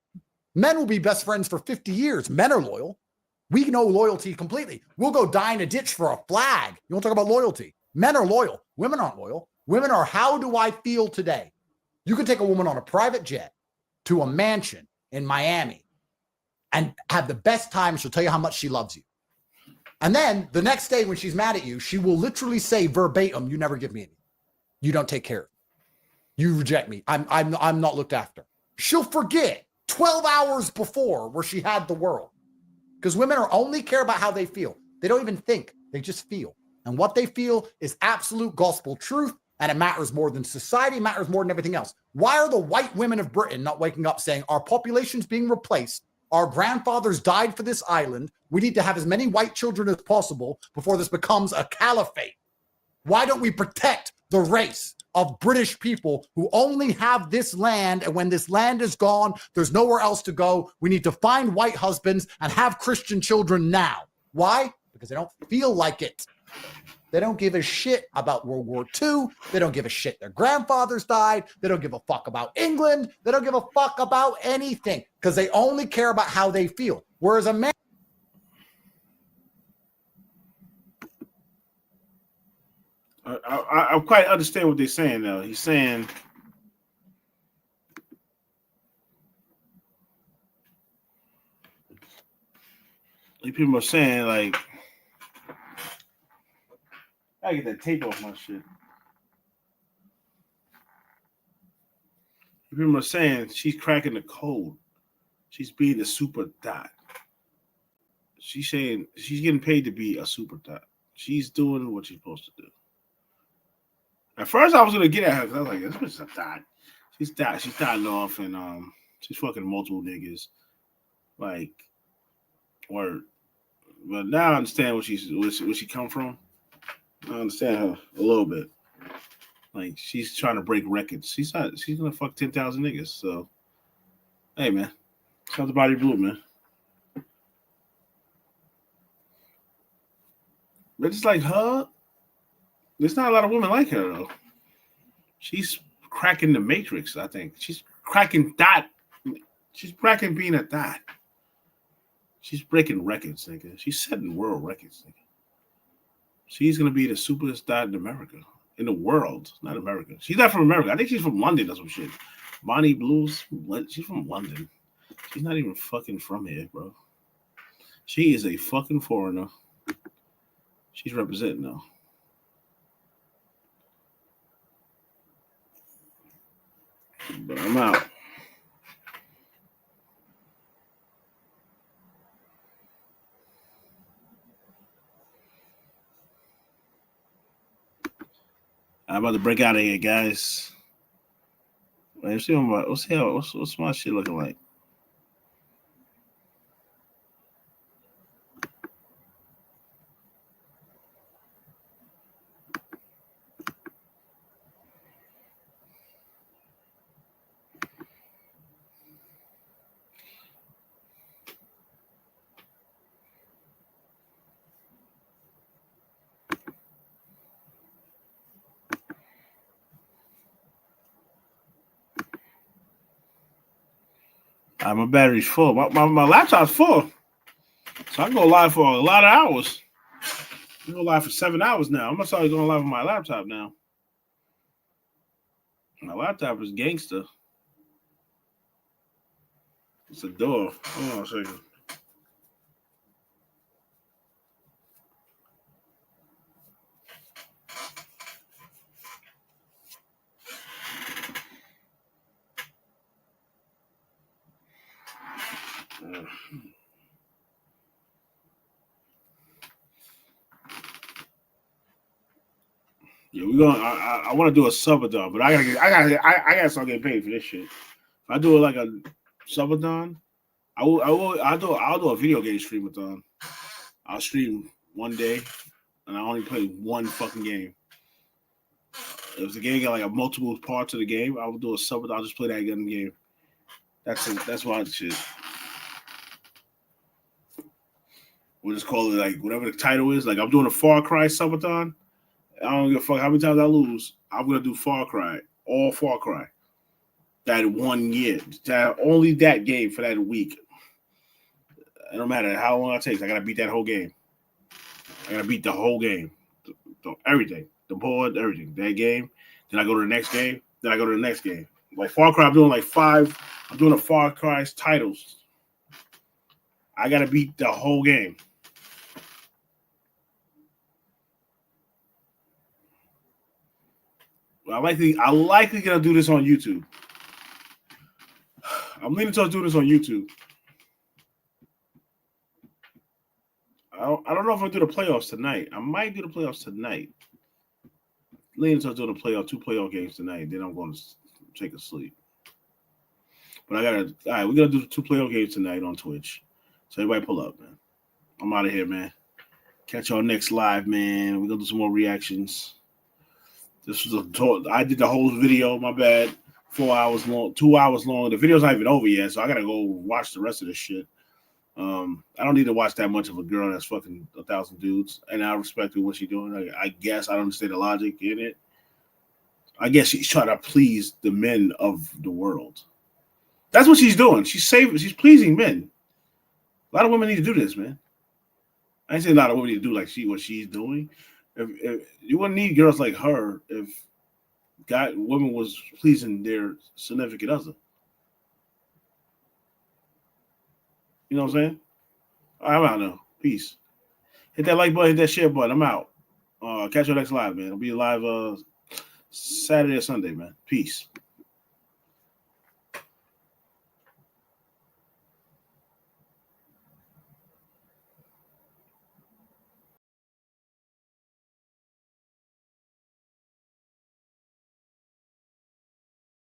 [SPEAKER 3] Men will be best friends for 50 years. Men are loyal. We know loyalty completely. We'll go die in a ditch for a flag. You want to talk about loyalty? Men are loyal. Women aren't loyal. Women are, how do I feel today? You can take a woman on a private jet to a mansion in Miami and have the best time. She'll tell you how much she loves you. And then the next day when she's mad at you, she will literally say verbatim, you never give me anything. You don't take care of me. You reject me. I'm not looked after. She'll forget 12 hours before where she had the world. Because women are only care about how they feel. They don't even think. They just feel. And what they feel is absolute gospel truth. And it matters more than society, matters more than everything else. Why are the white women of Britain not waking up saying our population's being replaced? Our grandfathers died for this island. We need to have as many white children as possible before this becomes a caliphate. Why don't we protect the race of British people who only have this land? And when this land is gone, there's nowhere else to go. We need to find white husbands and have Christian children now. Why? Because they don't feel like it. They don't give a shit about World War II. They don't give a shit their grandfathers died. They don't give a fuck about England. They don't give a fuck about anything because they only care about how they feel. Whereas a man.
[SPEAKER 1] I quite understand what they're saying, though. He's saying people are saying like, I get that tape off my shit. People are saying she's cracking the code. She's being a super dot. She's saying she's getting paid to be a super dot. She's doing what she's supposed to do. At first, I was gonna get at her because I was like, "This bitch is a dot. She's dot. She's dotting off, and she's fucking multiple niggas, like, word." But now I understand where she come from. I understand her a little bit. Like she's trying to break records. She's gonna fuck 10,000 niggas. So, hey man, shout out to Body Blue, man. But it's like her. There's not a lot of women like her though. She's cracking the matrix. I think she's cracking dot. She's cracking being a dot. She's breaking records, nigga. She's setting world records, nigga. She's gonna be the superest dot in America, in the world, not America. She's not from America. I think she's from London or some shit. Bonnie Blues. She's from London. She's not even fucking from here, bro. She is a fucking foreigner. She's representing though. But I'm out. I'm about to break out of here, guys. Let's see what's my shit looking like. My battery's full. My laptop's full. So I can go live for a lot of hours. I can go live for 7 hours now. I'm gonna start going live on my laptop now. My laptop is gangster. It's a door. Hold on a second. Yeah, we're going. I want to do a subathon, but I gotta start getting paid for this shit. If I do it like a subathon, I'll do a video game streamathon. I'll stream one day, and I only play one fucking game. If the game got like a multiple parts of the game, I will do a subathon. I'll just play that gun game. That's wild shit. We'll just call it like whatever the title is. Like I'm doing a Far Cry subathon. I don't give a fuck how many times I lose. I'm gonna do Far Cry, all Far Cry. That 1 year, only that game for that week. It don't matter how long it takes. I gotta beat that whole game. I gotta beat the whole game, everything, the board, everything. That game. Then I go to the next game. Then I go to the next game. Like Far Cry, I'm doing like 5. I'm doing a Far Cry titles. I gotta beat the whole game. I'm likely gonna do this on YouTube. I'm leaning towards doing this on YouTube. I don't know if I'll do the playoffs tonight. I might do the playoffs tonight. Leaning towards doing two playoff games tonight. Then I'm going to take a sleep. But all right, we're gonna do 2 playoff games tonight on Twitch. So everybody pull up, man. I'm out of here, man. Catch y'all next live, man. We're gonna do some more reactions. This was I did the whole video, my bad. 4 hours long, 2 hours long. The video's not even over yet, so I gotta go watch the rest of this shit. I don't need to watch that much of a girl that's fucking 1,000 dudes, and I respect what she's doing. I guess I don't understand the logic in it. I guess she's trying to please the men of the world. That's what she's doing. She's pleasing men. A lot of women need to do this, man. I ain't saying a lot of women need to do like what she's doing. If you wouldn't need girls like her if women was pleasing their significant other. You know what I'm saying? I don't know. Peace. Hit that like button, hit that share button. I'm out. Catch you next live, man. I'll be live Saturday or Sunday, man. Peace.